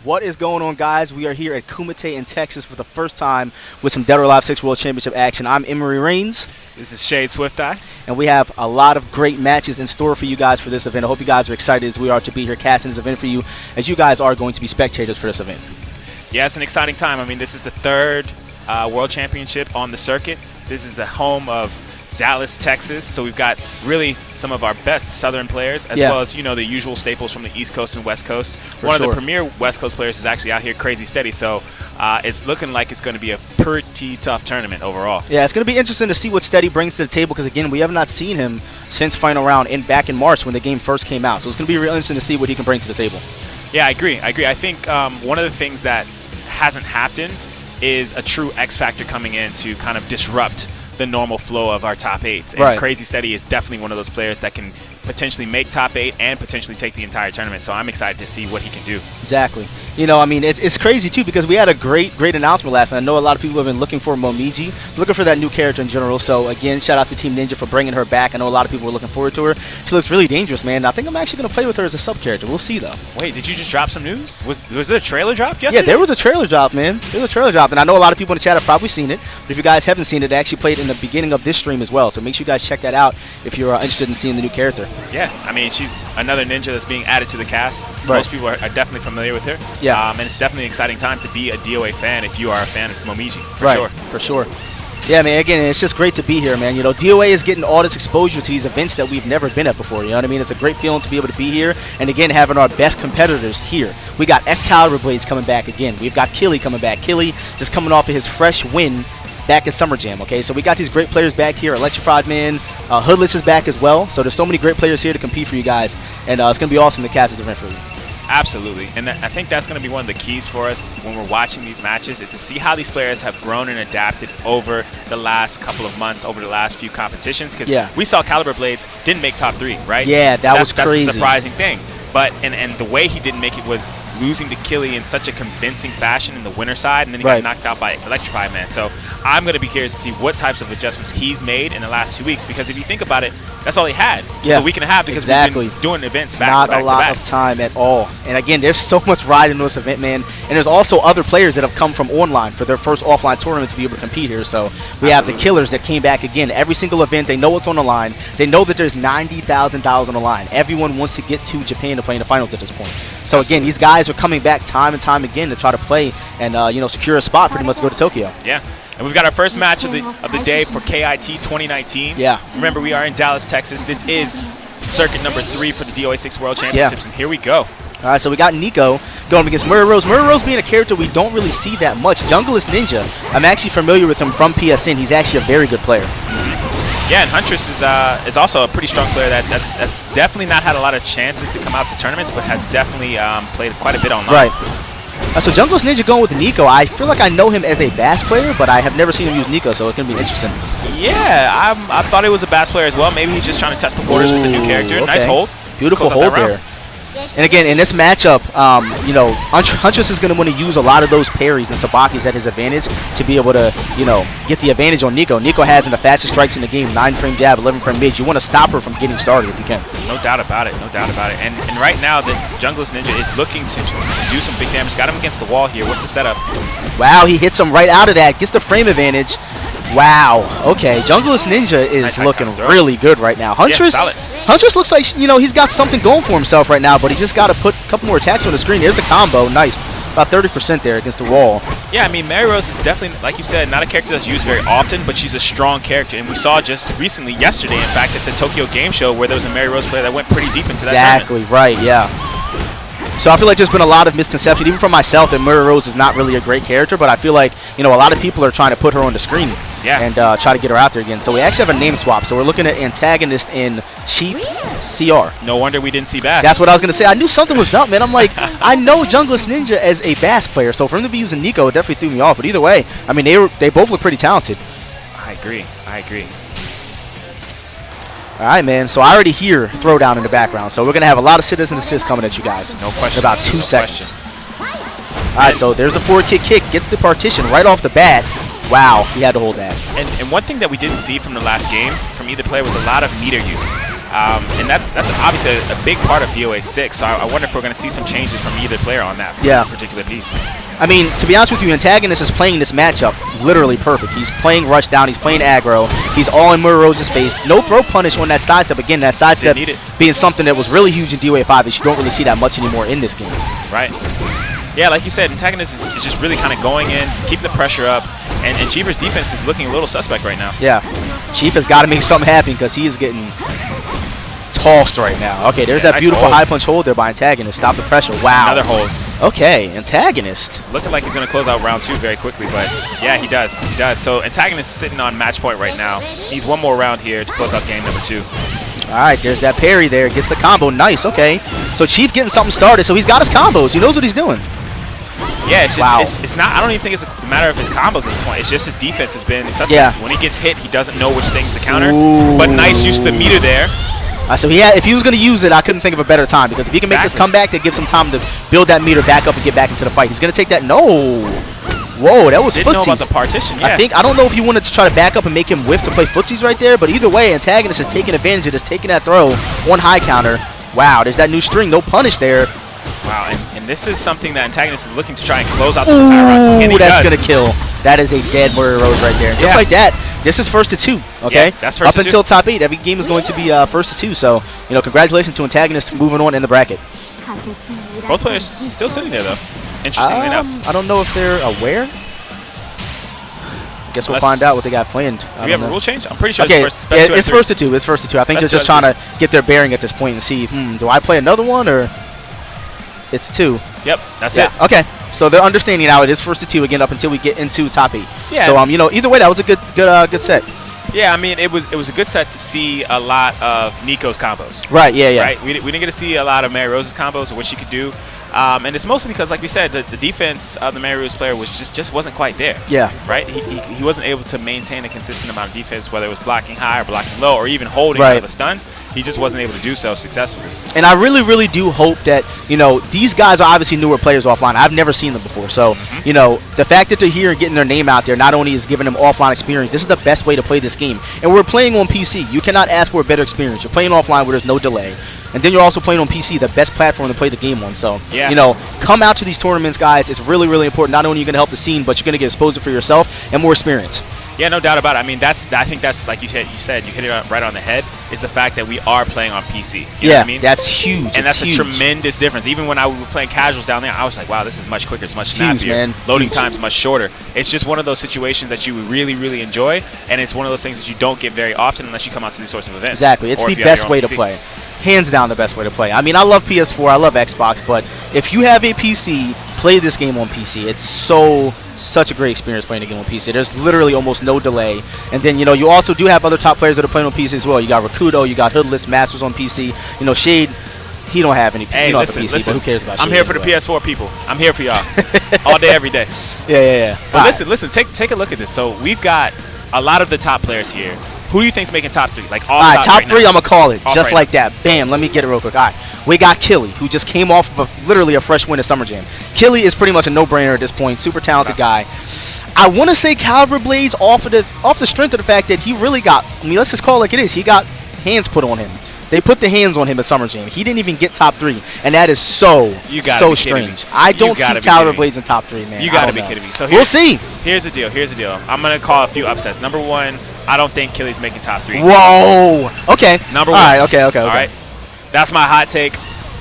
What is going on, guys? We are here at Kumite in Texas for the first time with some Dead or Alive 6 World Championship action. I'm Emery Rains. This is Shade Swift-Eye. And we have a lot of great matches in store for you guys for this event. I hope you guys are excited as we are to be here casting this event for you, as you guys are going to be spectators for this event. Yeah, it's an exciting time. I mean, this is the third World Championship on the circuit. This is the home of Dallas, Texas, so we've got really some of our best Southern players, as well as, you know, the usual staples from the East Coast and West Coast. One of the premier West Coast players is actually out here, Crazy Steady, so it's looking like it's going to be a pretty tough tournament overall. Yeah, it's going to be interesting to see what Steady brings to the table, because, again, we have not seen him since final round back in March when the game first came out, so it's going to be real interesting to see what he can bring to the table. Yeah, I agree. I think one of the things that hasn't happened is a true X factor coming in to kind of disrupt the normal flow of our top eights. And Crazy Steady is definitely one of those players that can potentially make top 8 and potentially take the entire tournament. So I'm excited to see what he can do. Exactly. You know, I mean, it's crazy, too, because we had a great announcement last night. I know a lot of people have been looking for Momiji, looking for that new character in general. So, again, shout out to Team Ninja for bringing her back. I know a lot of people were looking forward to her. She looks really dangerous, man. I think I'm actually going to play with her as a sub-character. We'll see, though. Wait, did you just drop some news? Was it a trailer drop yesterday? Yeah, there was a trailer drop, man. There was a trailer drop, and I know a lot of people in the chat have probably seen it. But if you guys haven't seen it, it actually played in the beginning of this stream as well. So make sure you guys check that out if you're interested in seeing the new character. Yeah, I mean, she's another ninja that's being added to the cast. Most people are definitely familiar with her. Yeah. And it's definitely an exciting time to be a DOA fan if you are a fan of Momiji, for sure. Yeah, man, again, it's just great to be here, man. You know, DOA is getting all this exposure to these events that we've never been at before, you know what I mean? It's a great feeling to be able to be here, and again, having our best competitors here. We got Excalibur Blades coming back again. We've got Killy coming back. Killy just coming off of his fresh win back at Summer Jam, okay? So we got these great players back here. Electrified Man, Hoodless is back as well. So there's so many great players here to compete for you guys, and it's going to be awesome to cast this event for you. Absolutely, and I think that's going to be one of the keys for us when we're watching these matches, is to see how these players have grown and adapted over the last couple of months, over the last few competitions, because we saw Caliber Blades didn't make top 3, right? Yeah, that's crazy. That's a surprising thing. But and the way he didn't make it was losing to Killy in such a convincing fashion in the winner side, and then he got knocked out by Electrified Man. So I'm going to be curious to see what types of adjustments he's made in the last 2 weeks, because if you think about it, that's all he had. Yeah. So we can have, because we've been doing events back to back. Not a lot of time at all. And again, there's so much ride in this event, man. And there's also other players that have come from online for their first offline tournament to be able to compete here. So we have the Killers that came back again. Every single event, they know what's on the line. They know that there's $90,000 on the line. Everyone wants to get to Japan to play in the finals at this point. So again, these guys are coming back time and time again to try to play and you know, secure a spot pretty much to go to Tokyo. Yeah. And we've got our first match of the day for KIT 2019. Yeah. Remember, we are in Dallas, Texas. This is circuit number 3 for the DOA 6 World Championships, and here we go. All right, so we got Nico going against Murray Rose. Murray Rose being a character we don't really see that much. Junglist Ninja, I'm actually familiar with him from PSN. He's actually a very good player. Yeah, and Huntress is also a pretty strong player that's definitely not had a lot of chances to come out to tournaments, but has definitely played quite a bit online. Right. So Junglist Ninja going with Nico. I feel like I know him as a Bass player, but I have never seen him use Nico, so it's going to be interesting. Yeah, I thought he was a Bass player as well. Maybe he's just trying to test the waters with the new character. Okay. Nice hold. Beautiful hold there. And again, in this matchup, you know, Huntress is going to want to use a lot of those parries and Sabakis at his advantage to be able to, you know, get the advantage on Nico. Nico has in the fastest strikes in the game, 9-frame jab, 11-frame mid. You want to stop her from getting started if you can. No doubt about it. No doubt about it. And right now, the Junglist Ninja is looking to do some big damage. Got him against the wall here. What's the setup? Wow, he hits him right out of that. Gets the frame advantage. Wow. Okay, Junglist Ninja is looking really good right now. Huntress looks like, you know, he's got something going for himself right now, but he just got to put a couple more attacks on the screen. There's the combo. Nice. About 30% there against the wall. Yeah, I mean, Mary Rose is definitely, like you said, not a character that's used very often, but she's a strong character. And we saw just recently, yesterday, in fact, at the Tokyo Game Show, where there was a Mary Rose player that went pretty deep into that tournament. Exactly, right, yeah. So I feel like there's been a lot of misconception, even from myself, that Murray Rose is not really a great character, but I feel like, you know, a lot of people are trying to put her on the screen and try to get her out there again. So we actually have a name swap. So we're looking at Antagonist and Chief CR. No wonder we didn't see Bass. That's what I was going to say. I knew something was up, man. I'm like, I know Junglist Ninja as a Bass player, so for him to be using Nico, it definitely threw me off. But either way, I mean, they both look pretty talented. I agree. All right, man. So I already hear Throwdown in the background. So we're going to have a lot of citizen assists coming at you guys. No question. In about 2 seconds. All right, so there's the forward kick. Gets the partition right off the bat. Wow, he had to hold that. And one thing that we didn't see from the last game from either player was a lot of meter use. And that's obviously a big part of DOA 6. So I wonder if we're going to see some changes from either player on that particular piece. I mean, to be honest with you, Antagonist is playing this matchup literally perfect. He's playing rush down. He's playing aggro. He's all in Murarose's face. No throw punish on that sidestep. Again, that sidestep being something that was really huge in DOA 5 that you don't really see that much anymore in this game. Right. Yeah, like you said, Antagonist is just really kind of going in, just keep the pressure up, and Cheever's defense is looking a little suspect right now. Yeah. Chief has got to make something happen because he is getting tossed right now. Okay, there's that nice beautiful hold. high punch hold there by Antagonist. Stop the pressure. Wow. Another hold. Okay, Antagonist. Looking like he's going to close out round 2 very quickly, but yeah, he does. He does. So Antagonist is sitting on match point right now. He's one more round here to close out game number 2. All right, there's that parry there. Gets the combo. Nice. Okay. So Chief getting something started. So he's got his combos. He knows what he's doing. Yeah, it's just Wow. it's not. I don't even think it's a matter of his combos at this point. It's just his defense has been suspect. Yeah. When he gets hit, he doesn't know which things to counter. Ooh. But nice use of the meter there. So if he was going to use it, I couldn't think of a better time because if he can make this comeback, that gives him time to build that meter back up and get back into the fight. He's going to take that. No. Whoa, that was Didn't know about footsies. the partition. Yeah. I don't know if you wanted to try to back up and make him whiff to play footsies right there, but either way, Antagonist is taking advantage of this, taking that throw on high counter. Wow, there's that new string. No punish there. Wow, and this is something that Antagonist is looking to try and close out this entire round. And Ooh, he that's does. going to kill. That is a dead Murray Rose right there. Just like that, this is first to 2, okay? Yeah, that's first Up to 2. until top 8, every game is going to be first to 2. So, congratulations to Antagonist moving on in the bracket. Both players still sitting there, though. Interestingly enough. I don't know if they're aware. I guess we'll find out what they got planned. Do we have a rule change? I'm pretty sure Okay, it's first, it's first to 2. It's first to 2. I think Best they're just 2 out trying of to get their bearing at this point and see, do I play another one or it's 2? Yep, that's it. Okay. So they're understanding now it is first to 2 again up until we get into top 8. Yeah. So either way that was a good set. Yeah, I mean it was a good set to see a lot of Nico's combos. Right. Yeah. Right. We didn't get to see a lot of Mary Rose's combos or what she could do, and it's mostly because, like we said, the defense of the Mary Rose player was just wasn't quite there. Yeah. Right. He wasn't able to maintain a consistent amount of defense, whether it was blocking high or blocking low or even holding out of a stun. He just wasn't able to do so successfully. And I really, really do hope that, these guys are obviously newer players offline. I've never seen them before. So, the fact that they're here and getting their name out there not only is giving them offline experience, this is the best way to play this game. And we're playing on PC. You cannot ask for a better experience. You're playing offline where there's no delay. And then you're also playing on PC, the best platform to play the game on. So, come out to these tournaments, guys. It's really, really important. Not only are you going to help the scene, but you're going to get exposure for yourself and more experience. Yeah, no doubt about it. I mean, I think that's like you said, you hit it right on the head, is the fact that we are playing on PC. You know what I mean? That's huge. And that's a tremendous difference. Even when I was playing casuals down there, I was like, wow, this is much quicker. It's much snappier. Man. Loading time's much shorter. It's just one of those situations that you really, really enjoy, and it's one of those things that you don't get very often unless you come out to these sorts of events. Exactly. It's the best way to play. Hands down the best way to play. I mean, I love PS4, I love Xbox, but if you have a PC, play this game on PC. It's such a great experience playing the game on PC. There's literally almost no delay. And then, you also do have other top players that are playing on PC as well. You got Rakudo, you got Hoodless, Masters on PC. Shade, he don't have any Hey, listen, listen, but who cares about Shade? I'm here for the PS4 people. I'm here for y'all. All day, every day. Yeah. But listen, take a look at this. So we've got a lot of the top players here. Who do you think's making top 3? Like all right, top 3, I'm going to call it. Off Just like that. Bam, let me get it real quick. All right, we got Killy, who just came off of literally a fresh win at Summer Jam. Killy is pretty much a no-brainer at this point. Super talented guy. I want to say Caliber Blades off the strength of the fact that he really got, let's just call it like it is. He got hands put on him. They put the hands on him at Summer Jam. He didn't even get top 3, and that is so strange. I don't see Caliber Blades in top 3, man. You got to be kidding me. So we'll see. Here's the deal. I'm going to call a few upsets. Number 1, I don't think Killy's making top 3. Whoa. Okay. Number 1. All right. Okay. All right. That's my hot take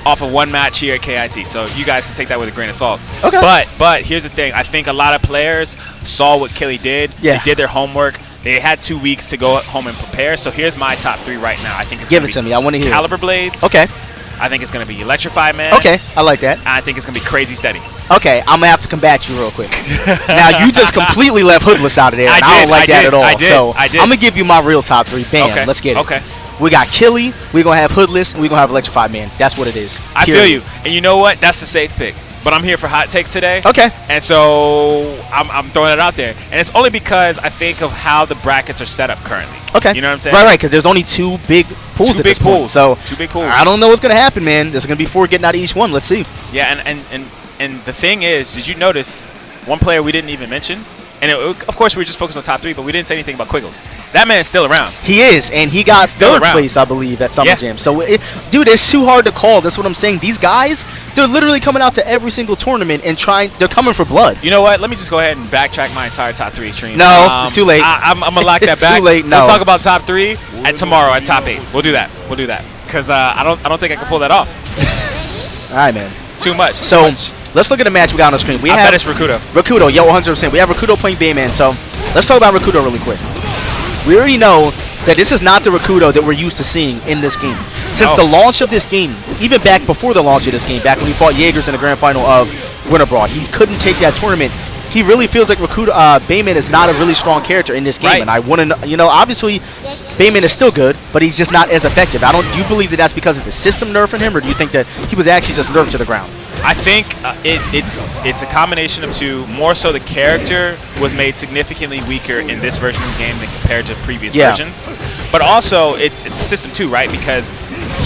off of one match here at KIT. So you guys can take that with a grain of salt. Okay. But here's the thing. I think a lot of players saw what Killy did. Yeah. They did their homework. They had 2 weeks to go home and prepare. So here's my top 3 right now. I think it's Give it to me. I want to hear Caliber Blades. Okay. I think it's going to be Electrify Man. Okay. I like that. And I think it's going to be Crazy Steady. Okay, I'm going to have to combat you real quick. Now, you just completely left Hoodless out of there, and I don't like that at all. I'm going to give you my real top 3. Bam, okay. Let's get it. Okay. We got Killy, we're going to have Hoodless, and we're going to have Electrified Man. That's what it is. I feel you. And you know what? That's a safe pick. But I'm here for hot takes today. Okay. And so I'm throwing it out there. And it's only because I think of how the brackets are set up currently. Okay. You know what I'm saying? Right, because there's only 2 big pools at this point. So 2 big pools. I don't know what's going to happen, man. There's going to be 4 getting out of each one. Let's see. Yeah, and the thing is, did you notice one player we didn't even mention? And of course, we were just focused on top 3, but we didn't say anything about Quiggles. That man is still around. He is, and he got third place, I believe, at Summer Yeah. Jam. So, dude, it's too hard to call. That's what I'm saying. These guys, they're literally coming out to every single tournament and they're coming for blood. You know what? Let me just go ahead and backtrack my entire top 3 stream. No, it's too late. I'm going to lock that It's back. too late, no. We'll talk about top 3 and tomorrow at top 8. We'll do that. We'll do that. Because I don't think I can pull that off. All right, man. It's too much. So, let's look at the match we got on the screen. I bet it's Rakudo. Rakudo, yo, 100%. We have Rakudo playing Bayman. So, let's talk about Rakudo really quick. We already know that this is not the Rakudo that we're used to seeing in this game. Since the launch of this game, even back before the launch of this game, back when he fought Jaegers in the grand final of Winter Brawl, he couldn't take that tournament. He really feels like Rakudo, Bayman is not a really strong character in this game. Right. And I want to, obviously, Bayman is still good, but he's just not as effective. Do you believe that that's because of the system nerfing him, or do you think that he was actually just nerfed to the ground? I think it's a combination of two. More so, the character was made significantly weaker in this version of the game than compared to previous versions. But also, it's the system too, right? Because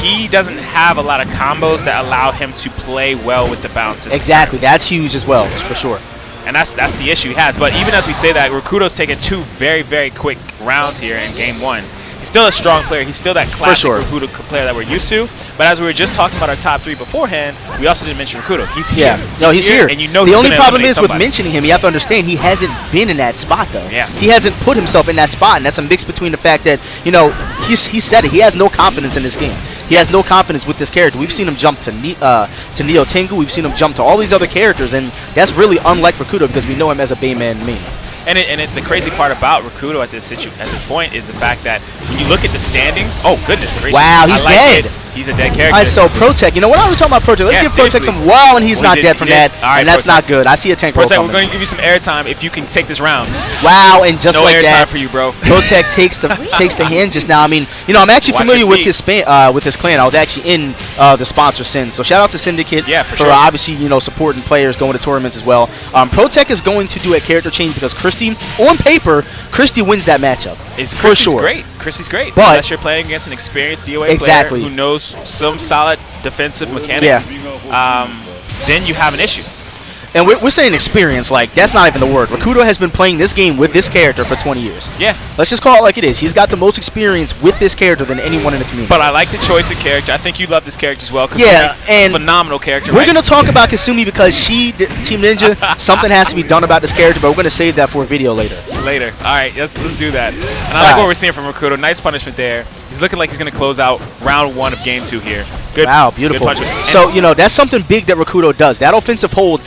he doesn't have a lot of combos that allow him to play well with the bounces. Exactly, that's huge as well, for sure. And that's the issue he has. But even as we say that, Rakudo's taken 2 very, very quick rounds here in game 1. He's still a strong player. He's still that classic Rakudo player that we're used to. But as we were just talking about our top 3 beforehand, we also didn't mention Rakudo. He's here. Yeah, no, he's here. And you know the he's only problem is somebody. with mentioning him, you have to understand he hasn't been in that spot though. Yeah. He hasn't put himself in that spot, and that's a mix between the fact that he said it. He has no confidence in this game. He has no confidence with this character. We've seen him jump to Neo Tengu. We've seen him jump to all these other characters, and that's really unlike Rakudo because we know him as a Bayman main. And the crazy part about Rakudo at this point is the fact that when you look at the standings, oh goodness gracious! Wow, he's dead. He's a dead character. All right, so Protect. You know what are we talking about Protect? Let's give Protect some wow, and he's not dead from that, and that's not good. I see a tank roll Protect, coming. we're going to give you some airtime if you can take this round. Wow, and just no like that, for you, bro. Protect takes the hand just now. I mean, I'm actually familiar with his clan. I was actually in the sponsor Sin. So shout out to Syndicate for obviously supporting players going to tournaments as well. Protect is going to do a character change because Christy, on paper, Christy wins that matchup. For sure. Great. Christy's great. But unless you're playing against an experienced DOA player who knows some solid defensive mechanics, then you have an issue. And we're saying experience, like, that's not even the word. Rakudo has been playing this game with this character for 20 years. Yeah. Let's just call it like it is. He's got the most experience with this character than anyone in the community. But I like the choice of character. I think you love this character as well. Yeah, and phenomenal character. We're going to talk about Kasumi because Team Ninja, something has to be done about this character, but we're going to save that for a video later. All right, let's do that. And I like what we're seeing from Rakudo. Nice punishment there. He's looking like he's going to close out round 1 of game 2 here. Good. Wow, beautiful. Good punishment. So, that's something big that Rakudo does. That offensive hold,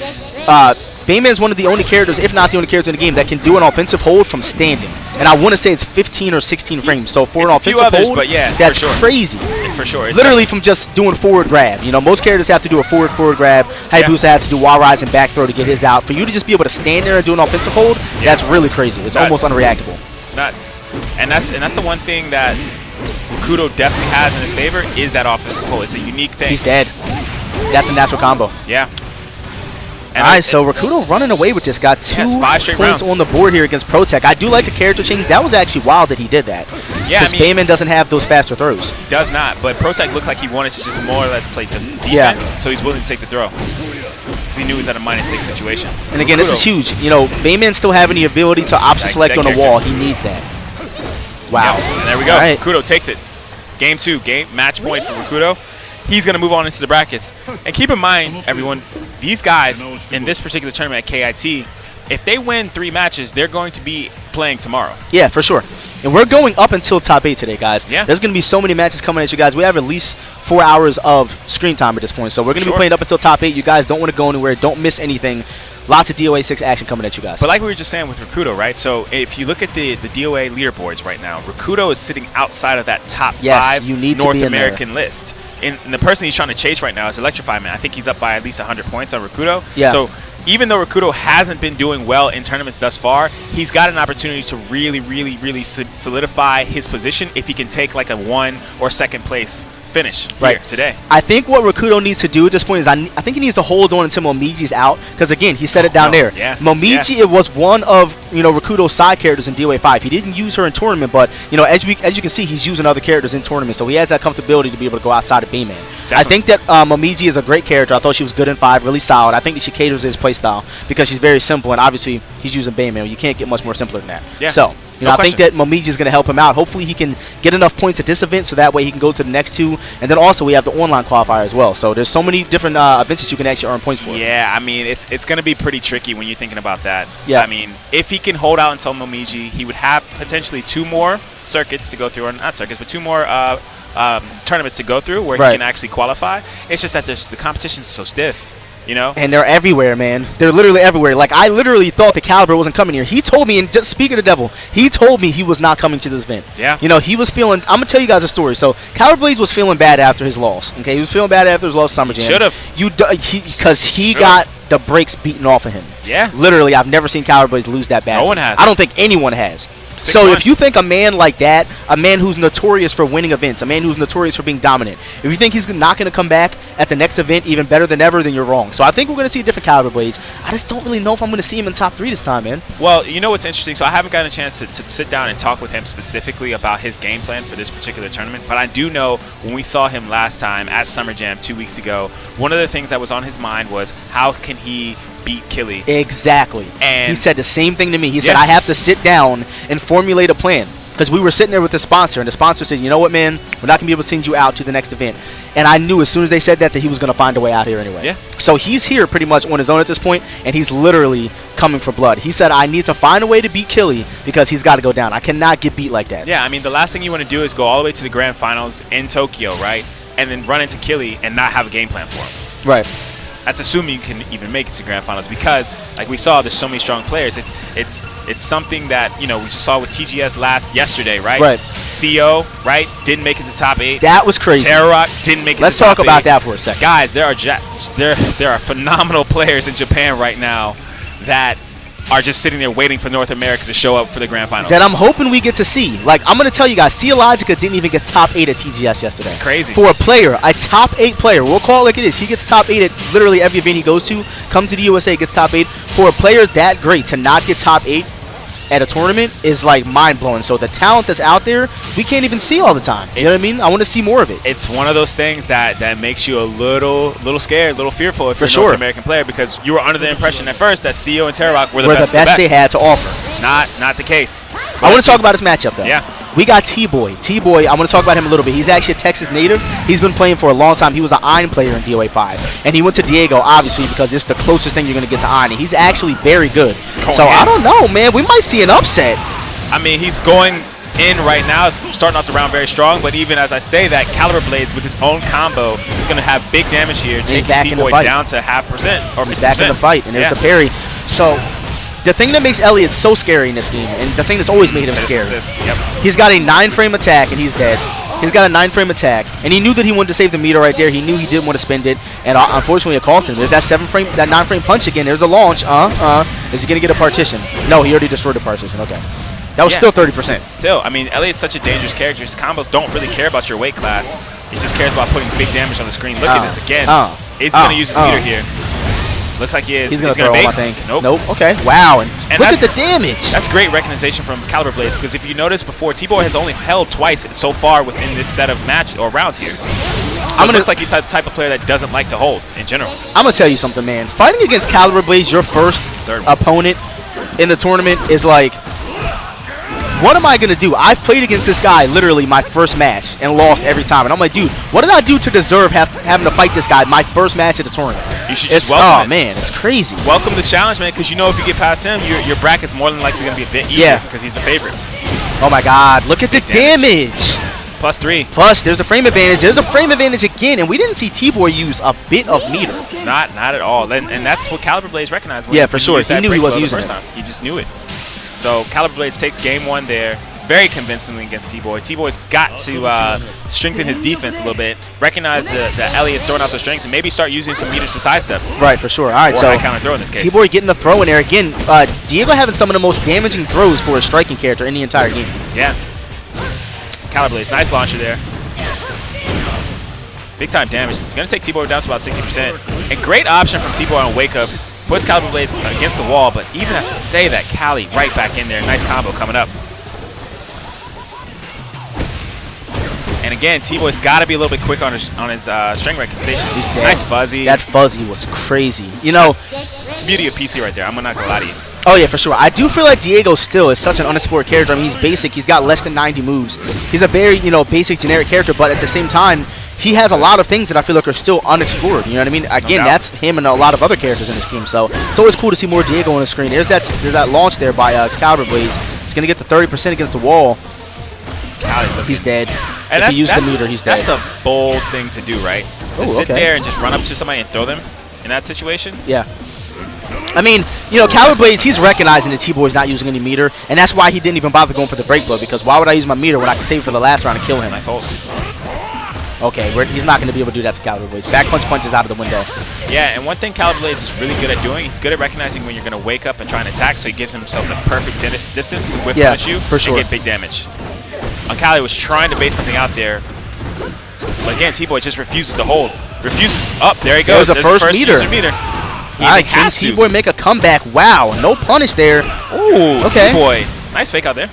Bayman's one of the only characters, if not the only character in the game, that can do an offensive hold from standing. And I want to say it's 15 or 16 frames. So for an offensive hold, but yeah, that's crazy. For sure. Literally from just doing forward grab. Most characters have to do a forward grab. Hayabusa has to do wall rise and back throw to get his out. For you to just be able to stand there and do an offensive hold, that's really crazy. It's almost unreactable. It's nuts. And that's the one thing that Rakudo definitely has in his favor is that offensive hold. It's a unique thing. He's dead. That's a natural combo. Yeah. All right, so Rakudo running away with this. Got 2 points on the board here against Protect. I do like the character change. That was actually wild that he did that. Yeah, because Bayman doesn't have those faster throws. He does not, but Protect looked like he wanted to just more or less play defense, so he's willing to take the throw. Because he knew he was at a -6 situation. And again, this is huge. Bayman still having the ability to option select on the wall. He needs that. Wow. Yep. And there we go. Right. Rakudo takes it. Game 2, match point for Rakudo. He's going to move on into the brackets. And keep in mind, everyone, these guys in this particular tournament at KIT, if they win 3 matches, they're going to be playing tomorrow. Yeah, for sure. And we're going up until top 8 today, guys. Yeah. There's going to be so many matches coming at you guys. We have at least 4 hours of screen time at this point. So we're going to be playing up until top 8. You guys don't want to go anywhere. Don't miss anything. Lots of DOA 6 action coming at you guys. But like we were just saying with Rakudo, right? So if you look at the DOA leaderboards right now, Rakudo is sitting outside of that top 5 North American list. And the person he's trying to chase right now is Electrify Man. I think he's up by at least 100 points on Rakudo. Yeah. So even though Rakudo hasn't been doing well in tournaments thus far, he's got an opportunity to really solidify his position if he can take like a 1 or 2nd place finish Right. here today. I think what Rakudo needs to do at this point is I think he needs to hold on until Momiji's out, because again, he said it down there. Yeah. Momiji, it was one of Rakudo's side characters in DOA 5. He didn't use her in tournament, but as you can see, he's using other characters in tournament, so he has that comfortability to be able to go outside of Bayman. Definitely. I think that Momiji is a great character. I thought she was good in 5, really solid. I think that she caters to his playstyle because she's very simple, and obviously he's using Bayman. You can't get much more simpler than that. Yeah. So. No I think that Momiji is going to help him out. Hopefully, he can get enough points at this event so that way he can go to the next 2. And then also, we have the online qualifier as well. So there's so many different events that you can actually earn points for. Yeah, I mean, it's going to be pretty tricky when you're thinking about that. Yeah. I mean, if he can hold out until Momiji, he would have potentially 2 more circuits to go through, or not circuits, but 2 more tournaments to go through where he can actually qualify. It's just that the competition is so stiff. And they're everywhere, man. They're literally everywhere. Like, I literally thought the Caliber wasn't coming here. He told me, and just speaking of the devil, he told me he was not coming to this event. Yeah. He was feeling, I'm going to tell you guys a story. So, Caliber Blaze was feeling bad after his loss. Okay, he was feeling bad after his loss to Summer Jam. Should have. Because he got the brakes beaten off of him. Yeah. Literally, I've never seen Caliber Blaze lose that bad. No one has. I don't think anyone has. So if you think a man like that, a man who's notorious for winning events, a man who's notorious for being dominant, if you think he's not going to come back at the next event even better than ever, then you're wrong. So I think we're going to see a different Caliber Blaze. I just don't really know if I'm going to see him in top 3 this time, man. Well, you know what's interesting? So I haven't gotten a chance to sit down and talk with him specifically about his game plan for this particular tournament, but I do know when we saw him last time at Summer Jam 2 weeks ago, one of the things that was on his mind was how can he beat Killy. Exactly. And he said the same thing to me. He said, I have to sit down and formulate a plan. Because we were sitting there with the sponsor, and the sponsor said, you know what, man, we're not going to be able to send you out to the next event. And I knew as soon as they said that he was going to find a way out here anyway. Yeah. So he's here pretty much on his own at this point, and he's literally coming for blood. He said, I need to find a way to beat Killy because he's got to go down. I cannot get beat like that. Yeah, I mean, the last thing you want to do is go all the way to the grand finals in Tokyo, right? And then run into Killy and not have a game plan for him. Right. That's assuming you can even make it to grand finals because, like we saw, there's so many strong players. It's something that we just saw with TGS yesterday, right? Right. CO, right, didn't make it to top 8. That was crazy. Terror Rock didn't make it. Let's to top talk about 8. that for a second, guys. There are phenomenal players in Japan right now that are just sitting there waiting for North America to show up for the grand finals. That I'm hoping we get to see. Like, I'm going to tell you guys, Theologica didn't even get top 8 at TGS yesterday. It's crazy. For a player, a top 8 player, we'll call it like it is. He gets top 8 at literally every event he goes to, comes to the USA, gets top 8. For a player that great to not get top 8 at a tournament is like mind-blowing. So the talent that's out there, we can't even see all the time. You know what I mean? I want to see more of it. It's one of those things that makes you a little scared, a little fearful if you're a North American player because you were under the impression at first that CO and Terror Rock were the best they had to offer. Not the case. I want to talk about this matchup, though. Yeah. We got T-Boy. T-Boy, I want to talk about him a little bit. He's actually a Texas native. He's been playing for a long time. He was an Iron player in DOA 5. And he went to Diego, obviously, because this is the closest thing you're going to get to Iron. And he's actually very good. So I don't know, man. We might see an upset. I mean, he's going in right now, starting off the round very strong. But even as I say that, Caliber Blades with his own combo is going to have big damage here, taking T-Boy down to 0.5% or 50%. He's back in the fight, and there's the parry. So the thing that makes Elliot so scary in this game, and the thing that's always made him scary, he's got a 9-frame attack, and he's dead. He's got a 9-frame attack, and he knew that he wanted to save the meter right there. He knew he didn't want to spend it, and unfortunately it cost him. There's that 9-frame punch again. There's a launch. Is he going to get a partition? No, he already destroyed the partition. Okay. That was still 30%. Still, I mean, Elliot's such a dangerous character. His combos don't really care about your weight class. He just cares about putting big damage on the screen. Look at this again. Is he going to use his meter here? Looks like he is. He's going to throw him, I think. Nope. Okay. Wow. And look at the damage. That's great recognition from Caliber Blaze because if you notice before, T-Boy has only held twice so far within this set of match or rounds here. So it looks like he's the type of player that doesn't like to hold in general. I'm going to tell you something, man. Fighting against Caliber Blaze, your first opponent in the tournament is like, what am I going to do? I've played against this guy literally my first match and lost every time. And I'm like, dude, what did I do to deserve having to fight this guy my first match at the tournament? You should just welcome it. Oh, man, it's crazy. Welcome the challenge, man, because you know if you get past him, your bracket's more than likely going to be a bit easier because he's the favorite. Oh, my God. Look at the damage. +3. Plus, there's the frame advantage. There's the frame advantage again, and we didn't see T-Boy use a bit of meter. Not at all. And that's what Caliber Blaze recognized. Yeah, for sure. He knew he wasn't using it. He just knew it. So Caliber Blaze takes game 1 there very convincingly against T-Boy. T-Boy's got to strengthen his defense a little bit, recognize that Elliot's throwing out the strengths, and maybe start using some meters to sidestep. Right, for sure. All right, so high counter throw in this case. T-Boy getting the throw in there again. Diego having some of the most damaging throws for a striking character in the entire game. Yeah. Caliber Blaze, nice launcher there. Big time damage. It's going to take T-Boy down to about 60%. And great option from T-Boy on Wake Up. Puts Caliber Blades against the wall, but even as we say that, Cali right back in there. Nice combo coming up. And again, T-Boy's got to be a little bit quick on his string recognition. He's dead. Nice fuzzy. That fuzzy was crazy. You know, it's the beauty of PC right there. I'm not going to lie to you. Oh, yeah, for sure. I do feel like Diego still is such an unexplored character. I mean, he's basic. He's got less than 90 moves. He's a very, basic, generic character, but at the same time, he has a lot of things that I feel like are still unexplored. You know what I mean? Again, that's him and a lot of other characters in this game, so it's always cool to see more Diego on the screen. There's that launch there by Excalibur Blades. It's going to get the 30% against the wall. He's dead. And if he used the meter, he's dead. That's a bold thing to do, right? To sit there and just run up to somebody and throw them in that situation? Yeah. I mean, Caliber Blades, he's recognizing that T-Boy's not using any meter, and that's why he didn't even bother going for the break blow, because why would I use my meter when I can save it for the last round and kill him? Nice hold. Okay, he's not going to be able to do that to Caliber Blades. Back punch is out of the window. Yeah, and one thing Caliber Blades is really good at doing, he's good at recognizing when you're going to wake up and try and attack, so he gives himself the perfect distance to whip punish you for sure. and get big damage. Cali was trying to bait something out there, but again, T-Boy just refuses to hold. Refuses. Up, there he goes. There's the first meter. All right, can T-Boy make a comeback? Wow, no punish there. Ooh, okay. T-Boy. Nice fake out there.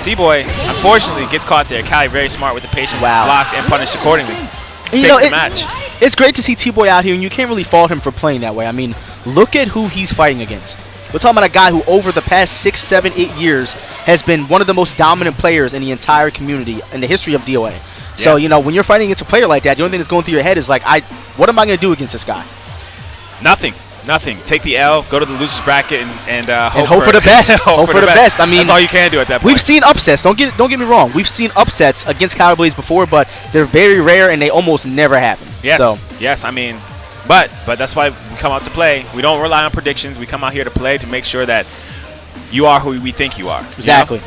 T-Boy, unfortunately, gets caught there. Cali very smart with the patience, blocked and punished accordingly. Takes the match. It's great to see T-Boy out here, and you can't really fault him for playing that way. I mean, look at who he's fighting against. We're talking about a guy who, over the past 6, 7, 8 years, has been one of the most dominant players in the entire community in the history of DOA. Yeah. So, when you're fighting against a player like that, the only thing that's going through your head is like, what am I going to do against this guy? Nothing. Take the L, go to the loser's bracket, and hope for the best. hope for the best. I mean, that's all you can do at that point. We've seen upsets. Don't get me wrong. We've seen upsets against Caliber Blades before, but they're very rare and they almost never happen. Yes. So. Yes. I mean, but that's why we come out to play. We don't rely on predictions. We come out here to play to make sure that you are who we think you are. Exactly.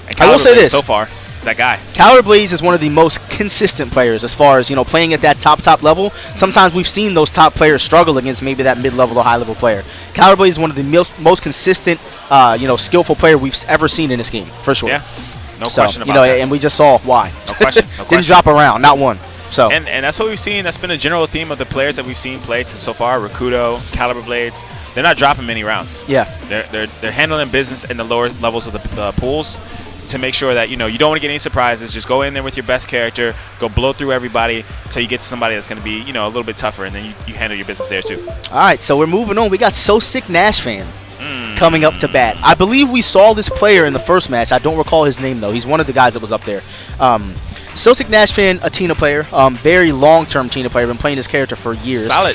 And I will say this so far. That guy. Caliber Blades is one of the most consistent players as far as, playing at that top level. Sometimes we've seen those top players struggle against maybe that mid-level or high-level player. Caliber Blades is one of the most consistent, skillful player we've ever seen in this game, for sure. Yeah, no question about that. And we just saw why. No question. No question. Didn't drop around, not one. So. And that's what we've seen. That's been a general theme of the players that we've seen played so far. Rakudo, Caliber Blades. They're not dropping many rounds. Yeah. They're handling business in the lower levels of the pools, to make sure that you don't want to get any surprises. Just go in there with your best character, go blow through everybody until you get to somebody that's going to be a little bit tougher, and then you handle your business there too. All right, so we're moving on. We got So Sick Nash Fan coming up to bat. I believe we saw this player in the first match. I don't recall his name though. He's one of the guys that was up there. So Sick Nash Fan, a Tina player, very long-term Tina player. Been playing this character for years. Solid.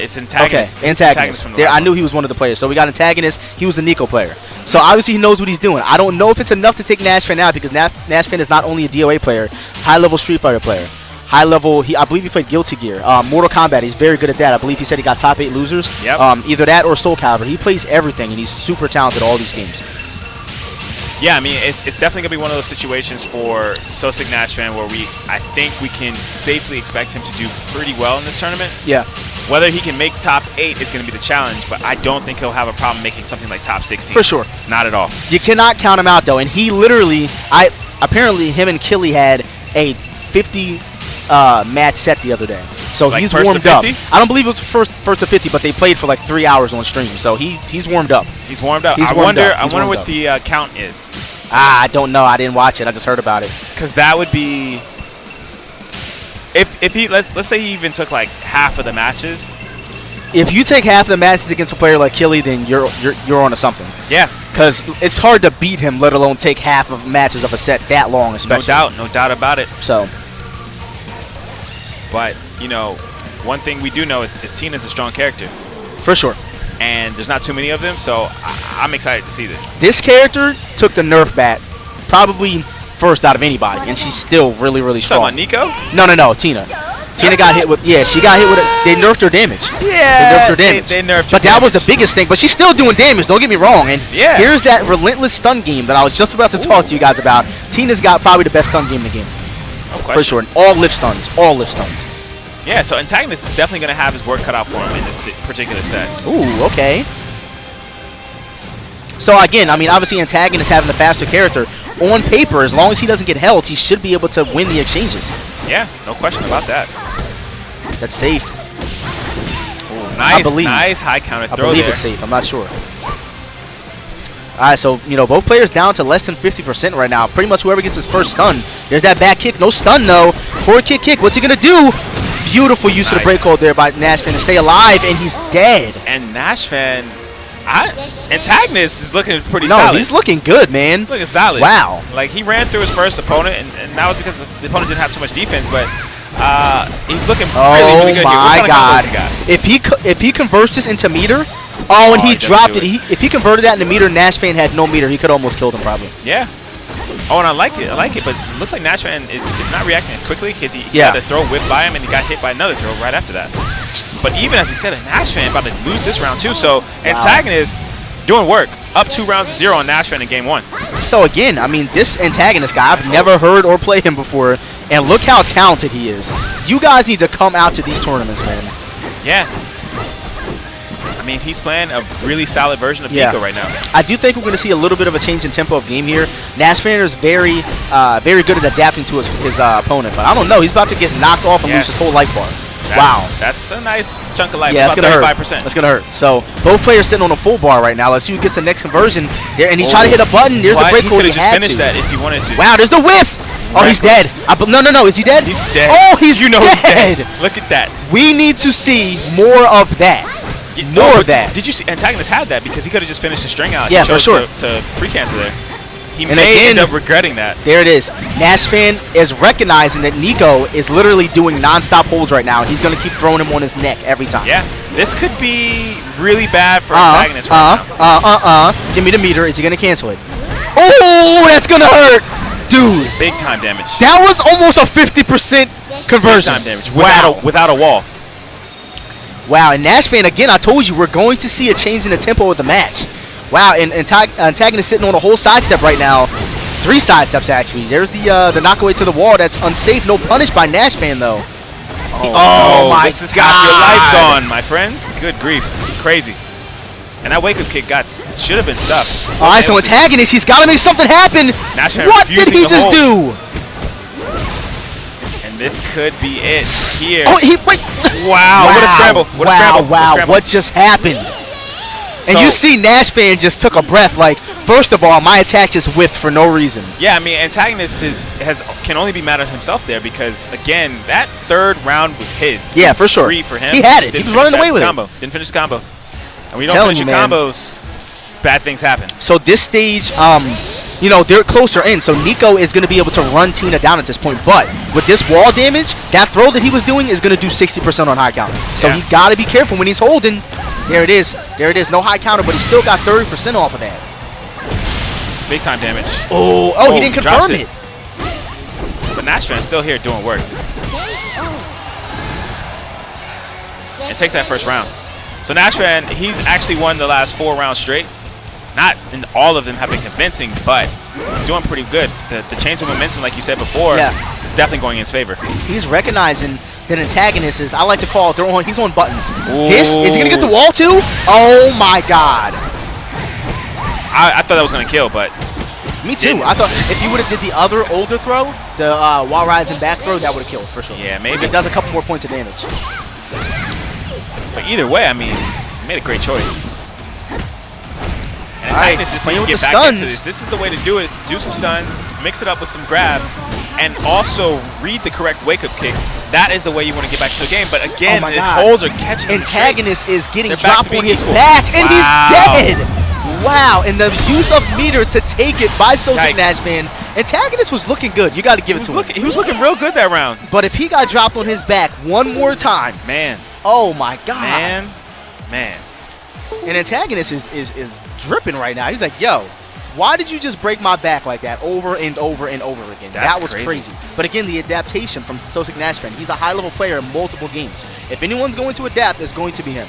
It's Antagonist. Okay, Antagonist. I knew he was one of the players. So we got Antagonist. He was the Nico player. So obviously he knows what he's doing. I don't know if it's enough to take Nash Fan out, because Nash Fan is not only a DOA player, high-level Street Fighter player. High-level, I believe he played Guilty Gear. Mortal Kombat, he's very good at that. I believe he said he got top 8 losers. Yep. Either that or Soul Calibur. He plays everything, and he's super talented at all these games. Yeah, I mean, it's definitely going to be one of those situations for So Sick Nash Fan where I think we can safely expect him to do pretty well in this tournament. Yeah. Whether he can make top 8 is going to be the challenge, but I don't think he'll have a problem making something like top 16. For sure. Not at all. You cannot count him out, though, and he literally, apparently him and Killy had a 50 match set the other day. So like he's first warmed to up. 50? I don't believe it was first to 50, but they played for like 3 hours on stream. So he's warmed up. He's warmed up. I wonder what the count is. I don't know. I didn't watch it. I just heard about it. Because that would be, if he let's say he even took like half of the matches. If you take half of the matches against a player like Killy, then you're onto something. Yeah. Because it's hard to beat him, let alone take half of matches of a set that long, especially. No doubt about it. So. But one thing we do know is Tina's a strong character. For sure. And there's not too many of them, so I'm excited to see this. This character took the nerf bat probably first out of anybody, and she's still really, really strong. Talking about Nico? No, Tina. Tina got hit with, she got hit with it. They nerfed her damage. Yeah. They nerfed her damage. They nerfed her But that was the biggest thing. But she's still doing damage, don't get me wrong. And here's that relentless stun game that I was just about to talk to you guys about. Tina's got probably the best stun game in the game. No question. For sure. And all lift stuns. Yeah, so Antagonist is definitely going to have his work cut out for him in this particular set. Ooh, okay. So again, I mean, obviously Antagonist having the faster character on paper, as long as he doesn't get held, he should be able to win the exchanges. Yeah, no question about that. That's safe. Ooh, nice, nice high counter throw there. I believe it's safe. I'm not sure. All right, so, you know, both players down to less than 50% right now. Pretty much whoever gets his first stun. There's that back kick. No stun, though. Forward kick. What's he going to do? Beautiful use of the break hold there by Nashfan to stay alive, and he's dead. And Nashfan, antagonist is looking pretty solid. No, he's looking good, man. Looking solid. Wow. Like, he ran through his first opponent, and that was because the opponent didn't have too much defense, but he's looking really good. Oh, my God. He got? If he converts this into meter, and he dropped it. If he converted that into meter, Nashfan had no meter. He could almost killed him, probably. Yeah. Oh, and I like it, but it looks like Nashfan is not reacting as quickly because he had a throw whipped by him and he got hit by another throw right after that. But even as we said, Nashfan about to lose this round too, so antagonist doing work. Up 2 rounds to 0 on Nashfan in game 1. So again, I mean, this antagonist guy, I've never heard or played him before, and look how talented he is. You guys need to come out to these tournaments, man. Yeah. I mean, he's playing a really solid version of Nico right now. I do think we're going to see a little bit of a change in tempo of game here. Nashfan is very good at adapting to his opponent, but I don't know. He's about to get knocked off and lose his whole life bar. Wow. That's a nice chunk of life. Yeah, that's going to hurt. 35%. That's going to hurt. So both players sitting on a full bar right now. Let's see who gets the next conversion. There, and he tried to hit a button. There's the break hold. He could have just finished that if he wanted to. Wow, there's the whiff. Oh, he's dead. No. Is he dead? He's dead. Oh, he's dead. He's dead. Look at that. We need to see more of that. More of that. Did you see? Antagonist had that because he could have just finished the string out. Yeah, for sure. To free cancel there. He may end up regretting that. There it is. Nashfan is recognizing that Nico is literally doing non-stop holds right now. He's going to keep throwing him on his neck every time. Yeah. This could be really bad for Antagonist right now. Give me the meter. Is he going to cancel it? Oh, that's going to hurt. Dude. Big time damage. That was almost a 50% conversion. Big time damage. Without a wall. Wow, and Nashfan, again, I told you, we're going to see a change in the tempo of the match. Wow, and Antagonist sitting on a whole sidestep right now. 3 sidesteps, actually. There's the knockaway to the wall. That's unsafe. No punish by Nashfan, though. Oh my God. This is half your life gone, my friend. Good grief. Crazy. And that wake-up kick should have been stuffed. All right, so Antagonist, he's got to make something happen. Nashfan what did he just do? This could be it here. Oh, wait. Wow, what a scramble. What a scramble. Wow, what just happened? And you see Nashfan just took a breath like, first of all, my attack just whiffed for no reason. Yeah, I mean, Antagonist can only be mad at himself there because, again, that 3rd round was his. Yeah, for sure. Free for him. He had it. He was running away with it. Didn't finish the combo. And when you don't finish your combos, bad things happen. So this stage, you know, they're closer in, so Nico is going to be able to run Tina down at this point. But with this wall damage, that throw that he was doing is going to do 60% on high counter. So he got to be careful when he's holding. There it is. There it is. No high counter, but he still got 30% off of that. Big time damage. Oh, he didn't confirm it. But Nashfan's still here doing work. And takes that first round. So Nashfan, he's actually won the last 4 rounds straight. Not in all of them have been convincing, but he's doing pretty good. The change of momentum, like you said before, is definitely going in his favor. He's recognizing that Antagonist is, I like to call it, he's on buttons. Is he going to get the wall too? Oh my God. I thought that was going to kill, but... Me too. I thought if you would have did the other older throw, the wall rising back throw, that would have killed for sure. Yeah, maybe. It does a couple more points of damage. But either way, I mean, he made a great choice. And Antagonist just needs to get back into this. This is the way to do it. Do some stuns, mix it up with some grabs, and also read the correct wake-up kicks. That is the way you want to get back to the game. But again, his holds are catching him. Antagonist is getting dropped on his back, and he's dead. Wow, and the use of meter to take it by Nashfan. Antagonist was looking good. You got to give it to him. He was looking real good that round. But if he got dropped on his back one more time, man. Oh my God. Man. And Antagonist is dripping right now. He's like, yo, why did you just break my back like that over and over and over again? That was crazy. But again, the adaptation from Nashfan. He's a high-level player in multiple games. If anyone's going to adapt, it's going to be him.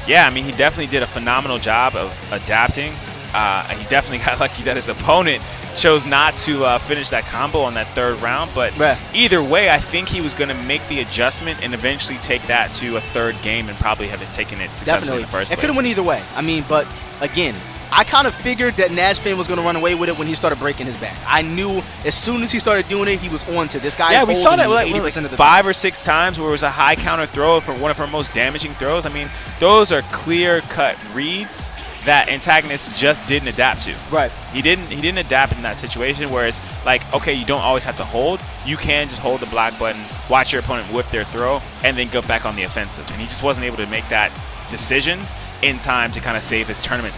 Yeah, I mean, he definitely did a phenomenal job of adapting. He definitely got lucky that his opponent chose not to finish that combo on that 3rd round. But either way, I think he was going to make the adjustment and eventually take that to a 3rd game and probably have taken it successfully in the first place. It could have went either way. I mean, but again, I kind of figured that Nash fan was going to run away with it when he started breaking his back. I knew as soon as he started doing it, he was on to this guy. Yeah, we saw that like 80% of the 5 or 6 times where it was a high counter throw for one of her most damaging throws. I mean, those are clear-cut reads that antagonists just didn't adapt to. Right. He didn't adapt in that situation where it's like, okay, you don't always have to hold. You can just hold the block button, watch your opponent whip their throw, and then go back on the offensive. And he just wasn't able to make that decision in time to kind of save his tournament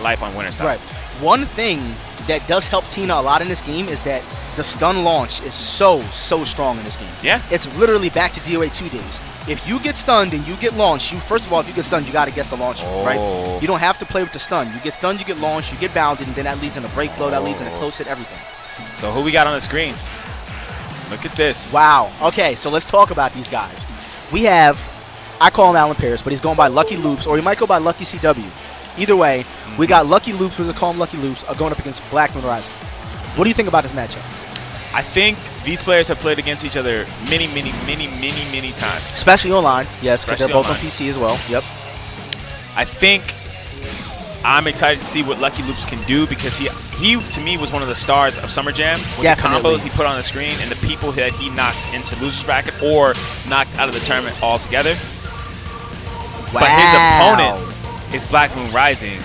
life on winner's side. Right. One thing that does help Tina a lot in this game is that the stun launch is so strong in this game. Yeah. It's literally back to DOA 2 days. If you get stunned and you get launched, first of all, if you get stunned, you got to guess the launch, right? You don't have to play with the stun. You get stunned, you get launched, you get bounded, and then that leads in a break flow, that leads in a close hit, everything. So who we got on the screen? Look at this. Wow. Okay, so let's talk about these guys. We have, I call him Alan Paris, but he's going by Lucky Loops, or he might go by Lucky CW. Either way, we got Lucky Loops, we're going to call him Lucky Loops, going up against Black Moon Rising. What do you think about this matchup? I think these players have played against each other many times. Especially online, yes, because they're both online. on PC as well. Yep. I think I'm excited to see what Lucky Loops can do because he to me was one of the stars of Summer Jam with Definitely. the combos he put on the screen and the people that he knocked into losers bracket or knocked out of the tournament altogether. Wow. But his opponent is Black Moon Rising,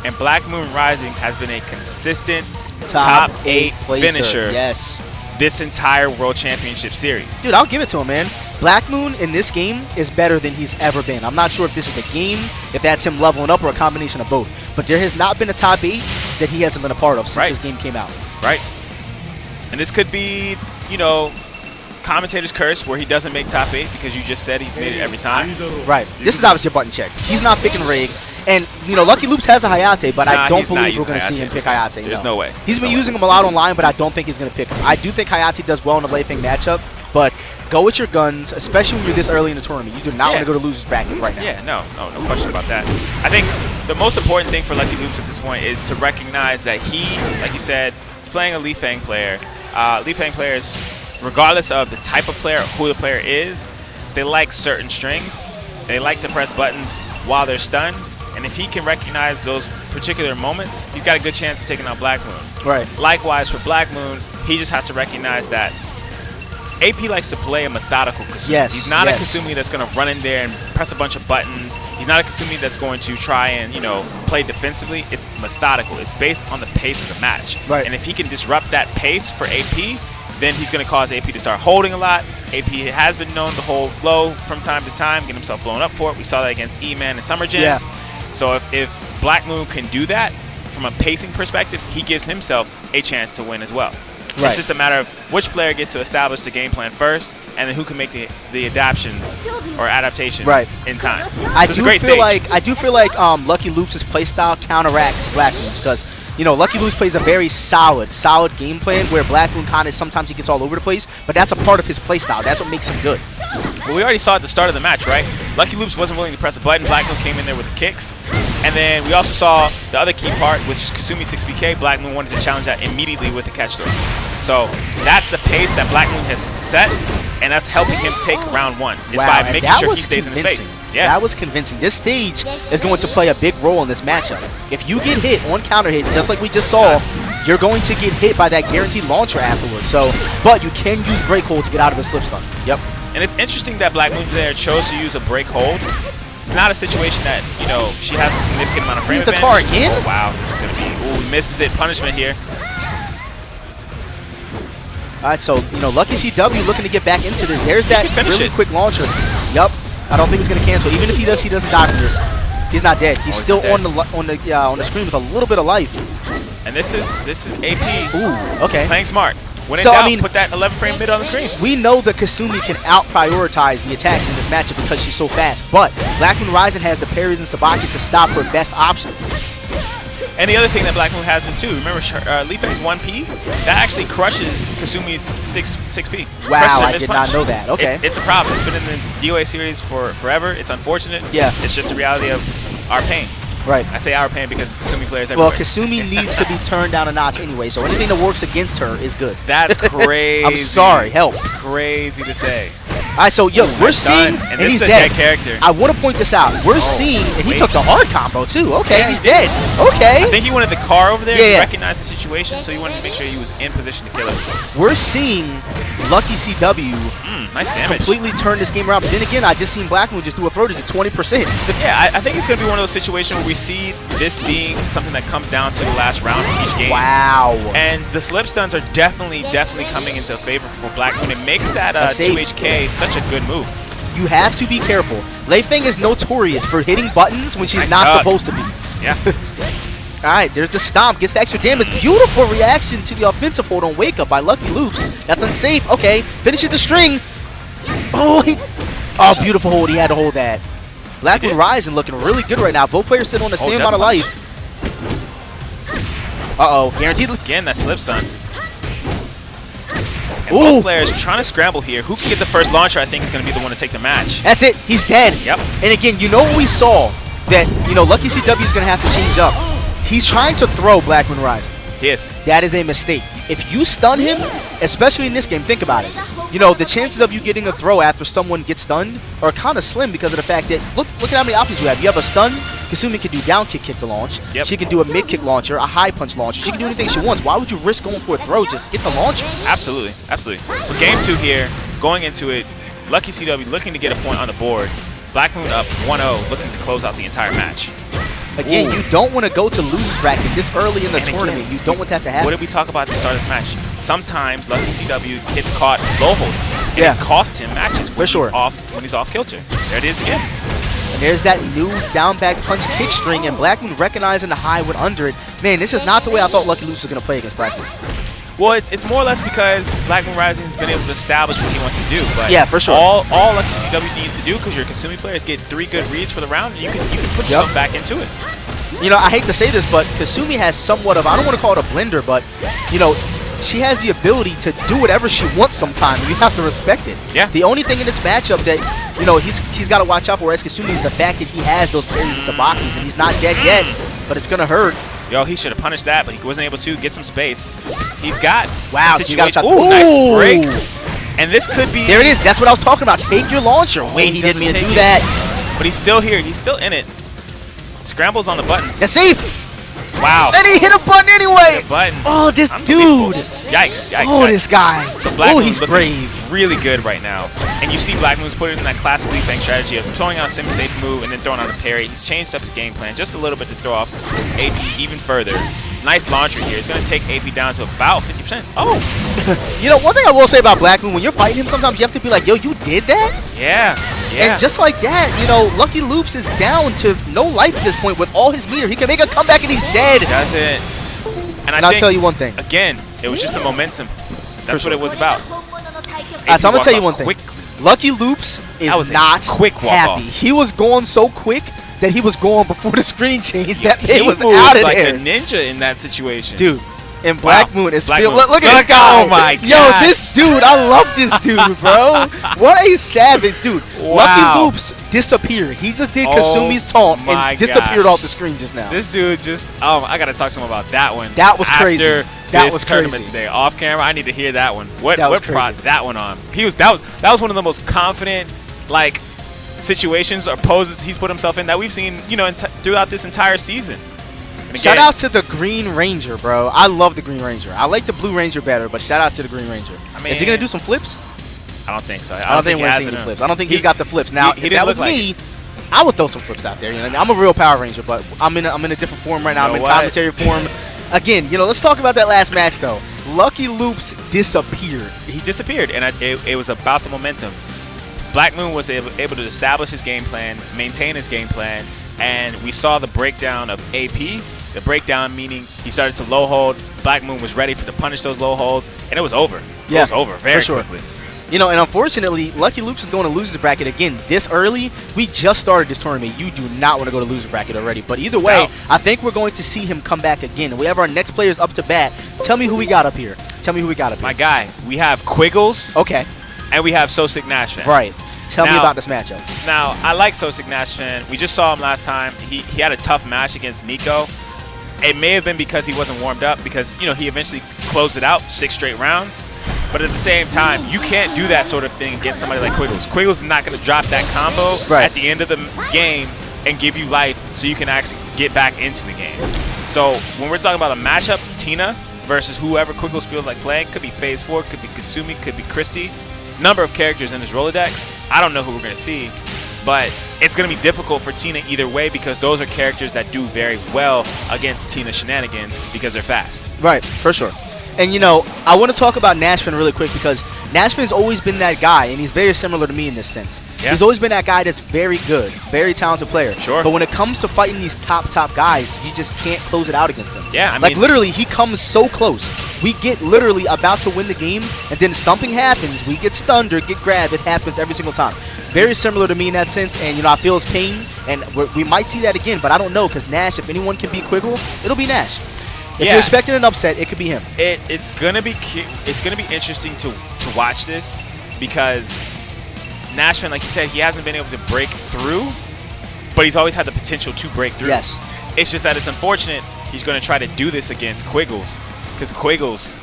and Black Moon Rising has been a consistent top 8 finisher. Yes. This entire World Championship Series. Dude, I'll give it to him, man. Black Moon in this game is better than he's ever been. I'm not sure if this is the game, if that's him leveling up, or a combination of both. But there has not been a top 8 that he hasn't been a part of since this game came out. Right. And this could be, you know, commentator's curse where he doesn't make top 8 because you just said he's made it every time. Right. This is obviously a button check. He's not picking Rig. And, you know, Lucky Loops has a Hayate, but I don't believe we're going to see him pick Hayate. There's no way. He's been using him a lot online, but I don't think he's going to pick him. I do think Hayate does well in the Leifeng matchup, but go with your guns, especially when you're this early in the tournament. You do not want to go to loser's bracket right now. Yeah, no question about that. I think the most important thing for Lucky Loops at this point is to recognize that he, like you said, is playing a Leifeng player. Leifeng players, regardless of the type of player or who the player is, they like certain strings. They like to press buttons while they're stunned. And if he can recognize those particular moments, he's got a good chance of taking out Black Moon. Right. Likewise, for Black Moon, he just has to recognize that AP likes to play a methodical Kasumi. Yes, he's not a Kasumi that's going to run in there and press a bunch of buttons. He's not a Kasumi that's going to try and, you know, play defensively. It's methodical. It's based on the pace of the match. Right. And if he can disrupt that pace for AP, then he's going to cause AP to start holding a lot. AP has been known to hold low from time to time, get himself blown up for it. We saw that against E-Man and Summer Jam. Yeah. So if Black Moon can do that from a pacing perspective, he gives himself a chance to win as well. Right. It's just a matter of which player gets to establish the game plan first, and then who can make the adaptations or adaptations in time. So I do feel like Lucky Loops' playstyle counteracts Black Moon's because, you know, Lucky Loops plays a very solid game plan where Black Moon kind of sometimes he gets all over the place, but that's a part of his playstyle. That's what makes him good. Well, we already saw at the start of the match, right? Lucky Loops wasn't willing to press a button. Black Moon came in there with the kicks. And then we also saw the other key part, which is Kasumi 6BK. Black Moon wanted to challenge that immediately with the catch throw. So that's the pace that Black Moon has set, and that's helping him take round 1. It's by making sure he stays in his face. Yeah. That was convincing. This stage is going to play a big role in this matchup. If you get hit on counter hit, just like we just saw, you're going to get hit by that guaranteed launcher afterwards. So, but you can use break hold to get out of a slip stun. Yep. And it's interesting that Black Moon there chose to use a break hold. It's not a situation that, you know, she has a significant amount of frame advantage. the car again? Oh, wow. This is going to be, ooh, he misses it. Punishment here. All right, so, you know, Lucky CW looking to get back into this. There's that really quick launcher. Yup. I don't think he's going to cancel. Even if he does, he doesn't die from this. He's not dead. He's still on the screen with a little bit of life. And this is AP. Ooh, okay. Playing smart. When in So, doubt, I mean, put that 11 frame mid on the screen. We know that Kasumi can out-prioritize the attacks in this matchup because she's so fast, but Black Moon Rising has the parries and sabakis to stop her best options. And the other thing that Black Moon has is too. Remember, Leifeng's 1P that actually crushes Kasumi's 6P. Wow, I did not know that. Okay, it's a problem. It's been in the DOA series for forever. It's unfortunate. Yeah, it's just the reality of our pain. Right. I say our pain because Kasumi players everywhere. Well, Kasumi needs to be turned down a notch anyway, so anything that works against her is good. That's crazy. I'm sorry. Help. Crazy to say. right, so yo, we're seeing, and he's this is a dead. dead character. I want to point this out. We're seeing, and he wait. took the hard combo too. Okay, Yeah, he's he did. dead. Okay. I think he wanted the car over there. Yeah, He yeah. recognized the situation, so he wanted to make sure he was in position to kill it. We're seeing Lucky CW Nice damage. completely turn this game around. But then again, I just seen Black Moon just do a throw to 20%. Yeah, I think it's going to be one of those situations where we see this being something that comes down to the last round of each game. Wow. And the slip stuns are definitely coming into favor for Black Moon. It makes that That's safe. 2HK such a good move. You have to be careful. Lei Feng is notorious for hitting buttons when she's Nice not hug. supposed to be. Yeah. All right, there's the stomp. Gets the extra damage. Beautiful reaction to the offensive hold on Wake Up by Lucky Loops. That's unsafe. Okay, finishes the string. Oh, beautiful hold. He had to hold that. Black Moon Rising looking really good right now. Both players sitting on the same amount of punch. life. Uh-oh, guaranteed. Again, that slip stun. And Ooh. both players trying to scramble here. Who can get the first launcher, I think, is going to be the one to take the match. That's it. He's dead. Yep. And again, you know what we saw? That, Lucky CW is going to have to change up. He's trying to throw Black Moon Rising. Yes. That is a mistake. If you stun him, especially in this game, think about it. The chances of you getting a throw after someone gets stunned are kind of slim because of the fact that, look at how many options you have. You have a stun. Kasumi can do down kick to launch. Yep. She can do a mid kick launcher, a high punch launcher. She can do anything she wants. Why would you risk going for a throw just to get the launcher? Absolutely. Absolutely. So game 2 here, going into it, Lucky CW looking to get a point on the board. Black Moon up 1-0, looking to close out the entire match. Again, you don't want to go to losers bracket this early in the tournament. You don't want that to happen. What did we talk about at the start of this match? Sometimes Lucky CW gets caught low hold, and Yeah. it costs him matches when sure. he's off kilter. There it is again. And there's that new down back punch kick string, and Black Moon recognizing the high went under it. Man, this is not the way I thought Lucky Loops was going to play against Black Moon. Well, it's more or less because Black Moon Rising has been able to establish what he wants to do. But yeah, for sure. All Lucky CW needs to do, because your Kasumi players get 3 good reads for the round, and you can put yourself back into it. I hate to say this, but Kasumi has somewhat of, I don't want to call it a blender, but, she has the ability to do whatever she wants sometimes. You have to respect it. Yeah. The only thing in this matchup that, he's got to watch out for as Kasumi is the fact that he has those parries and sabakis, and he's not dead yet, but it's going to hurt. Yo, he should have punished that, but he wasn't able to get some space. He's got Wow, a you gotta situation. stop. Ooh, nice break. Ooh. And this could be... There it is. That's what I was talking about. Take your launcher. Wait, he didn't mean to do that. But he's still here. He's still in it. Scrambles on the buttons. That's safe. Wow. And he hit a button anyway. Button. Oh, this Unbelievable. dude. Yikes, yikes, Oh, yikes. this guy. So Black Oh, Moon's he's looking brave. really good right now. And you see Black Moon's put it in that classic Lei Feng strategy of throwing out a semi-safe move and then throwing out a parry. He's changed up his game plan just a little bit to throw off AP even further. Nice launcher here. It's going to take AP down to about 50%. Oh! One thing I will say about Black Moon, when you're fighting him, sometimes you have to be like, yo, you did that? Yeah. And just like that, Lucky Loops is down to no life at this point with all his meter. He can make a comeback and he's dead. Does it. And I'll tell you one thing. Again, it was just the momentum. That's what it was about. So I'm going to tell you one thing. Quickly. Lucky Loops is not quick happy. He was going so quick that he was going before the screen changed. That He man was moved out of like there. a ninja in that situation. Dude. And Black Moon is Black feel. Moon. Look at this guy. Oh my Yo, gosh. this dude. I love this dude, bro. What a savage dude. Wow. Lucky Loops disappeared. He just did Kasumi's taunt my and disappeared gosh. off the screen just now. This dude just, I got to talk to him about that one. That was crazy. After That this was tournament crazy. today. Off camera, I need to hear that one. What That was brought crazy. that one on? That was one of the most confident, situations or poses he's put himself in that we've seen, throughout this entire season. Shout outs to the Green Ranger, bro. I love the Green Ranger. I like the Blue Ranger better, but shout outs to the Green Ranger. Is he going to do some flips? I don't think so. I don't think we're seeing the flips. I don't think he's got the flips. Now, if that was me, I would throw some flips out there. I'm a real Power Ranger, but I'm in a different form right now. I'm in commentary form. Again, let's talk about that last match, though. Lucky Loops disappeared. He disappeared, and it was about the momentum. Black Moon was able to establish his game plan, maintain his game plan, and we saw the breakdown of AP. The breakdown meaning he started to low hold. Black Moon was ready to punish those low holds, and it was over. It was over very quickly. And unfortunately, Lucky Loops is going to loser's bracket again this early. We just started this tournament. You do not want to go to loser bracket already. But either way, I think we're going to see him come back again. We have our next players up to bat. Tell me who we got up here. My guy, we have Quiggles. Okay. And we have Sosic Nashvan. Right. Tell me about this matchup. Now, I like Sosic Nashvan. We just saw him last time. He had a tough match against Nico. It may have been because he wasn't warmed up because, he eventually closed it out 6 straight rounds. But at the same time, you can't do that sort of thing against somebody like Quiggles. Quiggles is not going to drop that combo at the end of the game and give you life so you can actually get back into the game. So when we're talking about a matchup, Tina versus whoever Quiggles feels like playing, could be Phase 4, could be Kasumi, could be Christy. Number of characters in his Rolodex. I don't know who we're going to see, but it's going to be difficult for Tina either way because those are characters that do very well against Tina's shenanigans because they're fast. Right, for sure. And, you know, I want to talk about Nashvin really quick because Nashvin's always been that guy, and he's very similar to me in this sense. Yeah. He's always been that guy that's very good, very talented player. Sure. But when it comes to fighting these top guys, you just can't close it out against them. Yeah, I mean, like, literally, he comes so close. We get literally about to win the game, and then something happens. We get stunned or get grabbed. It happens every single time. Very similar to me in that sense, and, you know, I feel his pain, and we might see that again, but I don't know because Nash, if anyone can beat Quiggle, it'll be Nash. If you're expecting an upset, it could be him. It's gonna be interesting to watch this because Nashvin, like you said, he hasn't been able to break through, but he's always had the potential to break through. Yes. It's just that it's unfortunate he's going to try to do this against Quiggles because Quiggles,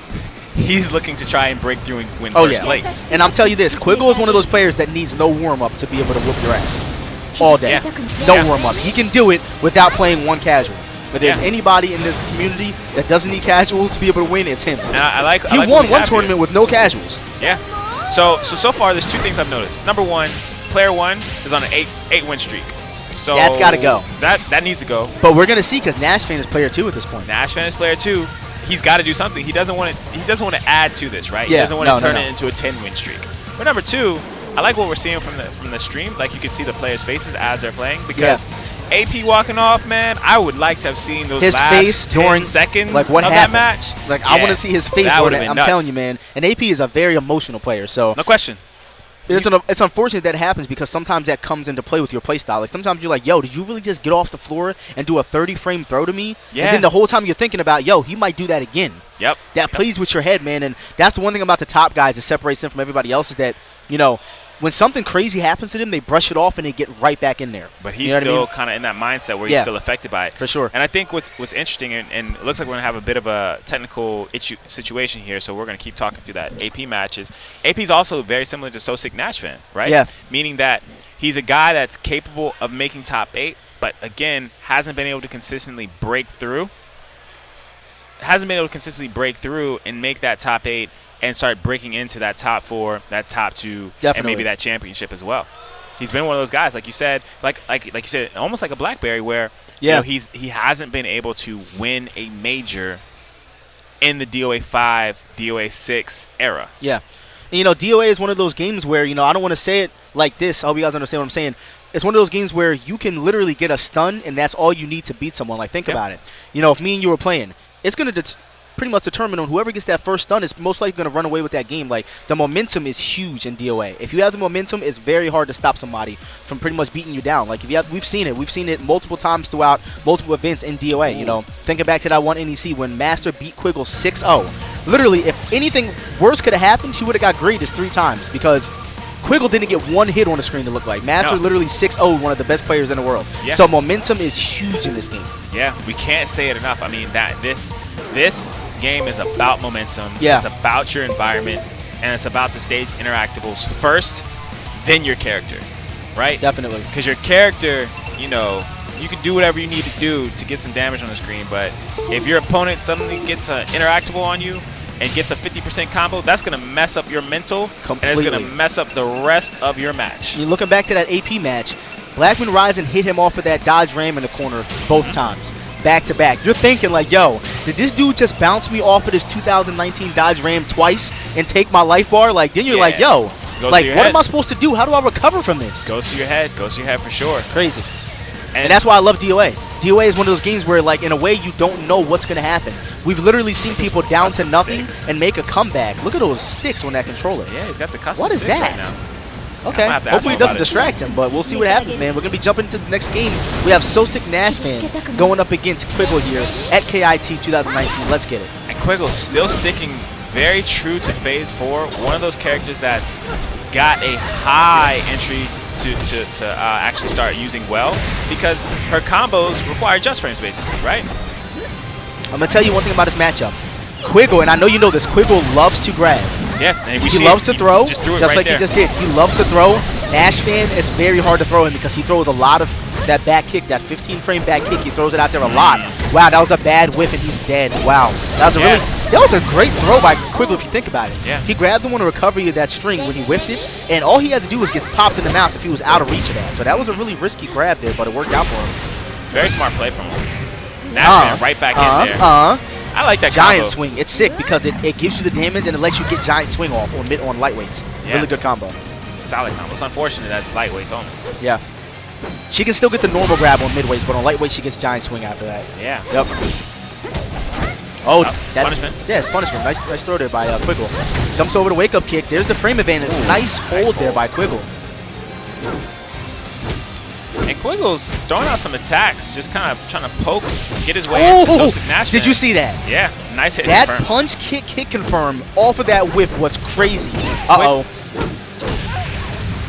he's looking to try and break through and win first place. And I'm telling you this, Quiggle is one of those players that needs no warm-up to be able to whoop your ass all day. Yeah. No warm-up. He can do it without playing one casual. If there's anybody in this community that doesn't need casuals to be able to win, it's him. And he won one tournament with no casuals. Yeah. So far, there's two things I've noticed. Number one, player one is on an 8-win streak. So that's got to go. That needs to go. But we're gonna see because Nashvin is player 2 at this point. Nashvin is player 2. He's got to do something. He doesn't want to add to this, right? Yeah. He doesn't want to turn it into a 10-win streak. But number two, I like what we're seeing from the stream. Like you can see the players' faces as they're playing because. AP walking off, man. I would like to have seen those his last face 10 during seconds like what of happened. That match. Like I want to see his face during it. I'm nuts. telling you, man. And AP is a very emotional player, so no question. It's unfortunate that happens because sometimes that comes into play with your play style. Like sometimes you're like, yo, did you really just get off the floor and do a 30-frame throw to me? Yeah. And then the whole time you're thinking about, yo, he might do that again. Yep. That plays with your head, man. And that's the one thing about the top guys that separates them from everybody else is that, you know, when something crazy happens to them, they brush it off and they get right back in there. But he's still kind of in that mindset where he's still affected by it. For sure. And I think what's interesting, and it looks like we're going to have a bit of a technical situation here, so we're going to keep talking through that. AP matches. AP's also very similar to Sosik Nashvin, right? Yeah. Meaning that he's a guy that's capable of making top 8, but again, hasn't been able to consistently break through. Hasn't been able to consistently break through and make that top 8 and start breaking into that top 4, that top 2, and maybe that championship as well. He's been one of those guys, like you said, like you said, almost like a Blackberry, where you know, he hasn't been able to win a major in the DOA 5, DOA 6 era. Yeah. And, you know, DOA is one of those games where, you know, I don't want to say it like this. I hope you guys understand what I'm saying. It's one of those games where you can literally get a stun, and that's all you need to beat someone. Like, think about it. You know, if me and you were playing, it's going to pretty much determine on whoever gets that first stun is most likely going to run away with that game. Like, the momentum is huge in DOA. If you have the momentum, it's very hard to stop somebody from pretty much beating you down. Like, if you have, we've seen it multiple times throughout multiple events in DOA. You know, thinking back to that one NEC when Master beat Quiggle 6-0. Literally, if anything worse could have happened, he would have got graded 3 times because Quiggle didn't get one hit on the screen to look like. Master literally 6-0, one of the best players in the world. Yeah. So momentum is huge in this game. Yeah, we can't say it enough. I mean, that this game is about momentum. Yeah. It's about your environment, and it's about the stage interactables first, then your character, right? Definitely. Because your character, you know, you can do whatever you need to do to get some damage on the screen, but if your opponent suddenly gets an interactable on you and gets a 50% combo, that's going to mess up your mental, completely. And it's going to mess up the rest of your match. You're looking back to that AP match, Blackman Rising hit him off of that dodge ram in the corner both times, back to back. You're thinking like, yo, did this dude just bounce me off of this 2019 dodge ram twice and take my life bar? Like, then you're like, yo, like, what am I supposed to do? How do I recover from this? Goes to your head for sure. Crazy. And that's why I love DOA. DOA is one of those games where, like, in a way, you don't know what's going to happen. We've literally seen people down to nothing and make a comeback. Look at those sticks on that controller. Yeah, he's got the custom What is sticks that? right now. Okay, hopefully it doesn't distract him, but we'll see what happens, man. We're going to be jumping into the next game. We have Sosik Nashvin going up against Quiggle here at KIT 2019. Let's get it. And Quiggle's still sticking very true to Phase 4. One of those characters that's got a high entry to actually start using well because her combos require just frames, basically, right? I'm going to tell you one thing about this matchup. Quiggle, and I know you know this, Quiggle loves to grab. Yeah, and we He see loves it. to throw, Just threw it just right like there. he just did. He loves to throw. Nash fan, it's very hard to throw him because he throws a lot of that back kick, that 15-frame back kick. He throws it out there a lot. Wow, that was a bad whiff, and he's dead. Wow, that was a great throw by Quiggle if you think about it. Yeah. He grabbed him on a recovery of that string when he whiffed it, and all he had to do was get popped in the mouth if he was out of reach of that. So that was a really risky grab there, but it worked out for him. Very smart play from him. Nash fan right back in there. I like that giant combo. swing. It's sick because it gives you the damage and it lets you get giant swing off on lightweights. Yeah. Really good combo. Solid combo. It's unfortunate that it's lightweights only. Yeah. She can still get the normal grab on midweights, but on lightweight she gets giant swing after that. Yeah. Yep. Oh, it's punishment. Yeah, it's punishment. Nice throw there by Quiggle. Jumps over the wake-up kick. There's the frame advantage. Nice hold there by Quiggle. And Quiggle's throwing out some attacks, just kind of trying to poke, get his way into Sosic Nash. Did you see that? Yeah, nice hit. That confirm. punch kick confirm off of that whip was crazy. Uh-oh.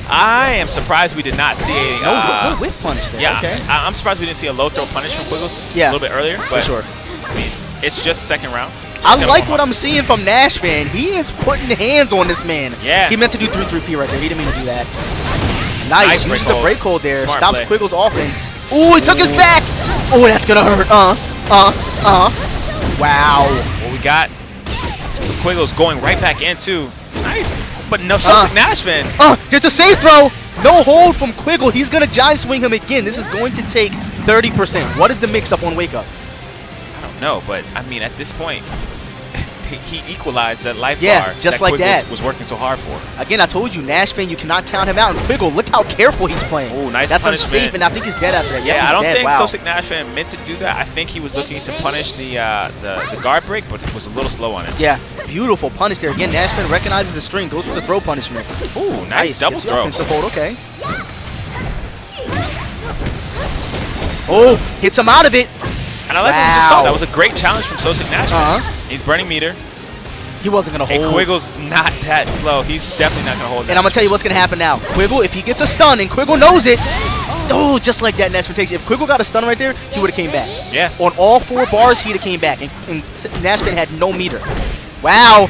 I am surprised we did not see a no whip punish there. Yeah, Okay. I'm surprised we didn't see a low throw punish from Quiggles a Yeah. little bit earlier. But For sure. I mean, it's just second round. I like what I'm seeing from Nash fan. He is putting hands on this man. Yeah. He meant to do 3-3P right there. He didn't mean to do that. Nice. Break Using the hold. break hold there. Smart Stops play. Quiggle's offense. Ooh, he took his back. Oh, that's going to hurt. Wow. What we got? So Quiggles going right back into. Nice. But no Sosic Nash fan. There's a safe throw. No hold from Quiggle. He's going to giant swing him again. This is going to take 30%. What is the mix-up on wake-up? I don't know, but I mean, at this point, he equalized that life Yeah, bar just that like Quiggles that. was working so hard for. Again, I told you, Nash fan, you cannot count him out. And Quiggle, look how careful he's playing. Ooh, nice That's punishment. unsafe, and I think he's dead after that. Yeah, he's I don't dead. think Wow. Sosic Nash fan meant to do that. I think he was looking to punish the guard break, but was a little slow on it. Yeah, beautiful punish there. Again, Nash fan recognizes the string, goes for the throw punishment. Ooh, nice double Gets the throw. offensive hold, okay. Oh, hits him out of it. And I like what we just saw. That was a great challenge from Sosic Nash. He's burning meter. He wasn't going to hold. And Quiggle's not that slow. He's definitely not going to hold that. And I'm going to tell you what's going to happen now. Quiggle, if he gets a stun, and Quiggle knows it, oh, just like that, Nash fan takes it. If Quiggle got a stun right there, he would have came back. Yeah. On all 4 bars, he'd have came back. And Nash fan had no meter. Wow.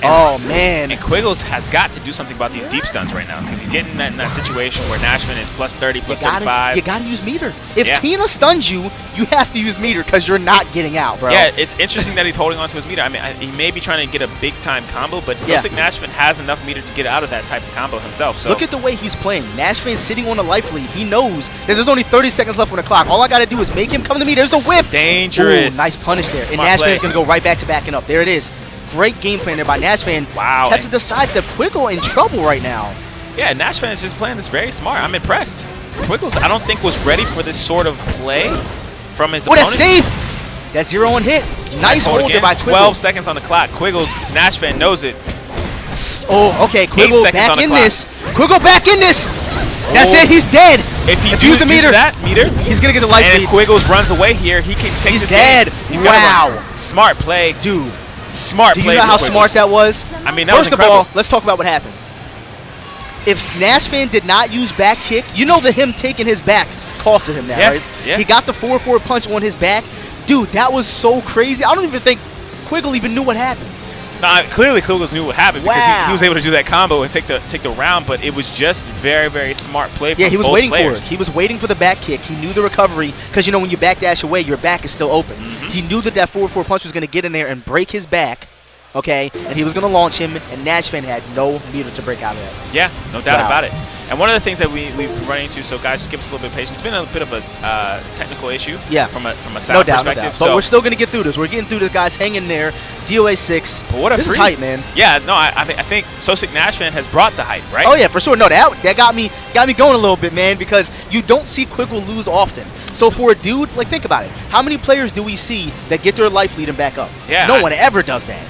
Oh, man. And Quiggles has got to do something about these deep stuns right now because he's getting in that situation where Nashman is plus 30, plus 35. You got to use meter. If Yeah. Tina stuns you, you have to use meter because you're not getting out, bro. Yeah, it's interesting that he's holding on to his meter. I mean, he may be trying to get a big-time combo, but Sosic Nashman has enough meter to get out of that type of combo himself. So look at the way he's playing. Nashfan's sitting on a life lead. He knows that there's only 30 seconds left on the clock. All I got to do is make him come to me. There's the whip. Dangerous. Ooh, nice punish there. Smart and play. Nashfan's going to go right back to backing up. There it is. Great game plan there by Nashfan. Wow. Tetsu decides that Quiggle in trouble right now. Yeah, Nashman is just playing this very smart. I'm impressed. Quiggles, I don't think, was ready for this sort of play from his opponent. What a save! That 0-1 hit. Nice hold there by Quiggle. 12 seconds on the clock. Quiggles, Nashfan knows it. Oh, okay. Quiggle back on the in clock. this. Quiggle back in this. That's it. He's dead. If he uses the meter, he's going to get the life and lead. if Quiggles runs away here, he can take He's this dead. game. He's Wow. gonna run. Smart play. Dude. Smart Do play. you know how smart that was? I mean, that was First of incredible. all, let's talk about what happened. If Nashfan did not use back kick, you know that him taking his back costed him that, Yeah, right? yeah. He got the 4-4 punch on his back. Dude, that was so crazy. I don't even think Quiggle even knew what happened. No, clearly Quiggles knew what happened because Wow. he was able to do that combo and take the round, but it was just very, very smart play from Yeah, he was both waiting players. for it. He was waiting for the back kick. He knew the recovery because, you know, when you back dash away, your back is still open. He knew that 4-4 punch was going to get in there and break his back, okay? And he was going to launch him, and Nashfan had no meter to break out of that. Yeah, no doubt Wow. about it. And one of the things that we've run into, so guys, just give us a little bit of patience. It's been a bit of a technical issue from a sound No doubt. perspective. But we're still going to get through this. We're getting through this, guys. Hang in there. DOA 6. But what a this freeze. is hype, man. Yeah, no, I think Sosic Nashman has brought the hype, right? Oh, yeah, for sure. No, that got me going a little bit, man, because you don't see Quiggle lose often. So for a dude, like, think about it. How many players do we see that get their life lead and back up? Yeah, No one ever does that.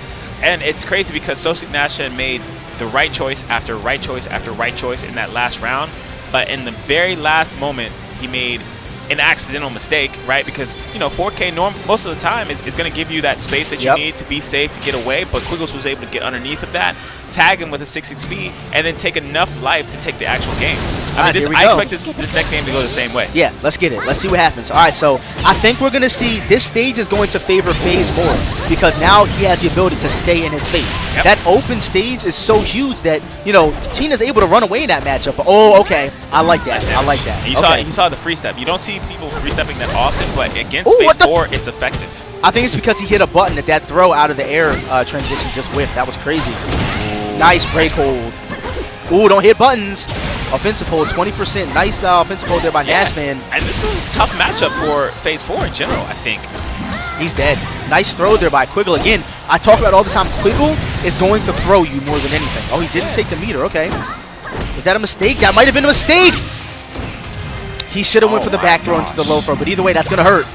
And it's crazy because Sosic Nashman made the right choice after right choice after right choice in that last round. But in the very last moment, he made an accidental mistake, right? Because, you know, 4K most of the time is going to give you that space that you need to be safe to get away. But Quiggles was able to get underneath of that, tag him with a 6-6 speed, and then take enough life to take the actual game. I mean, I expect this next game to go the same way. Yeah, let's get it. Let's see what happens. All right, so I think we're going to see this stage is going to favor FaZe more because now he has the ability to stay in his face. Yep. That open stage is so huge that, you know, Tina's able to run away in that matchup. Oh, okay. I like that. I like that. And you saw the free step. You don't see people free stepping that often, but against FaZe 4, it's effective. I think it's because he hit a button that throw out of the air transition just whiffed. That was crazy. Ooh, nice break hold. Ooh, don't hit buttons. Offensive hold, 20%. Nice offensive hold there by Nashman. And this is a tough matchup for FaZe 4 in general, I think. He's dead. Nice throw there by Quiggle. Again, I talk about all the time, Quiggle is going to throw you more than anything. Oh, he didn't take the meter. Okay. Was that a mistake? That might have been a mistake. He should have went for the back throw into the low throw, but either way, that's going to hurt.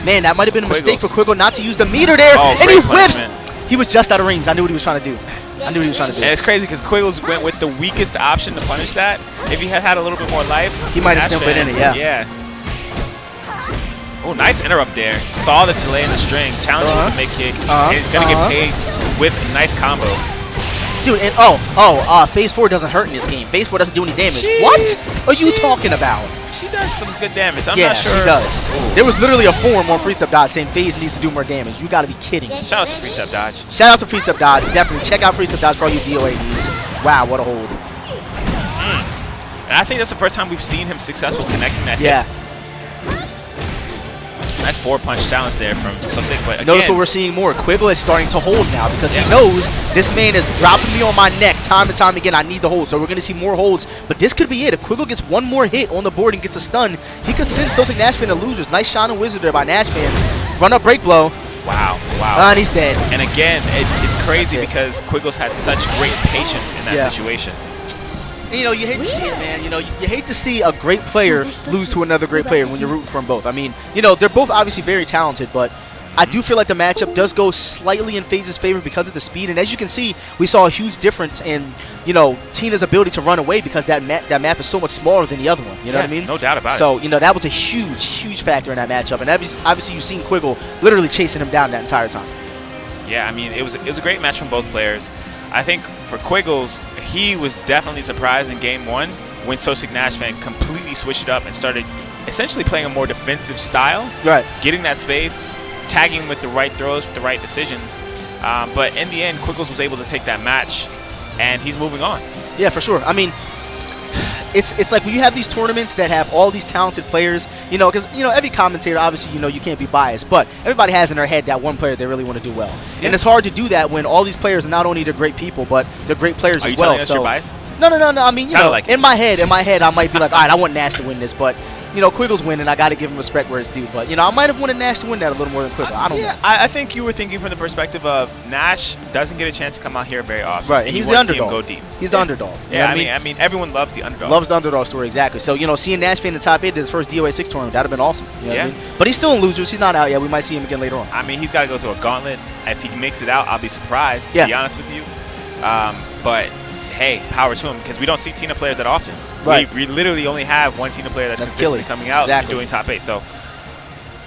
Man, that might have been a mistake for Quiggle not to use the meter there. And he whips. He was just out of range. I knew what he was trying to do. And it's crazy because Quiggles went with the weakest option to punish that. If he had had a little bit more life, he might have still been in it, yeah. Oh, nice interrupt there. Saw the delay in the string, challenged him to make kick, and he's going to get paid with a nice combo. Dude, and FaZe 4 doesn't hurt in this game. FaZe 4 doesn't do any damage. What are you talking about? She does some good damage. I'm not sure. Yeah, she does. Ooh. There was literally a forum on Free Step Dodge saying FaZe needs to do more damage. You gotta be kidding. Shout out to Free Step Dodge. Shout out to Free Step Dodge. Definitely check out Free Step Dodge for all your DOA needs. Wow, what a hold. And I think that's the first time we've seen him successful connecting that hit. Nice 4-punch challenge there from Sosik. But again, notice what we're seeing more. Quiggle is starting to hold now because he knows this man is dropping me on my neck time and time again. I need to hold. So we're going to see more holds. But this could be it. If Quiggle gets one more hit on the board and gets a stun, he could send Sosik Nashman to losers. Nice Shadow Wizard there by Nashman. Run up break blow. Wow. And he's dead. And again, it's crazy because Quiggle's had such great patience in that situation. You know, you hate to see it, man. You know, you hate to see a great player lose to another great player when you're rooting for them both. I mean, you know, they're both obviously very talented, but I do feel like the matchup does go slightly in FaZe's favor because of the speed. And as you can see, we saw a huge difference in, you know, Tina's ability to run away because that map is so much smaller than the other one. You know what I mean? No doubt about it. So, you know, that was a huge factor in that matchup. And obviously you've seen Quiggle literally chasing him down that entire time. Yeah, I mean, it was a great match from both players. I think for Quiggles, he was definitely surprised in Game 1 when Sosik Nashman completely switched it up and started essentially playing a more defensive style. Right. Getting that space, tagging with the right throws, with the right decisions. But in the end, Quiggles was able to take that match, and he's moving on. Yeah, for sure. I mean, it's like when you have these tournaments that have all these talented players, you know, because, you know, every commentator, obviously, you know, you can't be biased, but everybody has in their head that one player they really want to do well. Yeah. And it's hard to do that when all these players are not only they're great people, but they're great players as well. Are you telling us you're biased? No. I mean, you know, like in my head, I might be like, all right, I want Nash to win this, but, you know, Quiggle's winning. I got to give him respect where it's due. But, you know, I might have wanted Nash to win that a little more than Quiggle. I don't know. I think you were thinking from the perspective of Nash doesn't get a chance to come out here very often. Right, and he's the underdog. Go deep. He's the underdog. Yeah, I mean, everyone loves the underdog. Loves the underdog story, exactly. So, you know, seeing Nash in the top 8 in his first DOA 6 tournament, that would have been awesome. You know what I mean? But he's still in losers. He's not out yet. We might see him again later on. I mean, he's got to go through a gauntlet. If he makes it out, I'll be surprised, to be honest with you. But hey, power to him because we don't see Tina players that often. Right. We literally only have one Tina player that's consistently coming out and doing top 8. So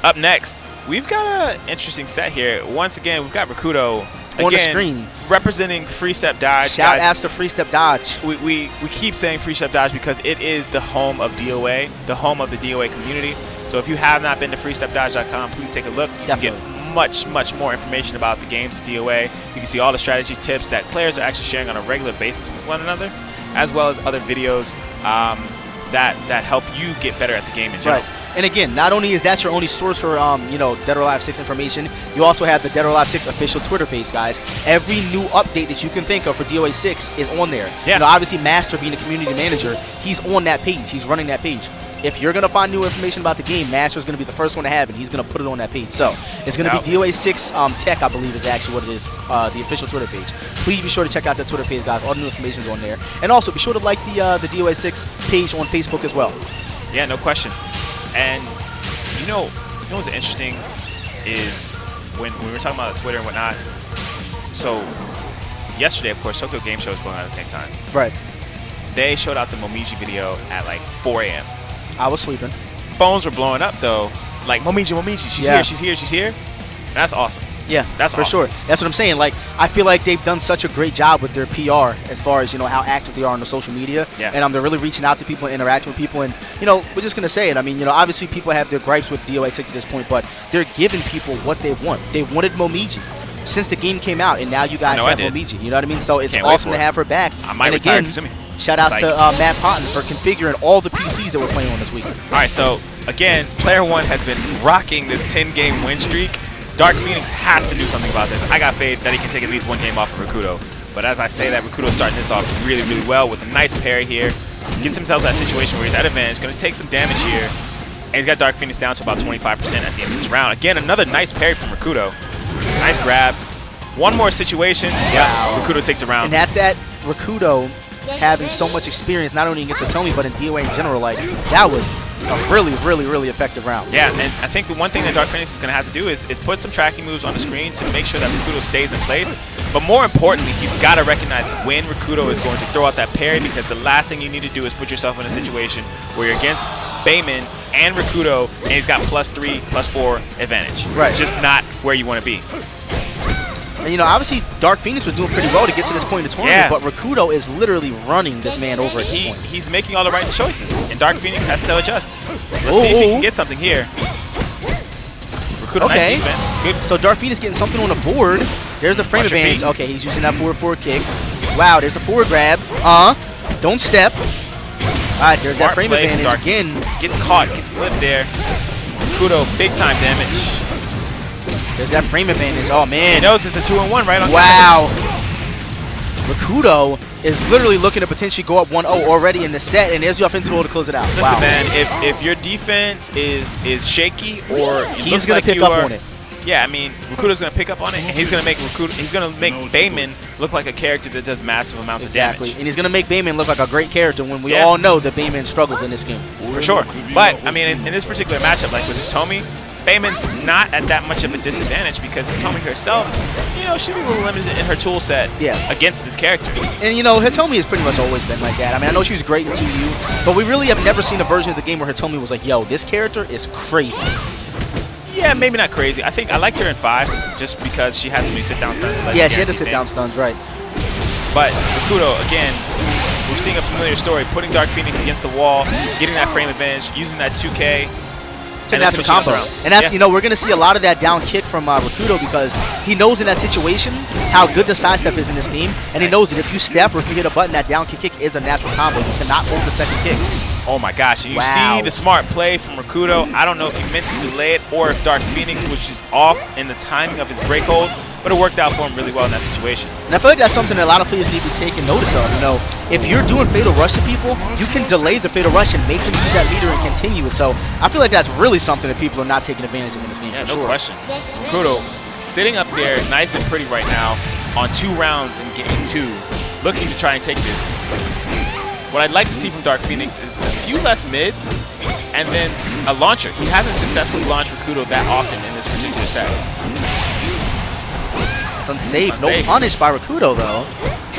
up next, we've got an interesting set here. Once again, we've got Rakudo on the screen representing Free Step Dodge. Shout out to Free Step Dodge. We keep saying Free Step Dodge because it is the home of DOA, the home of the DOA community. So if you have not been to freestepdodge.com, please take a look. You can get much more information about the games of DOA. You can see all the strategies, tips that players are actually sharing on a regular basis with one another, as well as other videos that help you get better at the game in general. Right. And again, not only is that your only source for you know, Dead or Alive 6 information, you also have the Dead or Alive 6 official Twitter page, guys. Every new update that you can think of for DOA 6 is on there. Yeah. You know, obviously Master being the community manager, he's on that page. He's running that page. If you're going to find new information about the game, Master's going to be the first one to have it. He's going to put it on that page. So it's going to be DOA 6 Tech, I believe, is actually what it is, the official Twitter page. Please be sure to check out that Twitter page, guys. All the new information is on there. And also, be sure to like the DOA 6 page on Facebook as well. Yeah, no question. And you know what's interesting is when we were talking about Twitter and whatnot. So yesterday, of course, Tokyo Game Show was going on at the same time. Right. They showed out the Momiji video at like 4 a.m. I was sleeping. Phones were blowing up though, like Momiji, she's here. And that's awesome. Yeah, that's for awesome. sure. That's what I'm saying. Like, I feel like they've done such a great job with their PR as far as, you know, how active they are on the social media. Yeah. And they're really reaching out to people and interacting with people. And, you know, we're just going to say it. I mean, you know, obviously people have their gripes with DOA 6 at this point, but they're giving people what they want. They wanted Momiji since the game came out, and now you guys have Momiji. You know what I mean? So it's awesome to have her back. I might and retire again, Kasumi. shout outs to Matt Ponton for configuring all the PCs that we're playing on this week. All right, so again, player 1 has been rocking this 10-game win streak. Dark Phoenix has to do something about this. I got faith that he can take at least 1 game off of Rakudo. But as I say that, Rakudo's starting this off really, really well with a nice parry here. Gets himself that situation where he's at advantage, going to take some damage here. And he's got Dark Phoenix down to about 25% at the end of this round. Again, another nice parry from Rakudo. Nice grab. One more situation. Wow. Yeah, Rakudo takes a round. And that's that Rakudo having so much experience, not only against Hitomi, but in DOA in general. Like, that was a really, really, really effective round. Yeah, and I think the one thing that Dark Phoenix is going to have to do is put some tracking moves on the screen to make sure that Rakudo stays in place. But more importantly, he's got to recognize when Rakudo is going to throw out that parry, because the last thing you need to do is put yourself in a situation where you're against Bayman and Rakudo, and he's got +3, +4 advantage. Right. Just not where you want to be. And, you know, obviously, Dark Phoenix was doing pretty well to get to this point in the tournament, but Rakudo is literally running this man over at this point. He's making all the right choices, and Dark Phoenix has to adjust. Let's see if he can get something here. Rakudo, nice defense. Good. So Dark Phoenix getting something on the board. There's the frame advantage. Okay, he's using that forward kick. Wow, there's the forward grab. Don't step. All right, there's that frame advantage again. Gets caught, gets clipped there. Rakudo, big time damage. There's that frame advantage. Oh, man. He knows it's a 2-1 right on. Wow. Rakudo is literally looking to potentially go up 1-0 already in the set, and there's the offensive goal to close it out. Listen, man, if your defense is shaky or he's going to pick up on it. Yeah, I mean, Rakudo's going to pick up on it, and he's going to make Bayman look like a character that does massive amounts of damage. And he's going to make Bayman look like a great character when we all know that Bayman struggles in this game. For sure. But, I mean, in this particular matchup, like with Hitomi, Bayman's not at that much of a disadvantage because Hitomi herself, you know, she's a little limited in her tool set against this character. And, you know, Hitomi has pretty much always been like that. I mean, I know she was great in 2U, but we really have never seen a version of the game where Hitomi was like, yo, this character is crazy. Yeah, maybe not crazy. I think I liked her in 5 just because she has so many sit-down stuns. Yeah, she had the sit-down stuns, right. But Rakudo, again, we're seeing a familiar story, putting Dark Phoenix against the wall, getting that frame advantage, using that 2K. It's a natural combo. And that's, you know, we're going to see a lot of that down kick from Rakudo because he knows in that situation how good the sidestep is in this game. And he knows that if you step or if you hit a button, that down kick is a natural combo. You cannot hold the second kick. Oh my gosh, and you see the smart play from Rakudo. I don't know if he meant to delay it or if Dark Phoenix was just off in the timing of his break hold, but it worked out for him really well in that situation. And I feel like that's something that a lot of players need to be taking notice of. You know, if you're doing Fatal Rush to people, you can delay the Fatal Rush and make them use that meter and continue it. So I feel like that's really something that people are not taking advantage of in this game. Yeah, no question. Rakudo sitting up there nice and pretty right now on 2 rounds in game 2, looking to try and take this. What I'd like to see from Dark Phoenix is a few less mids and then a launcher. He hasn't successfully launched Rakudo that often in this particular set. It's unsafe. No punish by Rakudo, though.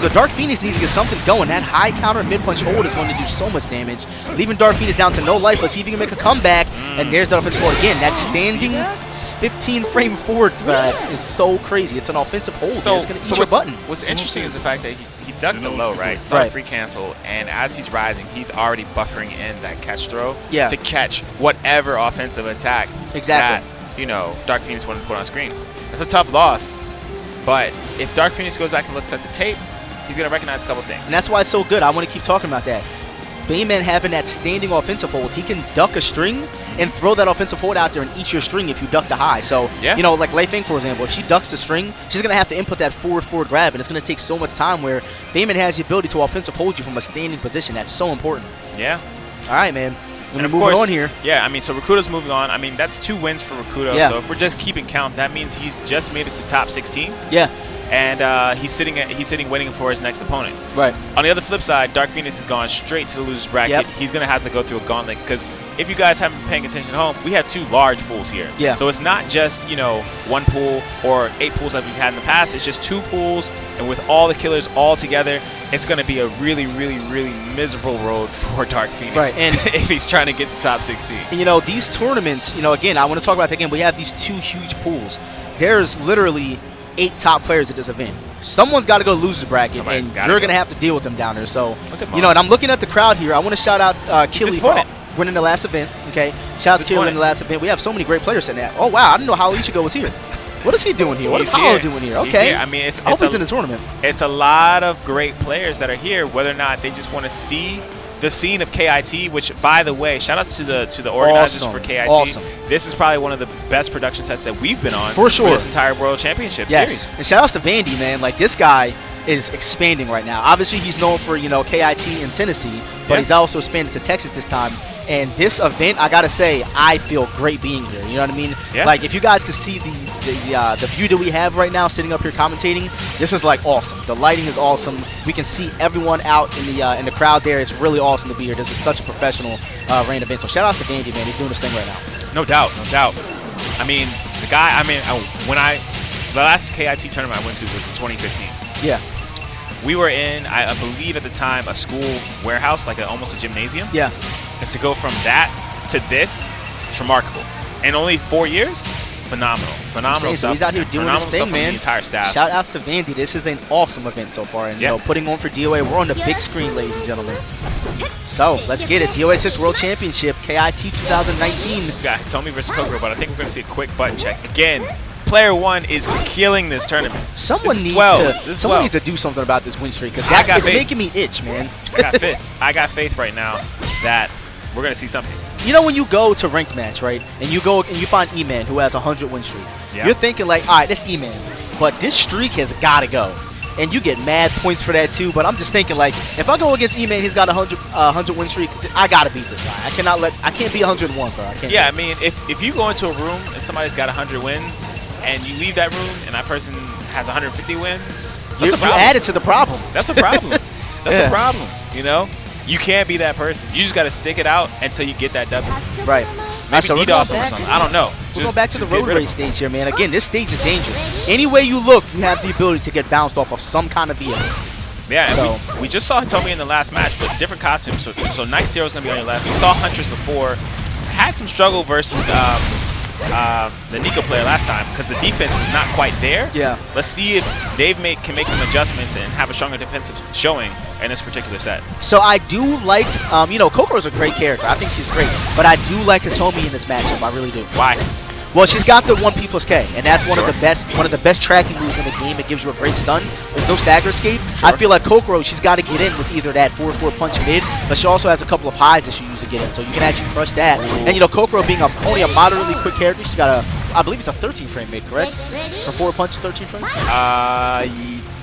So Dark Phoenix needs to get something going. That high counter mid-punch hold is going to do so much damage, leaving Dark Phoenix down to no life. Let's see if he can make a comeback. And there's the offensive hold again. That standing 15-frame forward threat is so crazy. It's an offensive hold. So, it's going to eat your button. What's interesting is the fact that he ducked the low, right? Saw free cancel, and as he's rising, he's already buffering in that catch throw to catch whatever offensive attack that, you know, Dark Phoenix wanted to put on screen. That's a tough loss, but if Dark Phoenix goes back and looks at the tape, he's going to recognize a couple things. And that's why it's so good. I want to keep talking about that. Bayman having that standing offensive hold, he can duck a string and throw that offensive hold out there and eat your string if you duck the high. So, you know, like Lei Feng, for example, if she ducks the string, she's going to have to input that forward grab, and it's going to take so much time where Bayman has the ability to offensive hold you from a standing position. That's so important. Yeah. All right, man. And of course, on here. Yeah, I mean, so Rakudo's moving on. I mean, that's 2 wins for Rakudo. Yeah. So if we're just keeping count, that means he's just made it to top 16. Yeah. And he's sitting waiting for his next opponent. Right. On the other flip side, Dark Phoenix has gone straight to the loser's bracket. Yep. He's going to have to go through a gauntlet because if you guys haven't been paying attention at home, we have 2 large pools here. Yeah. So it's not just, you know, 1 pool or 8 pools like we've had in the past. It's just 2 pools, and with all the killers all together, it's going to be a really, really, really miserable road for Dark Phoenix. Right, and if he's trying to get to top 16. And, these tournaments, again, I want to talk about that again. We have these 2 huge pools. There's literally 8 top players at this event. Someone's got to go losers bracket, and you're going to have to deal with them down there. So, and I'm looking at the crowd here. I want to shout out Killy for winning the last event. Okay, shout out to Killy winning the last event. We have so many great players in that. Oh wow, I didn't know how Ichigo was here. What is he doing here? What is Hollow doing here? Okay, I mean, I hope he's in the tournament. It's a lot of great players that are here. Whether or not they just want to see the scene of KIT, which, by the way, shout outs to the organizers for KIT. Awesome. This is probably one of the best production sets that we've been on for this entire World Championship series. And shout outs to Vandy, man. Like, this guy is expanding right now. Obviously, he's known for KIT in Tennessee, but he's also expanded to Texas this time. And this event, I gotta say, I feel great being here. You know what I mean? Yeah. Like, if you guys could see the view that we have right now, sitting up here commentating, this is like awesome. The lighting is awesome. We can see everyone out in the crowd there. It's really awesome to be here. This is such a professional rain event. So shout out to Vandy, man. He's doing his thing right now. No doubt, no doubt. I mean, the guy. The last KIT tournament I went to was in 2015. Yeah. We were in, I believe at the time, a school warehouse, like almost a gymnasium. Yeah. And to go from that to this, it's remarkable. In only 4 years, phenomenal. Phenomenal stuff. So he's out here doing his thing, man. The entire staff. Shout outs to Vandy. This is an awesome event so far. And, putting on for DOA. We're on the big screen, ladies and gentlemen. So, let's get it. DOA 6 World Championship, KIT 2019. We got Hitomi versus Kokoro, but I think we're going to see a quick button check. Again, player 1 is killing this tournament. Someone needs to do something about this win streak, because it's making me itch, man. I got faith right now that we're going to see something. When you go to ranked match, right, and you go and you find E-Man who has a 100 win streak, you're thinking like, all right, that's E-Man, but this streak has got to go. And you get mad points for that too, but I'm just thinking like, if I go against E-Man, he's got a 100 win streak, I got to beat this guy. I can't be 101, bro. I can't. Yeah, I mean, if you go into a room and somebody's got 100 wins, and you leave that room and that person has 150 wins, that's a problem. You added to the problem. That's a problem. That's a problem, You can't be that person. You just got to stick it out until you get that W. Right. Maybe DDoS or something. I don't know. We'll go back to the road race stage here, man. Again, this stage is dangerous. Any way you look, you have the ability to get bounced off of some kind of vehicle. Yeah, so we just saw Hitomi in the last match, but different costumes. So Night Zero is going to be on your left. We saw Huntress before. Had some struggle versus the Nico player last time because the defense was not quite there. Yeah. Let's see if Dave can make some adjustments and have a stronger defensive showing in this particular set. So I do like, Kokoro's a great character. I think she's great. But I do like Hitomi in this matchup. I really do. Why? Well, she's got the 1P+K, and that's one of the best tracking moves in the game. It gives you a great stun. There's no stagger escape. I feel like Kokoro, she's got to get in with either that 4-4 punch mid, but she also has a couple of highs that she uses to get in, so you can actually crush that. And Kokoro being only a moderately quick character, she's got I believe it's a 13 frame mid, correct? For 4 punches, 13 frames.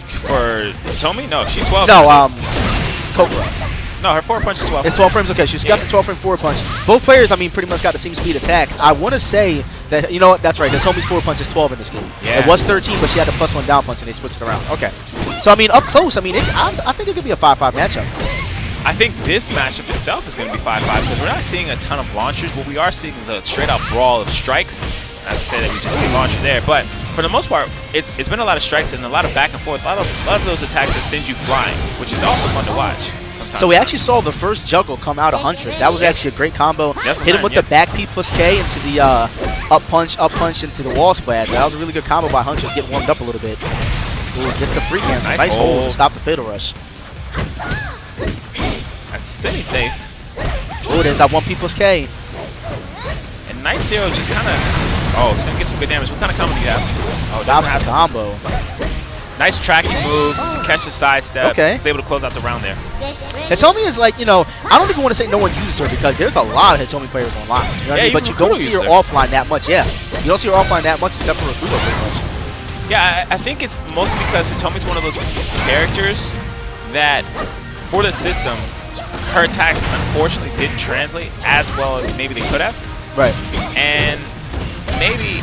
For Hitomi, no, she's 12. No, Kokoro. No, her 4 punch is 12. It's 12 frames. Okay, she's got the 12 frame 4 punch. Both players, pretty much got the same speed attack. I want to say that, that's right. Hitomi's 4 punch is 12 in this game. Yeah. It was 13, but she had the +1 down punch, and they switched it around. Okay. So, up close, I think it could be a 5-5 matchup. I think this matchup itself is going to be 5-5 because we're not seeing a ton of launchers. What we are seeing is a straight-up brawl of strikes. Not to say that we just see launcher there, but for the most part, it's been a lot of strikes and a lot of back and forth. A lot of those attacks that send you flying, which is also fun to watch. So we actually saw the first juggle come out of Huntress. That was actually a great combo. Hit him with the back P+K into the up punch into the wall splash. That was a really good combo by Huntress, getting warmed up a little bit. Ooh, gets the free cancel. Nice hold to stop the fatal rush. That's semi-safe. Oh, there's that 1P+K. And Night Zero just kind of... it's going to get some good damage. What kind of combo do you have? Oh, that's the combo. Nice tracking move to catch the sidestep. Okay. Was able to close out the round there. Hitomi is like, I don't even want to say no one uses her because there's a lot of Hitomi players online. You know what I mean? But you don't see her offline that much, You don't see her offline that much except for Rakugo pretty much. Yeah, I think it's mostly because Hitomi's one of those characters that, for the system, her attacks unfortunately didn't translate as well as maybe they could have. Right. And maybe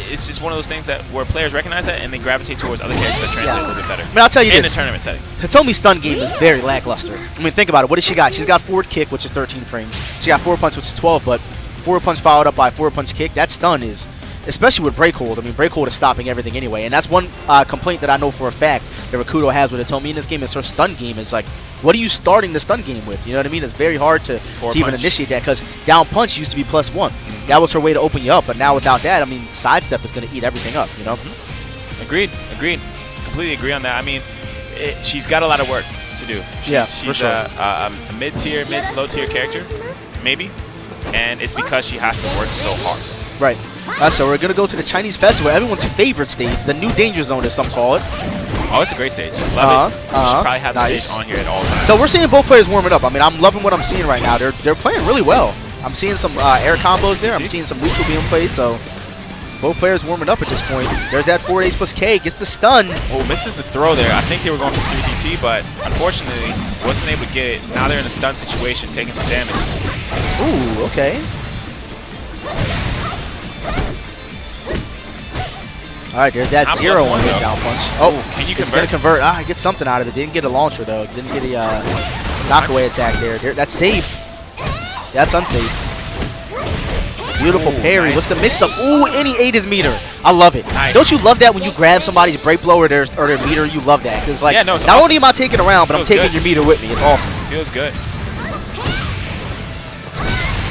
it's just one of those things that where players recognize that and they gravitate towards other characters that translate a little bit better. I'll tell you this. In the tournament setting. Hitomi's stun game is very lackluster. Think about it. What does she got? She's got forward kick, which is 13 frames. She got 4 punch, which is 12, but 4 punch followed up by 4 punch kick. That stun is especially with break hold. I mean, break hold is stopping everything anyway, and that's one complaint that I know for a fact that Rakudo has with Hitomi in this game is her stun game. Is like, what are you starting the stun game with? You know what I mean? It's very hard to even initiate that because down punch used to be +1. That was her way to open you up, but now without that, I mean, sidestep is going to eat everything up, you know? Agreed. Completely agree on that. I mean, she's got a lot of work to do. She's a mid-tier, mid to low-tier character, maybe, and it's because she has to work so hard. Right. So we're going to go to the Chinese Festival, everyone's favorite stage, the new Danger Zone, as some call it. Oh, it's a great stage. Love it. We should probably have the stage on here at all times. So we're seeing both players warming up. I mean, I'm loving what I'm seeing right now. They're playing really well. I'm seeing some air combos there. I'm seeing some neutral being played. So both players warming up at this point. There's that forward ace plus K. Gets the stun. Oh, misses the throw there. I think they were going for 3DT, but unfortunately wasn't able to get it. Now they're in a stun situation, taking some damage. Ooh, okay. All right, there's that 0-1 hit down punch. Oh, can you it's going to convert. I get something out of it. Didn't get a launcher, though. Didn't get a knockaway attack there. That's safe. That's unsafe. Beautiful parry. What's the mix-up? Ooh, and he ate his meter. I love it. Nice. Don't you love that when you grab somebody's break blow or their meter? You love that. Because, like, not only am I taking around, but I'm taking your meter with me. It's awesome. Feels good.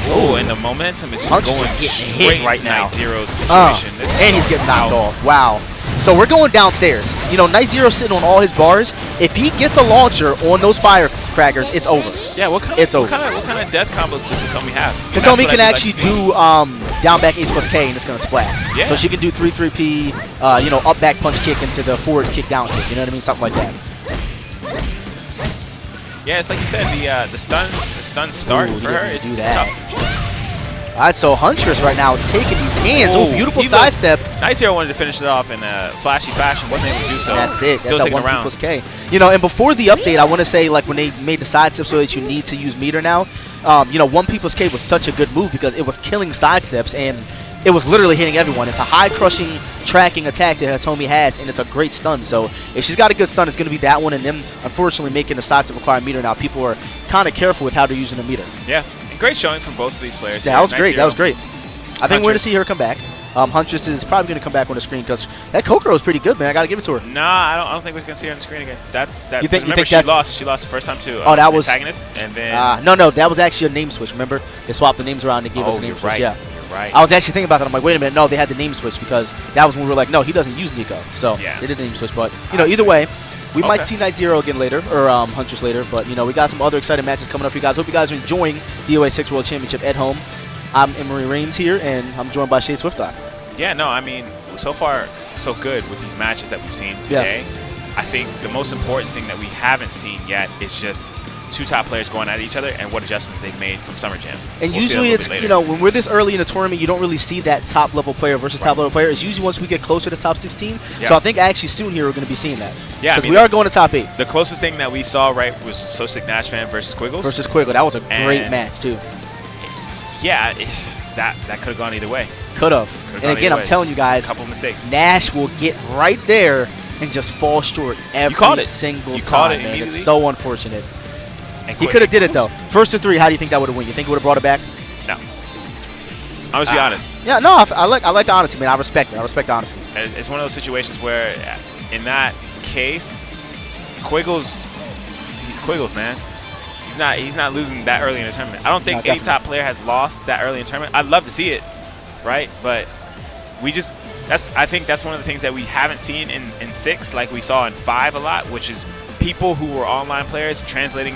Oh, and the momentum is just going straight right now. Night-0 situation. And he's getting knocked off. Wow. So we're going downstairs. You know, Night-0 sitting on all his bars. If he gets a launcher on those firecrackers, it's over. Yeah, what kind of death combos does Hitomi have? Hitomi can actually do down back ace plus K, and it's going to splat. Yeah. So she can do 3-3P, you know, up back punch kick into the forward kick down kick. You know what I mean? Something like that. Yeah, it's like you said, the stun start for her is tough. All right, so Huntress right now taking these hands. Oh, beautiful sidestep. Night-0 wanted to finish it off in a flashy fashion, wasn't able to do so. That's it. Still that's taking that 1 around. plus K. You know, and before the update, I want to say, like, when they made the sidestep so that you need to use meter now, you know, 1 P plus K was such a good move because it was killing sidesteps and it was literally hitting everyone. It's a high crushing tracking attack that Hitomi has, and it's a great stun. So if she's got a good stun, it's going to be that one. And them, unfortunately, making the sidestep require meter now. People are kind of careful with how they're using the meter. Yeah, and great showing from both of these players. Yeah, that was great. That was great. I think we're going to see her come back. Huntress is probably going to come back on the screen because that Kokoro is pretty good, man. I got to give it to her. Nah, I don't think we're going to see her on the screen again. You think, remember, she lost the first time to that was antagonist, and then no, that was actually a name switch. Remember, they swapped the names around and gave us a name switch. Yeah, you're right. I was actually thinking about that. I'm like, wait a minute, no, they had the name switch because that was when we were like, no, he doesn't use Nico. So they did the name switch. But you know, either way, we might see Night-0 again later, or Huntress later. But you know, we got some other exciting matches coming up for you guys. Hope you guys are enjoying DOA 6 World Championship at home. I'm Emery Reigns here, and I'm joined by Shay Swifteye. Yeah, no, I mean, so far, so good with these matches that we've seen today. Yeah. I think the most important thing that we haven't seen yet is just 2 top players going at each other and what adjustments they've made from Summer Jam. And usually it's, you know, when we're this early in the tournament, you don't really see that top level player versus top level player. It's usually once we get closer to top 16. Yeah. So I think actually soon here we're going to be seeing that. Yeah, because we are going to top 8. The closest thing that we saw, right, was Sosic Nashvan versus Quiggles. Versus Quiggles. That was a great match, too. Yeah, that could have gone either way. Could have. And again, I'm telling you guys, a couple of mistakes. Nash will get right there and just fall short every single time. Man. It's so unfortunate. He could have did it though. First to 3, how do you think that would have won? You think it would have brought it back? No. I'm just be honest. Yeah, no, I like the honesty, man. I respect it. I respect the honesty. It's one of those situations where, in that case, Quiggles, he's Quiggles, man. He's not losing that early in the tournament. I don't think any top player has lost that early in the tournament. I'd love to see it, right? But I think that's one of the things that we haven't seen in 6, like we saw in 5 a lot, which is people who were online players translating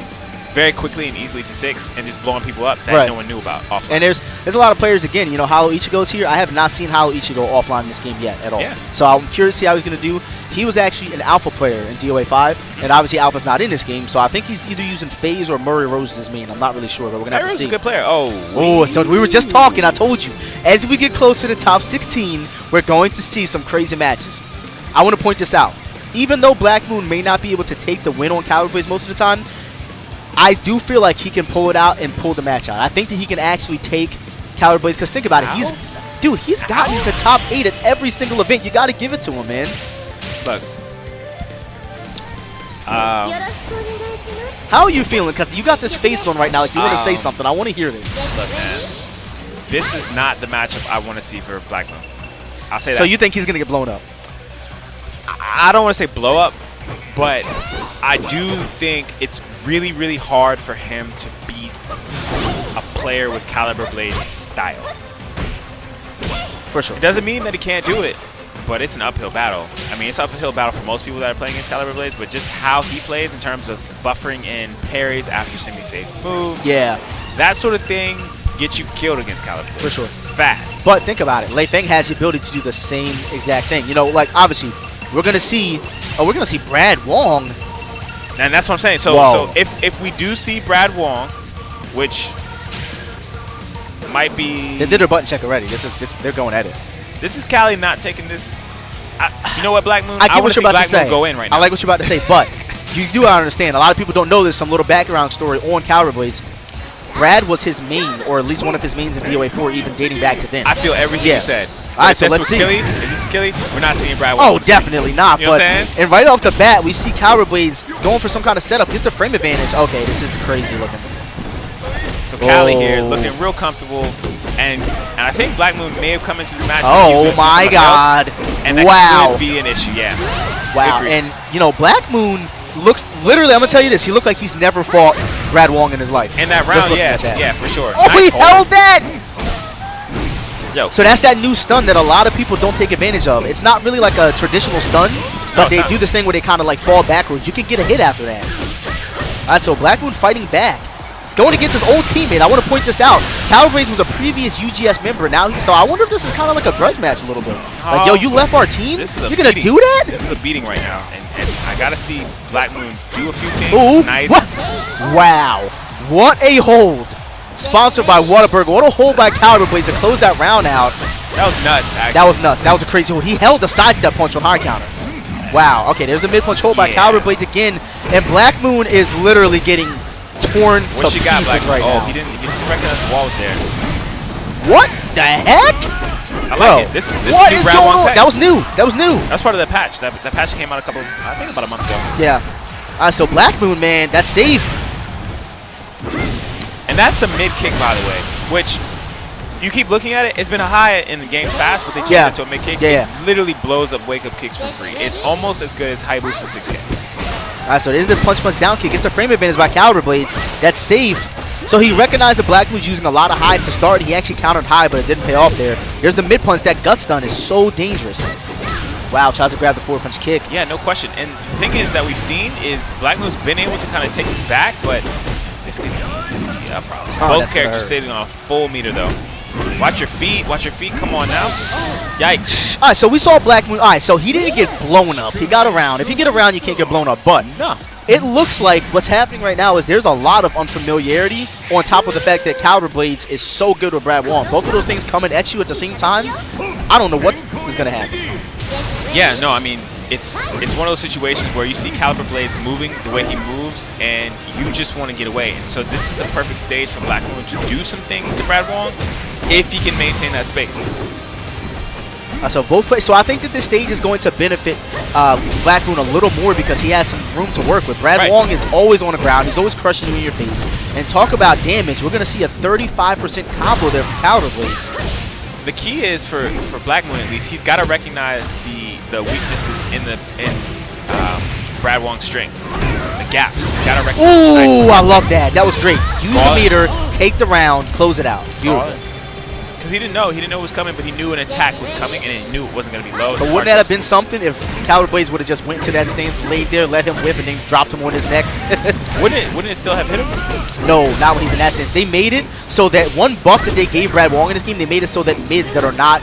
very quickly and easily to 6 and just blowing people up that no one knew about offline. And there's a lot of players, again, you know, Hollow Ichigo's here. I have not seen Hollow Ichigo offline in this game yet at all. Yeah. So I'm curious to see how he's going to do. He was actually an alpha player in DOA 5, and obviously alpha's not in this game, so I think he's either using FaZe or Murray Rose as main. I'm not really sure, but we're going to have to see. Rose is a good player. So we were just talking. I told you. As we get closer to top 16, we're going to see some crazy matches. I want to point this out. Even though Black Moon may not be able to take the win on Caliber Blaze most of the time, I do feel like he can pull it out and pull the match out. I think that he can actually take Caliber Blaze, because think about it. He's gotten to top 8 at every single event. You got to give it to him, man. Look. How are you feeling? Because you got this face on right now. Like you want to say something. I want to hear this. Look, man. This is not the matchup I want to see for Black Moon. I'll say that. So you think he's going to get blown up? I don't want to say blow up, but I do think it's really, really hard for him to beat a player with Caliber Blade's style. For sure. It doesn't mean that he can't do it, but it's an uphill battle. I mean, it's an uphill battle for most people that are playing against Caliber Blades, but just how he plays in terms of buffering in parries after semi-safe moves. Yeah. That sort of thing gets you killed against Caliber Blades. For sure. Fast. But think about it. Lei Feng has the ability to do the same exact thing. You know, like, obviously, we're going to see Brad Wong. And that's what I'm saying. So if we do see Brad Wong, which might be... They did their button check already. They're going at it. This is Cali not taking this. You know what, Black Moon? I get want what to you're about Black to say. Moon go in right now. I like what you're about to say, but you do understand. A lot of people don't know this. Some little background story on Caliber Blades. Brad was his main, or at least one of his mains in DOA 4, even dating back to then. I feel everything you said. All right, so let's see. If this is Killy, we're not seeing Brad. Oh, definitely not. You know what I'm saying? And right off the bat, we see Caliber Blades going for some kind of setup. Gets the frame advantage. Okay, this is crazy looking. So Cali here looking real comfortable, and I think Black Moon may have come into the match. Oh my God! And that could be an issue. Yeah. Wow. And you know, Black Moon looks literally. I'm gonna tell you this. He looked like he's never fought Brad Wong in his life. In that round, yeah, for sure. Oh, nice he held that. Yo. So that's that new stun that a lot of people don't take advantage of. It's not really like a traditional stun, but they do this thing where they kind of like fall backwards. You can get a hit after that. All right, so Black Moon fighting back. Going against his old teammate. I want to point this out. Caliber Blades was a previous UGS member. So I wonder if this is kind of like a grudge match a little bit. Like, yo, you left our team? You're going to do that? This is a beating right now. And I got to see Black Moon do a few things. Ooh, nice. What? Wow. What a hold. Sponsored by Whataburger. What a hold by Caliber Blades to close that round out. That was nuts, actually. That was nuts. That was a crazy hold. He held the sidestep punch on high counter. Wow. Okay, there's the mid-punch hold by Caliber Blades again. And Black Moon is literally getting torn to pieces right now. Oh, he didn't recognize the wall was there. What the heck? I like it. This is what new is Brad going Wong on? tech. That was new. That was new. That's part of that patch. That patch came out I think about a month ago. Yeah. So Black Moon, man, that's safe. And that's a mid kick, by the way, which you keep looking at it. It's been a high in the game's past, but they changed it to a mid kick. Yeah. It literally blows up wake up kicks for free. It's almost as good as Hayabusa 6K. All right, so there's the punch down kick. Gets the frame advantage by Caliber Blades. That's safe. So he recognized the Black Moon's using a lot of high to start. He actually countered high, but it didn't pay off there. There's the mid punch. That gut stun is so dangerous. Wow, tries to grab the forward punch kick. Yeah, no question. And the thing is that we've seen is Black Moon's been able to kind of take his back, but this could be a problem. Both characters sitting on a full meter, though. Watch your feet. Watch your feet. Come on now. Yikes. All right, so we saw Black Moon. All right, so he didn't get blown up. He got around. If you get around, you can't get blown up. But no. It looks like what's happening right now is there's a lot of unfamiliarity on top of the fact that Caliber Blades is so good with Brad Wong. Both of those things coming at you at the same time. I don't know what is going to happen. Yeah, no, I mean, it's one of those situations where you see Caliber Blades moving the way he moves, and you just want to get away. And so this is the perfect stage for Black Moon to do some things to Brad Wong if he can maintain that space. So both plays. So I think that this stage is going to benefit Black Moon a little more because he has some room to work with. Brad Wong is always on the ground. He's always crushing you in your face. And talk about damage. We're going to see a 35% combo there from Caliber Blades. The key is for Black Moon at least, he's got to recognize the weaknesses in Brad Wong's strengths, the gaps. He's got to recognize. Ooh, I love that. That was great. Use the meter, take the round, close it out. Beautiful. Because he didn't know it was coming, but he knew an attack was coming, and he knew it wasn't going to be low. But wouldn't that have been something if Caliber Blades would have just went to that stance, laid there, let him whip, and then dropped him on his neck? Wouldn't it still have hit him? No, not when he's in that stance. They made it so that one buff that they gave Brad Wong in this game, they made it so that mids that are not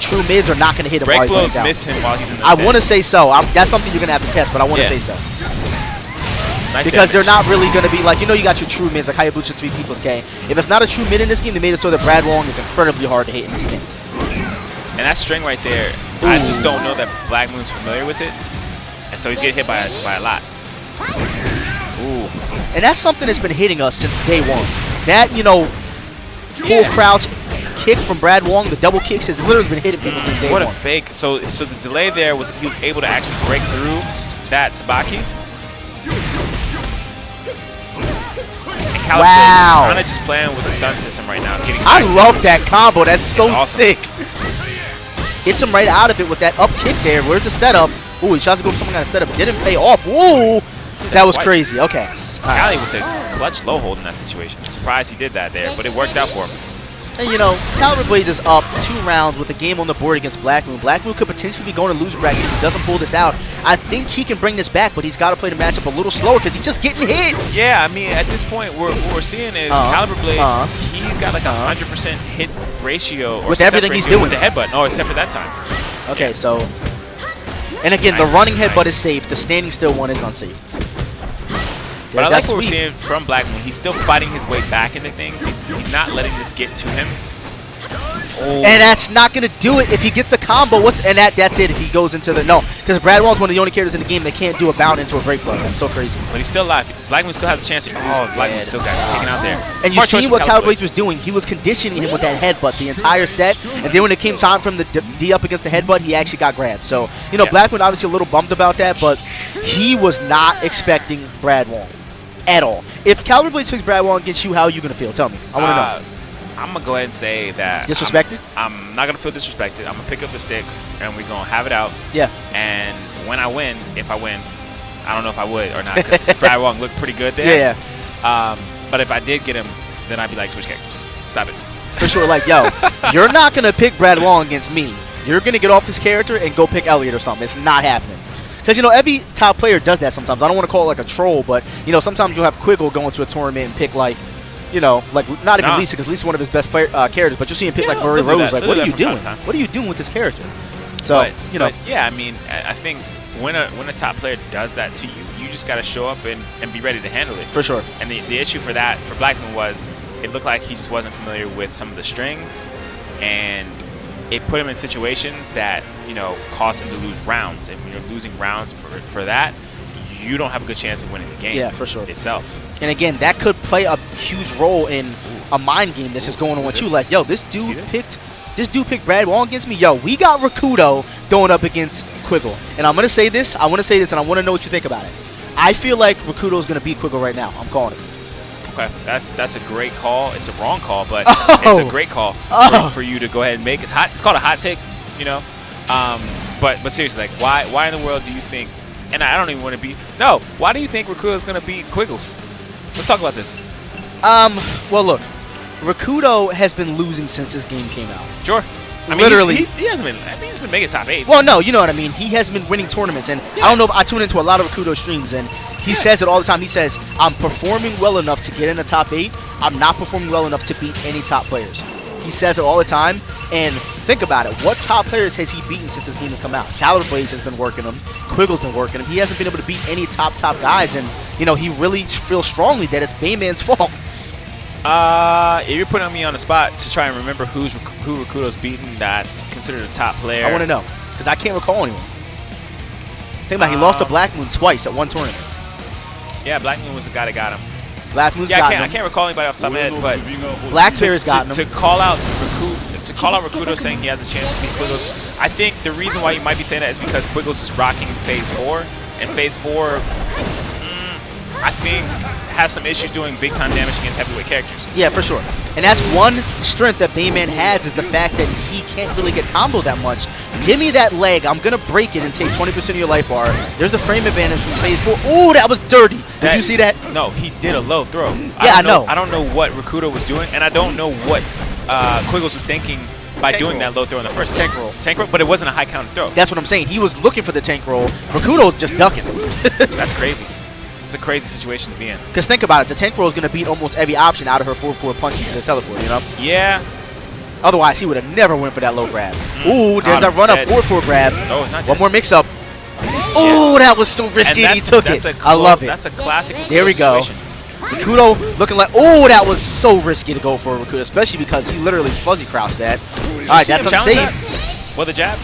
true mids are not going to hit him while he's laying down. Miss him while he's in the I want to say so. That's something you're going to have to test, but I want to say so. Nice because damage. They're not really going to be like, you got your true mids like Hayabusa 3 People's K. If it's not a true mid in this game, they made it so that Brad Wong is incredibly hard to hit in this stance. And that string right there, I just don't know that Black Moon's familiar with it. And so he's getting hit by a lot. Ooh. And that's something that's been hitting us since day one. That, full crouch kick from Brad Wong, the double kicks, has literally been hitting people since day one. What a fake. So the delay there was he was able to actually break through that Sabaki. Wow. Kind of just playing with the stun system right now. I love that combo. That's so awesome. sick. hits him right out of it with that up kick there. Where's the setup? Ooh, he tries to go for some kind of setup. Didn't pay off. Ooh, that was crazy. Okay. Cali with the clutch low hold in that situation. I'm surprised he did that there, but it worked out for him. And, you know, Caliber Blades is up 2 rounds with a game on the board against Black Moon. Black Moon could potentially be going to loser bracket if he doesn't pull this out. I think he can bring this back, but he's got to play the matchup a little slower because he's just getting hit. Yeah, I mean, at this point, what we're seeing is Caliber Blades, he's got like a 100% hit ratio or with everything he's doing with the headbutt. Oh, except for that time. Okay, so... And again, the running headbutt is safe. The standing still one is unsafe. But I like what we're seeing from Black Moon. He's still fighting his way back into things. He's not letting this get to him. Oh. And that's not going to do it if he gets the combo. And that's it if he goes into the... No, because Brad Wall's one of the only characters in the game that can't do a bound into a break blow. That's so crazy. But he's still alive. Black Moon still has a chance. Oh, Black Moon still got taken out there. And you see what Caliber Blades was doing. He was conditioning him with that headbutt the entire set. And then when it came time for him to D up against the headbutt, he actually got grabbed. So, you know, Black Moon obviously a little bummed about that, but he was not expecting Brad Wall at all. If Caliber Blades picks Brad Wall against you, how are you going to feel? Tell me. I want to know. I'm going to go ahead and say that... Disrespected? I'm not going to feel disrespected. I'm going to pick up the sticks, and we're going to have it out. Yeah. And when I win, if I win, I don't know if I would or not, because Brad Wong looked pretty good there. Yeah. But if I did get him, then I'd be like, switch characters. Stop it. For sure. Like, yo, you're not going to pick Brad Wong against me. You're going to get off this character and go pick Elliot or something. It's not happening. Because, you know, every top player does that sometimes. I don't want to call it like a troll, but, you know, sometimes you'll have Quiggle go into a tournament and pick, like, you know, like not even Lisa, because Lisa's one of his best characters, but you'll see him pick like Murray Rose. Like, what are you doing? What are you doing with this character? So, you know. Yeah, I mean, I think when a top player does that to you, you just got to show up and be ready to handle it. For sure. And the issue for that, for Blackman, was it looked like he just wasn't familiar with some of the strings, and it put him in situations that, you know, caused him to lose rounds. And when you're losing rounds for that, you don't have a good chance of winning the game. Yeah, for sure. Itself. And again, that could play a huge role in a mind game that's just going on with you. Like, yo, this dude picked Brad Wong against me. Yo, we got Rakudo going up against Quiggle. And I'm gonna say this, and I want to know what you think about it. I feel like Rakudo is gonna beat Quiggle right now. I'm calling it. Okay, that's a great call. It's a wrong call, but it's a great call for you to go ahead and make. It's hot. It's called a hot take, you know. But seriously, like, why in the world do you think? And I don't even want to be. No, why do you think Rakudo is gonna beat Quiggles? Let's talk about this. Well, look, Rakudo has been losing since this game came out. Sure. I mean, literally, he hasn't been. I mean, he's been making top 8s. Well, no, you know what I mean. He has been winning tournaments, and I don't know if I tune into a lot of Rakudo streams, and he says it all the time. He says, "I'm performing well enough to get in the top 8. I'm not performing well enough to beat any top players." He says it all the time, and think about it. What top players has he beaten since this game has come out? Caliber Blades has been working him. Quiggle's been working him. He hasn't been able to beat any top guys, and, you know, he really feels strongly that it's Bayman's fault. If you're putting me on the spot to try and remember who Rakudo's beaten that's considered a top player. I want to know, because I can't recall anyone. Think about it, he lost to Black Moon twice at one tournament. Yeah, Black Moon was the guy that got him. Black Moon's got him. I can't recall anybody off the top of my head, but Black Bear's got him. To call out Rakudo saying he has a chance to beat Quiggles, I think the reason why you might be saying that is because Quiggles is rocking Phase 4, and Phase 4, I think, has some issues doing big-time damage against heavyweight characters. Yeah, for sure. And that's one strength that Bayman has, is the fact that he can't really get comboed that much. Give me that leg. I'm going to break it and take 20% of your life bar. There's the frame advantage from Phase 4. Ooh, that was dirty. Did you see that? No, he did a low throw. Yeah, I know. I don't know what Rakudo was doing, and I don't know what Quiggles was thinking by doing that low throw in the first tank roll. Tank roll, but it wasn't a high counter throw. That's what I'm saying. He was looking for the tank roll. Rakudo was just ducking. That's crazy. It's a crazy situation to be in. Because think about it, the tank roll is going to beat almost every option out of her 4-4 punch into the teleport, you know? Yeah. Otherwise, he would have never went for that low grab. Ooh, there's that run-up 4-4 grab. No, it's not One more mix-up. Ooh, that was so risky, and he took it. I love it. That's a classic Rakudo There we go. situation. Rakudo looking like, oh, that was so risky to go for Rakudo, especially because he literally fuzzy crouched that. All right, that's unsafe. Well, the jab.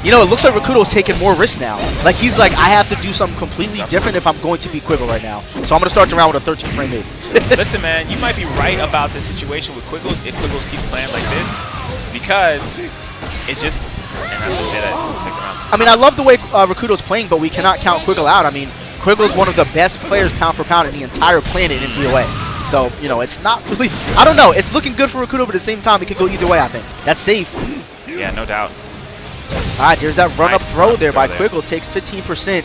You know, it looks like Rakudo's taking more risks now. Like, he's like, I have to do something completely different if I'm going to beat Quiggle right now. So I'm going to start the round with a 13 frame 8. Listen, man, you might be right about the situation with Quiggles if Quiggles keeps playing like this, because it just, and that's what I say that 6 rounds. I mean, I love the way Rakudo's playing, but we cannot count Quiggle out. I mean, Quiggle's one of the best players pound for pound in the entire planet in DOA. So, you know, it's not really, I don't know. It's looking good for Rakudo, but at the same time, it could go either way, I think. That's safe. Yeah, no doubt. All right, there's that run-up Nice throw run-up there throw by there. Quiggle. Takes 15%.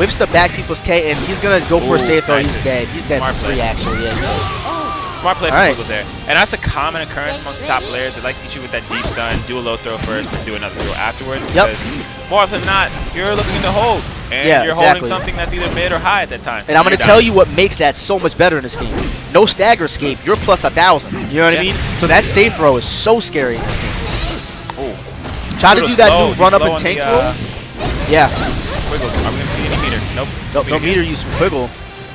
Whips the back people's K, and he's going to go for a save throw. nice. He's dead. He's dead Smart for free, play. actually. Yeah, he's dead. Smart play All from right. Quiggles there. And that's a common occurrence amongst the top players. They like to hit you with that deep stun, do a low throw first, and do another throw afterwards. Because more often than not, you're looking to hold. And Yeah, you're holding something that's either mid or high at that time. And I'm going to tell you what makes that so much better in this game. No stagger escape. You're plus 1,000. You know what I mean? So that save throw is so scary in this game. Try to do that new run-up and tank roll. Yeah. Quiggles, are we going to see any meter? Nope. No meter use from Quiggle.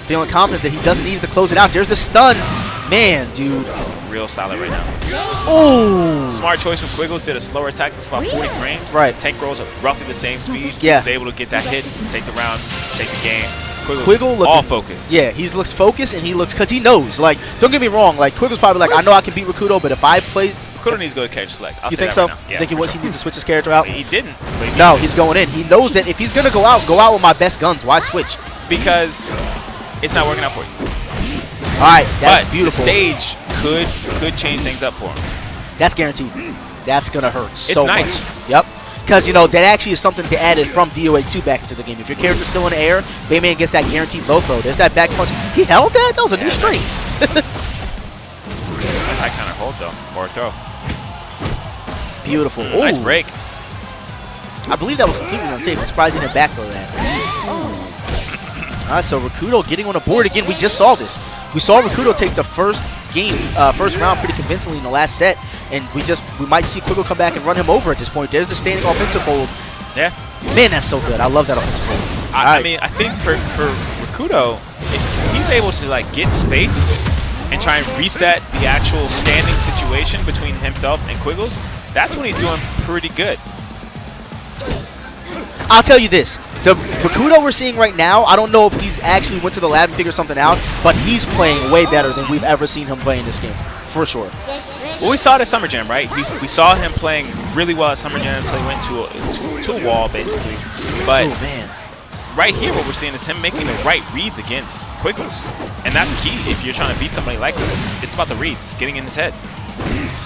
Feeling confident that he doesn't need to close it out. There's the stun. Man, dude. Real solid right now. Oh. Smart choice from Quiggles. Did a slower attack. That's about 40 frames. Right. Tank rolls are roughly the same speed. Yeah. He's able to get that hit, take the round, take the game. Quiggle looking all focused. Yeah, he looks focused, and he looks, because he knows. Like, don't get me wrong. Like, Quiggle's probably like, I know I can beat Rakudo, but if I play... Rakudo needs to go to character select. You think so? Right You think he needs to switch his character out? He didn't. No, he's going in. He knows that if he's going to go out with my best guns. Why switch? Because it's not working out for you. All right, that's beautiful. The stage could change things up for him. That's guaranteed. That's going to hurt so nice. much. Yep. Because, you know, that actually is something to add from DOA 2 back into the game. If your character's still in the air, Bayman gets that guaranteed low throw. There's that back punch. He held that? That was a new straight. That's high counter hold, though, or throw. Beautiful. Nice break. I believe that was completely unsafe. I'm surprised he didn't back throw that. All right, so Rakudo getting on the board again. We just saw this. We saw Rakudo take the first round pretty convincingly in the last set, and we might see Quiggle come back and run him over at this point. There's the standing offensive hold. Yeah. Man, that's so good. I love that offensive hold. I mean, I think for Rakudo, if he's able to like get space and try and reset the actual standing situation between himself and Quiggles, that's when he's doing pretty good. I'll tell you this. The Rakudo we're seeing right now, I don't know if he's actually went to the lab and figured something out, but he's playing way better than we've ever seen him play in this game, for sure. Well, we saw it at Summer Jam, right? We saw him playing really well at Summer Jam until he went to a wall, basically. But right here, what we're seeing is him making the right reads against Quiggles. And that's key if you're trying to beat somebody like Quiggles. It's about the reads, getting in his head.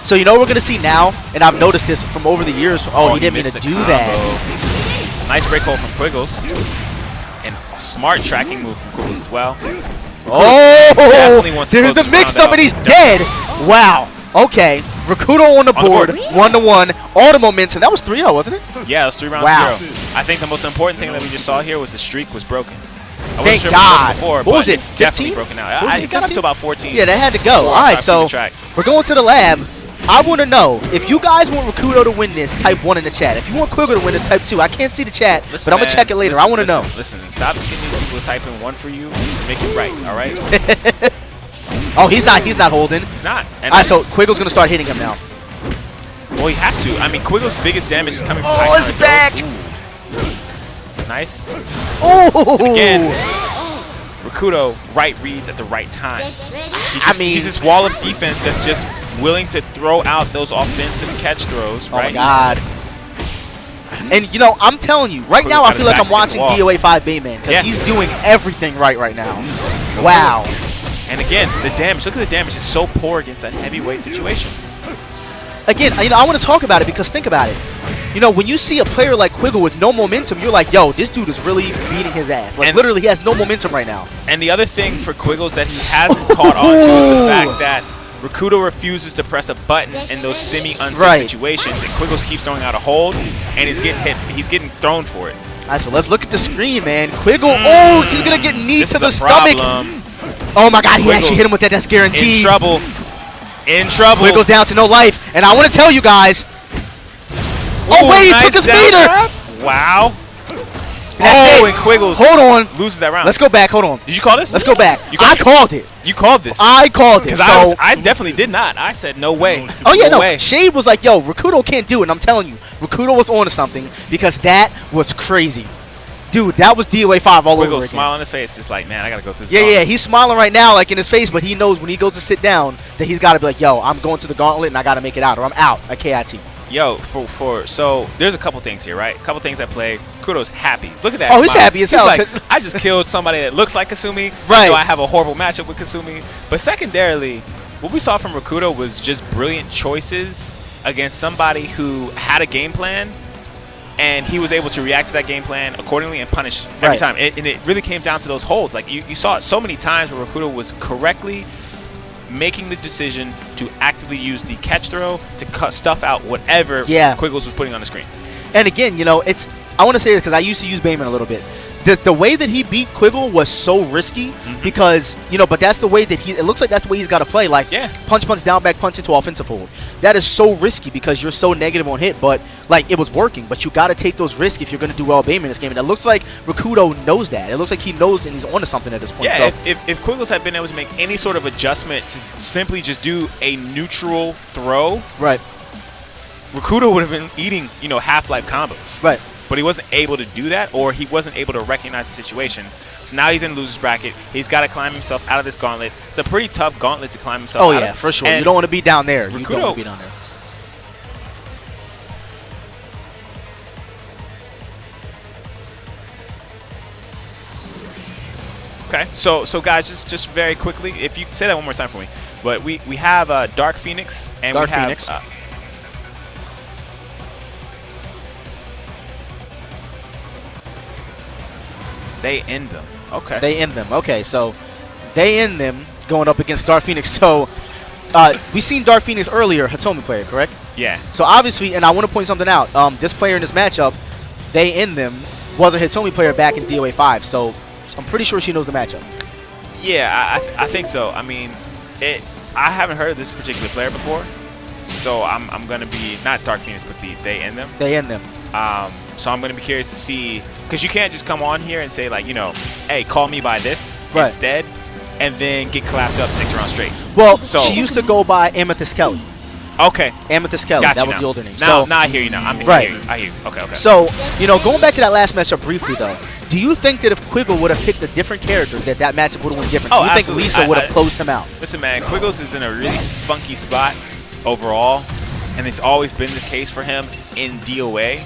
So you know what we're going to see now, and I've noticed this from over the years. Oh, he didn't mean to do that. Nice break hold from Quiggles. And a smart tracking move from Quiggles as well. Oh, there's the mix-up, and he's dead. Wow. Okay. Rakudo on the board, 1-1. All the momentum. That was 3-0, wasn't it? Yeah, it was 3 rounds to 0. I think the most important thing that we just saw here was the streak was broken. I wasn't sure God. Before, what was it, it's definitely 15? broken out. It got up to about 14. Yeah, that had to go. All right, so we're going to the lab. I want to know, if you guys want Rakudo to win this, type 1 in the chat. If you want Quiggle to win this, type 2. I can't see the chat, but I'm going to check it later. I want to know. Listen, stop getting these people typing 1 for you to make it right, all right? Oh, he's not holding. He's not. All right, so Quiggle's going to start hitting him now. Well, he has to. I mean, Quiggle's biggest damage is coming from his back. Nice. Oh! And again, Rakudo right reads at the right time. He's this wall of defense that's just willing to throw out those offensive catch throws, right? Oh, my God. And, you know, I'm telling you, right now I feel like I'm watching DOA 5 Bayman because he's doing everything right now. Wow. And again, the damage. Look at the damage. It's so poor against that heavyweight situation. Again, you know, I want to talk about it because think about it. You know, when you see a player like Quiggle with no momentum, you're like, yo, this dude is really beating his ass. Like, literally, he has no momentum right now. And the other thing for Quiggles that he hasn't caught on to is the fact that Rakudo refuses to press a button in those semi-unsafe situations, and Quiggles keeps throwing out a hold, and he's getting hit. He's getting thrown for it. All right, so let's look at the screen, man. Quiggle, oh, he's going to get knee to the stomach. Oh, my God, he actually hit him with that. That's guaranteed. In trouble. In trouble. Quiggle's down to no life, and I want to tell you guys. Oh, wait, he took his meter. Wow. And Quiggles loses that round. Let's go back. Hold on. Did you call this? Let's go back. I called it. You called this. I called it. Because I definitely did not. I said no way. Oh, yeah, no. Shade was like, yo, Rakudo can't do it. And I'm telling you, Rakudo was on to something because that was crazy. Dude, that was DOA 5 all over again. Smile on his face, just like, man, I got to go to this gauntlet. Yeah, he's smiling right now, like in his face, but he knows when he goes to sit down that he's got to be like, yo, I'm going to the gauntlet and I got to make it out, or I'm out at KIT. Yo, so there's a couple things here, right? A couple things at play. Kudo's happy. Look at that. Oh, he's happy as hell. Like, I just killed somebody that looks like Kasumi. Right. I have a horrible matchup with Kasumi. But secondarily, what we saw from Rakudo was just brilliant choices against somebody who had a game plan And he was able to react to that game plan accordingly and punish every time. And it really came down to those holds. Like you saw it so many times where Rakudo was correctly making the decision to actively use the catch throw to cut stuff out whatever Quiggles was putting on the screen. And again, you know, I want to say this because I used to use Bayman a little bit. The way that he beat Quiggle was so risky because, you know, but that's the way that it looks like that's the way he's got to play. Like, punch, down, back, punch into offensive hold. That is so risky because you're so negative on hit, but, like, it was working. But you got to take those risks if you're going to do well Bayman in this game. And it looks like Rakudo knows that. It looks like he knows and he's onto something at this point. Yeah, so if Quiggles had been able to make any sort of adjustment to simply just do a neutral throw, Rakudo would have been eating, you know, Half-Life combos. Right. But he wasn't able to do that, or he wasn't able to recognize the situation. So now he's in loser's bracket. He's got to climb himself out of this gauntlet. It's a pretty tough gauntlet to climb himself out of. Oh, yeah, for sure. And you don't want to be down there. You don't want to be down there. Okay, so guys, just very quickly, if you say that one more time for me. But we have Dark Phoenix, and Dark we have Phoenix. They end them. Okay. They end them. Okay, so they end them going up against Dark Phoenix. So we seen Dark Phoenix earlier, Hitomi player, correct? Yeah. So obviously, and I want to point something out. This player in this matchup, they end them, was a Hitomi player back in DOA 5. So I'm pretty sure she knows the matchup. Yeah, I think so. I mean, I haven't heard of this particular player before, so I'm gonna be not Dark Phoenix, but they end them. They end them. So I'm going to be curious to see, because you can't just come on here and say, like, you know, hey, call me by this instead, and then get clapped up 6 rounds straight. Well, so she used to go by Amethyst Kelly. Okay. Amethyst Kelly. That was the older name. Now I hear you now. I hear you. Okay. So, you know, going back to that last matchup briefly, though, do you think that if Quiggle would have picked a different character, that matchup would have went different? Do you think Lisa would have closed him out? Listen, man, Quiggles is in a really funky spot overall, and it's always been the case for him in DOA.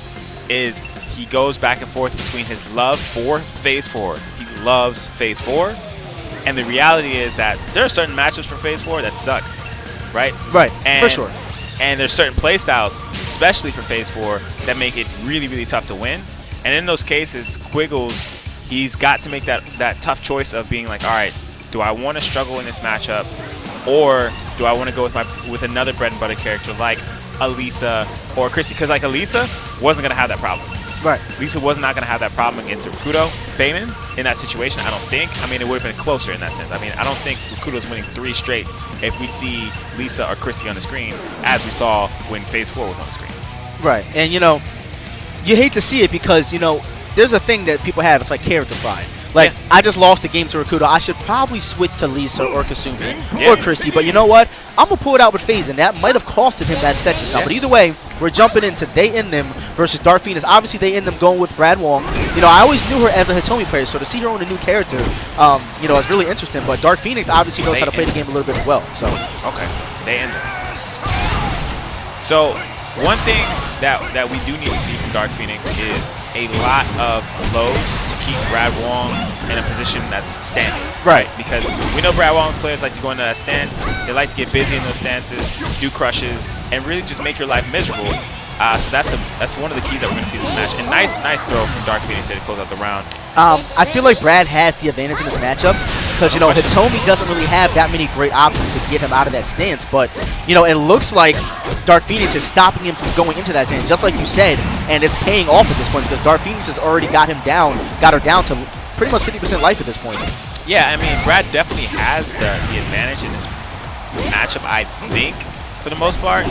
Is he goes back and forth between his love for Phase 4. He loves Phase 4. And the reality is that there are certain matchups for Phase 4 that suck, right? Right, and, for sure. And there's certain play styles, especially for Phase 4, that make it really, really tough to win. And in those cases, Quiggles, he's got to make that tough choice of being like, all right, do I want to struggle in this matchup, or do I want to go with another bread and butter character like Elisa or Chrissy? Because like Elisa wasn't going to have that problem. Right. Lisa was not going to have that problem against Rakudo. Bayman, in that situation, I don't think. I mean, it would have been closer in that sense. I mean, I don't think Rakudo's winning 3 straight if we see Lisa or Chrissy on the screen, as we saw when Phase 4 was on the screen. Right. And, you know, you hate to see it because, you know, there's a thing that people have. It's like character pride. Like, I just lost the game to Rakudo. I should probably switch to Lisa or Kasumi or Christy. But you know what? I'm going to pull it out with FaZe, and that might have costed him that set just now. But either way, we're jumping into They End Them versus Dark Phoenix. Obviously, They End Them going with Brad Wong. You know, I always knew her as a Hitomi player, so to see her on a new character, you know, is really interesting. But Dark Phoenix obviously knows how to play the game a little bit as well. So okay, They End Them. So one thing that we do need to see from Dark Phoenix is a lot of lows to keep Brad Wong in a position that's standing. Right. Because we know Brad Wong players like to go into that stance. They like to get busy in those stances, do crushes, and really just make your life miserable. So that's one of the keys that we're going to see in this match. And nice throw from Dark Phoenix to close out the round. I feel like Brad has the advantage in this matchup because, you know, Hitomi doesn't really have that many great options to get him out of that stance. But, you know, it looks like Dark Phoenix is stopping him from going into that stance, just like you said, and it's paying off at this point because Dark Phoenix has already got her down to pretty much 50% life at this point. Yeah, I mean, Brad definitely has the advantage in this matchup, I think, for the most part.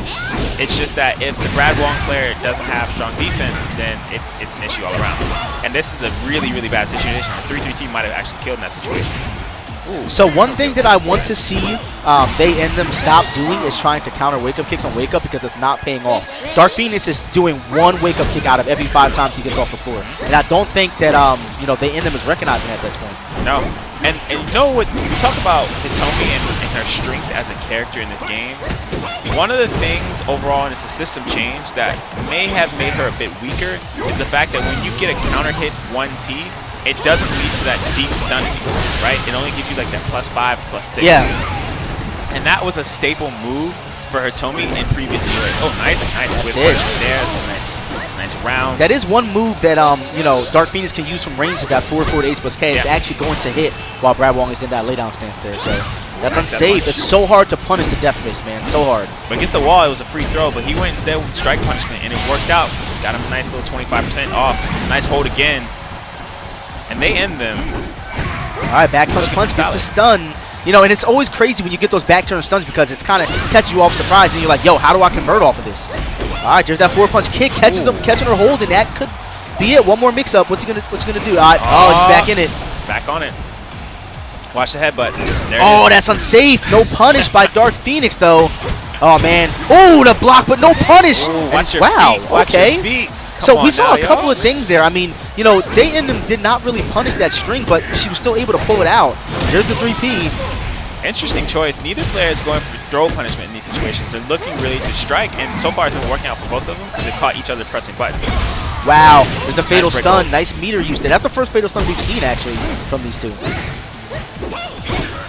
It's just that if the Brad Wong player doesn't have strong defense, then it's an issue all around. And this is a really, really bad situation. The 3-3 team might have actually killed in that situation. So one thing that I want to see They End Them stop doing is trying to counter wake-up kicks on wake-up because it's not paying off. Dark Phoenix is doing 1 wake-up kick out of every 5 times he gets off the floor. And I don't think that, you know, They End Them is recognizing at this point. No. And you know what, we talk about Hitomi and her strength as a character in this game. One of the things overall, and it's a system change that may have made her a bit weaker, is the fact that when you get a counter hit 1T, it doesn't lead to that deep stun anymore, right? It only gives you like that +5, +6. Yeah. And that was a staple move for Hitomi in previous DOA. Oh, nice. That's With it. there's a nice Nice round. That is one move that you know, Dark Phoenix can use from range, is that forward Ace plus K. It's actually going to hit while Brad Wong is in that laydown stance there. So that's unsafe. It's so hard to punish the Death Fist, man. So hard. But against the wall, it was a free throw, but he went instead with strike punishment, and it worked out. Got him a nice little 25% off. Nice hold again. And they end them. All right, back punch gets the stun. You know, and it's always crazy when you get those back turn stuns because it's kind of catches you off surprise, and you're like, yo, how do I convert off of this? All right, there's that forward punch kick, catches him, catching her hold, and that could be it. One more mix-up. What's he gonna do? All right, he's back in it. Back on it. Watch the headbutt. There it is. That's unsafe. No punish by Dark Phoenix, though. Oh, man. Oh, the block, but no punish. Ooh, watch your wow, feet. Watch okay. your feet. So we saw a couple of things there. I mean, you know, they in them did not really punish that string, but she was still able to pull it out. There's the 3P. Interesting choice. Neither player is going for throw punishment in these situations. They're looking really to strike, and so far it's been working out for both of them because they caught each other pressing buttons. Wow, there's the fatal stun. Nice meter use there. That's the first fatal stun we've seen, actually, from these two.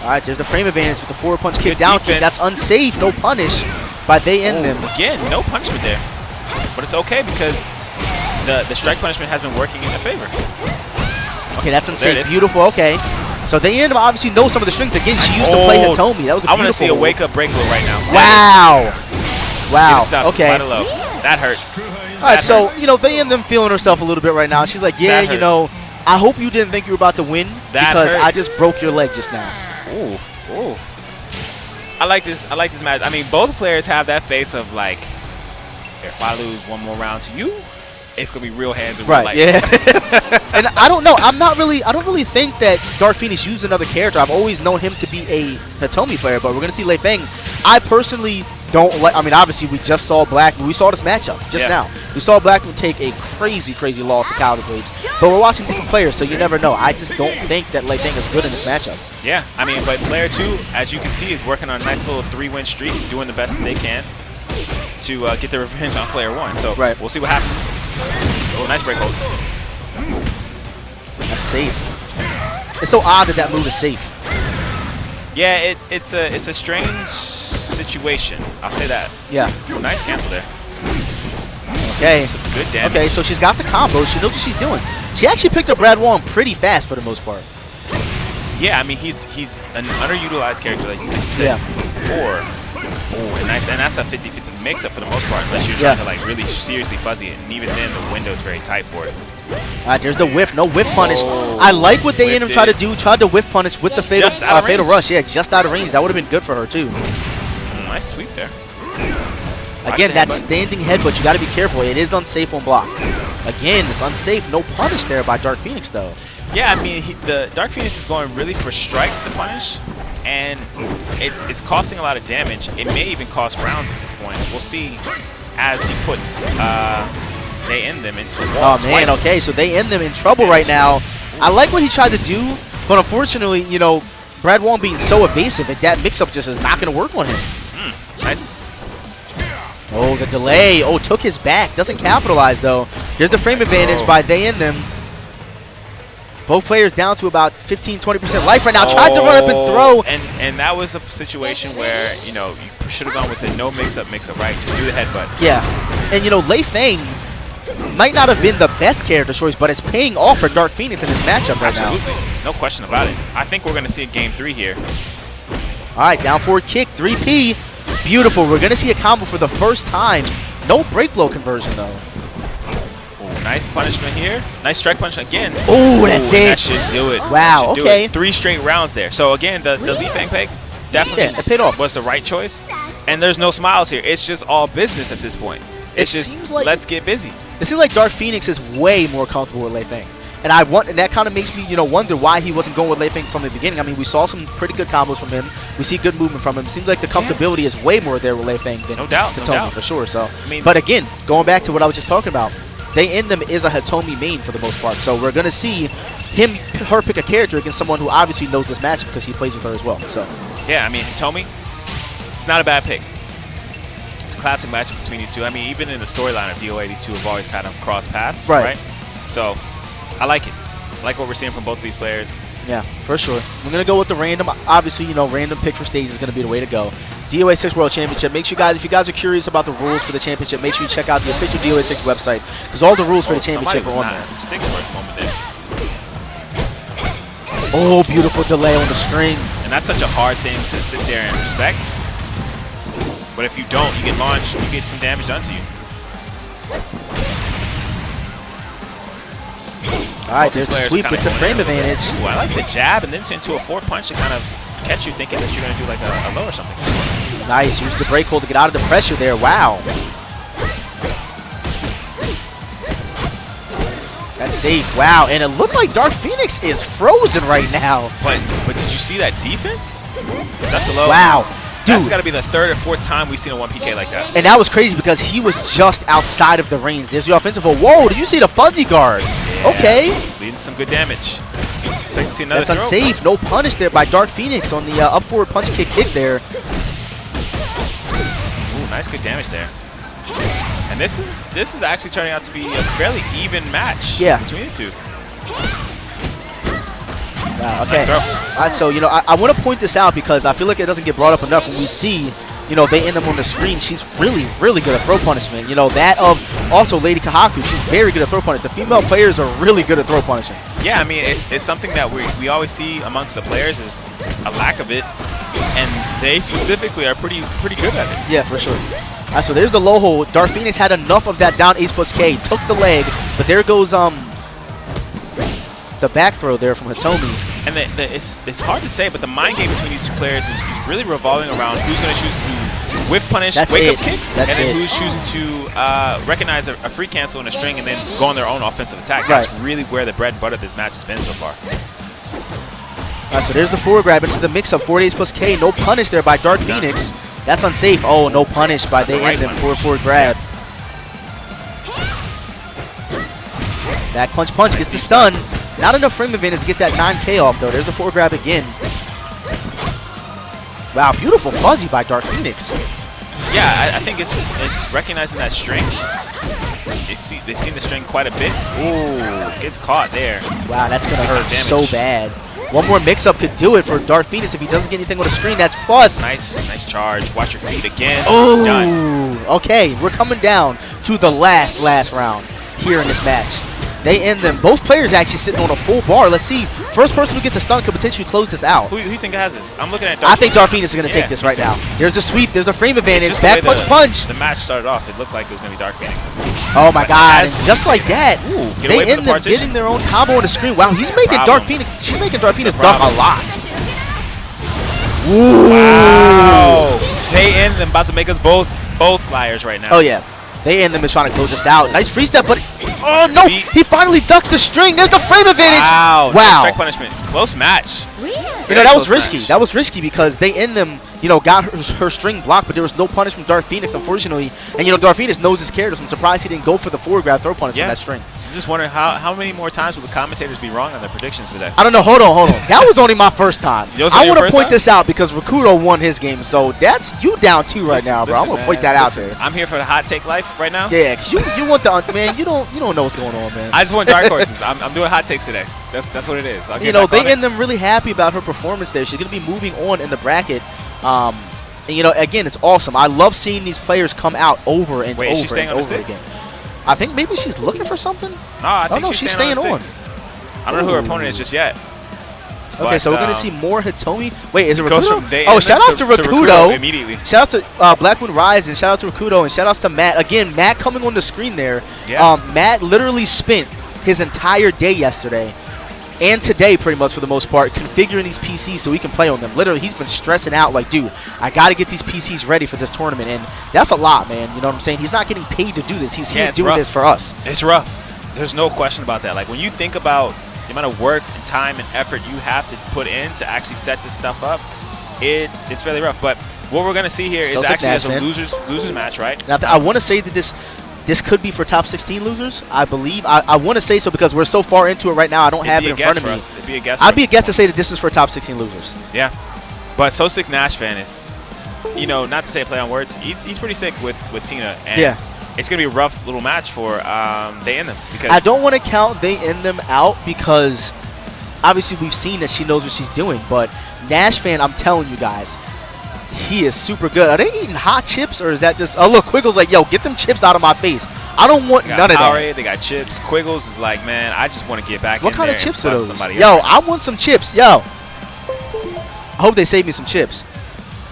All right, there's the frame advantage with the forward punch kick, down kick. That's unsafe. No punish, but they end them. Again, no punishment there. But it's okay because the strike punishment has been working in their favor. Okay, that's unsafe. Beautiful, okay. So they end up obviously know some of the strings. Again, she used to play Hitomi. That was a beautiful. I want to see a wake-up break low right now. Wow. Wow. Okay. Low. That hurt. All right, so, you know, they end them feeling herself a little bit right now. She's like, yeah, you know, I hope you didn't think you were about to win because I just broke your leg just now. Ooh. Ooh. I like this match. I mean, both players have that face of like, if I lose one more round to you, it's gonna be real hands in real life. Yeah. And I don't know. I don't really think that Dark Phoenix used another character. I've always known him to be a Hitomi player, but we're gonna see Lei Feng. I personally don't like. I mean, obviously we just saw Black. We saw this matchup just now. We saw Blackman take a crazy loss to Calder Blades. But we're watching different players, so you never know. I just don't think that Lei Feng is good in this matchup. Yeah, I mean, but player 2, as you can see, is working on a nice little 3-win streak, doing the best that they can to get their revenge on player 1. So we'll see what happens. Oh, nice break hold. That's safe. It's so odd that move is safe. Yeah, it's a strange situation. I'll say that. Yeah. Oh, nice cancel there. Okay. Some good damage. Okay, so she's got the combo. She knows what she's doing. She actually picked up Brad Wong pretty fast for the most part. Yeah, I mean he's an underutilized character, like you said before. Oh, and that's a 50-50 mix-up for the most part, unless you're trying to like really seriously fuzzy it, and even then the window's very tight for it. All right, there's the whiff, no whiff punish. I like what they ended up trying to do, tried to whiff punish with the fatal rush. Yeah, just out of range. That would have been good for her too. Nice sweep there. Again, that standing headbutt, you got to be careful. It is unsafe on block. Again, it's unsafe. No punish there by Dark Phoenix though. Yeah, I mean the Dark Phoenix is going really for strikes to punish, and it's costing a lot of damage. It may even cost rounds at this point. We'll see as he puts they end them into the wall. Oh man, twice. Okay, so they end them in trouble right now. I like what he tried to do, but unfortunately, you know, Brad Wong being so evasive, that mix-up just is not going to work on him. Nice. Oh, the delay. Oh, took his back. Doesn't capitalize, though. There's the frame advantage by they end them. Both players down to about 15-20% life right now. Tried to run up and throw. And that was a situation where, you know, you should have gone with the no mix-up, right? Just do the headbutt. Yeah. And, you know, Lei Feng might not have been the best character choice, but it's paying off for Dark Phoenix in this matchup right now. Absolutely. No question about it. I think we're going to see a game 3 here. All right, down forward kick, 3P. Beautiful. We're going to see a combo for the first time. No break blow conversion, though. Ooh, nice punishment here. Nice strike punch again. Oh, that's it. That should do it. Wow, okay. 3 straight rounds there. So, again, the Lei Feng pick definitely it paid off. Was the right choice. And there's no smiles here. It's just all business at this point. It's just, like, let's get busy. It seems like Dark Phoenix is way more comfortable with Lei Feng. And that kind of makes me, you know, wonder why he wasn't going with Lei Feng from the beginning. I mean, we saw some pretty good combos from him. We see good movement from him. Seems like the comfortability is way more there with Lei Feng than Hitomi for sure. So, I mean, but again, going back to what I was just talking about, they end them is a Hitomi main for the most part. So we're gonna see her pick a character against someone who obviously knows this matchup because he plays with her as well. So yeah, I mean, Hitomi, it's not a bad pick. It's a classic matchup between these two. I mean, even in the storyline of DOA, these two have always kind of crossed paths, right? So I like it. I like what we're seeing from both of these players. Yeah, for sure. We're going to go with the random. Obviously, you know, random pick for stage is going to be the way to go. DOA 6 World Championship. Make sure, guys, if you guys are curious about the rules for the championship, make sure you check out the official DOA 6 website because all the rules for the championship are on there. Sticks for a moment there. Oh, beautiful delay on the string. And that's such a hard thing to sit there and respect. But if you don't, you get launched, you get some damage done to you. All right, there's the sweep, there's the frame advantage. Ooh, I like the jab and then into a forward punch to kind of catch you thinking that you're going to do like a low or something. Nice, use the break hold to get out of the pressure there. Wow. That's safe. Wow, and it looked like Dark Phoenix is frozen right now. But did you see that defense? Duck the low. Wow. Dude. That's got to be the third or fourth time we've seen a 1PK like that. And that was crazy because he was just outside of the range. There's the offensive. Whoa, did you see the fuzzy guard? Yeah, okay. Leading some good damage. So I can see another That's unsafe. No punish there by Dark Phoenix on the up forward punch kick there. Ooh, nice good damage there. And this is actually turning out to be a fairly even match between the two. Wow, okay. Nice so, you know, I want to point this out because I feel like it doesn't get brought up enough when we see, you know, they end up on the screen. She's really, really good at throw punishment. You know, that of also Lady Kahaku, she's very good at throw punishment. The female players are really good at throw punishing. Yeah, I mean, it's something that we always see amongst the players is a lack of it, and they specifically are pretty good at it. Yeah, for sure. All right, so there's the low hold. Dark Phoenix had enough of that down ace plus K, took the leg, but there goes the back throw there from Hitomi. And it's hard to say, but the mind game between these two players is really revolving around who's going to choose to whiff punish, wake-up kicks, and then who's choosing to recognize a free cancel in a string and then go on their own offensive attack. Right. That's really where the bread and butter of this match has been so far. All right, so there's the forward grab into the mix-up, 4 days plus K. No punish there by Dark Phoenix. That's unsafe. Oh, no punish by they end them. Forward grab. Back punch gets the stun. Not enough frame advantage to get that 9K off, though. There's the forward grab again. Wow, beautiful fuzzy by Dark Phoenix. Yeah, I think it's recognizing that string. They've seen the string quite a bit. Ooh, gets caught there. Wow, that's going to hurt so bad. One more mix-up could do it for Dark Phoenix if he doesn't get anything on the screen. That's plus. Nice charge. Watch your feet again. Oh, done. Okay, we're coming down to the last round here in this match. They end them. Both players actually sitting on a full bar. Let's see. First person who gets a stun could potentially close this out. Who do you think has this? I'm looking at I think Dark Phoenix is going to take this right now. There's the sweep. There's a frame advantage. Back punch. The match started off. It looked like it was going to be Dark Phoenix. Oh, my God. And just like that, they end them partition. getting their own combo on the screen. Wow, he's making Dark Phoenix. She's making Dark Phoenix duck a lot. Ooh. Wow. They end them. About to make us both liars right now. Oh, yeah. They end them is trying to close us out. Nice free step, but oh no! He finally ducks the string. There's the frame advantage. Wow! Wow! Strike punishment. Close match. You know that was risky. That was risky because they end them. You know, got her string blocked, but there was no punish from Dark Phoenix, unfortunately. And you know, Dark Phoenix knows his character, so I'm surprised he didn't go for the forward grab throw punish from that string. I'm just wondering how many more times will the commentators be wrong on their predictions today? I don't know. Hold on. That was only my first time. I want to point this out because Rakudo won his game, so that's you down 2 right now, bro. I'm gonna point that out there. I'm here for the hot take life right now. Yeah, cause you want the man. You don't know what's going on, man. I just want dark horses. I'm doing hot takes today. That's what it is. You know, they end them really happy about her performance there. She's gonna be moving on in the bracket. And you know, again, it's awesome. I love seeing these players come out over and over and over again. I think maybe she's looking for something. No, I think she's staying on. I don't know who her opponent is just yet. Okay, so we're going to see more Hitomi. Wait, is it Rakudo? Oh, shout-outs to Rakudo. Immediately. Shout-outs to Black Moon Rise, and shout-out to Rakudo, and shout-outs to Matt. Again, Matt coming on the screen there. Yeah. Matt literally spent his entire day yesterday and today, pretty much for the most part, configuring these PCs so we can play on them. Literally, he's been stressing out like, dude, I got to get these PCs ready for this tournament. And that's a lot, man. You know what I'm saying? He's not getting paid to do this. He's here doing this for us. It's rough. There's no question about that. Like, when you think about the amount of work and time and effort you have to put in to actually set this stuff up, it's fairly rough. But what we're going to see here is actually a losers match, right? Now, I want to say that this could be for top 16 losers, I believe. I want to say so because we're so far into it right now. I don't have it in front of me. It'd be a guess. I'd be a guess to say that this is for top 16 losers. Yeah, but So Sick Nash fan is, you know, not to say a play on words. He's pretty sick with Tina, and it's gonna be a rough little match for They End Them. Because I don't want to count They End Them out because obviously we've seen that she knows what she's doing. But Nash fan, I'm telling you guys, He is super good. Are they eating hot chips, or is that just... Oh, look, Quiggle's like, yo, get them chips out of my face. I don't want none of that. They got chips. Quiggles is like, man, I just want to get back What in kind there of chips and are bust those? somebody Yo, up. I want some chips. Yo. I hope they save me some chips.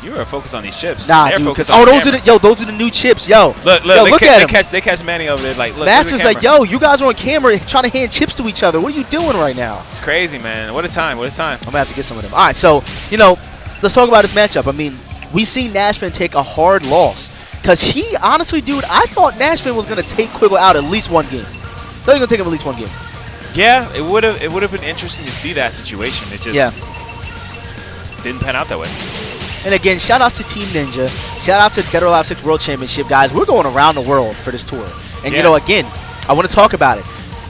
You were focused on these chips. Nah, They're dude. focused on Those camera. are the new chips. Yo. Look, yo, look at him. They catch Manny over there. Like, look. Master's like, yo, you guys are on camera trying to hand chips to each other. What are you doing right now? It's crazy, man. What a time. What a time. I'm going to have to get some of them. All right, so, let's talk about this matchup. I mean, we seen Nashvin take a hard loss. Because he, honestly, dude, I thought Nashvin was going to take Quiggle out at least one game. I thought he was going to take him at least one game. Yeah, it would have been interesting to see that situation. It just didn't pan out that way. And again, shout outs to Team Ninja. Shout out to Dead or Alive 6 World Championship, guys. We're going around the world for this tour. And, again, I want to talk about it.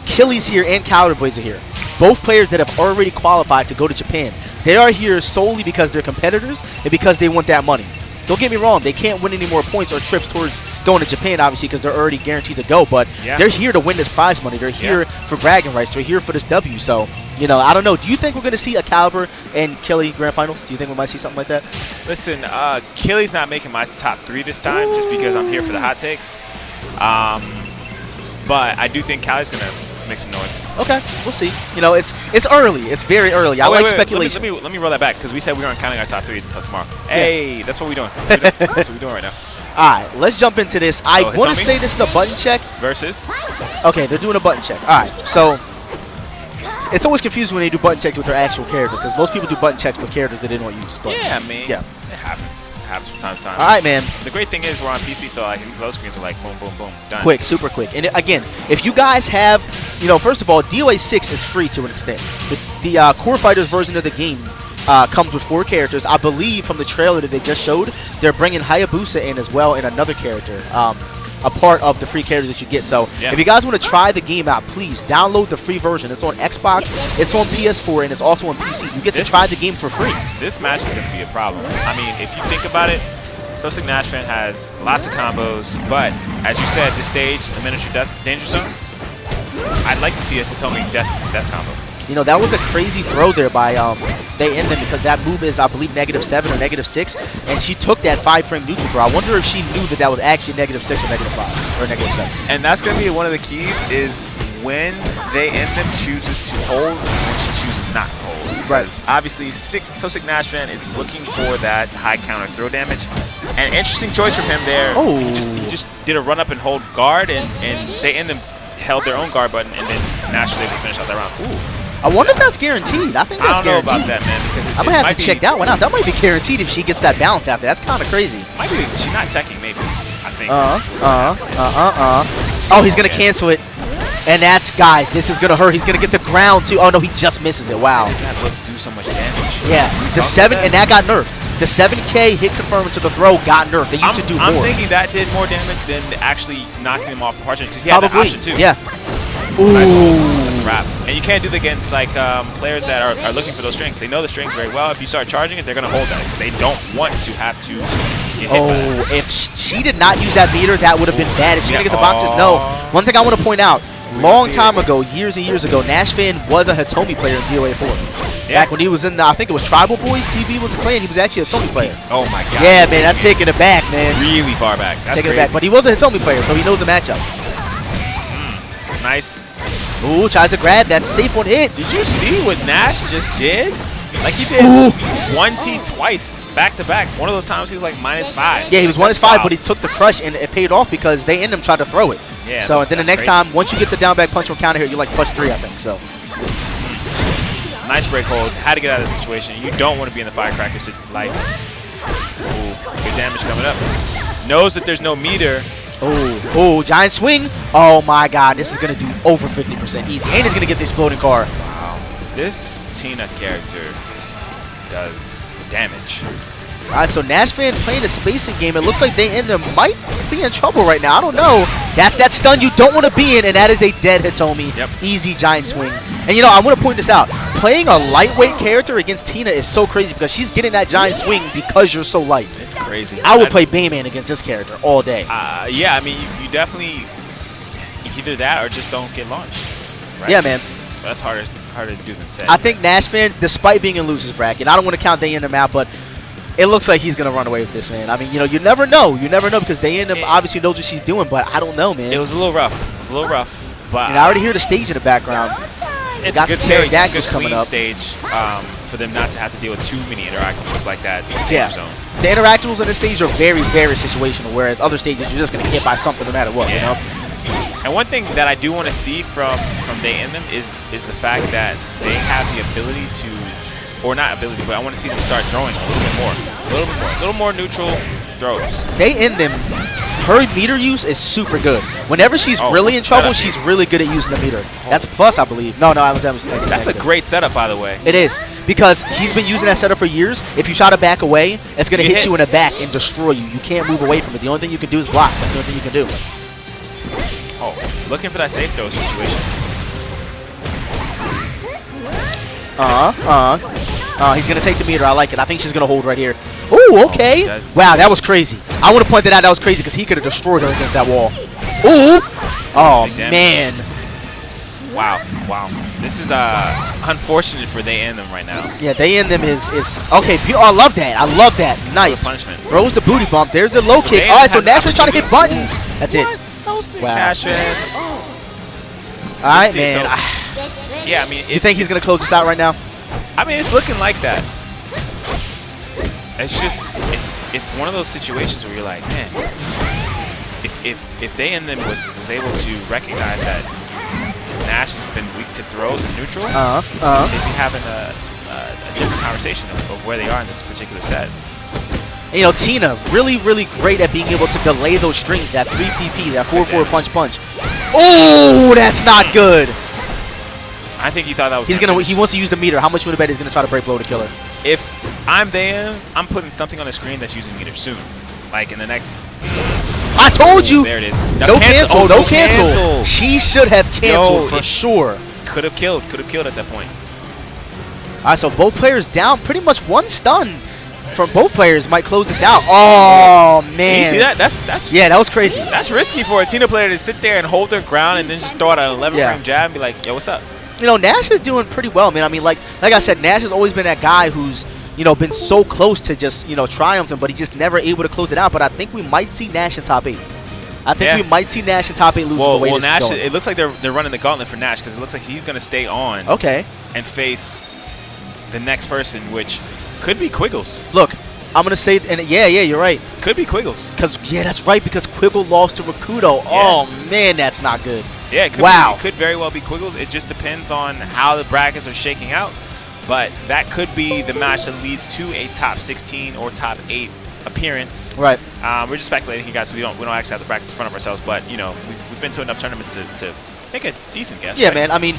Killy's here and Caliber are here. Both players that have already qualified to go to Japan. They are here solely because they're competitors and because they want that money. Don't get me wrong, they can't win any more points or trips towards going to Japan, obviously, because they're already guaranteed to go. But they're here to win this prize money. They're here for bragging rights. They're here for this W. So, I don't know. Do you think we're going to see a Caliber and Kelly Grand Finals? Do you think we might see something like that? Listen, Kelly's not making my top 3 this time just because I'm here for the hot takes. But I do think Callie's going to make some noise. Okay, we'll see. It's early. It's very early. I like speculation. Let me roll that back because we said we weren't counting our top 3s until tomorrow. Hey, that's what we're doing. That's what we're doing right now. All right, let's jump into this. I want to say this is a button check. Versus? Okay, they're doing a button check. All right, so it's always confusing when they do button checks with their actual characters because most people do button checks with characters that they don't use. But yeah, I mean, it happens. It happens from time to time. All right, man. The great thing is we're on PC, so like these low screens are like boom, boom, boom, done. Quick, super quick. And again, if you guys have, first of all, DOA 6 is free to an extent. The Core Fighters version of the game comes with 4 characters. I believe from the trailer that they just showed, they're bringing Hayabusa in as well and another character, a part of the free characters that you get. So if you guys want to try the game out, please download the free version. It's on Xbox, it's on PS4, and it's also on PC. You get to try the game for free. This match is going to be a problem. I mean, if you think about it, Sosic Nashvin has lots of combos, but as you said, this stage, the miniature danger zone, I'd like to see a Hitomi death combo. That was a crazy throw there by they end them because that move is, I believe, -7 or -6, and she took that 5-frame neutral throw. I wonder if she knew that was actually -6 or -5 or -7. And that's going to be one of the keys is when they end them chooses to hold and when she chooses not to hold. Right. Because obviously Sosic Nashvin is looking for that high counter throw damage. An interesting choice from him there. Oh. He just did a run up and hold guard, and they end them held their own guard button, and then naturally they finish out that round. Ooh. I wonder if that's guaranteed. I think that's guaranteed. I don't know about that, man. Because I'm going to have to check that one out. That might be guaranteed if she gets that balance after. That's kind of crazy. Might be. She's not teching, maybe. I think. Oh, he's going to cancel it. And that's, guys, this is going to hurt. He's going to get the ground, too. Oh, no, he just misses it. Wow. Why does that look do so much damage? Yeah. The 7, and that got nerfed. The 7K hit confirmed to the throw got nerfed. They used to do more. I'm thinking that did more damage than actually knocking him off the parchment because he had that option, too. Yeah. Ooh. That's a wrap. And you can't do that against like players that are looking for those strings. They know the strings very well. If you start charging it, they're going to hold that. They don't want to have to get hit by that. If she did not use that meter, that would have been bad. Is she going to get the boxes? No. One thing I want to point out, long time ago, years and years ago, Nashvin was a Hitomi player in DOA 4. Yeah. Back when he was in, I think it was Tribal Boys TV was the player, he was actually a Hitomi player. Oh my god. Yeah, man, that's taking it back, man. Really far back. That's taking crazy. it back. But he was a Hitomi player, so he knows the matchup. Nice. Ooh, tries to grab. That's safe on hit. Did you see what Nash just did? Like he did 1T twice, back to back. One of those times he was like -5. Yeah, he was -5, but he took the crush and it paid off because they end him trying to throw it. Yeah. So then the next time, once you get the down back punch on counter hit, you're like +3, I think. So. Nice break hold. Had to get out of the situation. You don't want to be in the firecracker like. Ooh, good damage coming up. Knows that there's no meter. Oh, giant swing. Oh my god, this is going to do over 50% easy. And he's going to get the exploding car. Wow. This Tina character does damage. All right, so Nashvin playing a spacing game. It looks like they end them might be in trouble right now. I don't know. That's that stun you don't want to be in, and that is a dead Hitomi. Yep. Easy giant swing. And I want to point this out. Playing a lightweight character against Tina is so crazy because she's getting that giant swing because you're so light. It's crazy. I would play Bayman against this character all day. Yeah, I mean, you definitely either that or just don't get launched. Right? Yeah, man. That's harder to do than say. I think Nashvin, despite being in losers bracket, I don't want to count they in them out, but It looks like he's going to run away with this, man. I mean, you know, you never know. You never know because Diana obviously knows what she's doing, but I don't know, man. It was a little rough. It was a little rough. But you know, I already hear the stage in the background. It's a good stage. It's a good coming clean up. stage for them not to have to deal with too many interactions like that in the Yeah. zone. The interactables on this stage are very, very situational, whereas other stages you're just going to get by something no matter what, you know? And one thing that I do want to see from They In Them is the fact that they have the ability to, or not ability, but I want to see them start throwing a little bit more. A little more neutral throws. They In Them, her meter use is super good. Whenever she's really in trouble, she's really good at using the meter. That's plus, I believe. No, I was That's a great setup, by the way. It is, because he's been using that setup for years. If you try to back away, it's going to hit you in the back and destroy you. You can't move away from it. The only thing you can do is block. That's the only thing you can do. Oh, looking for that safe throw situation. He's going to take the meter. I like it. I think she's going to hold right here. Ooh, okay. Wow, that was crazy. I want to point that out. That was crazy because he could have destroyed her against that wall. Ooh. Oh, man. Wow. This is unfortunate for They In Them right now. Yeah, They In Them is okay. I love that. I love that. Nice. Punishment. Throws the booty bump. There's the low kick. All right, so Nashville trying to hit buttons. That's it. So sick, wow. Nashville. All right, man. Yeah, I mean, you think he's gonna close this out right now? I mean, it's looking like that. It's just, it's one of those situations where you're like, man, if They In Them was able to recognize that Nash has been weak to throws and neutral, they'd be having a different conversation of where they are in this particular set. And, you know, Tina, really, really great at being able to delay those strings, that 3PP, that 4-4 punch. Oh, that's not good. I think he thought that was. He wants to use the meter. How much would you bet he's gonna try to break blow to kill her? If I'm there, I'm putting something on the screen that's using meter soon, like in the next. I told you. There it is. No cancel. No cancel. She should have canceled for sure. Could have killed. Could have killed at that point. All right, so both players down. Pretty much one stun from both players might close this out. Oh man! You see that? That's yeah, that was crazy. That's risky for a Tina player to sit there and hold their ground and then just throw out an 11-frame jab and be like, "Yo, what's up?" You know, Nash is doing pretty well, man. I mean, like I said, Nash has always been that guy who's, you know, been so close to just, you know, triumphing, but he's just never able to close it out. But I think we might see Nash in top 8. I think we might see Nash in top 8 losing the way this Nash, is going. It looks like they're running the gauntlet for Nash because it looks like he's going to stay on. Okay. And face the next person, which could be Quiggles. Look, I'm going to say, and yeah, you're right. Could be Quiggles. Yeah, that's right, because Quiggle lost to Rakudo. Yeah. Oh, man, that's not good. Yeah, it could wow. It could very well be Quiggles. It just depends on how the brackets are shaking out. But that could be the match that leads to a top 16 or top 8 appearance. Right. We're just speculating here, guys, so we don't actually have the brackets in front of ourselves. But, you know, we've been to enough tournaments to make a decent guess. Yeah, right? man. I mean,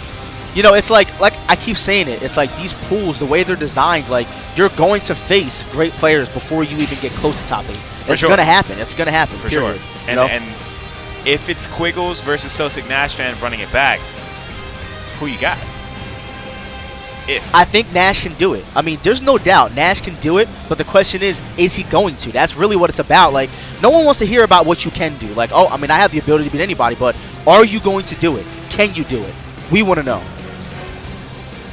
you know, it's like I keep saying it. It's like these pools, the way they're designed, like you're going to face great players before you even get close to top 8. It's going to happen. It's going to happen. For period. sure. And if it's Quiggles versus Sosic Nash fan running it back, who you got? I think Nash can do it. I mean, there's no doubt Nash can do it, but the question is he going to? That's really what it's about. Like, no one wants to hear about what you can do. Like, oh, I mean, I have the ability to beat anybody, but are you going to do it? Can you do it? We want to know.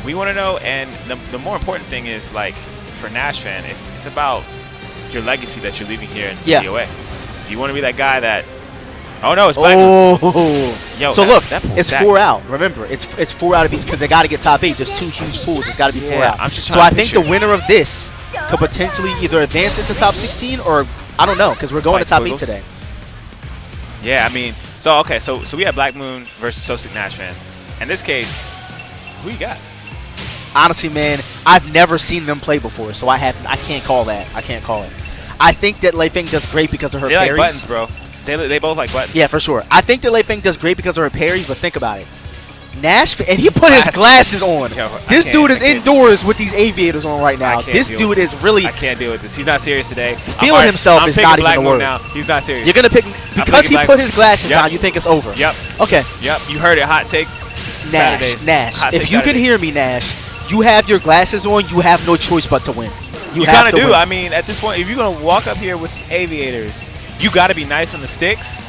We want to know, and the more important thing is, like, for Nash fan, it's about your legacy that you're leaving here in DOA. Do you want to be that guy that... Oh, no, it's Black. Oh. Yo, so, look, it's stacked. 4 out. Remember, it's 4 out of each because they got to get top 8. There's 2 huge pools. It's got to be 4 out. So I think the winner of this could potentially either advance into top 16 or, I don't know, because we're going to top 8 today. Yeah, I mean, so we have Black Moon versus Sosic Nash fan. In this case, who you got? Honestly, man, I've never seen them play before, so I can't call that. I can't call it. I think that Lei Feng does great because of her parries. They like buttons, bro. They both like buttons. Yeah, for sure. I think that Lei Feng does great because of her parries, but think about it. Nash, and he put his glasses on. Yo, this dude is indoors with these aviators on right now. This dude is really... I can't deal with this. He's not serious today. Feeling himself is not even a word. Now. He's not serious. You're going to pick... Because he put his glasses down, you think it's over. Yep. Okay. Yep. You heard it. Hot take. Nash. If you can hear me, Nash, you have your glasses on, you have no choice but to win. You kind of do. I mean, at this point, if you're going to walk up here with some aviators, you got to be nice on the sticks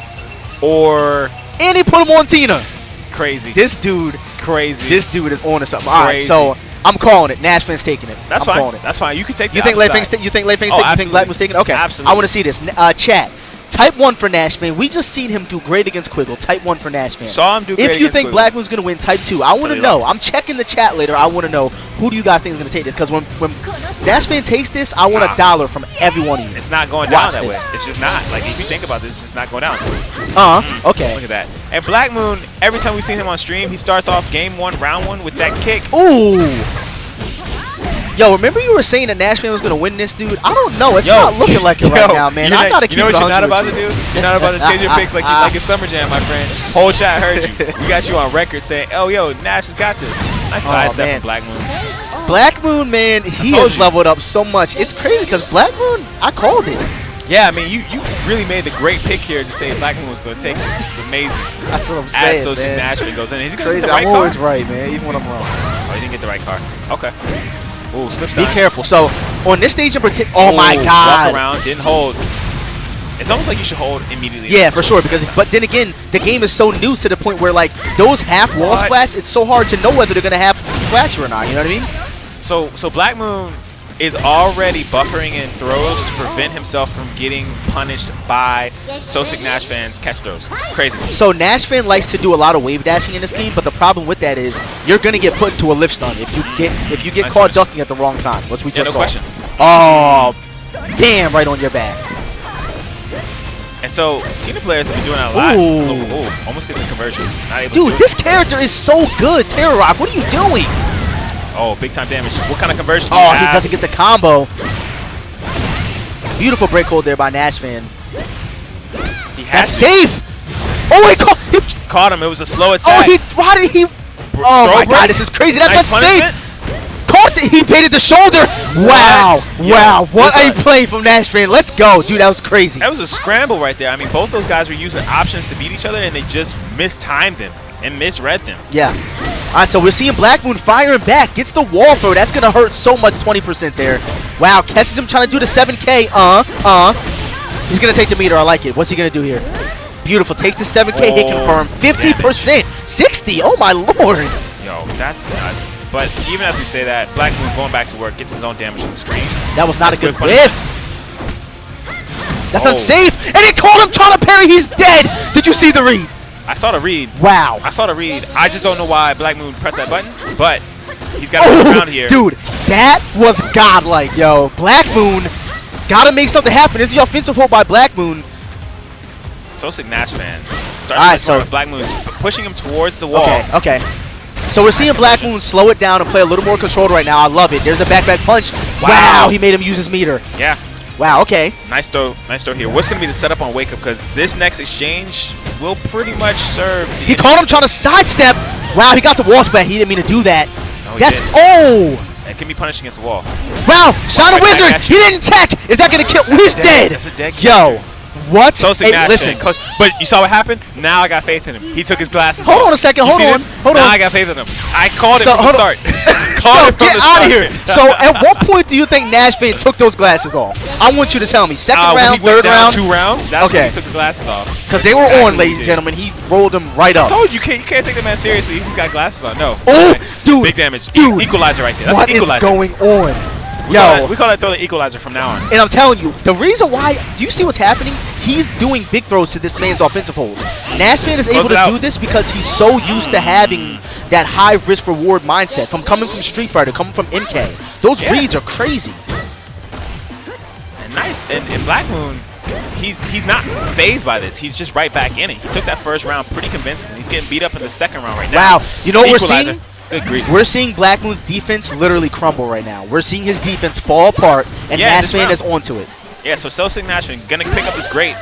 or... And he put him on Tina. Crazy. This dude... Crazy. This dude is on to something. All right, so I'm calling it. Nash Fan's taking it. That's I'm fine. calling it. That's fine. You can take the You think other Lei Feng's side. you think Lei Feng's Oh, taking it? You think Blackmoon's taking it? Okay. Absolutely. I want to see this. Chat. Type 1 for Nash Fan. We just seen him do great against Quiggle. Type 1 for Nash Fan. Saw him do great If you against think Quiggle. Blackmoon's going to win, type 2. I want to he know. lost. I'm checking the chat later. I want to know who do you guys think is going to take this? Because when Nash Fan takes this, I want $1 from every one of you. It's not going down Watch that this. way. It's just not. Like, if you think about this, it's just not going down. Okay. Look at that. And Black Moon, every time we've seen him on stream, he starts off game 1, round 1 with that kick. Ooh. Yo, remember you were saying that Nash Fan was going to win this, dude? I don't know. It's not looking like it right now, man. I got to keep You know it what you're not 100 about with to you. do? You're not about to change your picks like it's Summer Jam, my friend. Whole chat heard you. We got you on record saying, oh, yo, Nash has got this. Nice sidestep from Black Moon. Black Moon, man, he has leveled up so much. It's crazy because Black Moon, I called it. Yeah, I mean, you really made the great pick here to say Black Moon was going to take this. This is amazing. That's what I'm saying, As Sosa man. Nash Fan goes in. He's going to get Crazy. the right I'm card. always right, man, even when I'm wrong. Oh, he didn't get the right card. Okay. Ooh, slips Be down. careful. So, on this stage in particular, oh my Walk God. around, didn't hold. It's almost like you should hold immediately. Yeah, for sure. But then again, the game is so new to the point where, like, those half wall splats, it's so hard to know whether they're going to have splash or not. You know what I mean? So Black Moon is already buffering in throws to prevent himself from getting punished by Sosic Nash Fan's catch throws. Crazy. So Nash Fan likes to do a lot of wave dashing in this game, but the problem with that is you're gonna get put into a lift stun if you get Nice caught finish. ducking at the wrong time, which we just saw. question. Oh, damn! Right on your back. And so Tina players have been doing that a lot. Ooh. Ooh, almost gets a conversion. Not able to Dude, do it. this character is so good. Terror Rock, what are you doing? Oh, big time damage. What kind of conversion? Oh, he doesn't get the combo. Beautiful break hold there by Nash Fan. He has That's safe. Oh, he caught him. It was a slow Oh, attack. why did he? Oh my God, this is crazy. That's Nice not safe. punishment. Caught it. He baited the shoulder. Wow. Yo, Wow. What this a play from Nash Fan. Let's go, dude. That was crazy. That was a scramble right there. I mean, both those guys were using options to beat each other, and they just mistimed them and misread them. Yeah. All right, so we're seeing Black Moon firing back. Gets the wall throw. That's going to hurt so much, 20% there. Wow, catches him trying to do the 7K. He's going to take the meter. I like it. What's he going to do here? Beautiful. Takes the 7K hit confirm. 50%. 60. Oh, my Lord. Yo, that's nuts. But even as we say that, Black Moon going back to work gets his own damage on the screen. That was not a good punishment. whiff. That's unsafe. And he caught him trying to parry. He's dead. Did you see the read? I saw the read. Wow. I saw the read. I just don't know why Black Moon pressed that button, but he's got to move around here. Dude, that was godlike, yo. Black Moon got to make something happen. It's the offensive hold by Black Moon. Sosic Nash Fan. Starting so Black Moon's pushing him towards the wall. Okay. So we're seeing Black Moon slow it down and play a little more controlled right now. I love it. There's the back punch. Wow, he made him use his meter. Yeah. Wow, okay. Nice throw here. What's going to be the setup on Wake Up? Because this next exchange will pretty much serve. He caught him trying to sidestep. Wow, he got the wall splat. He didn't mean to do that. No, That's It can be punished against the wall. Wow, Shine Wizard. He didn't tech. Is that gonna kill? He's dead. That's a dead Yo, what? Sosic Hey, Nash listen. Fan. But you saw what happened? Now I got faith in him. He took his glasses Hold off. on a second. You Hold see on. this? Hold now on. I got faith in him. I called it So, from the hold start. So get out of here. So at what point do you think Nash Fan took those glasses off? I want you to tell me. Second When round, he went third down round? 2 rounds. That's Okay. when he took the glasses off. Because they were on, ladies and gentlemen. He rolled them right I up. told you, you can't take the man seriously. He's got glasses on. No. Oh, dude. Big damage. Dude. Equalizer right there. That's What an is equalizer. going on? We call that throw the equalizer from now on. And I'm telling you, the reason why, do you see what's happening? He's doing big throws to this man's offensive holds. Nash Fan is able to do this because he's so used to having that high risk reward mindset from coming from Street Fighter, coming from MK. Those reads are crazy. And nice. And Black Moon, he's not phased by this. He's just right back in it. He took that first round pretty convincingly. He's getting beat up in the second round right now. Wow. You know what we're seeing? Good grief. We're seeing Black Moon's defense literally crumble right now. We're seeing his defense fall apart, and Nash Fan is onto it. Yeah, so Sosic Nash Fan gonna pick up this great.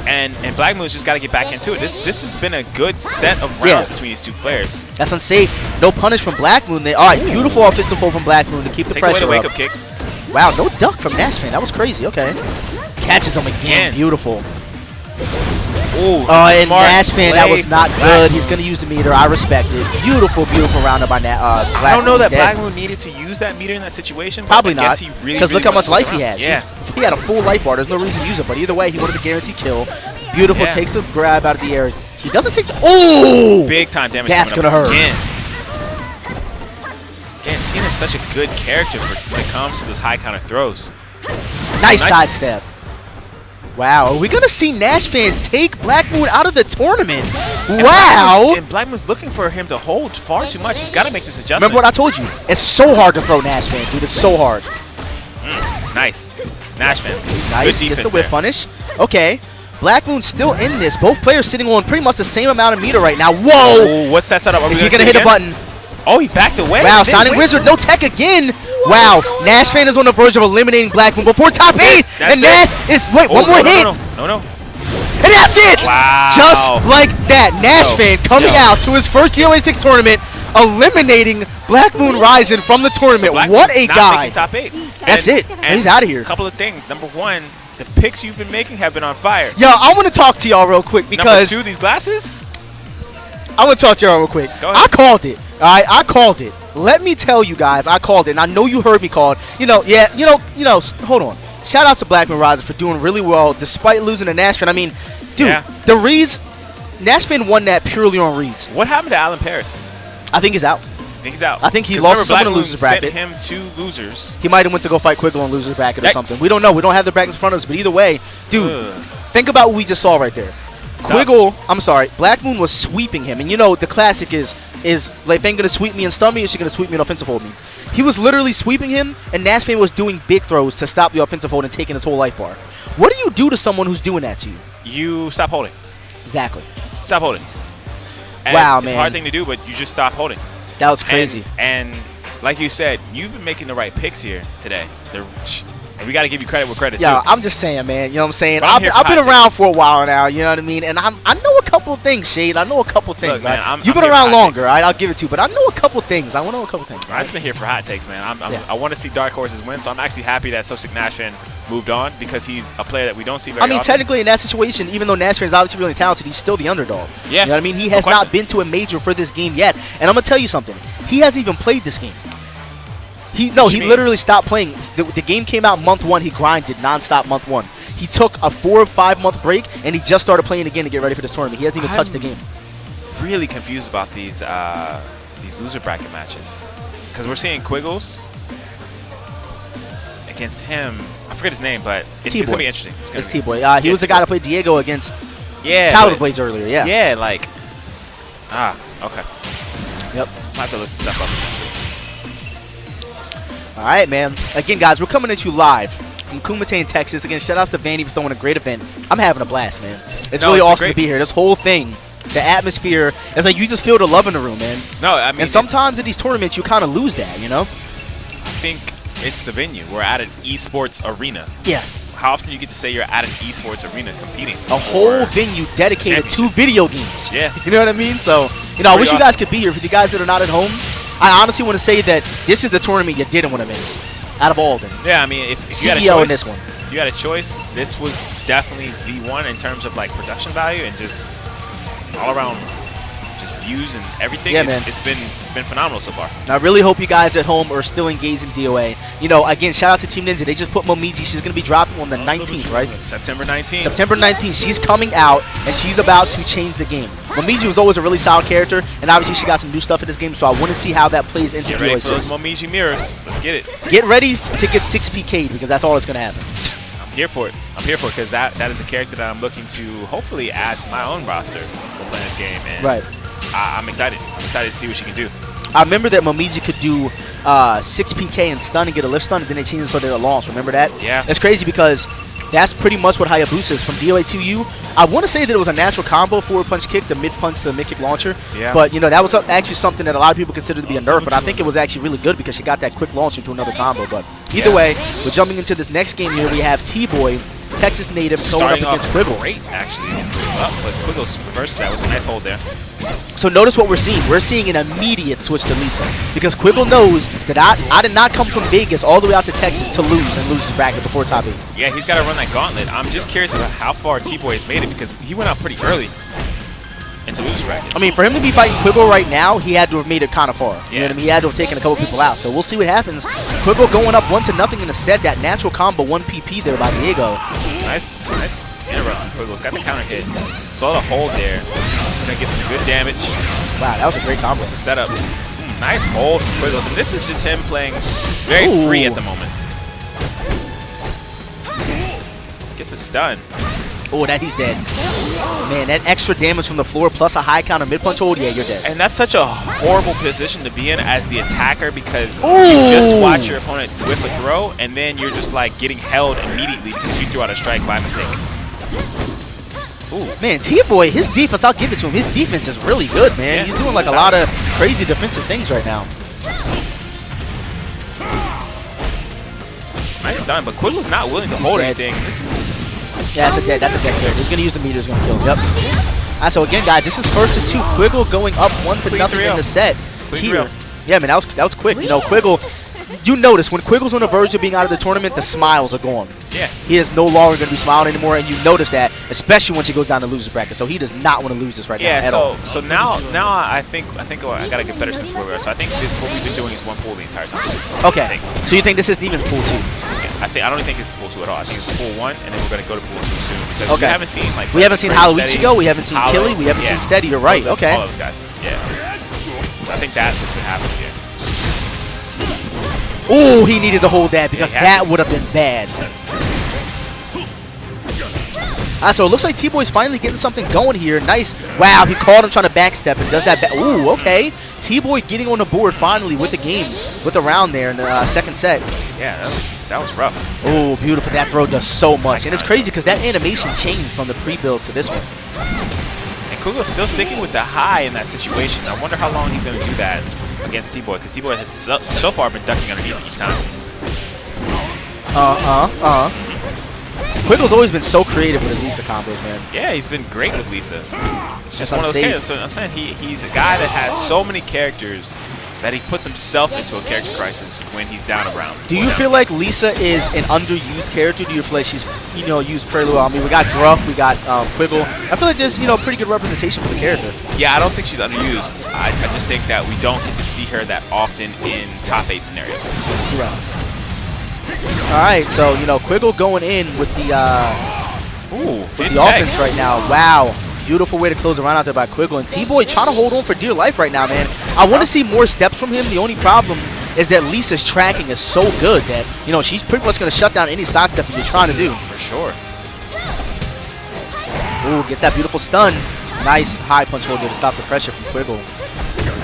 And Black Moon's just got to get back into it. This has been a good set of rounds between these two players. That's unsafe. No punish from Black Moon. All right, beautiful offensive hold from Black Moon to keep the Takes pressure away the up. wake-up kick. Wow, no duck from Nash Fan. That was crazy. Okay. Catches him again. Beautiful. Ooh, and Nash Fan, that was not good. Moon. He's going to use the meter. I respect it. Beautiful, beautiful round by Black Moon. I don't know that Black Moon needed to use that meter in that situation. Probably but I not. guess he really, Because look how much life he around. has. Yeah. He had a full life bar. There's no reason to use it. But either way, he wanted the guaranteed kill. Beautiful. Takes the grab out of the air. He doesn't take the... Oh! Big time damage. That's going to hurt. Again, such a good character when it comes to those high counter throws. Nice sidestep. Wow, are we going to see Nash fan take Black Moon out of the tournament? Wow! And Black Moon's looking for him to hold far too much. He's got to make this adjustment. Remember what I told you? It's so hard to throw Nash fan, dude. It's so hard. Nice. Nash fan. Nice. Gets the whip punish. Okay. Black Moon's still in this. Both players sitting on pretty much the same amount of meter right now. Whoa! Ooh, what's that setup? Is he going to hit a button? Oh, he backed away. Wow, Sonic Wizard, no tech again. Wow, Nash fan is on the verge of eliminating Black Moon before top 8. And Nash is, wait, one more hit. No. And that's it. Wow. Just like that, Nash fan coming out to his first DOA 6 tournament, eliminating Black Moon Rising from the tournament. So what a guy. Top 8. That's it. And he's out of here. A couple of things. Number one, the picks you've been making have been on fire. Yo, I want to talk to y'all real quick because Number 2, these glasses. I want to talk to y'all real quick. I called it. All right, I called it. Let me tell you guys, I called it, and I know you heard me call it. Hold on. Shout out to Black Moon Rising for doing really well despite losing to Nash fan. I mean, dude, the reads, Nash fan won that purely on reads. What happened to Alan Paris? I think he's out. I think he lost to someone in losers bracket. Him 2 losers. He might have went to go fight Quiggle in losers bracket or something. We don't know. We don't have the brackets in front of us, but either way, dude, think about what we just saw right there. Black Moon was sweeping him, and you know the classic is like, Fang gonna sweep me and stun me, or she gonna sweep me and offensive hold me? He was literally sweeping him, and Nash fan was doing big throws to stop the offensive hold and taking his whole life bar. What do you do to someone who's doing that to you? You stop holding. Exactly. Stop holding. And wow, it's man. a hard thing to do, but you just stop holding. That was crazy. And like you said, you've been making the right picks here today. And we got to give you credit where credit's due. I'm just saying, man. You know what I'm saying? I've been around for a while now. You know what I mean? And I know a couple of things, Shade. I know a couple of things. Look, man, You've been around longer, right? I'll give it to you. But I know a couple of things. I want to know a couple of things. Right? I've just been here for hot takes, man. I want to see Dark Horses win, so I'm actually happy that Sosic Nash fan moved on because he's a player that we don't see very often. Technically in that situation, even though Nash fan is obviously really talented, he's still the underdog. Yeah. You know what I mean? He has not been to a major for this game yet. And I'm going to tell you something. He hasn't even played this game. He literally stopped playing. The game came out month 1. He grinded nonstop month 1. He took a 4 or 5 month break, and he just started playing again to get ready for this tournament. He hasn't even touched the game. Really confused about these loser bracket matches because we're seeing Quiggles against him. I forget his name, but it's going to be interesting. It's T-Boy. He was the guy that played Diego against Caliber Blaze earlier. Yeah. Yeah, like okay. Yep. I'll have to look this stuff up eventually. All right, man. Again, guys, we're coming at you live from Kumite in Texas. Again, shout outs to Vandy for throwing a great event. I'm having a blast, man. It's really awesome to be here. This whole thing, the atmosphere, it's like you just feel the love in the room, man. No, I mean, and sometimes in these tournaments, you kind of lose that, you know? I think it's the venue. We're at an esports arena. Yeah. How often you get to say you're at an esports arena competing? A whole venue dedicated to video games. Yeah. You know what I mean? So, I wish you guys could be here. For you guys that are not at home, I honestly want to say that this is the tournament you didn't want to miss out of all of them. Yeah, I mean, if you had a choice, in this one. If you had a choice, this was definitely the one in terms of like production value and just all around just views and everything. Yeah, man. It's been phenomenal so far. I really hope you guys at home are still engaged in DOA. Again, shout out to Team Ninja. They just put Momiji. She's going to be dropping on the 19th, right? September 19th. September 19th. She's coming out, and she's about to change the game. Momiji was always a really solid character, and obviously she got some new stuff in this game, so I want to see how that plays into DOA 6. Get ready for those Momiji mirrors. Let's get it. Get ready to get 6 PK'd, because that's all that's going to happen. I'm here for it. I'm here for it, because that is a character that I'm looking to hopefully add to my own roster for playing this game. And right. I'm excited. I'm excited to see what she can do. I remember that Momiji could do 6 PK and stun and get a lift stun, and then they changed it so they did a launch. Remember that? Yeah. It's crazy because that's pretty much what Hayabusa is from DOA 2U. I want to say that it was a natural combo, forward punch kick, the mid punch to the mid kick launcher. Yeah. But, that was actually something that a lot of people consider to be a nerf, but I think it was actually really good because she got that quick launch into another combo. But either way, we're jumping into this next game here. We have T-Boy, Texas native, going up against Quiggle. Great, actually. But Quiggle's reversed that with a nice hold there. So notice what we're seeing. We're seeing an immediate switch to Lisa because Quiggle knows that I did not come from Vegas all the way out to Texas to lose and lose his bracket before top 8. Yeah, he's got to run that gauntlet. I'm just curious about how far T-Boy has made it because he went out pretty early into lose bracket. I mean, for him to be fighting Quiggle right now, he had to have made it kind of far. Yeah. You know what I mean? He had to have taken a couple people out. So we'll see what happens. Quiggle going up 1-0 in the set. That natural combo, 1 PP there by Diego. Nice interrupt from Quiggle's got the counter hit. Saw the hold there. Gonna get some good damage. Wow, that was a great combo. What's the setup? Nice hold from Quiggles. And this is just him playing very free at the moment. Gets a stun. Oh, that he's dead. Man, that extra damage from the floor plus a high counter mid-punch hold, yeah, you're dead. And that's such a horrible position to be in as the attacker because you just watch your opponent whiff a throw, and then you're just like getting held immediately because you threw out a strike by mistake. Ooh. Man, T-Boy, his defense, I'll give it to him. His defense is really good, man. Yeah, he's doing like a lot of crazy defensive things right now. Nice stun, but Quiggle's not willing to hold anything. This is... Yeah, that's a dead character. He's going to use the meter, he's going to kill him. Yep. Alright, so again, guys, this is 1st to 2. Quiggle going up 1-0 in the set. Here. Yeah, man, that was quick. You know, Quiggle, you notice when Quiggle's on the verge of being out of the tournament, the smiles are gone. Yeah. He is no longer going to be smiling anymore, and you notice that, especially once he goes down to loser's bracket. So he does not want to lose this right now at all. So now I think I got to get better sense of where we are. So I think what we've been doing is one pool the entire time. Okay. So you think this isn't even pool 2? I don't think it's pool 2 at all. I think it's pool 1, and then we're gonna go to pool 2 soon because we haven't seen we haven't seen Haloichigo, we haven't seen Killy, we haven't seen Steady. You're right. Okay. All those guys. Yeah. I think that's what's been happening here. Oh, he needed to hold that because that would have been bad. So it looks like T-Boy's finally getting something going here. Nice. Wow, he called him trying to backstep and does that back. Ooh, okay. T-Boy getting on the board finally with the game, with the round there in the second set. Yeah, that was rough. Oh, beautiful. That throw does so much. And it's crazy because that animation changed from the pre-build to this one. And Quiggle's still sticking with the high in that situation. I wonder how long he's going to do that against T-Boy because T-Boy has so far been ducking underneath each time. Quiggle's always been so creative with his Lisa combos, man. Yeah, he's been great with Lisa. It's just one of those characters. So I'm saying he's a guy that has so many characters that he puts himself into a character crisis when he's down a round. Do you feel like Lisa is an underused character? Do you feel like she's, used fairly well? I mean, we got Gruff, we got Quiggle. I feel like there's, pretty good representation for the character. Yeah, I don't think she's underused. I just think that we don't get to see her that often in top 8 scenarios. Right. All right, so Quiggle going in with the offense right now. Wow, beautiful way to close the round out there by Quiggle, and T-Boy trying to hold on for dear life right now, man. I want to see more steps from him. The only problem is that Lisa's tracking is so good that she's pretty much going to shut down any side step that you're trying to do. For sure. Ooh, get that beautiful stun. Nice high punch hold there to stop the pressure from Quiggle.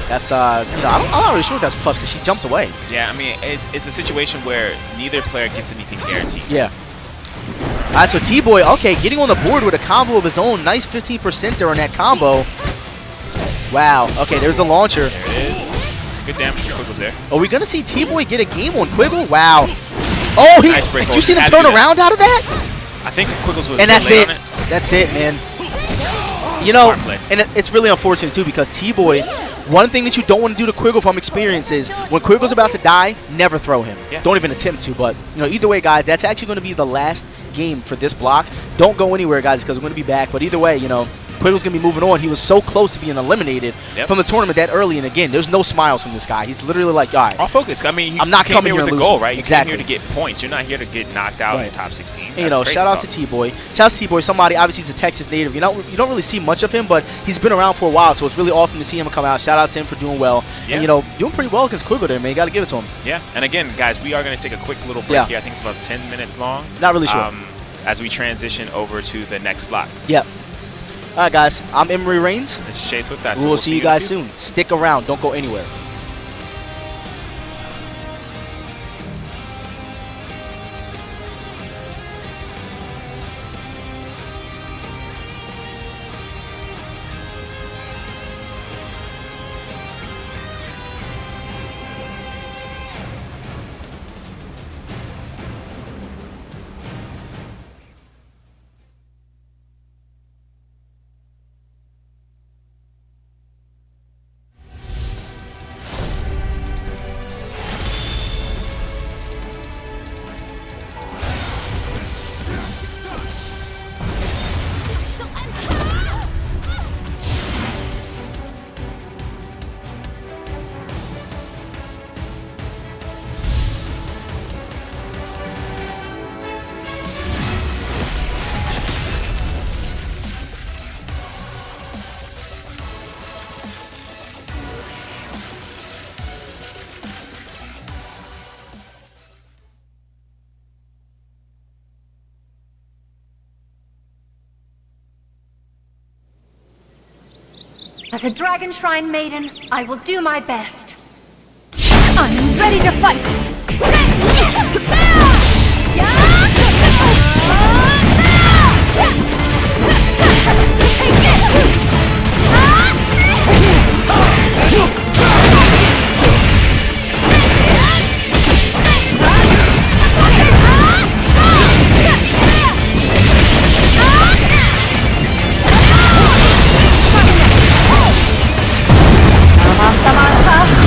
That's, I'm not really sure if that's plus because she jumps away. Yeah, I mean, it's a situation where neither player gets anything guaranteed. Yeah. All right, so T-Boy, okay, getting on the board with a combo of his own. Nice 15% there on that combo. Wow. Okay, there's the launcher. There it is. Good damage from Quiggle's there. Are we going to see T-Boy get a game on Quiggle? Wow. Oh, nice break. Did you see him turn around out of that? I think Quiggle's was and that's late it. on it. That's it, man. And it's really unfortunate, too, because T-Boy, one thing that you don't want to do to Quiggle from experience is when Quiggle's about to die, never throw him. Yeah. Don't even attempt to. But, either way, guys, that's actually going to be the last game for this block. Don't go anywhere, guys, because we're going to be back. But either way, Quiggle's going to be moving on. He was so close to being eliminated from the tournament that early. And again, there's no smiles from this guy. He's literally like, all right. All focus. I mean, I'm not coming here with a goal, right? Exactly. You came here to get points. You're not here to get knocked out in the top 16. And, shout out to T-Boy. Shout out to T-Boy. Somebody, obviously, he's a Texas native. You don't really see much of him, but he's been around for a while, so it's really awesome to see him come out. Shout out to him for doing well. Yeah. And, doing pretty well against Quiggle there, man. You got to give it to him. Yeah. And again, guys, we are going to take a quick little break here. I think it's about 10 minutes long. Not really sure. As we transition over to the next block. Yep. All right, guys. I'm Emery Reigns. It's Chase with that. We will see you guys soon. Stick around. Don't go anywhere. As a Dragon Shrine maiden, I will do my best. I'm ready to fight! Samantha!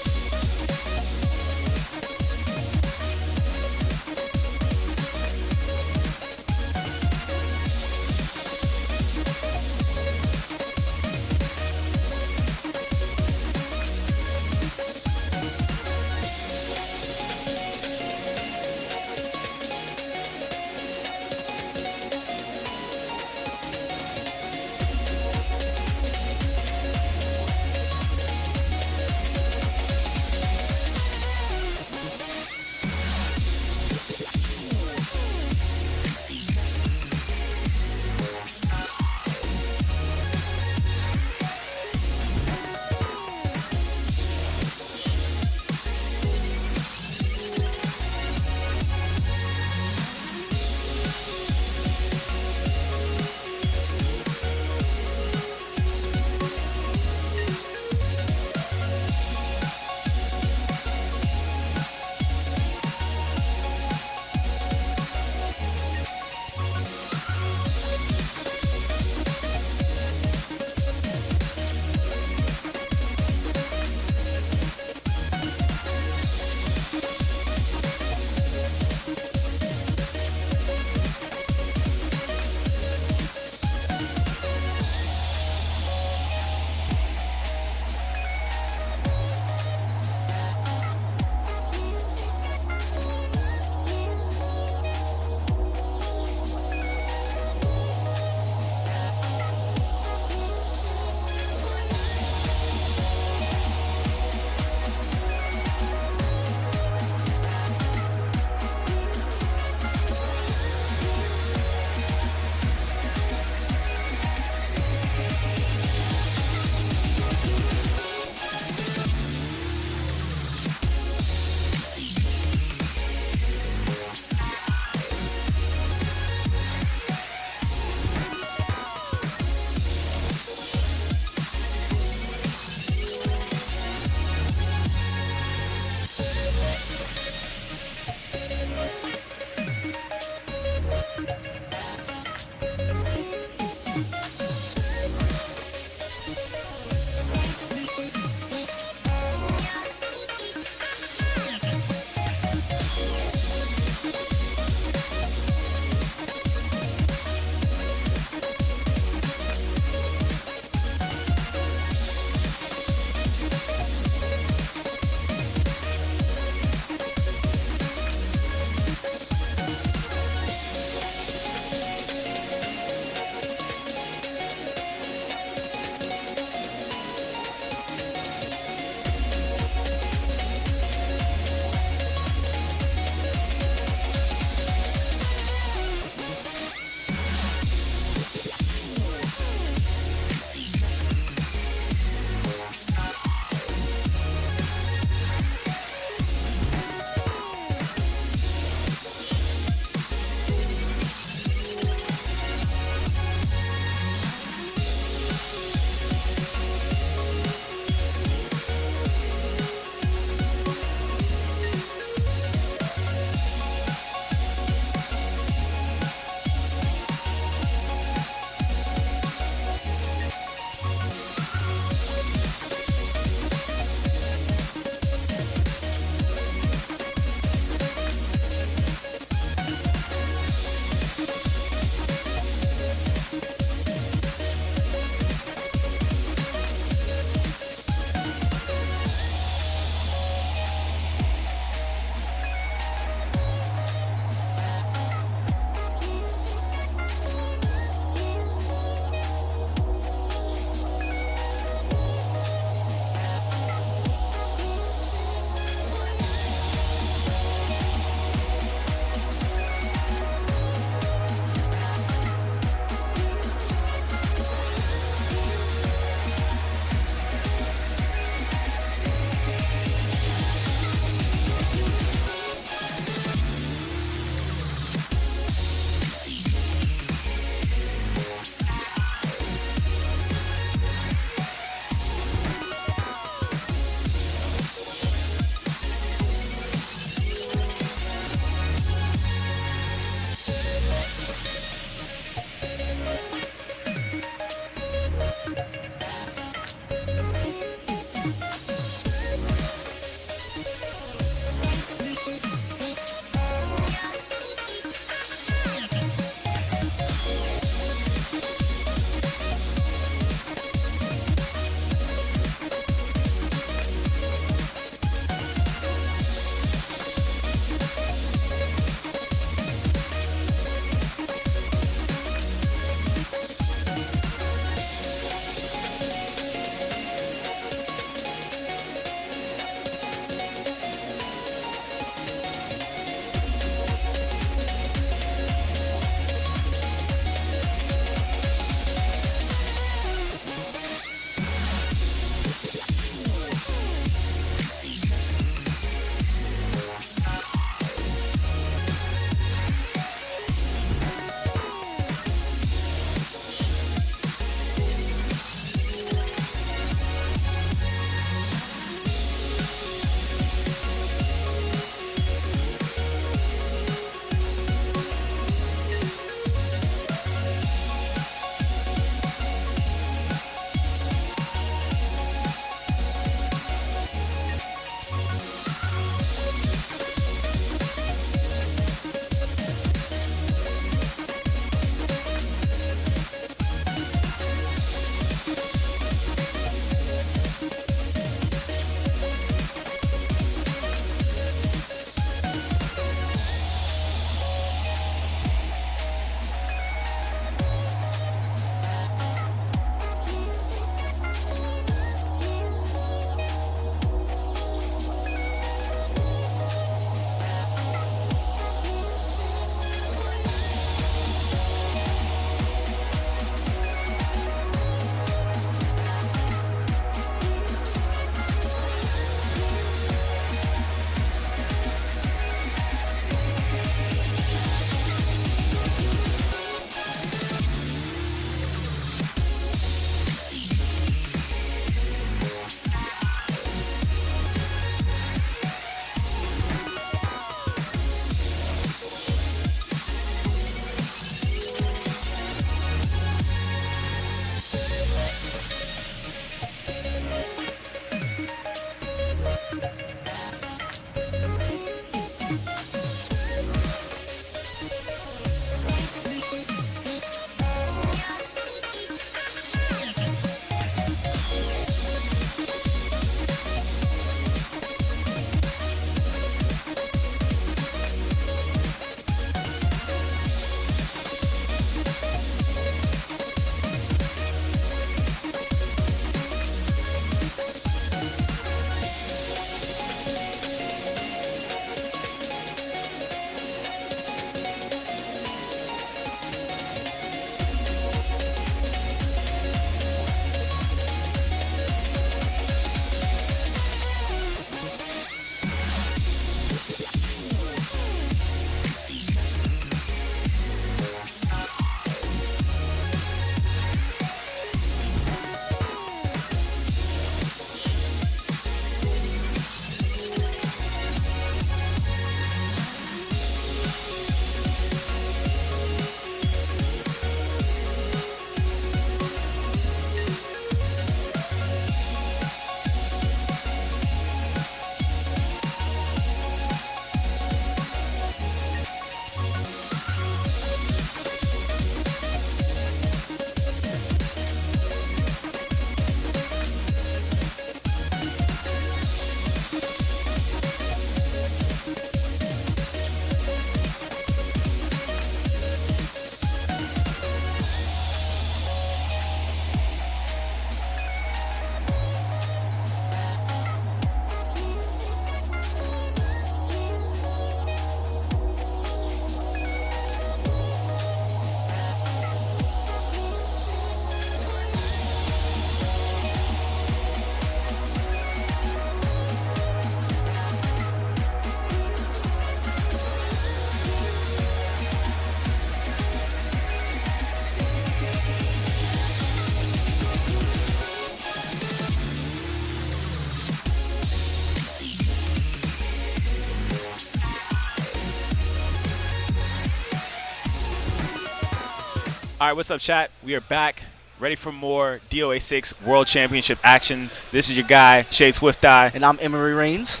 All right, what's up, chat? We are back, ready for more DOA 6 World Championship action. This is your guy, Shade Swift Eye. And I'm Emery Reigns.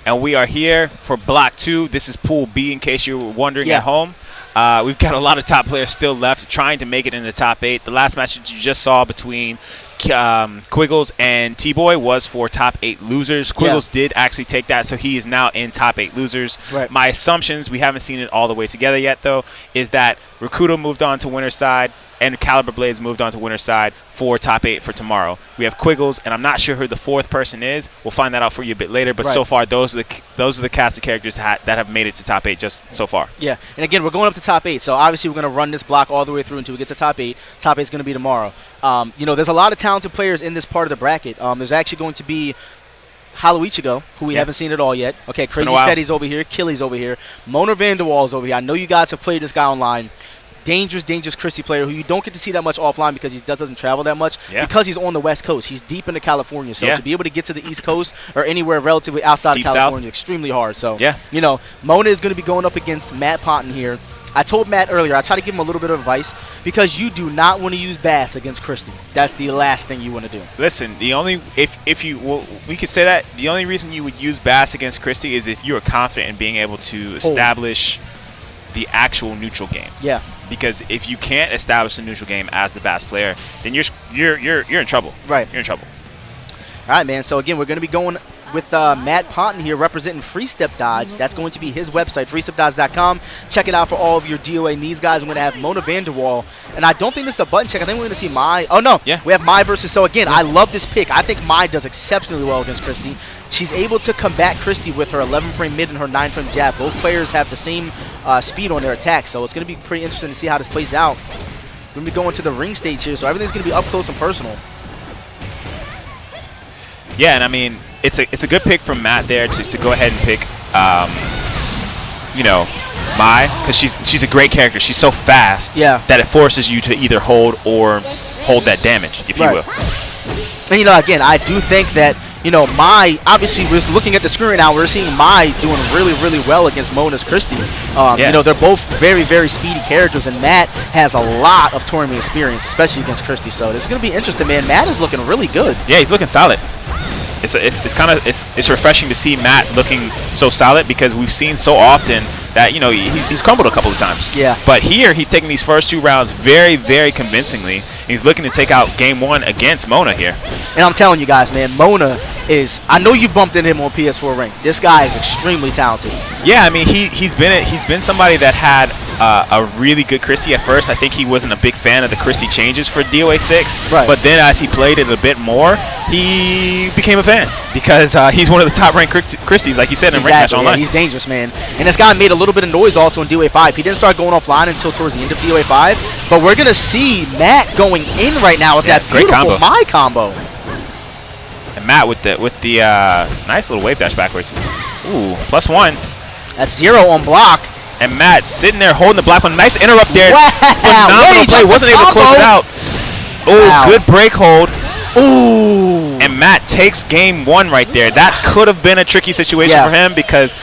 And we are here for Block 2. This is Pool B, in case you were wondering at home. We've got a lot of top players still left trying to make it in the top 8. The last match that you just saw between Quiggles and T-Boy was for top 8 losers. Quiggles did actually take that, so he is now in top 8 losers. Right. My assumptions, we haven't seen it all the way together yet, though, is that Rakuto moved on to winner's side and Caliber Blades moved on to winner's side for top 8 for tomorrow. We have Quiggles, and I'm not sure who the 4th person is. We'll find that out for you a bit later, but so far, those are the cast of characters that have made it to top 8 just so far. Yeah, and again, we're going up to top 8, so obviously we're going to run this block all the way through until we get to top 8. Top 8 is going to be tomorrow. You know, there's a lot of talented players in this part of the bracket. There's actually going to be Haloichigo, who we haven't seen at all yet. Okay, Crazy Steady's over here. Killy's over here. Mona Vanderwall's over here. I know you guys have played this guy online. Dangerous Christie player who you don't get to see that much offline because he doesn't travel that much because he's on the West Coast. He's deep into California. So to be able to get to the East Coast or anywhere relatively outside of California is extremely hard. So, you know, Mona is going to be going up against Matt Ponton here. I told Matt earlier, I try to give him a little bit of advice because you do not want to use Bass against Christie. That's the last thing you want to do. Listen, the only we could say that the only reason you would use Bass against Christie is if you are confident in being able to establish the actual neutral game. Yeah. Because if you can't establish the neutral game as the Bass player, then you're in trouble. Right. You're in trouble. All right, man. So again, we're going to be going with Matt Ponton here representing Free Step Dodge. That's going to be his website, freestepdodge.com. Check it out for all of your DOA needs, guys. I'm going to have Mona Vanderwall. And I don't think this is a button check. I think we're going to see Mai. Oh, no. Yeah. We have Mai versus. So, again, I love this pick. I think Mai does exceptionally well against Christie. She's able to combat Christie with her 11-frame mid and her 9-frame jab. Both players have the same speed on their attack. So, it's going to be pretty interesting to see how this plays out. We're going to be going to the ring stage here. So, everything's going to be up close and personal. Yeah, and I mean, it's a good pick from Matt there to go ahead and pick, you know, Mai, because she's a great character. She's so fast that it forces you to either hold or hold that damage, if you will. And, you know, again, I do think that, you know, Mai, obviously, we're looking at the screen right now. We're seeing Mai doing really, really well against Mona's Christie. You know, they're both very, very speedy characters, and Matt has a lot of tournament experience, especially against Christie. So this is going to be interesting, man. Matt is looking really good. Yeah, he's looking solid. It's refreshing to see Matt looking so solid because we've seen so often that, you know, he's crumbled a couple of times. Yeah. But here he's taking these first 2 rounds very, very convincingly. He's looking to take out game 1 against Mona here. And I'm telling you guys, man, Mona is. I know you bumped into him on PS4 Ring. This guy is extremely talented. Yeah, I mean he's been somebody that had a really good Christie at first. I think he wasn't a big fan of the Christie changes for DOA 6. Right. But then as he played it a bit more, he became a fan because he's one of the top ranked Christies, like you said, in Rank Match Online. Yeah, he's dangerous, man. And this guy made a little bit of noise also in DOA 5. He didn't start going offline until towards the end of DOA 5. But we're going to see Matt going in right now with that beautiful Mai combo. And Matt with the nice little wave dash backwards. Ooh, +1. That's 0 on block. And Matt sitting there holding the black one. Nice interrupt there. Wow. Phenomenal play. Wasn't able to close it out. Oh, good break hold. Ooh. And Matt takes game 1 right there. That could have been a tricky situation for him because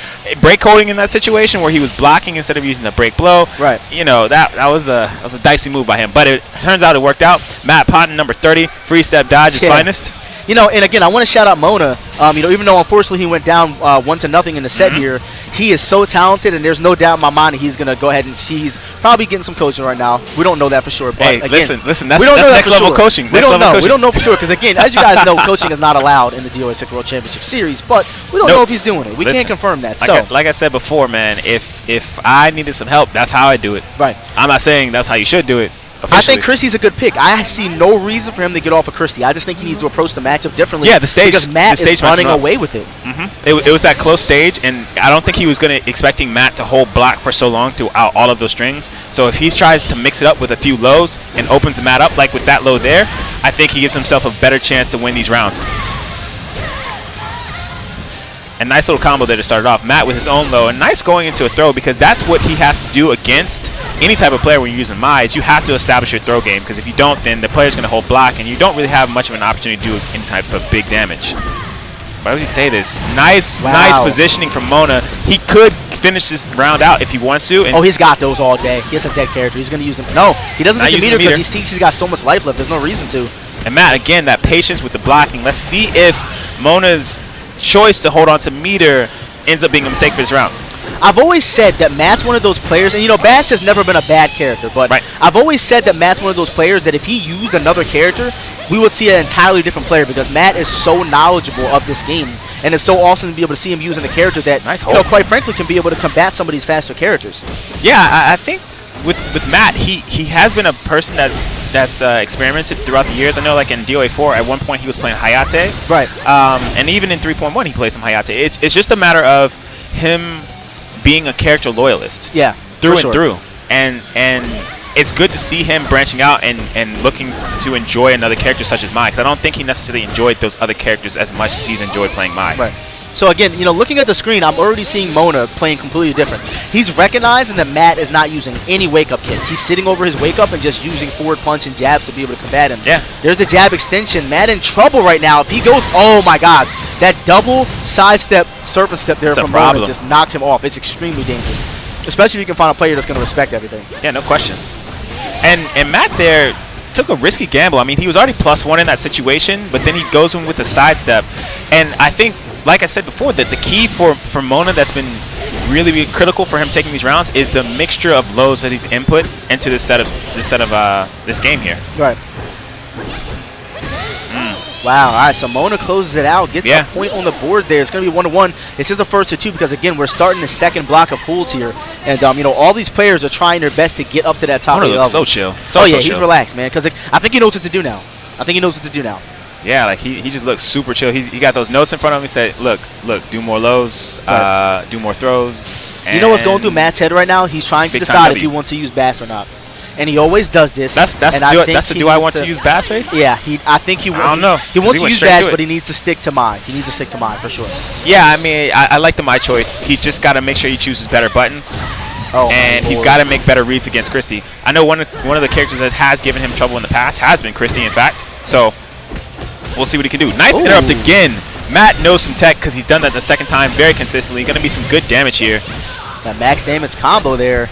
break holding in that situation where he was blocking instead of using the break blow. Right. You know, that was a dicey move by him. But it turns out it worked out. Matt Ponton, number 30, Free Step Dodge's finest. You know, and again, I want to shout out Mona. You know, even though unfortunately he went down 1-0 in the set here, he is so talented, and there's no doubt in my mind that he's going to go ahead and see. He's probably getting some coaching right now. We don't know that for sure. But hey, again, listen, that's next level coaching. We don't know. We don't know for sure because, again, as you guys know, coaching is not allowed in the DOA 6 World Championship Series. But we don't know if he's doing it. We can't confirm that. Like I said before, man, if I needed some help, that's how I do it. Right. I'm not saying that's how you should do it. I think Christie's a good pick. I see no reason for him to get off of Christie. I just think he needs to approach the matchup differently. Yeah, the stage. Because Matt is running away with it. It was that close stage, and I don't think he was expecting Matt to hold block for so long throughout all of those strings. So if he tries to mix it up with a few lows and opens Matt up, like with that low there, I think he gives himself a better chance to win these rounds. And nice little combo there to start it off. Matt with his own low, and nice going into a throw because that's what he has to do against any type of player when you're using Mai is you have to establish your throw game because if you don't, then the player's going to hold block, and you don't really have much of an opportunity to do any type of big damage. Why would you say this? Nice positioning from Mona. He could finish this round out if he wants to. And oh, he's got those all day. He has a dead character. He's going to use them. No, he doesn't Not take the using meter the because meter. he sees he's got so much life left. There's no reason to. And Matt, again, that patience with the blocking. Let's see if Mona's choice to hold on to meter ends up being a mistake for this round. I've always said that Matt's one of those players, and you know, Bass has never been a bad character, but Right. I've always said that Matt's one of those players that if he used another character, we would see an entirely different player because Matt is so knowledgeable of this game, and it's so awesome to be able to see him using a character that, Nice you know, hold. quite frankly, can be able to combat some of these faster characters. Yeah, I think with Matt, he has been a person that's experimented throughout the years. I know, like in DOA 4, at one point he was playing Hayate. Right. And even in 3.1, he played some Hayate. It's just a matter of him being a character loyalist. Yeah. Through for and sure. through. And it's good to see him branching out and looking to enjoy another character such as Mai, because I don't think he necessarily enjoyed those other characters as much as he's enjoyed playing Mai. Right. So again, you know, looking at the screen, I'm already seeing Mona playing completely different. He's recognizing that Matt is not using any wake-up kits. He's sitting over his wake-up and just using forward punch and jabs to be able to combat him. Yeah. There's the jab extension. Matt in trouble right now. If he goes, oh my God, that double sidestep, serpent step there It's a from problem. Mona just knocked him off. It's extremely dangerous, especially if you can find a player that's going to respect everything. Yeah, no question. And Matt there took a risky gamble. I mean, he was already +1 in that situation, but then he goes in with a sidestep. And I think, like I said before, that the key for Mona that's been really critical for him taking these rounds is the mixture of lows that he's input into this this game here. Right. Wow. All right. So Mona closes it out, gets Yeah. a point on the board there. It's going to be 1-1. This is the first of two because, again, we're starting the second block of pools here. And, you know, all these players are trying their best to get up to that top Mona level. looks so chill. Oh, yeah. So He's chill. relaxed, man, because I think he knows what to do now. Yeah, like he just looks super chill. He got those notes in front of him. He said, look, do more lows, Right. do more throws. You know what's going through Matt's head right now? He's trying to Big time decide if W. he wants to use Bass or not. And he always does this. That's and I think the he do I needs want to use Bass face? Yeah, I think he. I don't know, He 'cause wants he to went use straight Bass, to it. but he needs to stick to mine. He needs to stick to mine for sure. Yeah, I mean, I like the my choice. He just got to make sure he chooses better buttons. Oh, And my he's Lord. got to make better reads against Christie. I know one of the characters that has given him trouble in the past has been Christie, in fact. So we'll see what he can do. Nice Ooh. interrupt again. Matt knows some tech because he's done that the second time very consistently. Going to be some good damage here. That max damage combo there.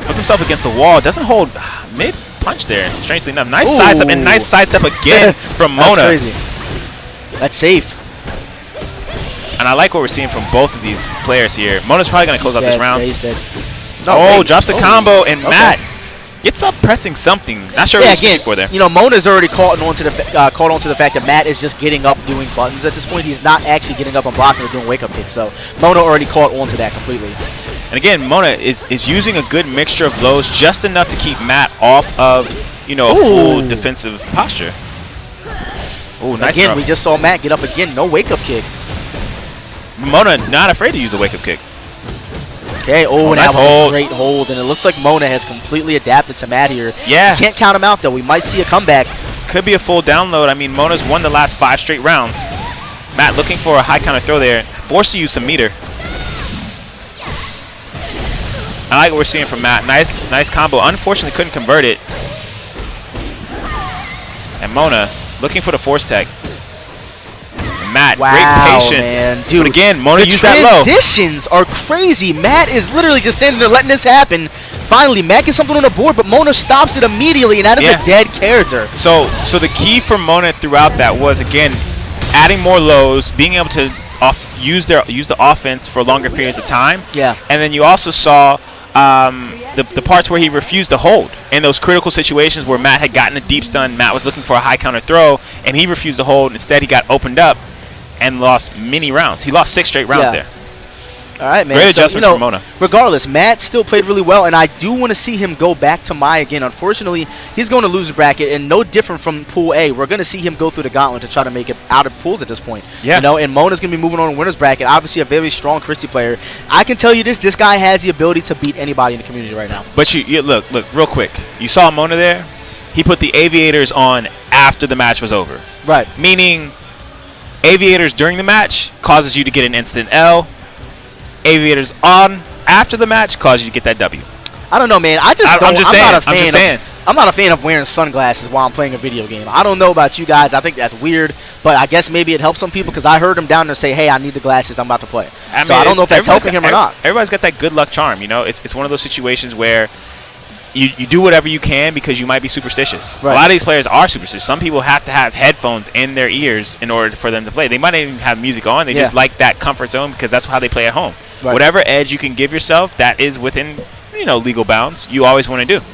Puts himself against the wall. Doesn't hold mid punch there. Strangely enough, nice Ooh. sidestep and nice sidestep again from Mona. That's crazy. That's safe. And I like what we're seeing from both of these players here. Mona's probably going to close out this round. Yeah, he's dead. Oh, wait. drops a Oh. combo, and Okay. Matt gets up pressing something. Not sure Yeah, what he's again, fishing for there. you know, Mona's already caught on to the fact that Matt is just getting up doing buttons. At this point, he's not actually getting up and blocking or doing wake-up kicks. So Mona already caught on to that completely. And again, Mona is using a good mixture of lows, just enough to keep Matt off of, you know, a full Ooh. defensive posture. Oh, nice Again, throw. we just saw Matt get up again. No wake-up kick. Mona not afraid to use a wake-up kick. Okay, Oh, and nice that was hold. a great hold. And it looks like Mona has completely adapted to Matt here. Yeah. Can't count him out, though. We might see a comeback. Could be a full download. I mean, Mona's won the last 5 straight rounds. Matt looking for a high counter throw there. Forced to use some meter. I like what we're seeing from Matt. Nice combo. Unfortunately, couldn't convert it. And Mona looking for the force tech. And Matt, Wow, great patience. man. Dude, but again, Mona the used that low. transitions are crazy. Matt is literally just standing there letting this happen. Finally, Matt gets something on the board, but Mona stops it immediately, and that is Yeah. a dead character. So the key for Mona throughout that was, again, adding more lows, being able to use the offense for longer periods of time. Yeah. And then you also saw the parts where he refused to hold in those critical situations where Matt had gotten a deep stun. Matt was looking for a high counter throw, and he refused to hold. Instead, he got opened up and lost many rounds. He lost 6 straight rounds Yeah. there. All right, man. Great So, adjustments for Mona. Regardless, Matt still played really well, and I do want to see him go back to Mai again. Unfortunately, he's going to lose the bracket, and no different from Pool A. We're going to see him go through the gauntlet to try to make it out of pools at this point. Yeah. You know, and Mona's going to be moving on to winner's bracket. Obviously, a very strong Christie player. I can tell you this guy has the ability to beat anybody in the community right now. But you look real quick. You saw Mona there. He put the aviators on after the match was over. Right. Meaning, aviators during the match causes you to get an instant L. Aviators on after the match causes you to get that W. I don't know, man. I just don't. I'm just I'm saying. not a fan. I'm just saying. I'm not a fan of wearing sunglasses while I'm playing a video game. I don't know about you guys. I think that's weird, but I guess maybe it helps some people because I heard him down there say, hey, I need the glasses. I'm about to play. So I don't know if that's helping him or not. Everybody's got that good luck charm, you know? It's one of those situations where you do whatever you can because you might be superstitious. Right. A lot of these players are superstitious. Some people have to have headphones in their ears in order for them to play. They might not even have music on. They just like that comfort zone because that's how they play at home. Right. Whatever edge you can give yourself that is within, legal bounds, you always want to do.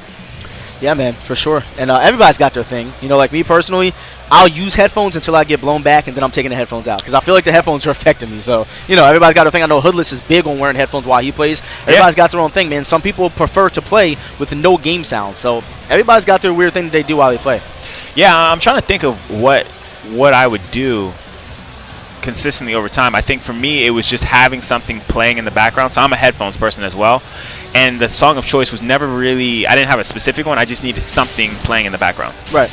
Yeah, man, for sure. And everybody's got their thing. Like me personally, I'll use headphones until I get blown back, and then I'm taking the headphones out because I feel like the headphones are affecting me. So, everybody's got their thing. I know Hoodless is big on wearing headphones while he plays. Everybody's got their own thing, man. Some people prefer to play with no game sound. So everybody's got their weird thing that they do while they play. Yeah, I'm trying to think of what I would do consistently over time. I think for me, it was just having something playing in the background. So I'm a headphones person as well. And the song of choice was never really, I didn't have a specific one. I just needed something playing in the background. Right.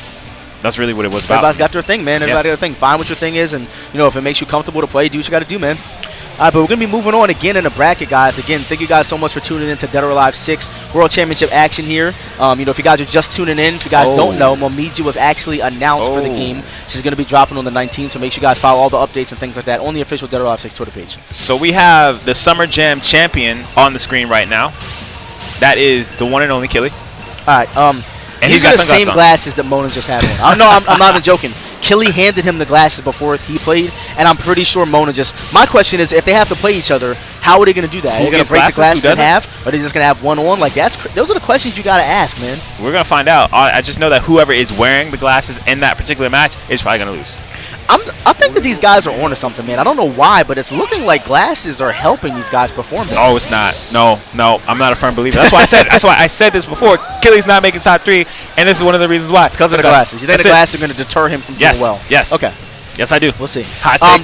That's really what it was about. Everybody's got their thing, man. Everybody got their thing. Find what your thing is, and, if it makes you comfortable to play, do what you got to do, man. All right, but we're going to be moving on again in the bracket, guys. Again, thank you guys so much for tuning in to Dead or Alive 6 World Championship action here. If you guys are just tuning in, if you guys don't know, Momiji was actually announced for the game. She's going to be dropping on the 19th, so make sure you guys follow all the updates and things like that on the official Dead or Alive 6 Twitter page. So we have the Summer Jam champion on the screen right now. That is the one and only Killy. All right, and he's got the same glasses that Mona just had on. I'm not even joking. Killy handed him the glasses before he played, and I'm pretty sure Mona just... My question is, if they have to play each other, how are they going to do that? Are they going to break the glasses in half? Or are they just going to have one on? Like, those are the questions you got to ask, man. We're going to find out. I just know that whoever is wearing the glasses in that particular match is probably going to lose. I think that these guys are onto something, man. I don't know why, but it's looking like glasses are helping these guys perform better. No, it's not. No, I'm not a firm believer. That's why I said this before. Killy's not making top 3, and this is one of the reasons why. Because of the glasses. You think the glasses are going to deter him from doing well? Yes. Okay. Yes, I do. We'll see.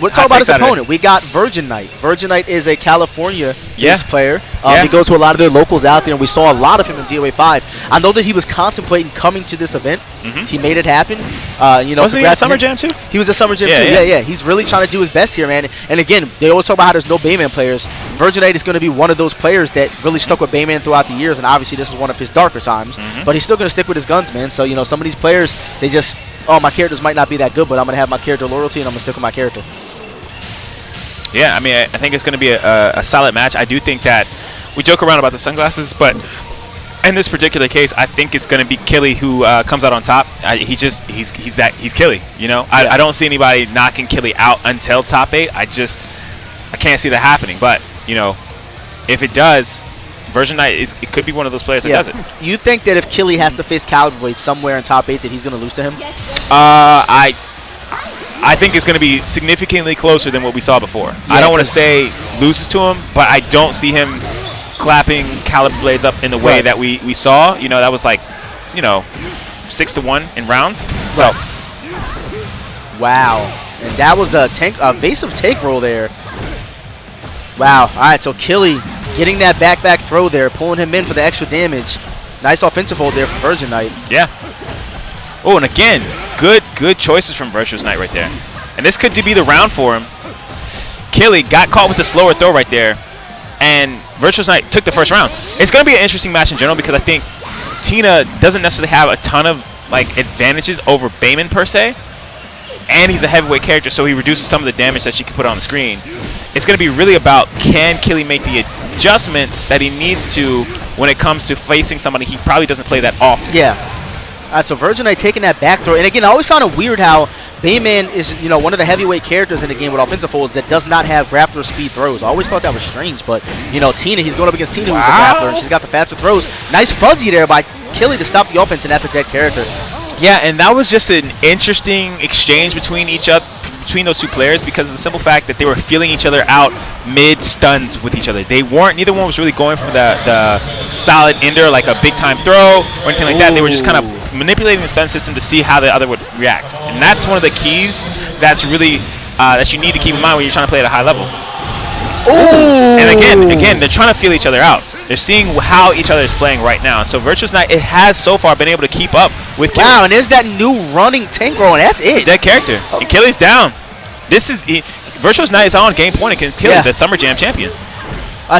We'll talk about his opponent. We got Virgin Knight. Virgin Knight is a California-based player. He goes to a lot of their locals out there, and we saw a lot of him in DOA 5. I know that he was contemplating coming to this event. He made it happen. Wasn't he at Summer Jam too? He was at Summer Jam too. Yeah. He's really trying to do his best here, man. And again, they always talk about how there's no Bayman players. Virgin Knight is going to be one of those players that really stuck with Bayman throughout the years, and obviously this is one of his darker times. But he's still going to stick with his guns, man. So, some of these players, they just... my characters might not be that good, but I'm going to have my character loyalty, and I'm going to stick with my character. Yeah, I mean, I think it's going to be a solid match. I do think that we joke around about the sunglasses, but in this particular case, I think it's going to be Killy who comes out on top. He's Killy, I don't see anybody knocking Killy out until top 8. I can't see that happening. But, if it does, Virgin Knight it could be one of those players that does it. You think that if Killy has to face Cowboy somewhere in top 8 that he's going to lose to him? I think it's going to be significantly closer than what we saw before. I don't want to say loses to him, but I don't see him clapping Caliber Blades up in the way that we saw. That was like, 6-1 in rounds. So, wow. And that was a evasive tank roll there. Wow. All right, so Killy getting that back throw there, pulling him in for the extra damage. Nice offensive hold there from Virgin Knight. Yeah. Oh, and again, good choices from Virtuous Knight right there. And this could be the round for him. Killy got caught with the slower throw right there, and Virtuous Knight took the first round. It's going to be an interesting match in general because I think Tina doesn't necessarily have a ton of advantages over Bayman per se, and he's a heavyweight character, so he reduces some of the damage that she can put on the screen. It's going to be really about, can Killy make the adjustments that he needs to when it comes to facing somebody he probably doesn't play that often. Yeah. So Virgin Knight taking that back throw. And again, I always found it weird how Bayman is, one of the heavyweight characters in the game with offensive holds that does not have grappler speed throws. I always thought that was strange, but, Tina, he's going up against Tina, who's a grappler, and she's got the faster throws. Nice fuzzy there by Killy to stop the offense, and that's a dead character. Yeah, and that was just an interesting exchange between those two players because of the simple fact that they were feeling each other out mid-stuns with each other. Neither one was really going for the solid ender, like a big-time throw or anything like that. They were just kind of manipulating the stun system to see how the other would react. And that's one of the keys that's really that you need to keep in mind when you're trying to play at a high level. Ooh. And again, they're trying to feel each other out. They're seeing how each other is playing right now. So Virtuous Knight, it has so far been able to keep up with Killy. Wow, and there's that new running tank roll, and that's it. It's a dead character. And Killy's down. Virtuous Knight is on game point against Killy, the Summer Jam champion.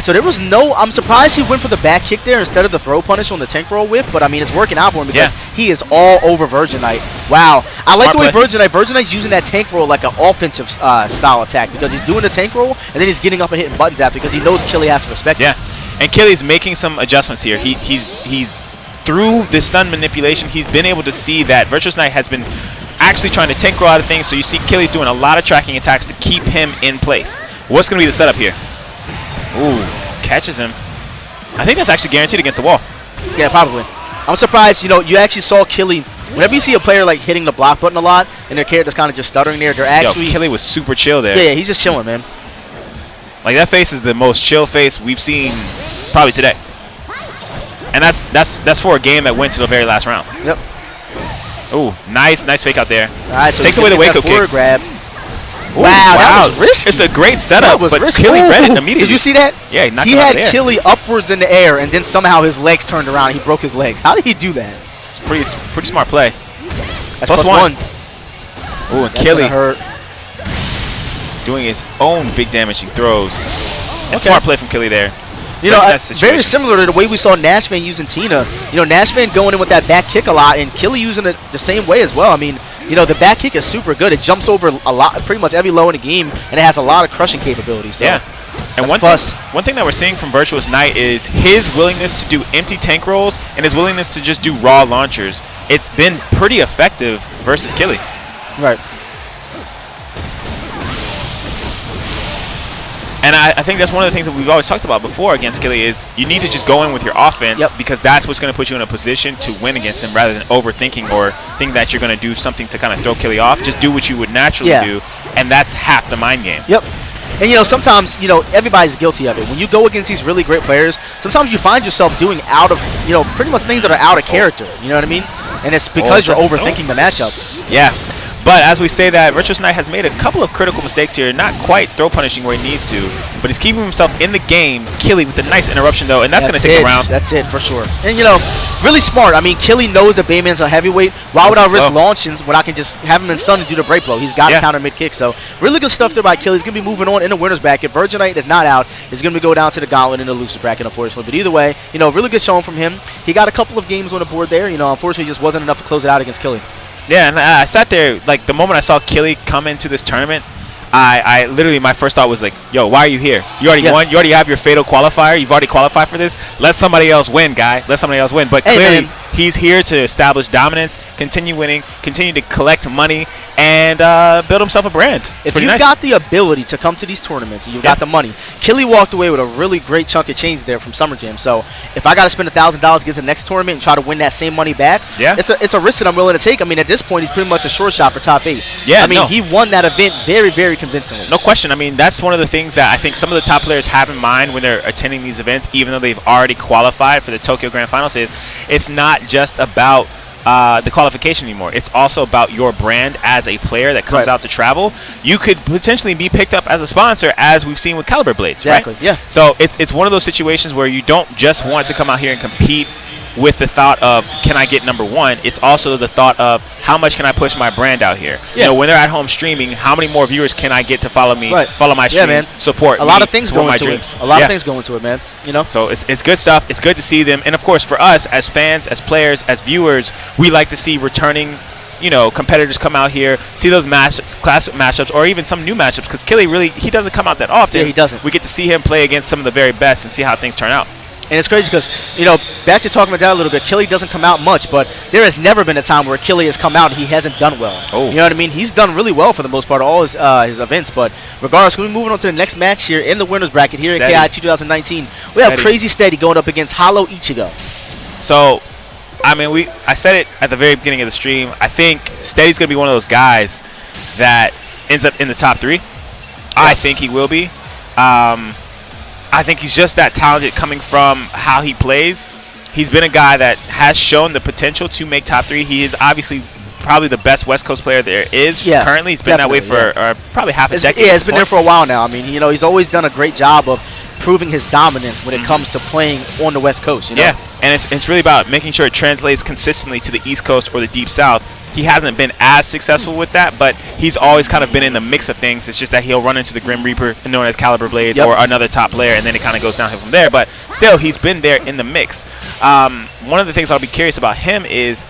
So there was no. I'm surprised he went for the back kick there instead of the throw punish on the tank roll whiff. But I mean, it's working out for him because he is all over Virgin Knight. Wow, I like the way Virgin Knight's using that tank roll like an offensive style attack because he's doing the tank roll and then he's getting up and hitting buttons after because he knows Killy has to respect it. And Killy's making some adjustments here. He's through the stun manipulation. He's been able to see that Virtuous Knight has been actually trying to tank roll out of things. So you see Killy's doing a lot of tracking attacks to keep him in place. What's going to be the setup here? Ooh, catches him. I think that's actually guaranteed against the wall. Yeah, probably. I'm surprised, you actually saw Killy. Whenever you see a player like hitting the block button a lot and their character's kind of just stuttering there, they're actually. Killy was super chill there. Yeah, he's just chilling, man. Like that face is the most chill face we've seen probably today. And that's for a game that went to the very last round. Yep. Ooh, nice fake out there. All right, so takes away the Waco kick. Grab. Ooh, wow, that was risky. It's a great setup, but Killy read it immediately. Did you see that? Yeah, he knocked him out out of the air. Killy upwards in the air, and then somehow his legs turned around and he broke his legs. How did he do that? It's pretty smart play. That's +1. Ooh, and Killy hurt. Doing his own big damaging throws. And smart play from Killy there. Very similar to the way we saw Nashvan using Tina. Nashvan going in with that back kick a lot, and Killy using it the same way as well. I mean, the back kick is super good. It jumps over a lot, pretty much every low in the game, and it has a lot of crushing capabilities. So and one thing that we're seeing from Virtuous Knight is his willingness to do empty tank rolls and his willingness to just do raw launchers. It's been pretty effective versus Killy. Right. And I think that's one of the things that we've always talked about before against Killy is you need to just go in with your offense because that's what's going to put you in a position to win against him rather than overthinking or think that you're going to do something to kind of throw Killy off. Just do what you would naturally do, and that's half the mind game. Yep. And, sometimes, everybody's guilty of it. When you go against these really great players, sometimes you find yourself doing out of, pretty much things that are out of character. You know what I mean? And it's because you're overthinking the matchup. Yeah. But as we say that, Virtuous Knight has made a couple of critical mistakes here. Not quite throw punishing where he needs to, but he's keeping himself in the game. Killy with a nice interruption, though, and that's going to take a round. That's it, for sure. And, really smart. I mean, Killy knows that Bayman's a heavyweight. Why would I risk launchings when I can just have him in stun and do the break blow? He's got a counter mid-kick. So, really good stuff there by Killy. He's going to be moving on in the winner's bracket. Virgin Knight is not out. He's going to go down to the gauntlet in the loser's bracket, unfortunately. But either way, really good showing from him. He got a couple of games on the board there. Unfortunately, just wasn't enough to close it out against Killy. Yeah, and I sat there, like, the moment I saw Killy come into this tournament, I literally, my first thought was like, yo, why are you here? You already won. You already have your fatal qualifier. You've already qualified for this. Let somebody else win, guy. Let somebody else win. But clearly, he's here to establish dominance, continue winning, continue to collect money, and build himself a brand. If you've got the ability to come to these tournaments and you've got the money, Killy walked away with a really great chunk of change there from Summer Jam. So if I got to spend $1,000 to get to the next tournament and try to win that same money back, it's a risk that I'm willing to take. I mean, at this point, he's pretty much a short shot for top 8. Yeah, I mean, he won that event very, very convincingly. No question. I mean, that's one of the things that I think some of the top players have in mind when they're attending these events, even though they've already qualified for the Tokyo Grand Finals, is it's not just about the qualification anymore. It's also about your brand as a player that comes out to travel. You could potentially be picked up as a sponsor, as we've seen with Caliber Blades, right? Yeah. So it's one of those situations where you don't just want to come out here and compete with the thought of, can I get #1? It's also the thought of, how much can I push my brand out here? Yeah. When they're at home streaming, how many more viewers can I get to follow me, follow my streams, man. support a lot of things go into it. A lot of things go into it, man. So it's good stuff. It's good to see them. And, of course, for us as fans, as players, as viewers, we like to see returning competitors come out here, see those classic matchups, or even some new matchups, because Killy really, he doesn't come out that often. Yeah, he doesn't. We get to see him play against some of the very best and see how things turn out. And it's crazy because, back to talking about that a little bit, Killy doesn't come out much, but there has never been a time where Killy has come out and he hasn't done well. Oh. You know what I mean? He's done really well for the most part of all his events, but regardless, we're moving on to the next match here in the winner's bracket here at KI 2019. We have Crazy Steady going up against Hollow Ichigo. So, I mean, I said it at the very beginning of the stream. I think Steady's going to be one of those guys that ends up in the top 3. Yeah. I think he will be. I think he's just that talented coming from how he plays. He's been a guy that has shown the potential to make top 3. He is obviously probably the best West Coast player there is currently. He's been that way for probably half a decade. Yeah, it's been there for a while now. I mean, he's always done a great job of proving his dominance when it comes to playing on the West Coast. Yeah, and it's really about making sure it translates consistently to the East Coast or the Deep South. he hasn't been as successful with that, but he's always kind of been in the mix of things. It's just that he'll run into the Grim Reaper, known as Caliber Blades, or another top player, and then it kind of goes downhill from there. But still, he's been there in the mix. One of the things I'll be curious about him is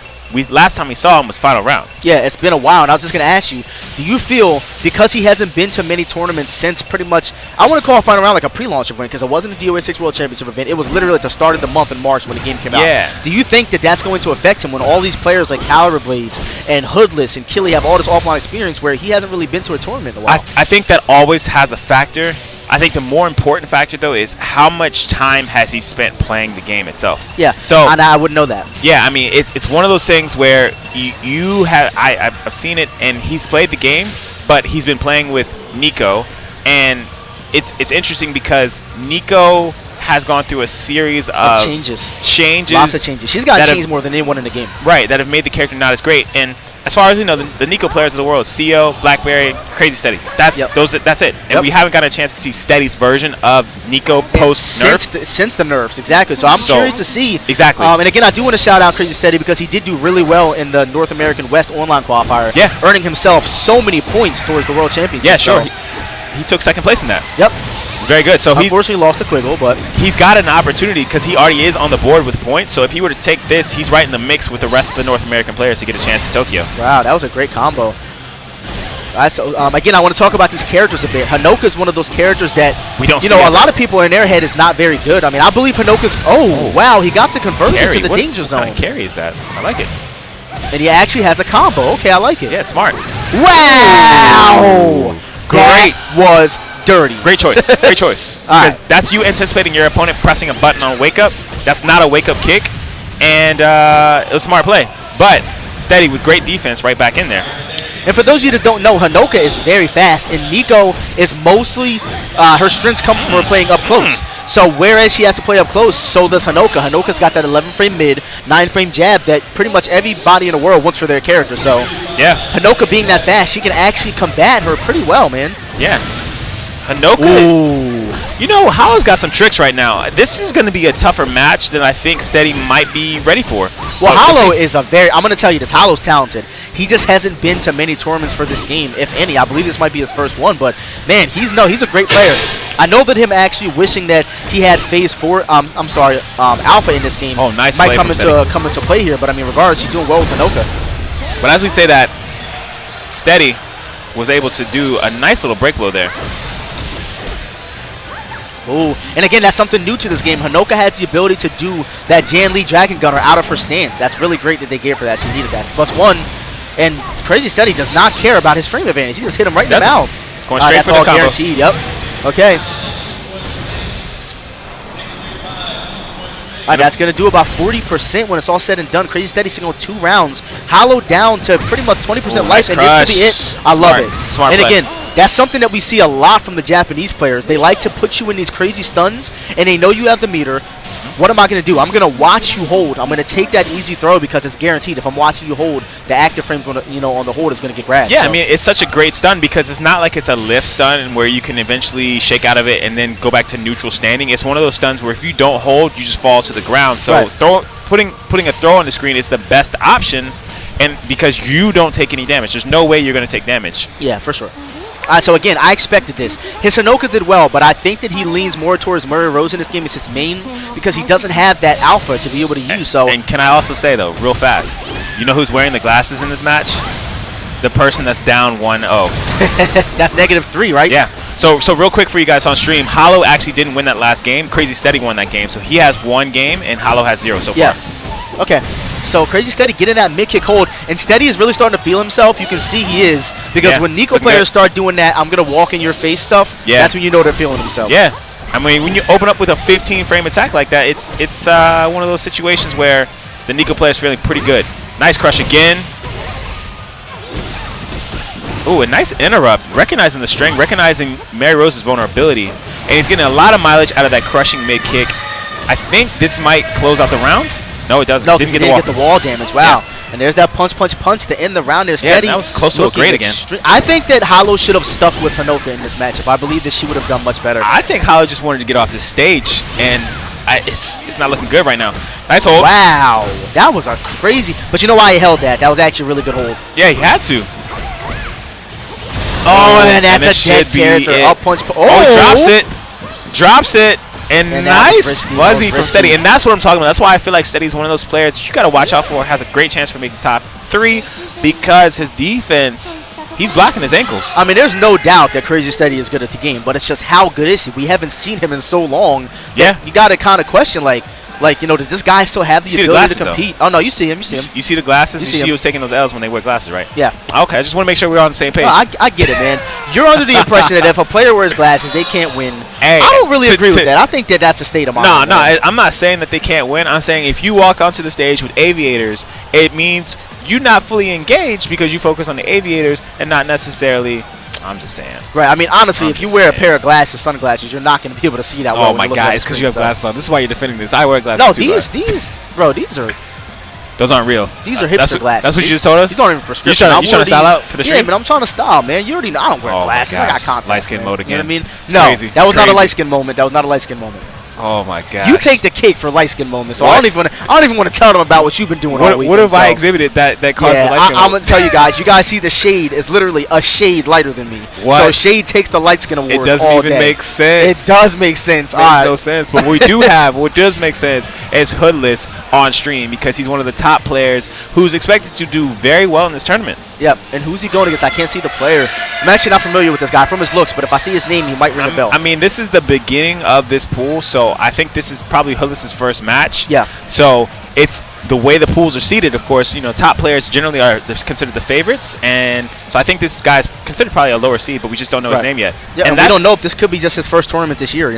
last time we saw him was final round. Yeah, it's been a while, and I was just going to ask you, do you feel, because he hasn't been to many tournaments since pretty much, I want to call final round like a pre-launch event, because it wasn't a DOA 6 World Championship event. It was literally at the start of the month in March when the game came out. Do you think that that's going to affect him when all these players like Caliber Blades and Hoodless and Killy have all this offline experience where he hasn't really been to a tournament in a while? I think that always has a factor. I think the more important factor, though, is how much time has he spent playing the game itself. Yeah, so and I wouldn't know that. Yeah, I mean, it's one of those things where I've seen it, and he's played the game, but he's been playing with Nico, and it's interesting because Nico has gone through a series of changes. Lots of changes. She's got changed more than anyone in the game. Right, that have made the character not as great. And as far as we know, the Nico players of the world, CO, Blackberry, Crazy Steady. That's it. And we haven't gotten a chance to see Steady's version of Nico post-nerf. Since the nerfs, exactly. So I'm curious to see. Exactly. And again, I do want to shout out Crazy Steady because he did do really well in the North American West online qualifier. Yeah. Earning himself so many points towards the World Championship. Yeah, sure. He took second place in that. Yep. Very good. So he unfortunately lost to Quiggle, but he's got an opportunity because he already is on the board with points. So if he were to take this, he's right in the mix with the rest of the North American players to get a chance to Tokyo. Wow, that was a great combo. So again, I want to talk about these characters a bit. Hanoka is one of those characters that we don't. A lot of people in their head is not very good. I mean, I believe Hanoka's. Oh wow, he got the conversion to the danger zone. What kind of carry is that? I like it. And he actually has a combo. Okay, I like it. Yeah, smart. Wow, great was dirty. Great choice. Great choice. Because that's you anticipating your opponent pressing a button on wake up. That's not a wake up kick. And it was a smart play. But Steady with great defense right back in there. And for those of you that don't know, Hanoka is very fast, and Nico is mostly her strengths come from her playing up close. So whereas she has to play up close, so does Hanoka. Hanoka's got that 11-frame mid, 9-frame jab that pretty much everybody in the world wants for their character. So yeah, Hanoka being that fast, she can actually combat her pretty well, man. Yeah. Hanoka, Hollow's got some tricks right now. This is going to be a tougher match than I think Steady might be ready for. Well, Hollow is I'm going to tell you this, Hollow's talented. He just hasn't been to many tournaments for this game, if any. I believe this might be his first one, but man, he's a great player. I know that him actually wishing that he had Phase 4, Alpha in this game might come into play here, but I mean, regardless, he's doing well with Hanoka. But as we say that, Steady was able to do a nice little break blow there. Ooh, and again, that's something new to this game. Hanoka has the ability to do that Jan Lee Dragon Gunner out of her stance. That's really great that they gave her that. She needed that. +1, and Crazy Steady does not care about his frame advantage. He just hit him right in the mouth. Going straight for the combo. Guaranteed. Yep. Okay. All right, that's going to do about 40% when it's all said and done. Crazy Steady single 2 rounds. Hollow down to pretty much 20% life, and this could be it. I love it. Smart play. Again, that's something that we see a lot from the Japanese players. They like to put you in these crazy stuns, and they know you have the meter. What am I going to do? I'm going to watch you hold. I'm going to take that easy throw because it's guaranteed. If I'm watching you hold, the active frames on the hold is going to get grabbed. Yeah, so. I mean, it's such a great stun because it's not like it's a lift stun where you can eventually shake out of it and then go back to neutral standing. It's one of those stuns where if you don't hold, you just fall to the ground. So putting a throw on the screen is the best option, and because you don't take any damage. There's no way you're going to take damage. Yeah, for sure. So again, I expected this. His Hanoka did well, but I think that he leans more towards Murray Rose in this game. It's his main because he doesn't have that alpha to be able to use. And can I also say, though, real fast, you know who's wearing the glasses in this match? The person that's down 1-0. That's -3, right? Yeah. So real quick for you guys on stream, Hollow actually didn't win that last game. Crazy Steady won that game. So he has 1 game, and Hollow has 0 so far. Okay. So Crazy Steady getting that mid kick hold, and Steady is really starting to feel himself. You can see he is, because when Nico players start doing that I'm gonna walk in your face stuff, that's when you know they're feeling themselves. Yeah, I mean, when you open up with a 15-frame attack like that, it's one of those situations where the Nico player is feeling pretty good. Nice crush again. Ooh, a nice interrupt, recognizing the string, recognizing Mary Rose's vulnerability, and he's getting a lot of mileage out of that crushing mid kick. I think this might close out the round. No, it doesn't. No, because he didn't get the wall damage. Wow. Yeah. And there's that punch to end the round there. Steady. Yeah, that was close to a great again. I think that Hollow should have stuck with Hanoka in this matchup. I believe that she would have done much better. I think Hollow just wanted to get off the stage, and it's not looking good right now. Nice hold. Wow, that was a crazy. But you know why he held that? That was actually a really good hold. Yeah, he had to. Oh, and that's this a dead should be character. it. Up punch. Drops it, and And that was nice risky. fuzzy That was from Steady. And that's what I'm talking about. That's why I feel like Steady's one of those players that you got to watch out for. Has a great chance for making top 3 because his defense, he's blocking his ankles. I mean, there's no doubt that Crazy Steady is good at the game, but it's just how good is he? We haven't seen him in so long. Yeah. You got to kind of question, like, does this guy still have the You see the ability glasses, to compete? Oh, no, you see him. You see him. You see the glasses? You You see see him. he was taking those L's when they wear glasses, right? Yeah. Okay, I just want to make sure we're on the same page. No, I get it, man. You're under the impression that if a player wears glasses, they can't win. Hey, I don't really agree with that. I think that that's a state of mind. No, man. I'm not saying that they can't win. I'm saying if you walk onto the stage with aviators, it means you're not fully engaged because you focus on the aviators and not necessarily. I'm just saying. Right. I mean, honestly, I'm if you just wear a saying. pair of glasses, sunglasses, you're not going to be able to see that well. Oh when my you look God, at it's the because you have screen, so. glasses on. This is why you're defending this. I wear glasses No, too. Bro. these are Those aren't real. These are That's hipster what- glasses. That's what you just told us? These aren't even prescription. You trying to style out for the Yeah, stream? but I'm trying to style, man. You already know I don't wear Oh my glasses. I got gosh. contacts. Light skin man. mode You know what I again. mean? It's No, crazy. that was It's not a crazy. light skin moment. That was not a light skin moment. Oh my God. You take the cake for light skin moments. So I What? don't even want to tell them about what you've been doing all What, week. what have I exhibited that caused the light skin? I'm gonna tell you guys. You guys see the shade is literally a shade lighter than me. What? So shade takes the light skin award. It doesn't all even day. make sense. It does make sense. Makes All right. no sense. But what we do have, what does make sense, is Hoodless on stream because he's one of the top players who's expected to do very well in this tournament. Yep. And who's he going against? I can't see the player. I'm actually not familiar with this guy from his looks, but if I see his name, he might ring a bell. I mean, this is the beginning of this pool, so I think this is probably Hoodless's first match. Yeah. So it's the way the pools are seated. Of course, top players generally are considered the favorites, and so I think this guy's considered probably a lower seed, but we just don't know his name yet. Yeah, and we don't know if this could be just his first tournament this year.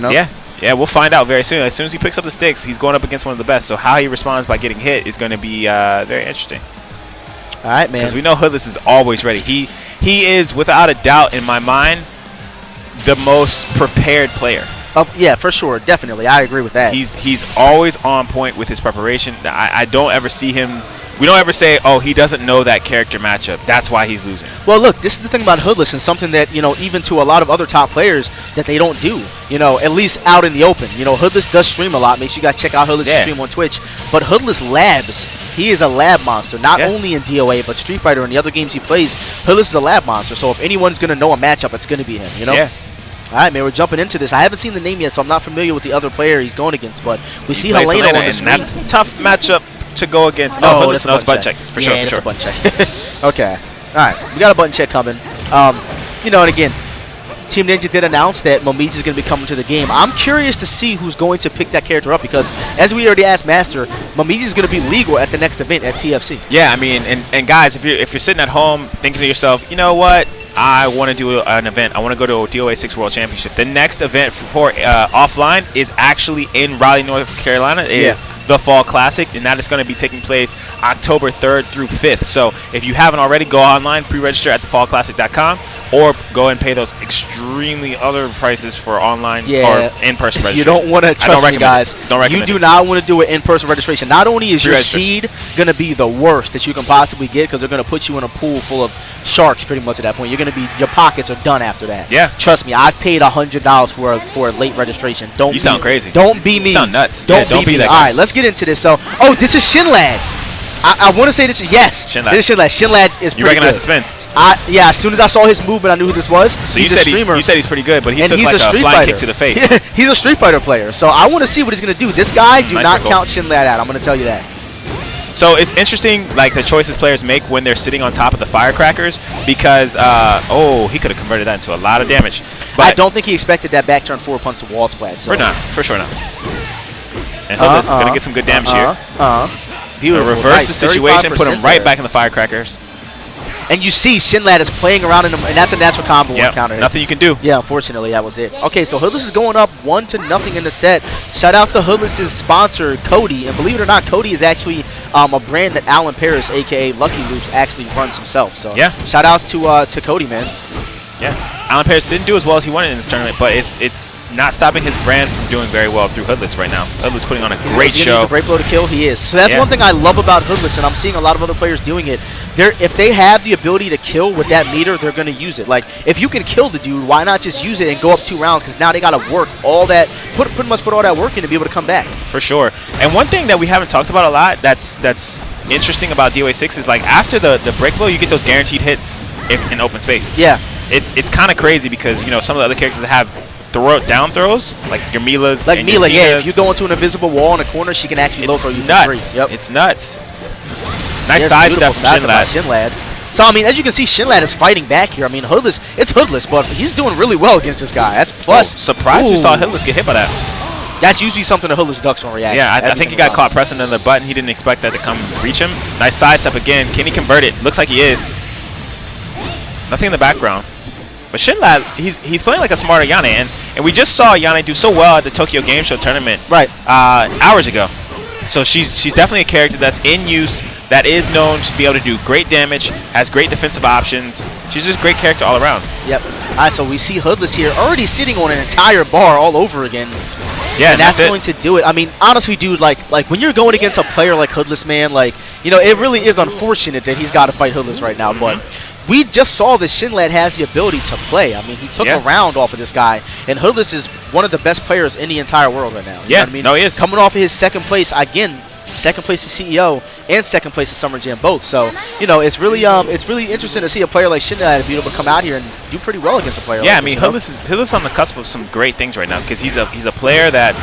Yeah, we'll find out very soon. As soon as he picks up the sticks, he's going up against one of the best. So how he responds by getting hit is going to be very interesting. All right, man. Because we know Hoodless is always ready. He is, without a doubt, in my mind, the most prepared player. Yeah, for sure, definitely. I agree with that. He's always on point with his preparation. I don't ever see him. We don't ever say, oh, he doesn't know that character matchup. That's why he's losing. Well, look, this is the thing about Hoodless and something that, even to a lot of other top players that they don't do, at least out in the open. Hoodless does stream a lot. Make sure you guys check out Hoodless stream on Twitch. But Hoodless labs. He is a lab monster, not only in DOA, but Street Fighter and the other games he plays. Hoodless is a lab monster, so if anyone's going to know a matchup, it's going to be him, Yeah. All right, man, we're jumping into this. I haven't seen the name yet, so I'm not familiar with the other player he's going against, but we see plays Helena on the and screen. that's a tough matchup to go against. Oh, Hoodless that's knows butt check. For sure, for sure. Button check. Okay. All right. We got a button check coming. And again, Team Ninja did announce that Momiji is going to be coming to the game. I'm curious to see who's going to pick that character up because, as we already asked Master, Momiji is going to be legal at the next event at TFC. Yeah, I mean, and guys, if you're sitting at home thinking to yourself, you know what? I want to do an event. I want to go to a DOA 6 World Championship. The next event for offline is actually in Raleigh, North Carolina. It is the Fall Classic, and that is going to be taking place October 3rd through 5th. So if you haven't already, go online, pre-register at thefallclassic.com, or go and pay those extremely other prices for online or in-person registration. You don't want to, trust me, guys. Don't recommend you do not want to do an in-person registration. Not only is your seed going to be the worst that you can possibly get because they're going to put you in a pool full of sharks pretty much at that point. You're going to be, your pockets are done after that. Yeah. Trust me, I've paid $100 for a late registration. You sound crazy. Don't be me. You sound nuts. Don't be me. that guy. All right, let's get into this. So, this is Shinlad. I want to say this. Yes, Shinlad. This is Shinlad. Shinlad is pretty You recognize good. the spins. Yeah, as soon as I saw his movement, I knew who this was. So he's you a said streamer. you said he's pretty good, but he and took he's like a Street flying Fighter. kick to the face. He's a Street Fighter player. So I want to see what he's going to do. This guy, do Nice not circle. count Shinlad out. I'm going to tell you that. So it's interesting, like the choices players make when they're sitting on top of the firecrackers, because he could have converted that into a lot of damage. But I don't think he expected that back turn forward punch to wall splat. So. for sure not. And Hoodless is gonna get some good damage here. Beautiful. Reverse the Nice. situation, put him 35% right there. back in the firecrackers. And you see Shinlad is playing around in him, and that's a natural combo counter. Nothing you can do. Yeah, unfortunately, that was it. Okay, so Hoodless is going up 1-0 in the set. Shout outs to Hoodless's sponsor, Cody. And believe it or not, Cody is actually a brand that Alan Paris, a.k.a. Lucky Loops, actually runs himself. So shout outs to Cody, man. Yeah. Alan Paris didn't do as well as he wanted in this tournament, but it's not stopping his brand from doing very well through Hoodless right now. Hoodless putting on a great show. He's a break blow to kill. He is. So that's one thing I love about Hoodless, and I'm seeing a lot of other players doing it. if they have the ability to kill with that meter, they're going to use it. Like, if you can kill the dude, why not just use it and go up 2 rounds? Because now they got to work all that, pretty much put all that work in to be able to come back. For sure. And one thing that we haven't talked about a lot that's interesting about DOA 6 is, like, after the break blow, you get those guaranteed hits in open space. Yeah. It's kind of crazy because, you know, some of the other characters that have down throws, like your Mila's. Like and Mila, your yeah. If you go into an invisible wall in a corner, she can actually low throw you for free. Yep. It's nuts. Nice Yeah, sidestep from Shinlad. So, I mean, as you can see, Shinlad is fighting back here. I mean, it's Hoodless, but he's doing really well against this guy. That's plus. Surprised we saw Hoodless get hit by that. That's usually something that Hoodless ducks on reaction. Yeah, I think he got caught pressing another button. He didn't expect that to come reach him. Nice sidestep again. Can he convert it? Looks like he is. Nothing in the background. But Shinlad, he's playing like a smarter Yane, and we just saw Yane do so well at the Tokyo Game Show tournament hours ago. So she's definitely a character that's in use, that is known to be able to do great damage, has great defensive options. She's just a great character all around. Yep. All right, so we see Hoodless here already sitting on an entire bar all over again. Yeah, and that's going to do it. I mean, honestly, dude, like when you're going against a player like Hoodless, man, like, you know, it really is unfortunate that he's got to fight Hoodless right now, but we just saw that Shinlad has the ability to play. I mean, he took a round off of this guy, and Hoodless is one of the best players in the entire world right now. You know what I mean? No, he is. Coming off of his second place, again, second place as CEO and second place at Summer Jam both. So, you know, it's really interesting to see a player like Shinlad be able to come out here and do pretty well against a player like this. Yeah, I mean, Hoodless is on the cusp of some great things right now because he's a player that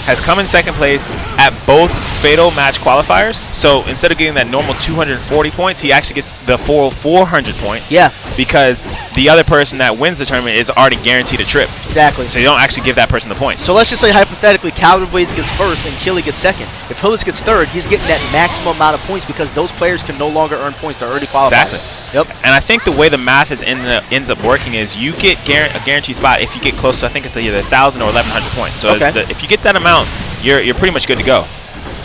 has come in second place at both Fatal match qualifiers. So instead of getting that normal 240 points, he actually gets the full 400 points. Yeah. Because the other person that wins the tournament is already guaranteed a trip. Exactly. So you don't actually give that person the points. So let's just say hypothetically, Calvin Blades gets first and Killy gets second. If Hoodless gets third, he's getting that maximum amount of points because those players can no longer earn points. They're already qualified. Exactly. Yep. And I think the way the math ends up working is you get a guaranteed spot if you get close to, I think it's either 1,000 or 1,100 points. So if you get that amount, you're pretty much good to go.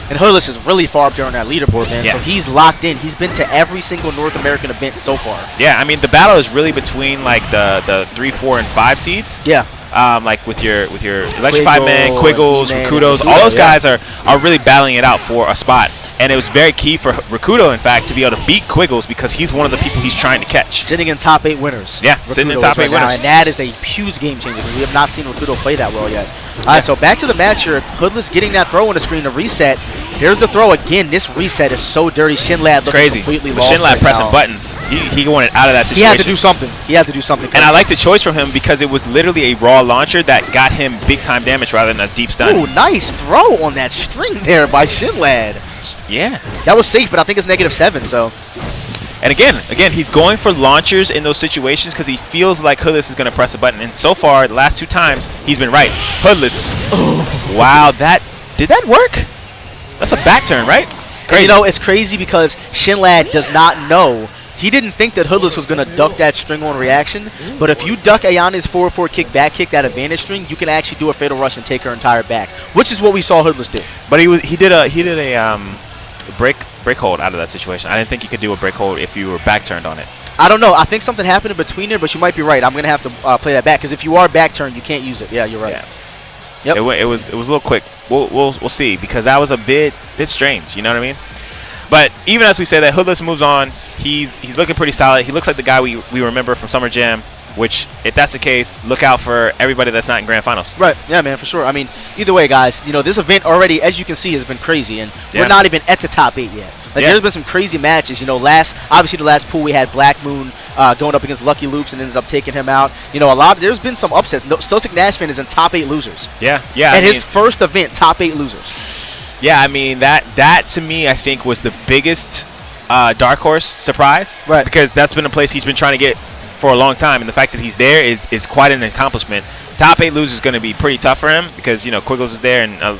And Hoodless is really far up there on that leaderboard, man. Yeah. So he's locked in. He's been to every single North American event so far. Yeah, I mean the battle is really between like the 3, 4, and 5 seeds. Yeah. Like with your Electrified Man, Quiggles, Man, Rakudos, all those guys are really battling it out for a spot. And it was very key for Rakudo, in fact, to be able to beat Quiggles because he's one of the people he's trying to catch. Sitting in top 8 winners. Yeah, sitting in top 8 winners. And that is a huge game changer because we have not seen Rakudo play that well yet. All right, so back to the match here. Hoodless getting that throw on the screen to reset. There's the throw again. This reset is so dirty. Shinlad looking completely lost. Shinlad pressing buttons. He wanted out of that situation. He had to do something. And I like the choice from him because it was literally a raw launcher that got him big time damage rather than a deep stun. Ooh, nice throw on that string there by Shinlad. Yeah. That was safe, but I think it's -7, so. And again, he's going for launchers in those situations because he feels like Hoodless is going to press a button. And so far, the last 2 times, he's been right. Hoodless. Wow, did that work? That's a back turn, right? And, you know, it's crazy because Shinlad does not know. He didn't think that Hoodless was going to duck that string on reaction. But if you duck Ayane's forward 4 kick, back kick, that advantage string, you can actually do a fatal rush and take her entire back, which is what we saw Hoodless do. But he did a break hold out of that situation. I didn't think you could do a break hold if you were back turned on it. I don't know. I think something happened in between there, but you might be right. I'm going to have to play that back because if you are back turned, you can't use it. Yeah, you're right. Yeah. Yep. It was a little quick. We'll see because that was a bit strange. You know what I mean? But even as we say that, Hoodless moves on. He's looking pretty solid. He looks like the guy we remember from Summer Jam. Which, if that's the case, look out for everybody that's not in Grand Finals. Right. Yeah, man, for sure. I mean, either way, guys, you know, this event already, as you can see, has been crazy, and we're not even at the top 8 yet. Like, there's been some crazy matches. You know, obviously the last pool we had Black Moon going up against Lucky Loops and ended up taking him out. You know, there's been some upsets. Stoic Nashvin is in top 8 losers. Yeah. At his first event, top 8 losers. Yeah, I mean, that to me, I think, was the biggest dark horse surprise. Right. Because that's been a place he's been trying to get for a long time, and the fact that he's there is quite an accomplishment. Top 8 losers is going to be pretty tough for him because, you know, Quiggles is there and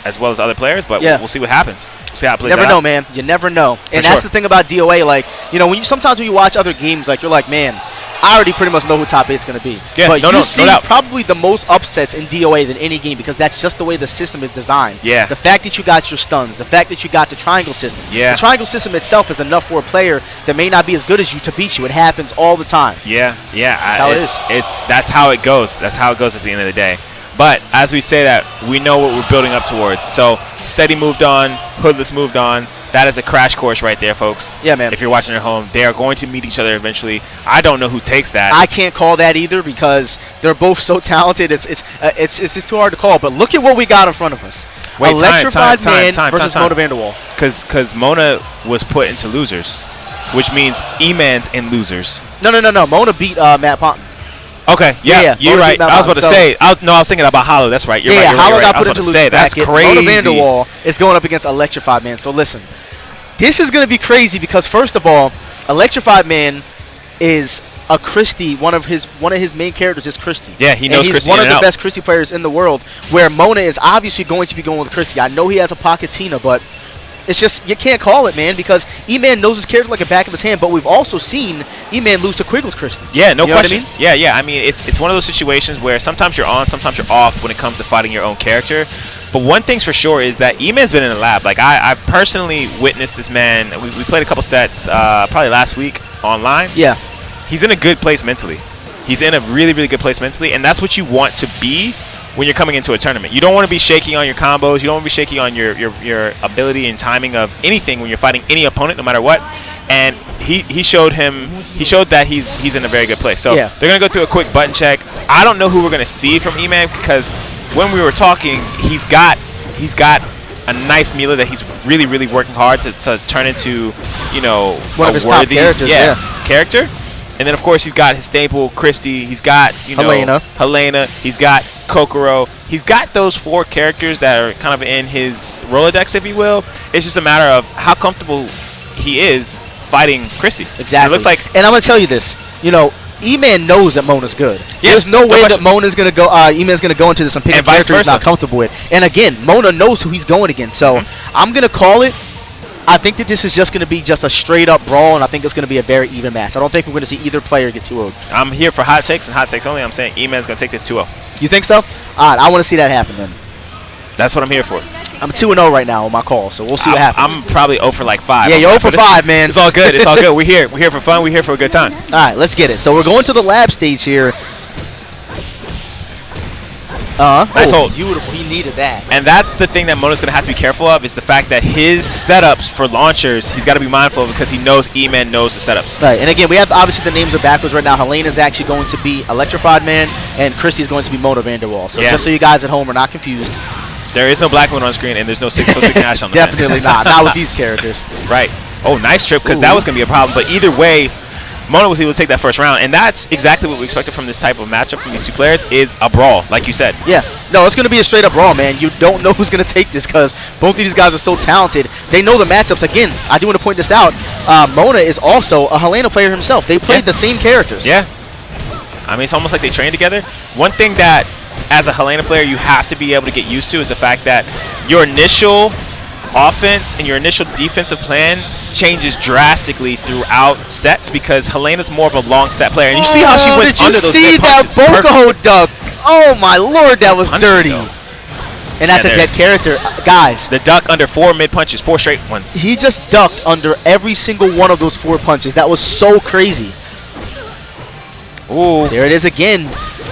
as well as other players, but we'll see what happens. We'll see how it plays out. Never know, man. You never know. And that's the thing about DOA. Like, you know, sometimes when you watch other games, like, you're like, man, I already pretty much know who top 8 is going to be. Yeah, but you see probably the most upsets in DOA than any game because that's just the way the system is designed. Yeah. The fact that you got your stuns, the fact that you got the triangle system. Yeah. The triangle system itself is enough for a player that may not be as good as you to beat you. It happens all the time. Yeah. That's how it is. That's how it goes. That's how it goes at the end of the day. But as we say that, we know what we're building up towards. So Steady moved on, Hoodless moved on. that is a crash course right there, folks. Yeah, man. If you're watching at home, they are going to meet each other eventually. I don't know who takes that. I can't call that either because they're both so talented. It's just too hard to call. But look at what we got in front of us. Wait, Electrified Man versus Mona Vanderwall. Because Mona was put into losers, which means E-Man's in losers. No. Mona beat Matt Ponton. Okay, yeah, you're Mona right. beat Matt I was about to Ponton, say. I was thinking about Hollow. That's right. You're right. Hollow got I was put about into to losers say that's bracket. crazy. Mona Vanderwall is going up against Electrified Man. So listen, this is going to be crazy because first of all, Electrified Man is a Christie. One of his main characters is Christie. Yeah, he knows he's Christie one in of and the out. best Christie players in the world. Where Mona is obviously going to be going with Christie. I know he has a pocket Tina, but it's just you can't call it, man, because E-Man knows his character like the back of his hand. But we've also seen E-Man lose to Quig with Christie. Yeah, no You know what I question. mean? Yeah. I mean, it's one of those situations where sometimes you're on, sometimes you're off when it comes to fighting your own character. But one thing's for sure is that E-Man's been in the lab. Like I personally witnessed this man. We played a couple sets probably last week online. Yeah. He's in a good place mentally. He's in a really, really good place mentally, and that's what you want to be when you're coming into a tournament. You don't want to be shaky on your combos. You don't want to be shaky on your ability and timing of anything when you're fighting any opponent, no matter what. And he showed that he's in a very good place. So Yeah. they're gonna go through a quick button check. I don't know who we're gonna see from E-Man because when we were talking, he's got a nice melee that he's really, really working hard to turn into, One of his top characters, yeah. character. And then, of course, he's got his staple, Christie. He's got, Helena. He's got Kokoro. He's got those 4 characters that are kind of in his Rolodex, if you will. It's just a matter of how comfortable he is fighting Christie. Exactly. It looks like, and I'm going to tell you this. E-Man knows that Mona's good. Yeah, There's no way that question. Mona's going to go. E-Man's going to go into this and pick a And vice character he's not versa. comfortable with. And again, Mona knows who he's going against. So I'm going to call it. I think that this is just going to be just a straight up brawl, and I think it's going to be a very even match. I don't think we're going to see either player get 2-0. I'm here for hot takes and hot takes only. I'm saying E-Man's going to take this 2-0. You think so? All right, I want to see that happen then. That's what I'm here for. I'm 2-0 right now on my call, so we'll see what happens. I'm probably 0 for like 5. Yeah, you're 0 for 5, man. It's all good. It's all good. We're here. We're here for fun. We're here for a good time. All right, let's get it. So we're going to the lab stage here. Nice hold. Beautiful. He needed that. And that's the thing that Mona's going to have to be careful of is the fact that his setups for launchers, he's got to be mindful of because he knows E-Man knows the setups. Right, and again, we have obviously the names are backwards right now. Helena's actually going to be Electrified Man, and Christie's going to be Mona Vanderwall. So just so you guys at home are not confused. There is no black one on screen, and there's no 606 Nash on the Definitely not. Not with these characters. Right. Oh, nice trip, because that was going to be a problem. But either way, Mona was able to take that first round, and that's exactly what we expected from this type of matchup from these two players is a brawl, like you said. Yeah. No, it's going to be a straight-up brawl, man. You don't know who's going to take this because both of these guys are so talented. They know the matchups. Again, I do want to point this out. Mona is also a Helena player himself. They played the same characters. Yeah. I mean, it's almost like they train together. One thing that, as a Helena player, you have to be able to get used to is the fact that your initial offense and your initial defensive plan changes drastically throughout sets because Helena's more of a long set player. And you see how she went Did you under those see dead that punches. Bokoho duck? Oh, my Lord, that was Punching, dirty. though. And that's Yeah, a there dead it is. character. Guys, The duck under 4 mid punches, 4 straight ones. he just ducked under every single one of those 4 punches. That was so crazy. Ooh. There it is again.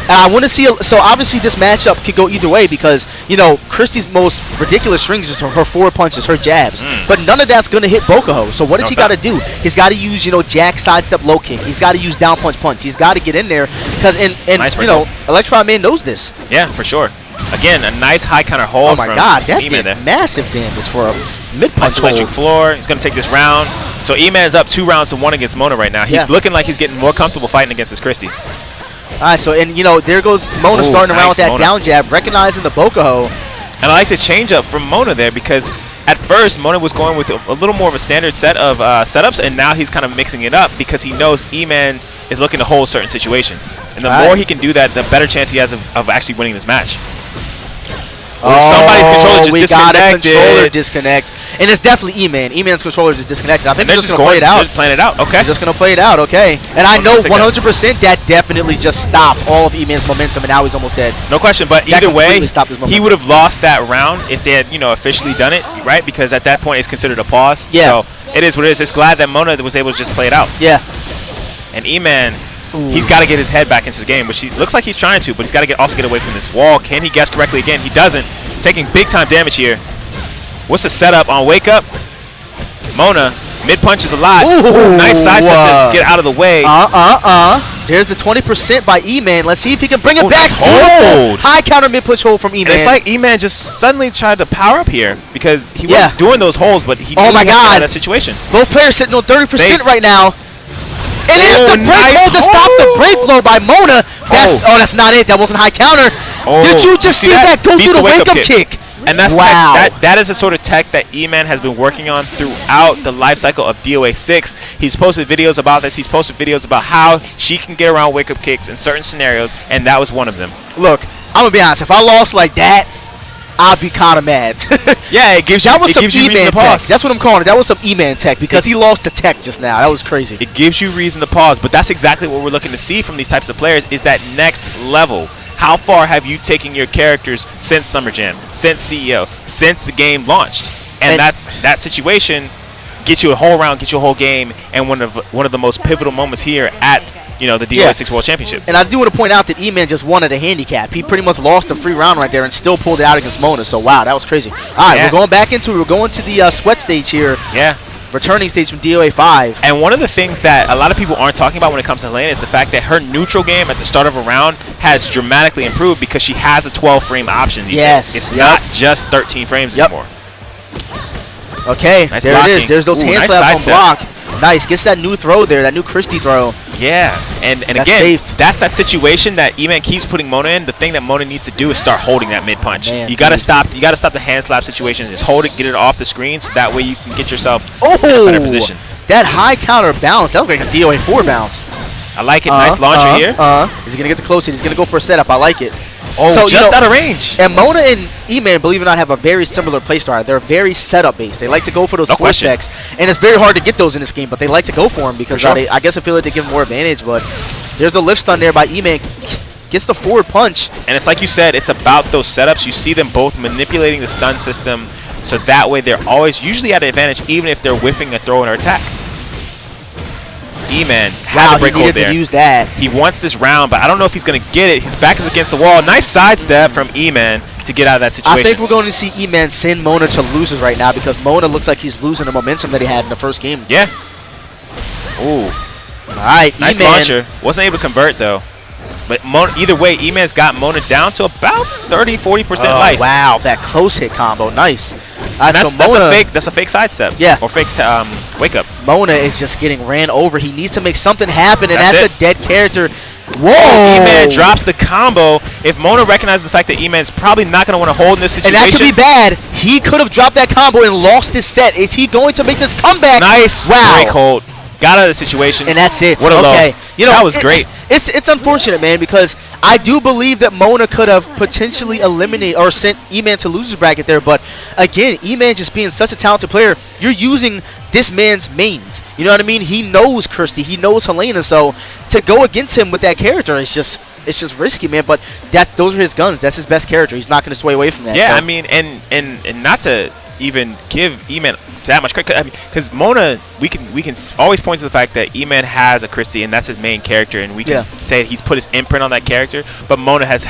And I want to see, so obviously this matchup could go either way because, you know, Christie's most ridiculous strings is her 4 punches, her jabs. But none of that's going to hit Bokoho. So what does he got to do? He's got to use, you know, jack, sidestep, low kick. He's got to use down punch, punch. He's got to get in there because, Nice you know, Electrified Man knows this. Yeah, for sure. Again, a nice high counter hold. Oh, my from God. That E-Man did massive damage for a mid-punch electric hold. floor. He's going to take this round. So E-Man's up 2 rounds to 1 against Mona right now. He's looking like he's getting more comfortable fighting against his Christie. All right, so, and, you know, there goes Mona starting around with nice that Mona. down jab, recognizing the Bokoho. And I like the change up from Mona there because at first Mona was going with a little more of a standard set of setups, and now he's kind of mixing it up because he knows E-Man is looking to hold certain situations. And the more he can do that, the better chance he has of actually winning this match. Somebody's controller just we disconnected. got a controller disconnect. And it's definitely E-Man. E-Man's controller is disconnected. I think They're they're just going to play it out. Just playing it out. Okay. They're just going to play it out, okay. And I know Take that. 100% that definitely just stopped all of E-Man's momentum, and now he's almost dead. No question, but That either way, completely stopped his momentum. he would have lost that round if they had, you know, officially done it, right? Because at that point, it's considered a pause. Yeah. So it is what it is. It's glad that Mona was able to just play it out. Yeah. And E-Man, he's got to get his head back into the game, which he looks like he's trying to, but he's got to also get away from this wall. Can he guess correctly again? He doesn't. Taking big time damage here. What's the setup on Wake Up? Mona, mid punch is a lot. Ooh, Nice sidestep to get out of the way. There's the 20% by E-Man. Let's see if he can bring it back. Nice hold. High counter mid push hold from E-Man. And it's like E-Man just suddenly tried to power up here because he wasn't doing those holds, but he oh my God, that situation. Both players sitting on 30% Safe. right now. And here's the break hold to stop the break blow by Mona. That's not it. That wasn't high counter. Did you just see that go through the wake up kick? And that's that is the sort of tech that E-Man has been working on throughout the life cycle of DOA 6. He's posted videos about this. He's posted videos about how she can get around wake-up kicks in certain scenarios, and that was one of them. Look, I'm going to be honest. If I lost like that, I'd be kind of mad. Yeah, it gives you E-Man tech. That's what I'm calling it. That was some E-Man tech because he lost the tech just now. That was crazy. It gives you reason to pause, but that's exactly what we're looking to see from these types of players is that next level. How far have you taken your characters since Summer Jam, since CEO, since the game launched? And that situation gets you a whole round, gets you a whole game, and one of the most pivotal moments here at the DOA 6 World Championship. And I do want to point out that E-Man just won at a handicap. He pretty much lost the free round right there and still pulled it out against Mona. So wow, that was crazy. All right, we're going back into we're going to the sweat stage here. Yeah. Returning stage from DOA 5. And one of the things that a lot of people aren't talking about when it comes to Helena is the fact that her neutral game at the start of a round has dramatically improved because she has a 12-frame option. It's not just 13 frames anymore. Okay, nice there blocking. It is. There's those hand slaps on block. Nice. Gets that new throw there, that new Christie throw. Yeah, and again, safe. That's that situation that E-Man keeps putting Mona in. The thing that Mona needs to do is start holding that mid punch. You gotta stop. You gotta stop the hand slap situation and just hold it, get it off the screen, so that way you can get yourself in a better position. That high counter bounce. That looked like a DOA 4 bounce. I like it. Nice launcher here. Is he gonna get the close hit? He's gonna go for a setup. I like it. Oh, so, just out of range. And Mona and E-Man, believe it or not, have a very similar play style. They're very setup based. They like to go for those force checks, and it's very hard to get those in this game. But they like to go for them because I guess I feel like they give them more advantage. But there's the lift stun there by E-Man. Gets the forward punch. And it's like you said, it's about those setups. You see them both manipulating the stun system, so that way they're always usually at an advantage, even if they're whiffing a throw or attack. E-Man had a break hold there. To use that. He wants this round, but I don't know if he's going to get it. His back is against the wall. Nice sidestep from E-Man to get out of that situation. I think we're going to see E-Man send Mona to losers right now because Mona looks like he's losing the momentum that he had in the first game. Yeah. Ooh. All right, nice launcher. Wasn't able to convert, though. But either way, E-Man's got Mona down to about 30-40% life. Wow, that close hit combo. Nice. That's a fake sidestep. Yeah. Or fake wake up. Mona is just getting ran over. He needs to make something happen, and that's a dead character. Whoa! E-Man drops the combo. If Mona recognizes the fact that E-Man's probably not going to want to hold in this situation. And that could be bad. He could have dropped that combo and lost his set. Is he going to make this comeback? Nice break hold. Got out of the situation. And that's it. What a low. That was great. It's unfortunate, man, because I do believe that Mona could have potentially eliminated or sent E-Man to loser's bracket there. But, again, E-Man just being such a talented player, you're using this man's mains. You know what I mean? He knows Kirsty. He knows Helena. So to go against him with that character is just risky, man. But those are his guns. That's his best character. He's not going to sway away from that. Yeah, so. I mean, and not to even give E-Man that much credit, because Mona, we can always point to the fact that E-Man has a Christie and that's his main character, and we can say he's put his imprint on that character. But Mona has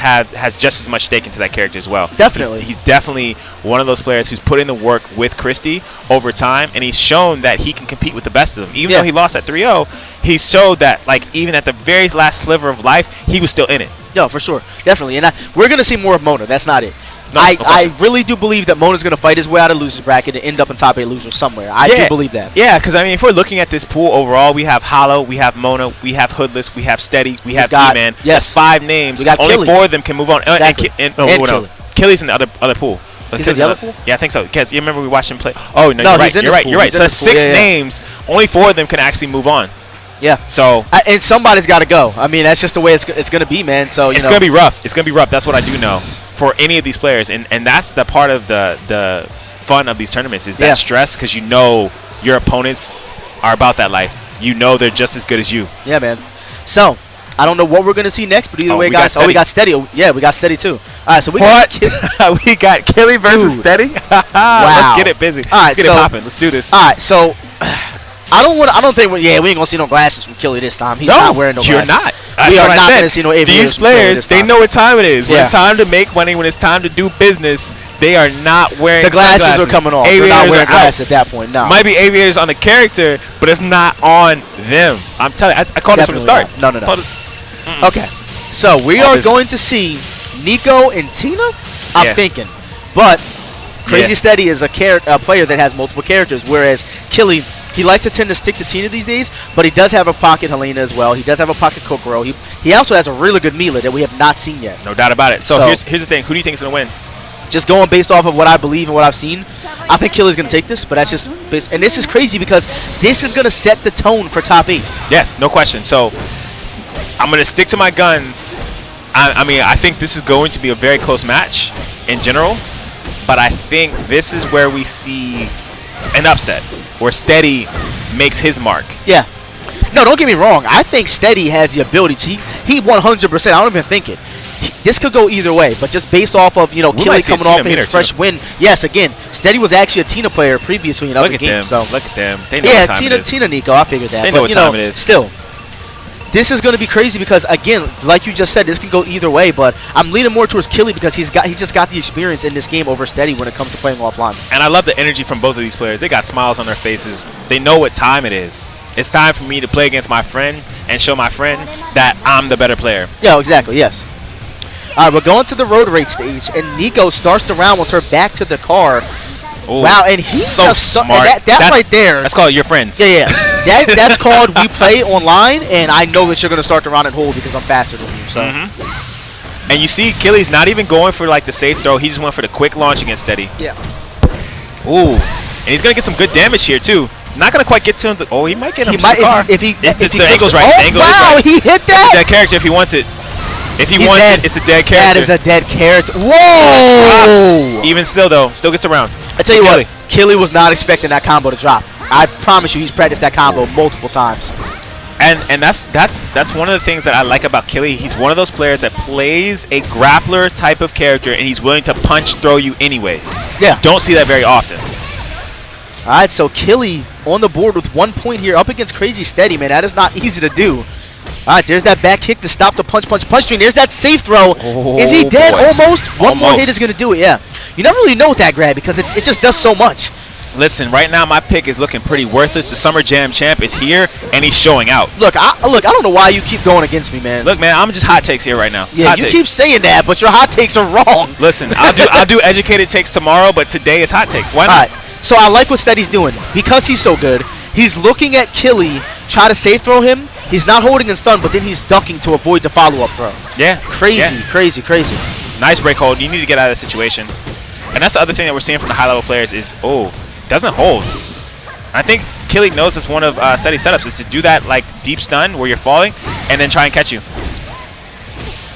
just as much stake into that character as well. Definitely, he's definitely one of those players who's put in the work with Christie over time, and he's shown that he can compete with the best of them. Even though he lost at 3-0, he showed that even at the very last sliver of life, he was still in it. No, for sure, definitely, and we're gonna see more of Mona. That's not it. No, I really do believe that Mona's going to fight his way out of loser's bracket and end up in top 8 loser somewhere. I do believe that. Yeah, because, I mean, if we're looking at this pool overall, we have Hollow, we have Mona, we have Hoodless, we have Steady, we have E-Man. Yes. That's 5 names. Only Killy. 4 of them can move on. Exactly. No. Killy's in the other pool. He's in the other pool? Yeah, I think so. Because you remember we watched him play. Oh, no, you're right. You're right. So 6 names, only 4 of them can actually move on. Yeah. So and somebody's got to go. I mean, that's just the way it's going to be, man. So it's going to be rough. It's going to be rough. That's what I do know for any of these players, and that's the part of the fun of these tournaments is that stress, because you know your opponents are about that life. You know they're just as good as you. Yeah, man. So I don't know what we're going to see next, but either way, guys. We got Steady. Yeah, we got Steady too. All right, so we got Killy versus Steady. Wow. Let's get it busy. All right, let's get it popping. Let's do this. All right, so I don't think. We ain't gonna see no glasses from Killy this time. He's No, not wearing no you're glasses. not. That's We are what I not said. gonna see no aviators These from Killy players, this they time. know what time it is. When Yeah. it's time to make money, when it's time to do business, they are not wearing The glasses sunglasses. are coming off. They're Aviators not wearing are out. glasses at that point. No. Might be aviators on the character, but it's not on them. I'm telling you, I called this from the start. Definitely not. No. Okay. So we All are business. going to see Nico and Tina. I'm Yeah. thinking, but Crazy Yeah. Steady is a player that has multiple characters, whereas Killy, he likes to tend to stick to Tina these days, but he does have a pocket Helena as well. He does have a pocket Kokoro. He also has a really good Mila that we have not seen yet. No doubt about it. So, So- here's the thing. Who do you think is going to win? Just going based off of what I believe and what I've seen, I think Killy's going to take this, but that's just based. And this is crazy because this is going to set the tone for top 8. Yes, no question. So I'm going to stick to my guns. I mean, I think this is going to be a very close match in general, but I think this is where we see an upset, where Steady makes his mark. Yeah. No, don't get me wrong. I think Steady has the ability to. He 100%. I don't even think it. This could go either way, but just based off of, We Killy might see a coming off Tina his meter, fresh too. win. Yes, again, Steady was actually a Tina player previously in other Look at games. them. So Look at them. They know yeah, what time it is. Tina Nico, I figured that. They but, know what time it is. Still, this is going to be crazy because, again, like you just said, this can go either way. But I'm leaning more towards Killy because he's just got the experience in this game over Steady when it comes to playing offline. And I love the energy from both of these players. They got smiles on their faces. They know what time it is. It's time for me to play against my friend and show my friend that I'm the better player. Yeah, exactly. Yes. All right, we're going to the road race stage, and Nico starts the round with her back to the car. Ooh, Wow, and he's so just smart. and that right there. That's called your friends. Yeah. That's called we play online, and I know that you're going to start the round and hold because I'm faster than you. So. And you see, Killy's not even going for like the safe throw. He just went for the quick launch against Steady. Yeah. Ooh, and he's gonna get some good damage here too. Not gonna quite get to him. Oh, he might get him. He might if he the angle's right. Oh The angle is wow, right. he hit It's a that. dead character if he wants it. If he He's wants dead. it, it's a dead character. That is a dead character. Whoa! Props. Even still though, still gets around. I tell you Killy. what, Killy was not expecting that combo to drop. I promise you, he's practiced that combo multiple times. And that's one of the things that I like about Killy. He's one of those players that plays a grappler type of character, and he's willing to punch throw you anyways. Yeah. Don't see that very often. All right, so Killy on the board with 1 point here, up against Crazy Steady, man. That is not easy to do. All right, there's that back kick to stop the punch string. There's that safe throw. Is he dead? Boy. Almost. One more hit Almost. is going to do it, yeah. You never really know with that grab because it just does so much. Listen, right now my pick is looking pretty worthless. The Summer Jam champ is here, and he's showing out. Look, I don't know why you keep going against me, man. Look, man, I'm just hot takes here right now. yeah, Hot you takes. keep saying that, but your hot takes are wrong. Listen, I'll do educated takes tomorrow, but today is hot takes. Why All not? right, so I like what Steady's doing. Because he's so good, he's looking at Killy, try to safe throw him. He's not holding in stun, but then he's ducking to avoid the follow-up throw. Yeah. Crazy, Yeah. crazy. Nice break hold. You need to get out of that situation. And that's the other thing that we're seeing from the high-level players is, doesn't hold. I think Killy knows that's one of Steady's setups is to do that like deep stun where you're falling and then try and catch you.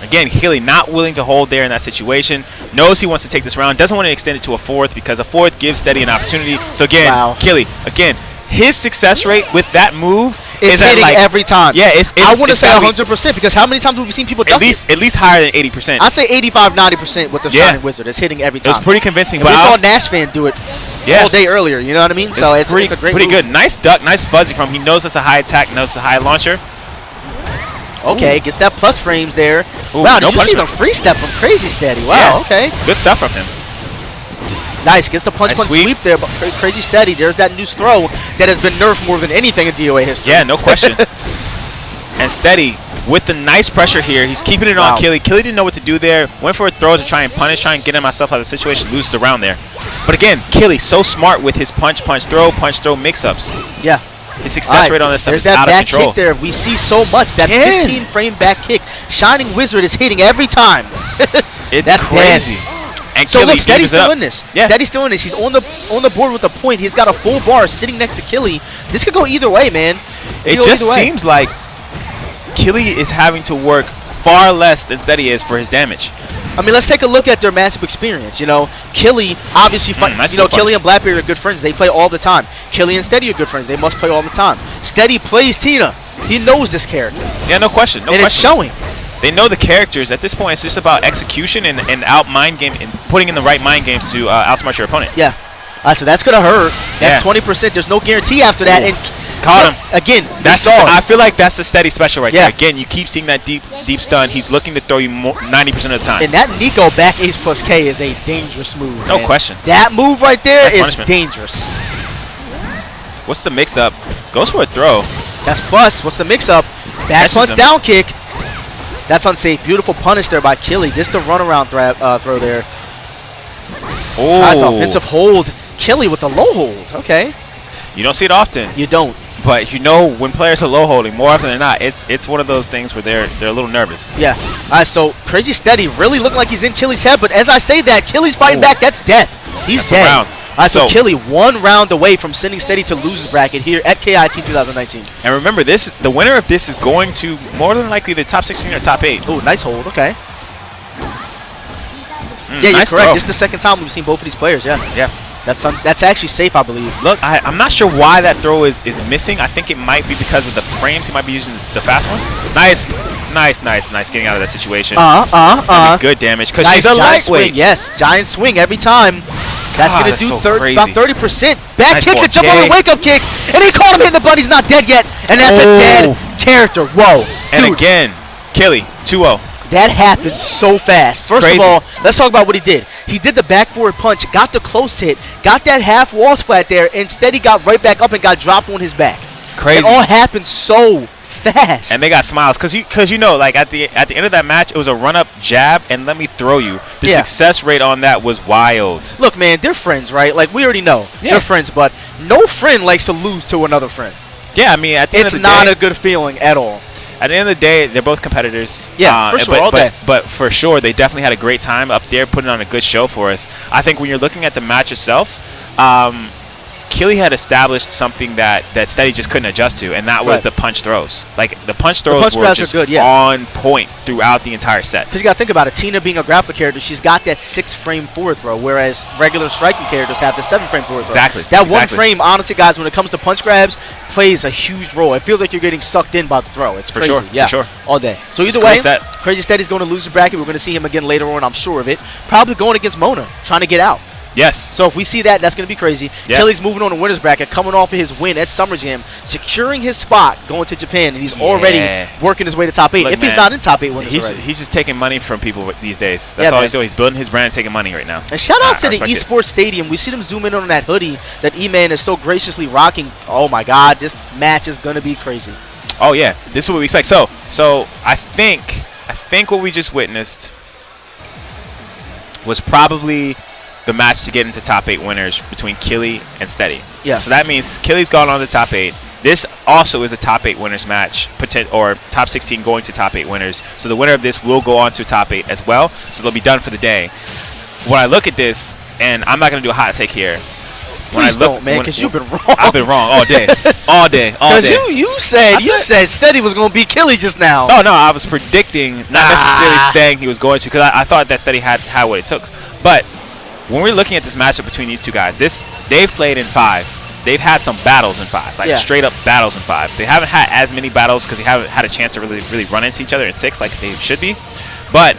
Again, Killy not willing to hold there in that situation. Knows he wants to take this round. Doesn't want to extend it to a fourth because a fourth gives Steady an opportunity. So again, Wow. Killy, again, his success rate with that move It's is hitting like, every time. Yeah, it's I want to it's say gotta be 100% because how many times have we seen people duck at least higher than 80%. I'd say 85, 90% with the Yeah. Shining Wizard. It's hitting every It time. was pretty convincing. And But we I saw also- Nash fan do it Yeah. all day earlier. You know what I mean? So it's a great pretty move. good. Nice duck, nice fuzzy from him. He knows it's a high attack, knows it's a high launcher. Okay, gets that plus frames there. Ooh, Wow, no did you see the punishment. free step from Crazy Steady? Wow, Yeah. okay. Good stuff from him. Nice, gets the punch Nice sweep. sweep there, but Crazy Steady. There's that new throw that has been nerfed more than anything in DOA history. Yeah, no question. And Steady with the nice pressure here. He's keeping it Wow. on Killy. Killy didn't know what to do there. Went for a throw to try and punish, try and get himself out of the situation. Loses the round there. But again, Killy so smart with his punch, throw mix-ups. Yeah. His success All right, rate on this stuff there's is that out of back control. kick there. We see so much. That Again. 15 frame back kick. Shining Wizard is hitting every time. It's That's crazy. And So Killy look, Steady's evens it up. still in this. Yeah. Steady's still in this. He's on the board with a point. He's got a full bar sitting next to Killy. This could go either way, man. It could go just either way. seems like Killy is having to work far less than Steady is for his damage. I mean, let's take a look at their massive experience. You know, Killy obviously, nice Killy punch. and Blackberry are good friends. They play all the time. Killy and Steady are good friends. They must play all the time. Steady plays Tina. He knows this character, Yeah, no question. No and it's question. showing. They know the characters. At this point, it's just about execution and out mind game and putting in the right mind games to outsmart your opponent. Yeah. All right, so that's gonna hurt. That's Yeah. 20%. There's no guarantee after that. Ooh. And Caught him. Again, That's I feel like that's the steady special right Yeah. there. Again, you keep seeing that deep stun. He's looking to throw you 90% of the time. And that Nico back ace plus K is a dangerous move. No man. question. That move right there That's is punishment. dangerous. What's the mix-up? Goes for a throw. That's plus. What's the mix-up? Back Catches punch, him. down kick. That's unsafe. Beautiful punish there by Killy. This the runaround throw there. Tries the Oh, offensive hold. Killy with the low hold. Okay. you don't see it often, You don't. but you know when players are low holding, more often than not, it's one of those things where they're a little nervous. Yeah. All right, so Crazy Steady really looked like he's in Killy's head, but as I say that, Killy's fighting Ooh. back. That's death. He's That's a dead. round. All right, so So- Killy 1 round away from sending Steady to losers bracket here at KIT 2019. And remember, the winner of this is going to more than likely the top 16 or top 8. Ooh, nice hold. Okay. Yeah, you're nice correct. throw. This is the second time we've seen both of these players. Yeah. Yeah. That's actually safe, I believe. Look, I'm not sure why that throw is missing. I think it might be because of the frames. He might be using the fast one. Nice getting out of that situation. Good damage because Nice she's a giant swing. lightweight. Yes, giant swing every time. That's God, going to that's do so crazy. about 30%. Back Nice kick ball, to jump Jay. over the wake-up kick. And he caught him hitting the button. He's not dead yet. And that's a dead character. Whoa. And Dude, again, Killy 2-0. that happened so fast. First Crazy. of all, let's talk about what he did. He did the back forward punch, got the close hit, got that half wall splat there. Instead, he got right back up and got dropped on his back. Crazy. It all happened so fast. And they got smiles because you know, like at the end of that match, it was a run-up jab and let me throw you. The Yeah. success rate on that was wild. Look, man, they're friends, right? Like, we already know. Yeah. They're friends, but no friend likes to lose to another friend. Yeah, I mean, at the end It's of the not day, a good feeling at all. at the end of the day, they're both competitors. Yeah, for sure, all day. But for sure, they definitely had a great time up there, putting on a good show for us. I think when you're looking at the match itself, Killy had established something that Steady just couldn't adjust to, and that was Right. the punch throws. Like, the punch throws punch were grabs are just good, yeah. on point throughout the entire set. Because you got to think about it. Tina being a grappler character, she's got that 6-frame forward throw, whereas regular striking characters have the 7-frame forward throw. Exactly, That one exactly. frame, honestly, guys, when it comes to punch grabs, plays a huge role. It feels like you're getting sucked in by the throw. It's For crazy. sure, Yeah, for sure. all day. So either Great way, set. Crazy Steady's going to lose the bracket. We're going to see him again later on, I'm sure of it. Probably going against Mona, trying to get out. Yes. So if we see that, that's going to be crazy. Yes. Kelly's moving on the winner's bracket, coming off of his win at Summer Jam, securing his spot going to Japan, and he's already working his way to top 8. Look, if he's man, not in top 8 winners already. He's just taking money from people these days. That's Yeah, all man. he's doing. He's building his brand and taking money right now. And shout out I to the respect it. esports stadium. We see them zoom in on that hoodie that E-Man is so graciously rocking. Oh my God, this match is gonna be crazy. Oh yeah, this is what we expect. So I think what we just witnessed was probably the match to get into top 8 winners between Killy and Steady. Yeah. So that means Killy's gone on to top 8. This also is a top 8 winners match, or top 16 going to top 8 winners. So the winner of this will go on to top 8 as well. So they'll be done for the day. When I look at this, and I'm not going to do a hot take here. Please don't, man, because you've been wrong. I've been wrong all day, all day. Because you said Steady was gonna beat Killy just now. No, I was predicting, not necessarily saying he was going to, because I thought that Steady had what it took. But when we're looking at this matchup between these two guys, they've played in 5. They've had some battles in 5, like straight up battles in 5. They haven't had as many battles because they haven't had a chance to really run into each other in 6 like they should be. But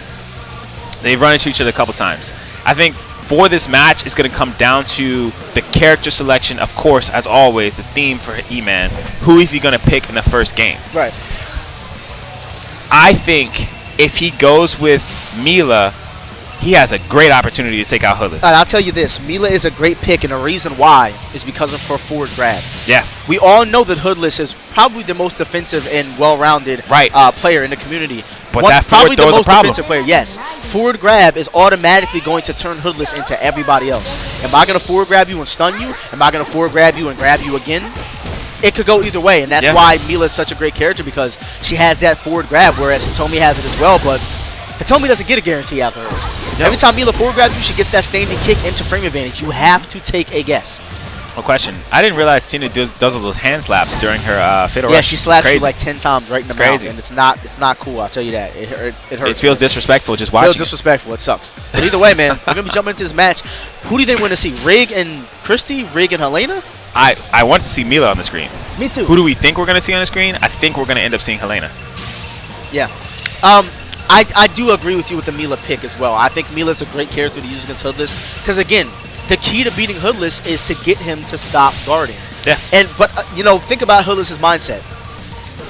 they've run into each other a couple times. I think for this match, it's going to come down to the character selection. Of course, as always, the theme for E-Man. Who is he going to pick in the first game? Right. I think if he goes with Mila, he has a great opportunity to take out Hoodless. I'll tell you this, Mila is a great pick, and the reason why is because of her forward grab. Yeah. We all know that Hoodless is probably the most defensive and well-rounded player in the community. But that probably forward the throw is a most problem. defensive player, yes. Forward grab is automatically going to turn Hoodless into everybody else. Am I going to forward grab you and stun you? Am I going to forward grab you and grab you again? It could go either way, and that's why Mila is such a great character, because she has that forward grab, whereas Hitomi has it as well, but Hitomi doesn't get a guarantee after hers. Every time Mila forward grabs you, she gets that standing kick into frame advantage. You have to take a guess. No question. I didn't realize Tina does those hand slaps during her fatal Yeah, rush. she slaps you Crazy. like 10 times right in the mouth, and it's not cool. I'll tell you that. It hurts. It feels disrespectful just It watching. feels disrespectful. It sucks. But either way, man, we're gonna be jumping into this match. Who do you think we're gonna see? Rig and Christy? Rig and Helena? I want to see Mila on the screen. Me too. Who do we think we're going to see on the screen? I think we're going to end up seeing Helena. Yeah. I do agree with you with the Mila pick as well. I think Mila's a great character to use against Hoodless, because again, the key to beating Hoodless is to get him to stop guarding. Yeah. But you know, think about Hoodless's mindset.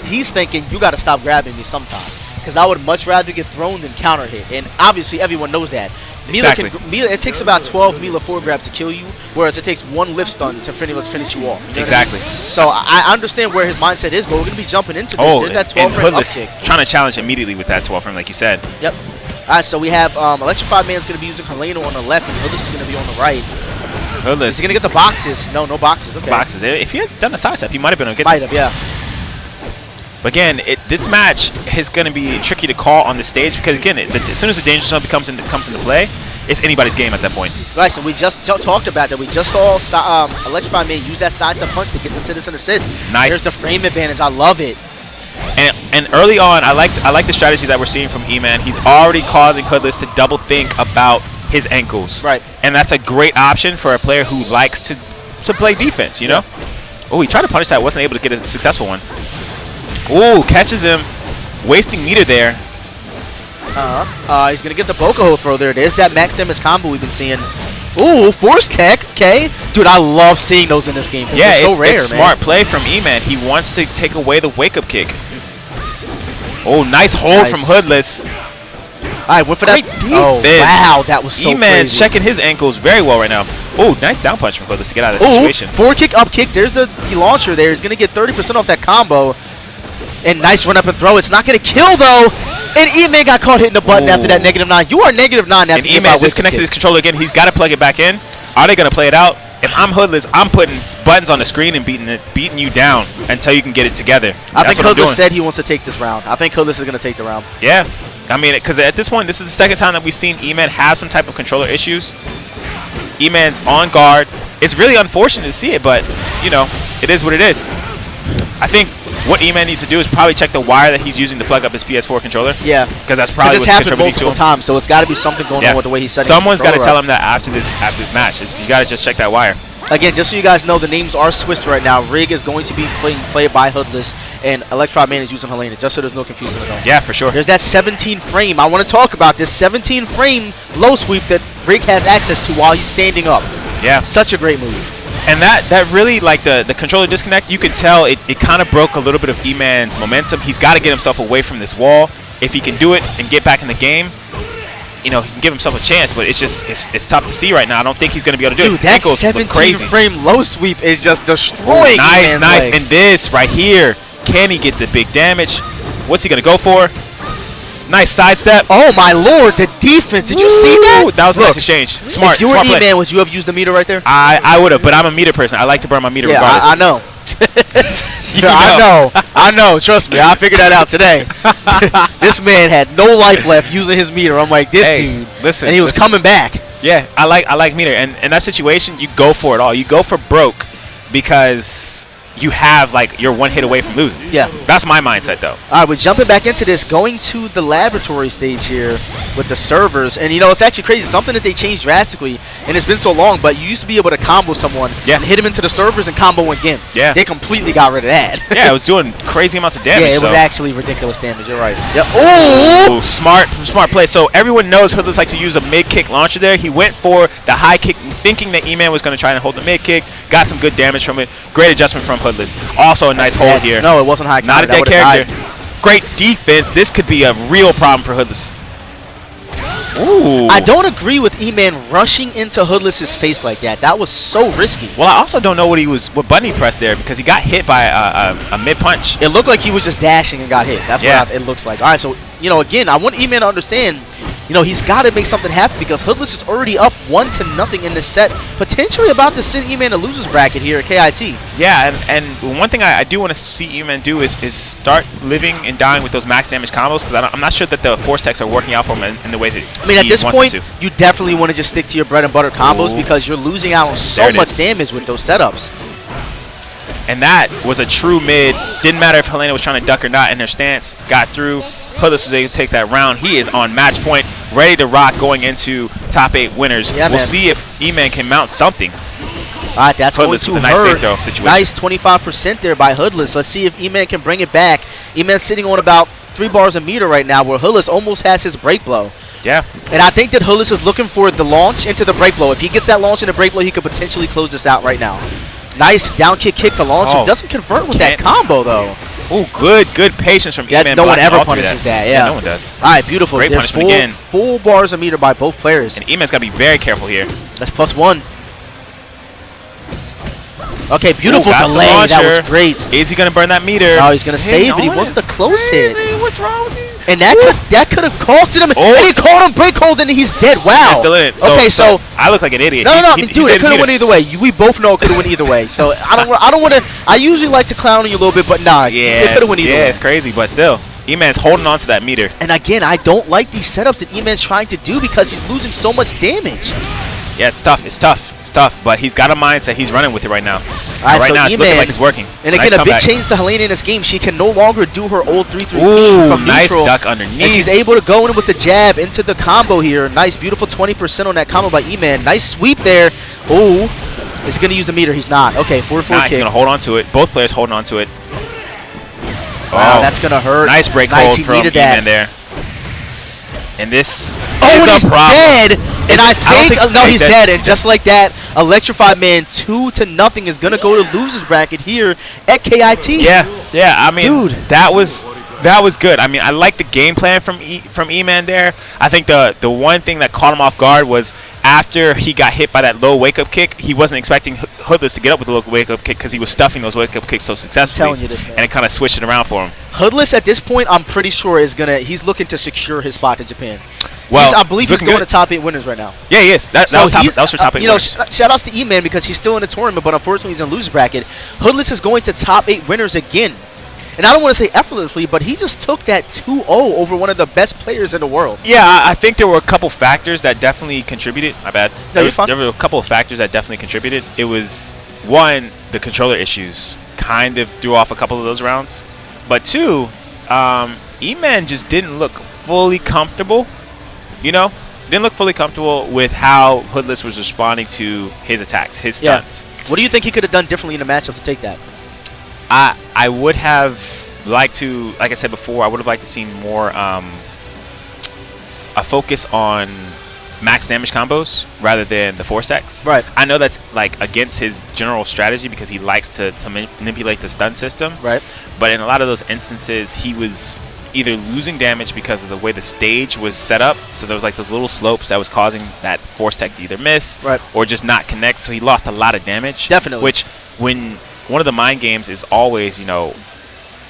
He's thinking, you got to stop grabbing me sometime, because I would much rather get thrown than counter hit. And obviously, everyone knows that. Exactly. Mila, it takes about 12 Mila forward grabs to kill you, whereas it takes one lift stun to finish you off. You know Exactly. what I mean? So I understand where his mindset is, but we're going to be jumping into this. There's that 12 frame up kick. Trying to challenge immediately with that 12 frame, like you said. Yep. All right, so we have Electrified Man's going to be using Helena on the left, and Hoodless is going to be on the right. Hoodless. Is he going to get the boxes? No boxes. Okay. Boxes. If he had done a side step, he might have been able to get Might have, yeah. But again, this match is going to be tricky to call on the stage because, again, as soon as the danger zone comes into play, it's anybody's game at that point. Right, so we just talked about that. We just saw Electrified Man use that sidestep punch to get the citizen assist. Nice. There's the frame advantage. I love it. And early on, I like the strategy that we're seeing from E-Man. He's already causing Hoodless to double think about his ankles. Right. And that's a great option for a player who likes to play defense, you know? Oh, he tried to punish that. Wasn't able to get a successful one. Ooh, catches him. Wasting meter there. He's going to get the Bokuho throw there. There's that max damage combo we've been seeing. Ooh, Force Tech. Okay. Dude, I love seeing those in this game. Yeah, it's so rare, it's smart play from E-Man. He wants to take away the wake-up kick. Oh, nice hold from Hoodless. All right, went for that. Defense. Oh, wow. That was so E-Man's crazy. checking his ankles very well right now. Oh, nice down punch from Hoodless to get out of this situation. Forward kick, up kick. There's the launcher there. He's going to get 30% off that combo. And nice run up and throw. It's not going to kill, though. And E-Man got caught hitting the button after that -9. You are -9 after and E-Man disconnected his controller again. He's got to plug it back in. Are they going to play it out? If I'm Hoodless, I'm putting buttons on the screen and beating you down until you can get it together. I think Hoodless said he wants to take this round. I think Hoodless is going to take the round. Yeah. I mean, because at this point, this is the second time that we've seen E-Man have some type of controller issues. E-Man's on guard. It's really unfortunate to see it, but, you know, it is what it is. I think what E-Man needs to do is probably check the wire that he's using to plug up his PS4 controller. Yeah. Because that's probably what's happened contributing to multiple him. times, so it's got to be something going on with the way he's setting Someone's got to his tell controller him that after this match. You got to just check that wire. Again, just so you guys know, the names are switched right now. Rig is going to be played by Hoodless, and Electrified Man is using Helena, just so there's no confusion at all. Yeah, for sure. There's that 17 frame. I want to talk about this 17 frame low sweep that Rig has access to while he's standing up. Yeah. Such a great move. And that really, like the controller disconnect, you could tell it kind of broke a little bit of E-Man's momentum. He's got to get himself away from this wall. If he can do it and get back in the game, you know, he can give himself a chance, but it's just it's tough to see right now. I don't think he's going to be able to do it. Dude, that 17 frame low sweep is just destroying nice. legs. And this right here, can he get the big damage? What's he going to go for? Nice sidestep. Oh, my Lord, the defense. Did you see that? That was a nice exchange. Smart. If you were E-Man, would you have used the meter right there? I would have, but I'm a meter person. I like to burn my meter regardless. I know. I know. Trust me, I figured that out today. This man had no life left using his meter. I'm like, this dude. Listen. And he was coming back. Yeah, I like meter. And in that situation, you go for it all. You go for broke because you have, like, you're one hit away from losing. Yeah. That's my mindset, though. All right, we're jumping back into this, going to the laboratory stage here with the servers. And, you know, it's actually crazy. Something that they changed drastically, and it's been so long, but you used to be able to combo someone and hit him into the servers and combo again. Yeah. They completely got rid of that. Yeah, it was doing crazy amounts of damage. Yeah, it was actually ridiculous damage. You're right. Yep. Oh, smart play. So everyone knows Hoodless likes to use a mid-kick launcher there. He went for the high kick, thinking that E-Man was going to try and hold the mid-kick. Got some good damage from it. Great adjustment from Hoodless. Also a nice hold here. No, it wasn't high. Not a dead character. Great defense. This could be a real problem for Hoodless. Ooh. I don't agree with E-Man rushing into Hoodless's face like that. That was so risky. Well, I also don't know what button he pressed there because he got hit by a mid-punch. It looked like he was just dashing and got hit. That's what it looks like. All right, so, you know, again, I want E-Man to understand, you know, he's got to make something happen because Hoodless is already up 1-0 in this set, potentially about to send E-Man to losers bracket here at KIT. Yeah, and one thing I do want to see E-Man do is start living and dying with those max damage combos because I'm not sure that the force techs are working out for him in the way that I mean, at this point, you definitely want to just stick to your bread and butter combos because you're losing out on so much damage with those setups. And that was a true mid. Didn't matter if Helena was trying to duck or not in her stance. Got through. Hoodless was able to take that round. He is on match point, ready to rock going into top 8 winners. Yeah, we'll see if E-Man can mount something. All right, that's Hoodless going to with a nice hurt. safe throw situation. Nice 25% there by Hoodless. Let's see if E-Man can bring it back. E-Man's sitting on about 3 bars a meter right now, where Hoodless almost has his break blow. Yeah. And I think that Hoodless is looking for the launch into the break blow. If he gets that launch into break blow, he could potentially close this out right now. Nice down kick to launch him. Doesn't convert with that combo, though. Oh, good patience from E-Man. No one ever punishes that. Yeah, no one does. All right, beautiful. Great punishment again. Full bars of meter by both players. And E-Man's got to be very careful here. That's +1. Okay, beautiful delay. That was great. Is he going to burn that meter? No, he's going to save it. He wants the close hit. What's wrong with you? And that could have costed him. And he caught him break hold, and he's dead. Wow. He's still in it. So I look like an idiot. No, dude, it could have went either way. We both know it could have went either way. So I don't want to. I usually like to clown on you a little bit, but nah, it could have went either way. Yeah, it's crazy, but still, E-Man's holding on to that meter. And again, I don't like these setups that E-Man's trying to do because he's losing so much damage. Yeah, it's tough. It's tough, but he's got a mindset. He's running with it right now. Right so now it's looking like it's working. And again, a big change to Helena in this game. She can no longer do her old 3-3 from nice neutral. duck underneath. And she's able to go in with the jab into the combo here. Nice, beautiful 20% on that combo by E-Man. Nice sweep there. Ooh. Is he going to use the meter? He's not. Okay, 4-4 kick. He's going to hold on to it. Both players holding on to it. Wow, that's going to hurt. Nice break hold from E-Man there. And this is a problem. Dead. And I think no, he's dead. And just like that, Electrified Man 2-0 is gonna go to losers bracket here at KIT. Yeah. I mean, dude, that was good. I mean, I like the game plan from E-Man there. I think the one thing that caught him off guard was after he got hit by that low wake-up kick, he wasn't expecting Hoodless to get up with a low wake-up kick because he was stuffing those wake-up kicks so successfully. I'm telling you this, man. And it kind of switched it around for him. Hoodless at this point, I'm pretty sure he's looking to secure his spot in Japan. Well, I believe he's going to top 8 winners right now. Yeah, he is. That was for top 8 winners. Shout outs to E-Man because he's still in the tournament, but unfortunately he's in losers bracket. Hoodless is going to top 8 winners again. And I don't want to say effortlessly, but he just took that 2-0 over one of the best players in the world. Yeah, I think there were a couple factors that definitely contributed. My bad. No, you're fine. There were a couple of factors that definitely contributed. It was, one, the controller issues kind of threw off a couple of those rounds. But two, E-Man just didn't look fully comfortable, Didn't look fully comfortable with how Hoodless was responding to his attacks, his stunts. Yeah. What do you think he could have done differently in the matchup to take that? I would have liked to, like I said before, I would have liked to see more a focus on max damage combos rather than the force X. Right. I know that's like against his general strategy because he likes to manipulate the stun system. Right. But in a lot of those instances, he was either losing damage because of the way the stage was set up, so there was like those little slopes that was causing that force tech to either miss or just not connect, so he lost a lot of damage. Definitely. Which, when one of the mind games is always,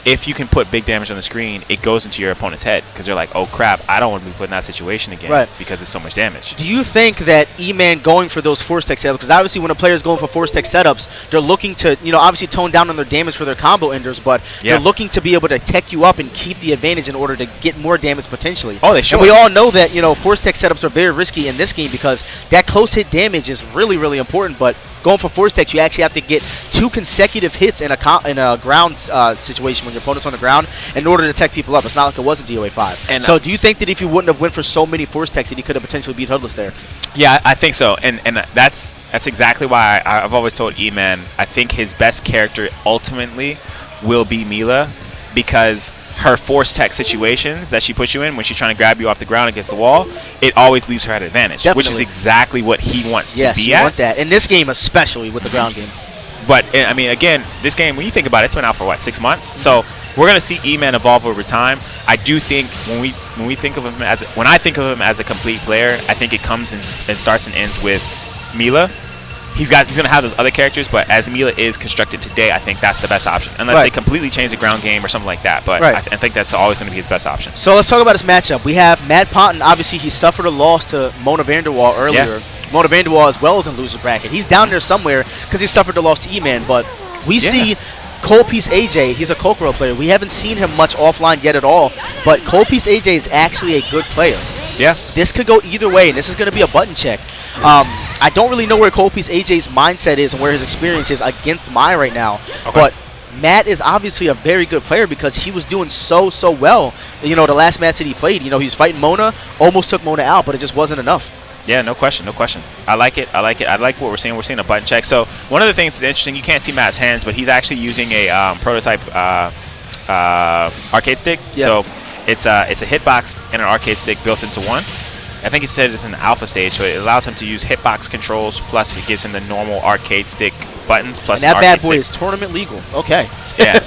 if you can put big damage on the screen, it goes into your opponent's head because they're like, oh crap, I don't want to be put in that situation again because it's so much damage. Do you think that E-Man going for those force tech setups, because obviously when a player is going for force tech setups, they're looking to, obviously tone down on their damage for their combo enders, but they're looking to be able to tech you up and keep the advantage in order to get more damage potentially. Oh, they should. And we all know that, force tech setups are very risky in this game because that close hit damage is really, really important, but going for force tech, you actually have to get 2 consecutive hits in a ground situation when your opponent's on the ground in order to tech people up. It's not like it was in DOA 5. And so do you think that if you wouldn't have went for so many force techs that he could have potentially beat Hoodless there? Yeah, I think so. And that's exactly why I've always told E-Man I think his best character ultimately will be Mila, because her force tech situations that she puts you in when she's trying to grab you off the ground against the wall, it always leaves her at advantage, which is exactly what he wants to be at. Yes, you want that. In this game especially with the ground game. But, I mean, again, this game, when you think about it, it's been out for, 6 months? So we're going to see E-Man evolve over time. I do think when we think of him when I think of him as a complete player, I think it comes and starts and ends with Mila. He's going to have those other characters, but as Mila is constructed today, I think that's the best option. Unless they completely change the ground game or something like that. But I think that's always going to be his best option. So let's talk about his matchup. We have Matt Ponton. Obviously, he suffered a loss to Mona Vanderwall earlier. Yeah. Mona Vanderwall as well as in loser bracket. He's down there somewhere because he suffered a loss to E-Man. But we see Coldpiece AJ. He's a Kokoro player. We haven't seen him much offline yet at all. But Coldpiece AJ is actually a good player. Yeah. This could go either way, and this is going to be a button check. I don't really know where Coldpiece AJ's mindset is and where his experience is against Mai right now. Okay. But Matt is obviously a very good player because he was doing so well. The last match that he played, he was fighting Mona, almost took Mona out, but it just wasn't enough. Yeah, no question. I like it. I like what we're seeing. We're seeing a button check. So one of the things that's interesting, you can't see Matt's hands, but he's actually using a prototype arcade stick. Yeah. So it's a hitbox and an arcade stick built into one. I think he said it's an alpha stage, so it allows him to use hitbox controls, plus it gives him the normal arcade stick buttons, plus and that bad boy stick. is tournament legal. Okay. Yeah,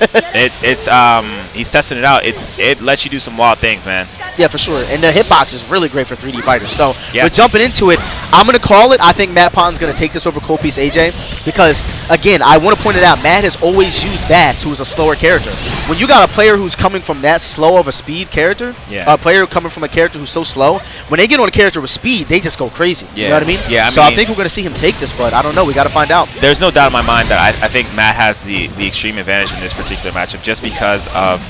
he's testing it out. It lets you do some wild things, man. Yeah, for sure. And the hitbox is really great for 3D fighters. So yeah. we're jumping into it. I'm going to call it. I think Matt Pon's going to take this over Copiece AJ because, again, I want to point it out. Matt has always used Bass, who is a slower character. When you got a player who's coming from that slow of a speed character, a player coming from a character who's so slow, when they get on a character with speed, they just go crazy. Yeah. You know what I mean? Yeah. So I think we're going to see him take this, but I don't know. We got to find out. There's no doubt in my mind that I think Matt has the extreme advantage in this particular matchup just because of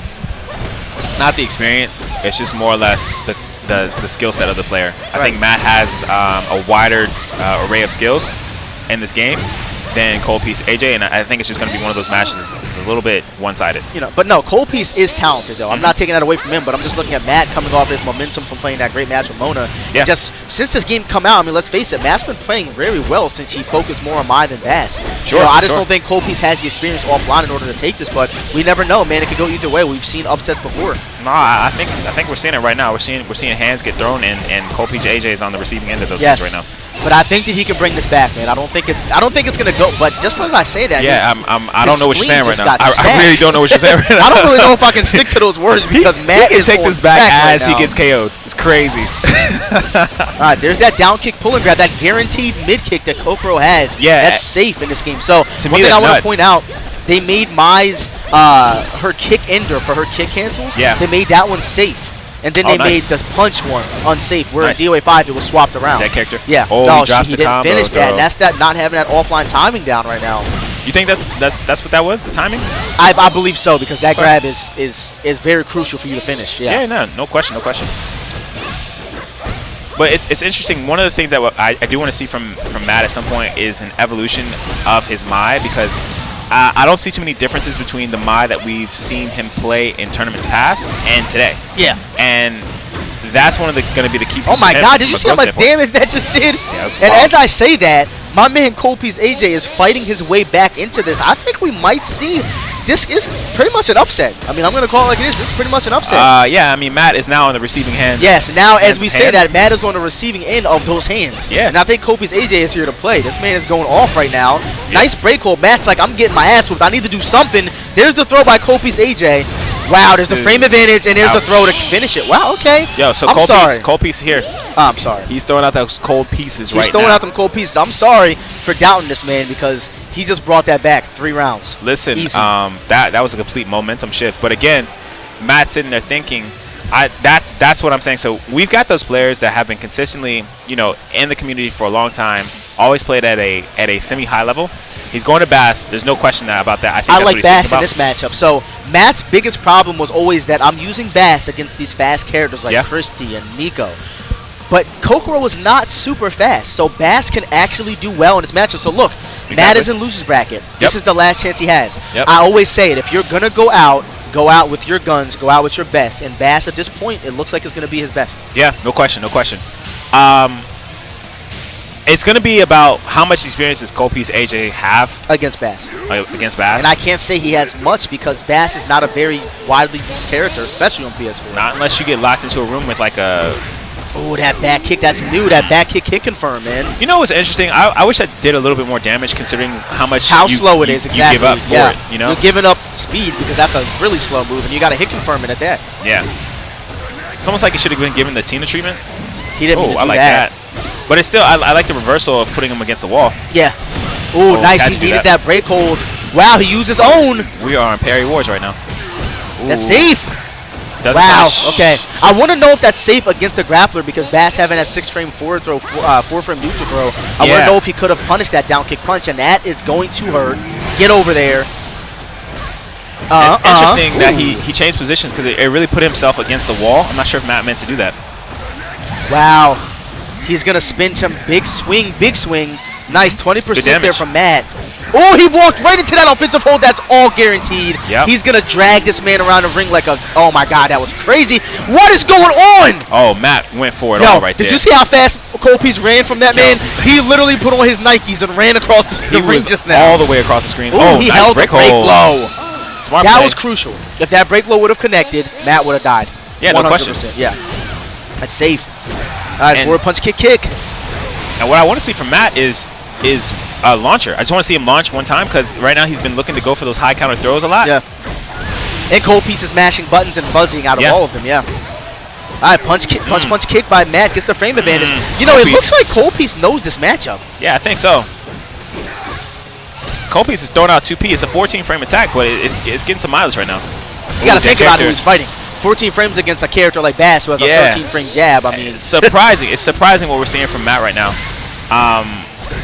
not the experience. It's just more or less the skill set of the player. I think Matt has a wider array of skills in this game than Copiece AJ, and I think it's just going to be one of those matches. It's a little bit one-sided. You know, but no, Copiece is talented though. I'm not taking that away from him, but I'm just looking at Matt coming off his momentum from playing that great match with Mona. Yeah. And just since this game come out, I mean, let's face it, Matt's been playing very well since he focused more on Mai than Bass. Sure. You know, I just don't think Copiece has the experience offline in order to take this, but we never know, man. It could go either way. We've seen upsets before. No, I think we're seeing it right now. We're seeing hands get thrown, and Copiece AJ is on the receiving end of those things right now. But I think that he can bring this back, man. I don't think it's gonna go. But just as I say that, I don't know what you're saying right now. I really don't know what you're saying right now. I don't really know if I can stick to those words because Matt is take this back as right he gets KO'd. It's crazy. All right, there's that down kick pull and grab, that guaranteed mid kick that Kokoro has. Yeah, that's safe in this game. So to one me, thing I want nuts. to point out, they made Mai's her kick ender for her kick cancels. Yeah, they made that one safe. And then they made this punch one unsafe, where in DOA 5 it was swapped around. That character? Yeah. Oh, no, he drops the didn't combo, finish that. though. And that's that not having that offline timing down right now. You think that's what that was? The timing? I believe so, because that grab is very crucial for you to finish. Yeah. Yeah, no question. But it's interesting. One of the things that I do want to see from Matt at some point is an evolution of his Mai, because I don't see too many differences between the Mai that we've seen him play in tournaments past and today. Yeah. And that's one of going to be the key. Oh my God! Did you see how much damage that just did? Yeah, and as I say that, my man Copiece AJ is fighting his way back into this. I think we might see. This is pretty much an upset. I mean, I'm going to call it like it is. This is pretty much an upset. Yeah, I mean, Matt is now on the receiving end. Yes, now as we say that, Matt is on the receiving end of those hands. Yeah. And I think Copiece AJ is here to play. This man is going off right now. Yeah. Nice break hold. Matt's like, I'm getting my ass whooped. I need to do something. There's the throw by Copiece AJ. Wow, there's the frame advantage, and there's the throw to finish it. Wow, okay. Yo, so Copiece here. I'm sorry. He's throwing out those cold pieces He's throwing out them cold pieces. I'm sorry for doubting this man because he just brought that back 3 rounds. Listen, that was a complete momentum shift. But again, Matt's sitting there thinking, that's what I'm saying. So we've got those players that have been consistently, in the community for a long time, always played at a semi-high level. He's going to Bass. There's no question about that. I think that's like Bass in this matchup. So Matt's biggest problem was always that I'm using Bass against these fast characters like Christy and Nico. But Kokoro was not super fast, so Bass can actually do well in this matchup. So look, Matt is in loser's bracket. This is the last chance he has. I always say it. If you're going to go out with your guns, go out with your best. And Bass, at this point, it looks like it's going to be his best. Yeah, no question. It's going to be about how much experience does Copiece AJ have against Bass. And I can't say he has much because Bass is not a very widely used character, especially on PS4. Not unless you get locked into a room with like a... Oh, that back kick, that's new. That back kick hit confirm, man. You know what's interesting? I wish that did a little bit more damage considering how slow it is, exactly. You give up for it, You're giving up speed because that's a really slow move, and you got to hit confirm it at that. Yeah. It's almost like he should have been given the Tina treatment. He didn't do I like that. But it's still, I like the reversal of putting him against the wall. Yeah. Oh, nice. He needed that break hold. Wow, he used his own. We are in parry wars right now. Ooh. That's safe. Wow, okay. I want to know if that's safe against the grappler because Bass having that 6-frame forward throw, 4-frame neutral throw. I want to know if he could have punished that down kick punch, and that is going to hurt. Get over there. It's interesting that he changed positions because it really put himself against the wall. I'm not sure if Matt meant to do that. Wow. He's going to spin to him. Big swing. Nice, 20% there from Matt. Oh, he walked right into that offensive hold. That's all guaranteed. Yep. He's going to drag this man around the ring like a... Oh, my God, that was crazy. What is going on? Oh, Matt went for it all right there. Did you see how fast Copiece ran from that man? He literally put on his Nikes and ran across the ring just now. All the way across the screen. Ooh, he held the break low. Smart that play. was crucial. If that break low would have connected, Matt would have died. Yeah, 100%. No question. Yeah. That's safe. All right, forward punch, kick. And what I want to see from Matt is a launcher. I just want to see him launch one time because right now he's been looking to go for those high counter throws a lot. Yeah. And Cold Piece is mashing buttons and fuzzying out of all of them, yeah. All right, punch, kick by Matt. Gets the frame advantage. You know, it looks like Cold Piece knows this matchup. Yeah, I think so. Cold Piece is throwing out 2P. It's a 14-frame attack, but it's getting some mileage right now. You got to think about who he's fighting. 14 frames against a character like Bass who has a 13-frame jab. I mean, it's surprising. It's surprising what we're seeing from Matt right now.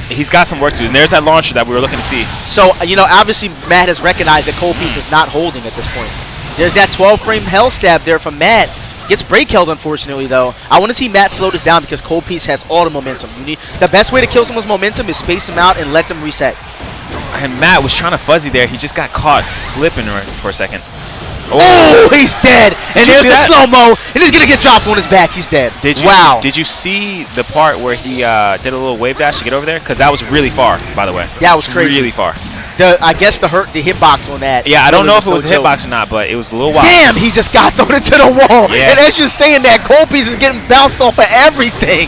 He's got some work to do, and there's that launcher that we were looking to see. So, you know, obviously Matt has recognized that Cold Piece is not holding at this point. There's that 12-frame hell stab there from Matt. Gets break held, unfortunately, though. I want to see Matt slow this down because Cold Piece has all the momentum. The best way to kill someone's momentum is space him out and let them reset. And Matt was trying to fuzzy there. He just got caught slipping right for a second. Oh, he's dead. And there's the slow-mo. And he's going to get dropped on his back. He's dead. Wow. Did you see the part where he did a little wave dash to get over there? Because that was really far, by the way. That was crazy. Really far. I guess the hitbox on that. Yeah, I don't know if it was a hitbox or not, but it was a little wild. Damn, he just got thrown into the wall. Yeah. And as you're saying that, Cold Piece is getting bounced off of everything.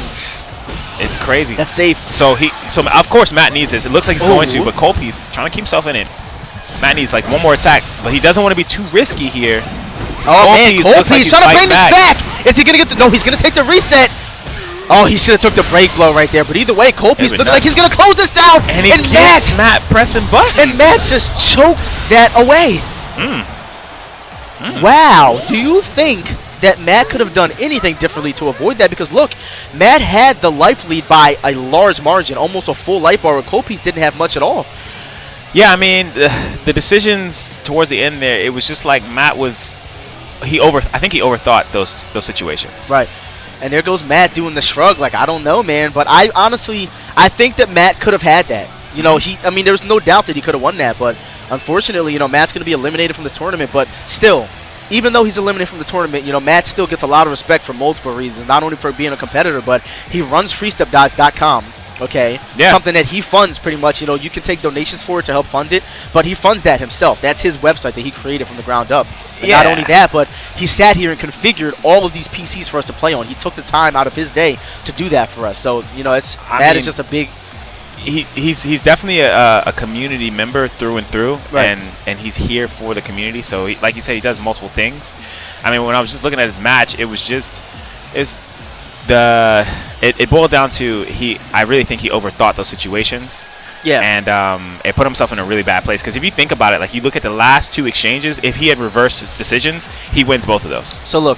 It's crazy. That's safe. So of course Matt needs this. It looks like he's going to, but Cold Piece trying to keep himself in it. Matt needs like one more attack, but he doesn't want to be too risky here. Oh man, Cold Piece trying to bring this back. Is he gonna get the? No, he's gonna take the reset. Oh, he should have took the break blow right there. But either way, Cold Piece looks like he's gonna close this out. And Matt pressing buttons. And Matt just choked that away. Wow. Do you think that Matt could have done anything differently to avoid that? Because look, Matt had the life lead by a large margin, almost a full life bar. Where Cold Piece didn't have much at all. Yeah, I mean, the decisions towards the end there, it was just like Matt was. I think he overthought those situations. Right. And there goes Matt doing the shrug. Like, I don't know, man. But I think that Matt could have had that. You know, there's no doubt that he could have won that. But unfortunately, you know, Matt's going to be eliminated from the tournament. But still, even though he's eliminated from the tournament, you know, Matt still gets a lot of respect for multiple reasons. Not only for being a competitor, but he runs freestepdodge.com. Okay, something that he funds pretty much. You know, you can take donations for it to help fund it, but he funds that himself. That's his website that he created from the ground up. And not only that, but he sat here and configured all of these PCs for us to play on. He took the time out of his day to do that for us. So, you know, Matt is just a big. He's definitely a community member through and through, right. and he's here for the community. So, like you said, he does multiple things. I mean, when I was just looking at his match, it was just it boiled down to I really think he overthought those situations. Yeah. And it put himself in a really bad place. Because if you think about it, like you look at the last two exchanges, if he had reversed decisions, he wins both of those. So look,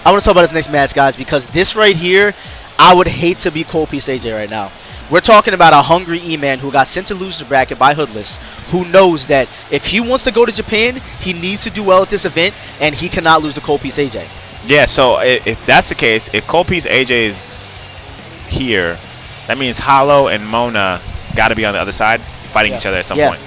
I want to talk about his next match, guys, because this right here, I would hate to be Cold Piece AJ right now. We're talking about a hungry E-Man who got sent to loser's bracket by Hoodless, who knows that if he wants to go to Japan, he needs to do well at this event, and he cannot lose to Cold Piece AJ. Yeah, so if that's the case, if Cold Piece AJ is here, that means Hollow and Mona got to be on the other side fighting each other at some point.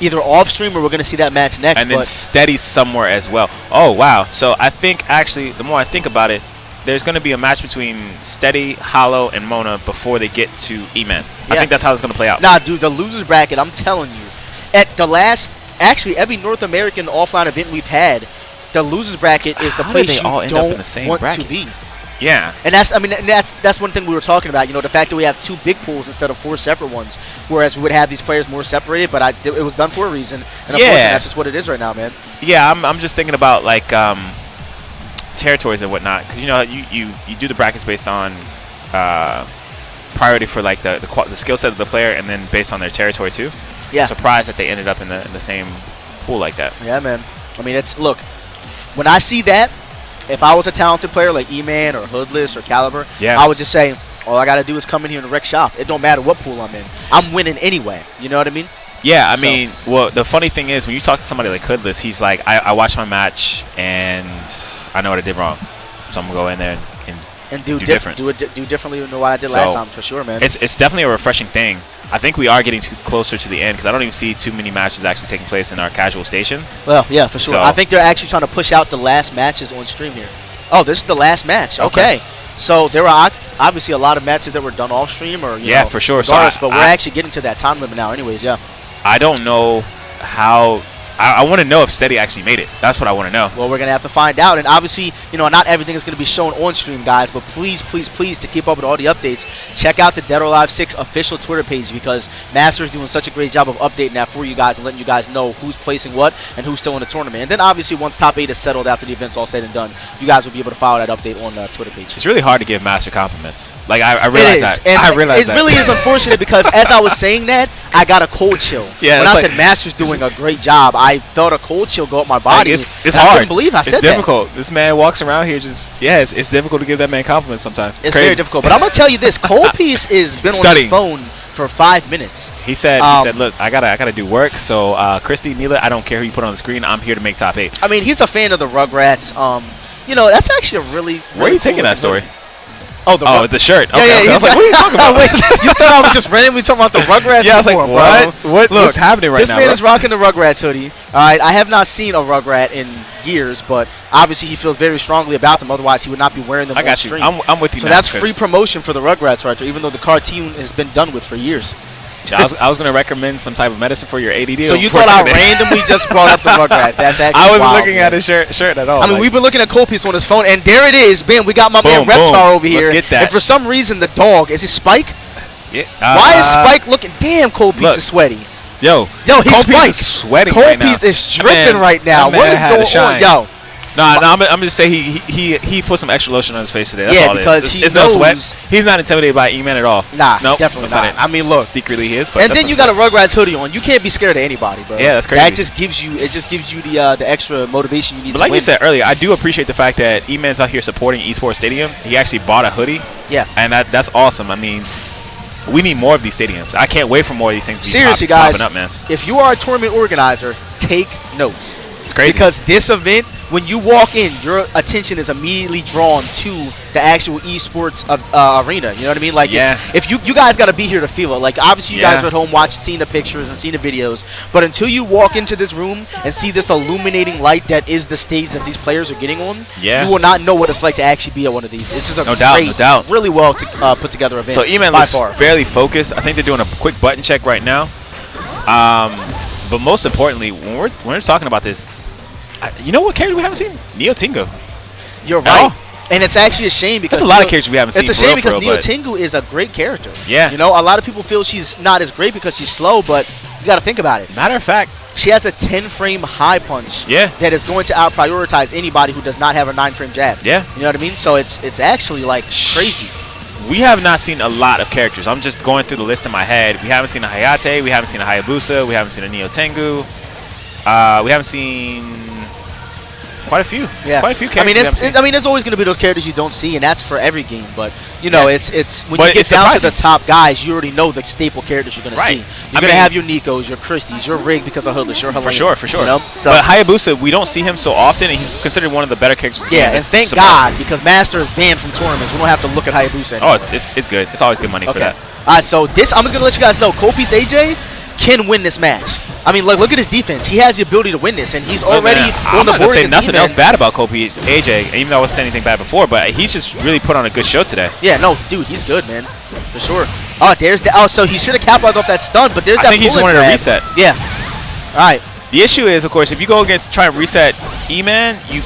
Either off stream or we're going to see that match next. And then Steady somewhere as well. Oh, wow. So I think actually, the more I think about it, there's going to be a match between Steady, Hollow, and Mona before they get to E-Man. I think that's how it's going to play out. Nah, dude, the loser's bracket, I'm telling you. At the every North American offline event we've had, the loser's bracket is the place you don't want to be. Yeah. And that's one thing we were talking about, you know, the fact that we have 2 big pools instead of 4 separate ones, whereas we would have these players more separated, but it was done for a reason, and unfortunately that's just what it is right now, man. Yeah, I'm just thinking about like territories and whatnot, because you know you do the brackets based on priority for like the skill set of the player, and then based on their territory too. Yeah. I'm surprised that they ended up in the same pool like that. Yeah, man. I mean, look, when I see that, if I was a talented player like E-Man or Hoodless or Caliber, I would just say, all I got to do is come in here and wreck shop. It don't matter what pool I'm in. I'm winning anyway. You know what I mean? Yeah, I mean, well, the funny thing is when you talk to somebody like Hoodless, he's like, I watched my match and I know what I did wrong. So I'm going to go in there and do different. Do differently than what I did last time, for sure, man. It's definitely a refreshing thing. I think we are getting closer to the end because I don't even see too many matches actually taking place in our casual stations. Well, yeah, for sure. I think they're actually trying to push out the last matches on stream here. Oh, this is the last match. Okay. So there are obviously a lot of matches that were done off stream or, you know, for sure. But we're actually getting to that time limit now anyways, yeah. I don't know how I want to know if Steady actually made it. That's what I want to know. Well, we're going to have to find out. And obviously, you know, not everything is going to be shown on stream, guys. But please, please, please, to keep up with all the updates, check out the Dead or Alive 6 official Twitter page, because Master is doing such a great job of updating that for you guys and letting you guys know who's placing what and who's still in the tournament. And then, obviously, once top 8 is settled after the event's all said and done, you guys will be able to follow that update on the Twitter page. It's really hard to give Master compliments. Like, I realize that. And I realize it that. really is unfortunate because as I was saying that, I got a cold chill. Yeah, when I like, said Master's doing a great job, I felt a cold chill go up my body. Like, it's I hard. couldn't believe I said It's difficult. This man walks around here just, it's difficult to give that man compliments sometimes. It's crazy. very difficult. But I'm going to tell you this. Cold Piece has been on his phone for 5 minutes. He said, look, I gotta do work. So, Christy, Neela, I don't care who you put on the screen. I'm here to make top 8. I mean, he's a fan of the Rugrats. You know, that's actually a really Where are you taking that story? Oh, the shirt. Okay, yeah, I was like, what are you talking about? You thought I was just randomly talking about the Rugrats? Yeah, I was like, what? What's happening right now? This man is rocking the Rugrats hoodie. All right, I have not seen a Rugrat in years, but obviously he feels very strongly about them. Otherwise, he would not be wearing them. I got you. Stream. I'm with you. So now, that's free promotion for the Rugrats right there, even though the cartoon has been done with for years. I was going to recommend some type of medicine for your ADD. So you thought I randomly just brought up the Rugrats? That's actually I wasn't wild, looking man. at his shirt at all. I mean, we've been looking at Cold Piece on his phone, and there it is. Bam, we got my man Reptar over here. Let's get that. And for some reason, the dog, is it Spike? Yeah. Why is Spike looking? Damn, Cold Piece is sweaty. Yo, he's Spike. Is sweating Cold right now. Piece is dripping right now. What is going on? Yo. No, I'm gonna say he put some extra lotion on his face today. That's all because it's no sweat. He's not intimidated by E-Man at all. Nah, nope, definitely not. I mean, look, secretly he is. But and then you got a Rugrats hoodie on. You can't be scared of anybody, bro. Yeah, that's crazy. That just gives you the extra motivation you need. But to like win. you said earlier, I do appreciate the fact that E-Man's out here supporting Esports Stadium. He actually bought a hoodie. Yeah, and that's awesome. I mean, we need more of these stadiums. I can't wait for more of these things to be seriously, guys. popping up, man. If you are a tournament organizer, take notes. It's crazy because this event, when you walk in, your attention is immediately drawn to the actual esports arena. You know what I mean? Like, if you guys got to be here to feel it. Like, obviously, you guys are at home seeing the pictures and seeing the videos, but until you walk into this room and see this illuminating light that is the stage that these players are getting on, you will not know what it's like to actually be at one of these. It's just a great, really well put together event. So E-Man looks fairly focused. I think they're doing a quick button check right now. But most importantly, when we're talking about this, you know what character we haven't seen? Neo Tengu. You're right. And it's actually a shame because there's a lot of characters we haven't seen. It's a shame because Neo Tengu is a great character. Yeah. You know, a lot of people feel she's not as great because she's slow, but you got to think about it. Matter of fact, she has a 10-frame high punch. That is going to out-prioritize anybody who does not have a 9-frame jab. Yeah. You know what I mean? So it's actually like crazy. We have not seen a lot of characters. I'm just going through the list in my head. We haven't seen a Hayate. We haven't seen a Hayabusa. We haven't seen a Neo Tengu. We haven't seen quite a few. Yeah. Quite a few characters. I mean, there's always going to be those characters you don't see, and that's for every game. But you know, it's when you get down to the top guys, you already know the staple characters you're going to see. You're going to have your Nikos, your Christies, your Rig because of Hoodless, your Helena. For sure. You know? So, but Hayabusa, we don't see him so often, and he's considered one of the better characters. And thank God, because Master is banned from tournaments. We don't have to look at Hayabusa anymore. Oh, it's good. It's always good money for that. All right, so I'm just going to let you guys know, Cold Piece AJ can win this match. I mean, look at his defense. He has the ability to win this, and he's already on the board. I'm not gonna say nothing else bad about Cold Piece AJ, even though I wasn't saying anything bad before, but he's just really put on a good show today. Yeah, no, dude, he's good, man, for sure. Oh, there's the so he should have capitalized off that stun, but there's that. I think he just wanted to reset. Yeah. All right. The issue is, of course, if you go against try to reset E-Man, you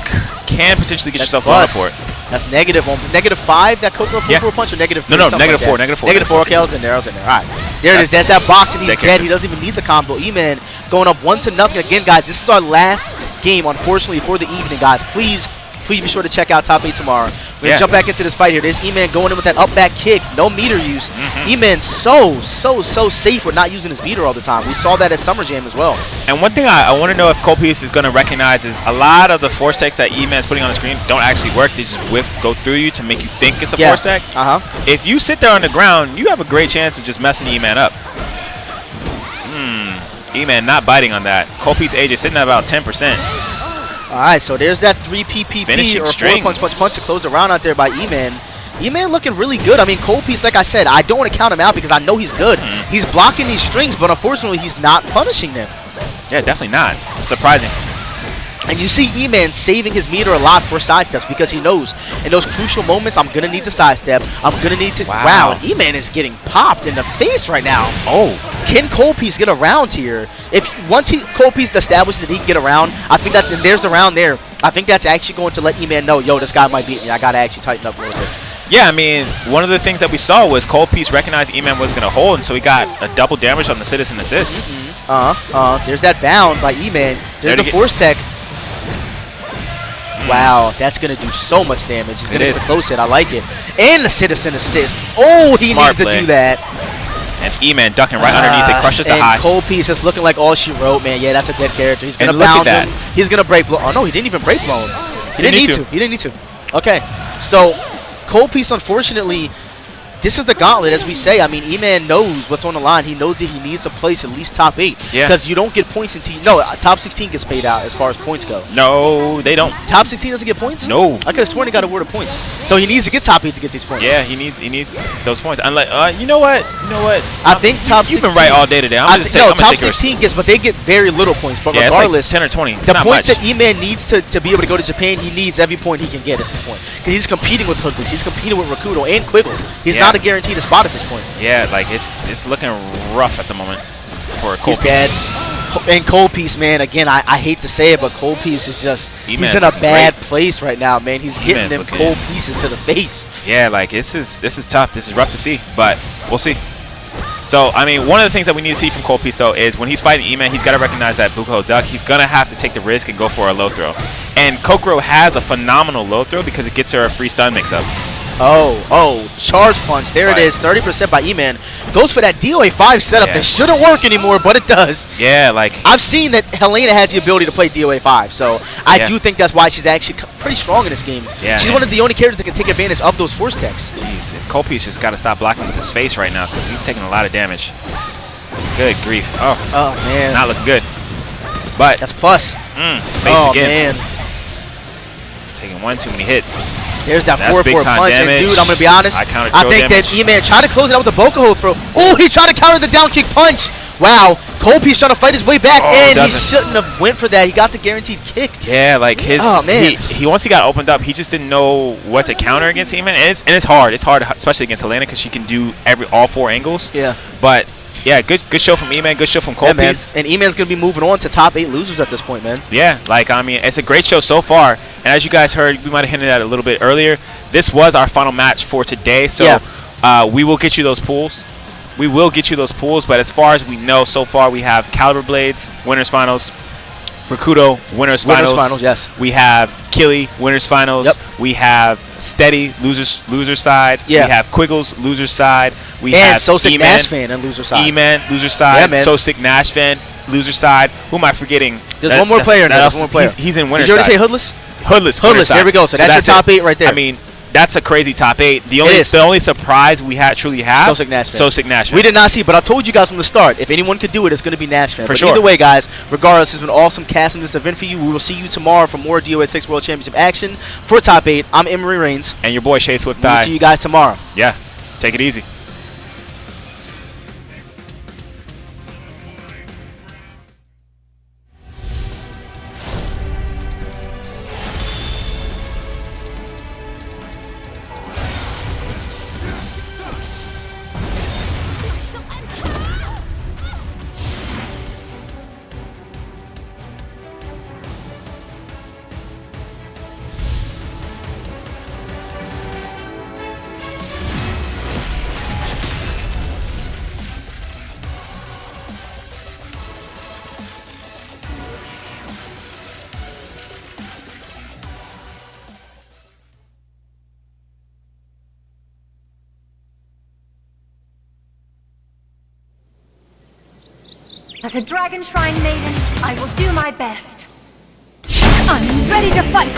can potentially get yourself blown up for it. That's negative 5 that Kokoro full punch or negative 3? No, negative 4. Negative 4. Negative 4. Okay, I was in there. All right. There it is. That's that box, and he's dead. He doesn't even need the combo. E-Man going up 1-0. Again, guys, this is our last game, unfortunately, for the evening, guys. Please be sure to check out Top 8 tomorrow. We're going to jump back into this fight here. There's E-Man going in with that up back kick. No meter use. E-Man so safe with not using his meter all the time. We saw that at Summer Jam as well. And one thing I want to know if Cold Piece is going to recognize is a lot of the force techs that E-Man is putting on the screen don't actually work. They just go through you to make you think it's a force tech. If you sit there on the ground, you have a great chance of just messing E-Man up. E-Man not biting on that. Cold Piece AJ sitting at about 10%. All right, so there's that 3 PPP Finishing or strings. 4 punch to close the round out there by E-Man. E-Man looking really good. I mean, Cold Piece, like I said, I don't want to count him out because I know he's good. He's blocking these strings, but unfortunately, he's not punishing them. Yeah, definitely not. Surprising. And you see E-Man saving his meter a lot for sidesteps because he knows in those crucial moments, I'm going to need to sidestep. I'm going to need to... Wow, and E-Man is getting popped in the face right now. Oh. Can Coldpiece get around here? Once Coldpiece establishes that he can get around, I think that then there's the round there. I think that's actually going to let E-Man know, yo, this guy might beat me. I got to actually tighten up a little bit. Yeah, I mean, one of the things that we saw was Coldpiece recognized E-Man was going to hold, and so he got a double damage on the Citizen Assist. There's that bound by E-Man. There's the Force Tech. Wow, that's going to do so much damage. He's going to get a close hit. I like it. And the Citizen Assist. Oh, he needed to do that. And E-Man ducking right underneath it. Crushes the high. And Coldpiece is looking like all she wrote, man. Yeah, that's a dead character. He's going to bound him. He's going to break blow. Oh, no, he didn't even break blow him. He didn't need to. He didn't need to. Okay, so Coldpiece, unfortunately, this is the gauntlet, as we say. I mean, E-Man knows what's on the line. He knows that he needs to place at least top 8. Yeah. Because you don't get points until top 16 gets paid out as far as points go. No, they don't. Top 16 doesn't get points? No. I could have sworn he got awarded points. So he needs to get top 8 to get these points. Yeah, he needs those points. Unlike, you know what? I think top 16. You've been right all day today. I'm top 16 gets, but they get very little points. But regardless, it's like 10 or 20. The points that E-Man needs to be able to go to Japan, he needs every point he can get at this point. Because he's competing with Hoodless, he's competing with Rakuto and Quiggle. He's not a guaranteed spot at this point. Yeah, like it's looking rough at the moment for Coldpiece. He's dead. And Coldpiece, man, again, I hate to say it, but Coldpiece is just, he's in a bad place right now, man. He's getting them cold pieces to the face. Yeah, like this is tough. This is rough to see, but we'll see. So, I mean, one of the things that we need to see from Coldpiece, though, is when he's fighting E-Man, he's got to recognize that Buko Duck. He's going to have to take the risk and go for a low throw. And Kokoro has a phenomenal low throw because it gets her a free stun mix-up. Oh, charge punch. There it is, 30% by E-Man. Goes for that DOA 5 setup that shouldn't work anymore, but it does. Yeah, like... I've seen that Helena has the ability to play DOA 5, so I do think that's why she's actually pretty strong in this game. Yeah, she's one of the only characters that can take advantage of those force techs. Jeez, Coldpiece just got to stop blocking with his face right now because he's taking a lot of damage. Good grief. Oh, man. Not looking good. But... That's plus. His face again. Man. Taking one too many hits. There's that 4-4 punch, and dude, I'm going to be honest, I think that E-Man tried to close it out with the Bokuho throw. Oh, he's trying to counter the down kick punch. Wow, Coldpiece trying to fight his way back, and he shouldn't have went for that. He got the guaranteed kick. Yeah, like his, he once he got opened up, he just didn't know what to counter against E-Man, and it's hard. It's hard, especially against Helena, because she can do all 4 angles. Yeah. But yeah, good show from E-Man, good show from Coldpiece. And E-Man's going to be moving on to top 8 losers at this point, man. Yeah, like, I mean, it's a great show so far. And as you guys heard, we might have hinted at it a little bit earlier, this was our final match for today. So we will get you those pools. We will get you those pools, but as far as we know, so far we have Caliber Blades, Winners Finals, Rakuto, Winners Finals. Yes. We have Killy, Winners Finals. Yep. We have Steady, loser side. Yeah. We have Quiggles, loser side. We and have So Sick Nash fan and loser side. E-Man, loser side. Yeah, man. So Sick Nash fan, loser side. Who am I forgetting? There's one more player now. There's one more player. He's in Winners side. Did you already say Hoodless? Hoodless. There we go. So that's your top 8 right there. I mean, that's a crazy top 8. The only surprise we truly have. So Sick Nash fan. So Sick Nash fan. We did not see, but I told you guys from the start, if anyone could do it, it's going to be Nash fan. For but sure. Either way, guys, regardless, it's been awesome casting this event for you. We will see you tomorrow for more DOA 6 World Championship action for top 8. I'm Emery Reigns. And your boy Shay Swift. We'll see you guys tomorrow. Yeah. Take it easy. As a Dragon Shrine Maiden, I will do my best. I'm ready to fight!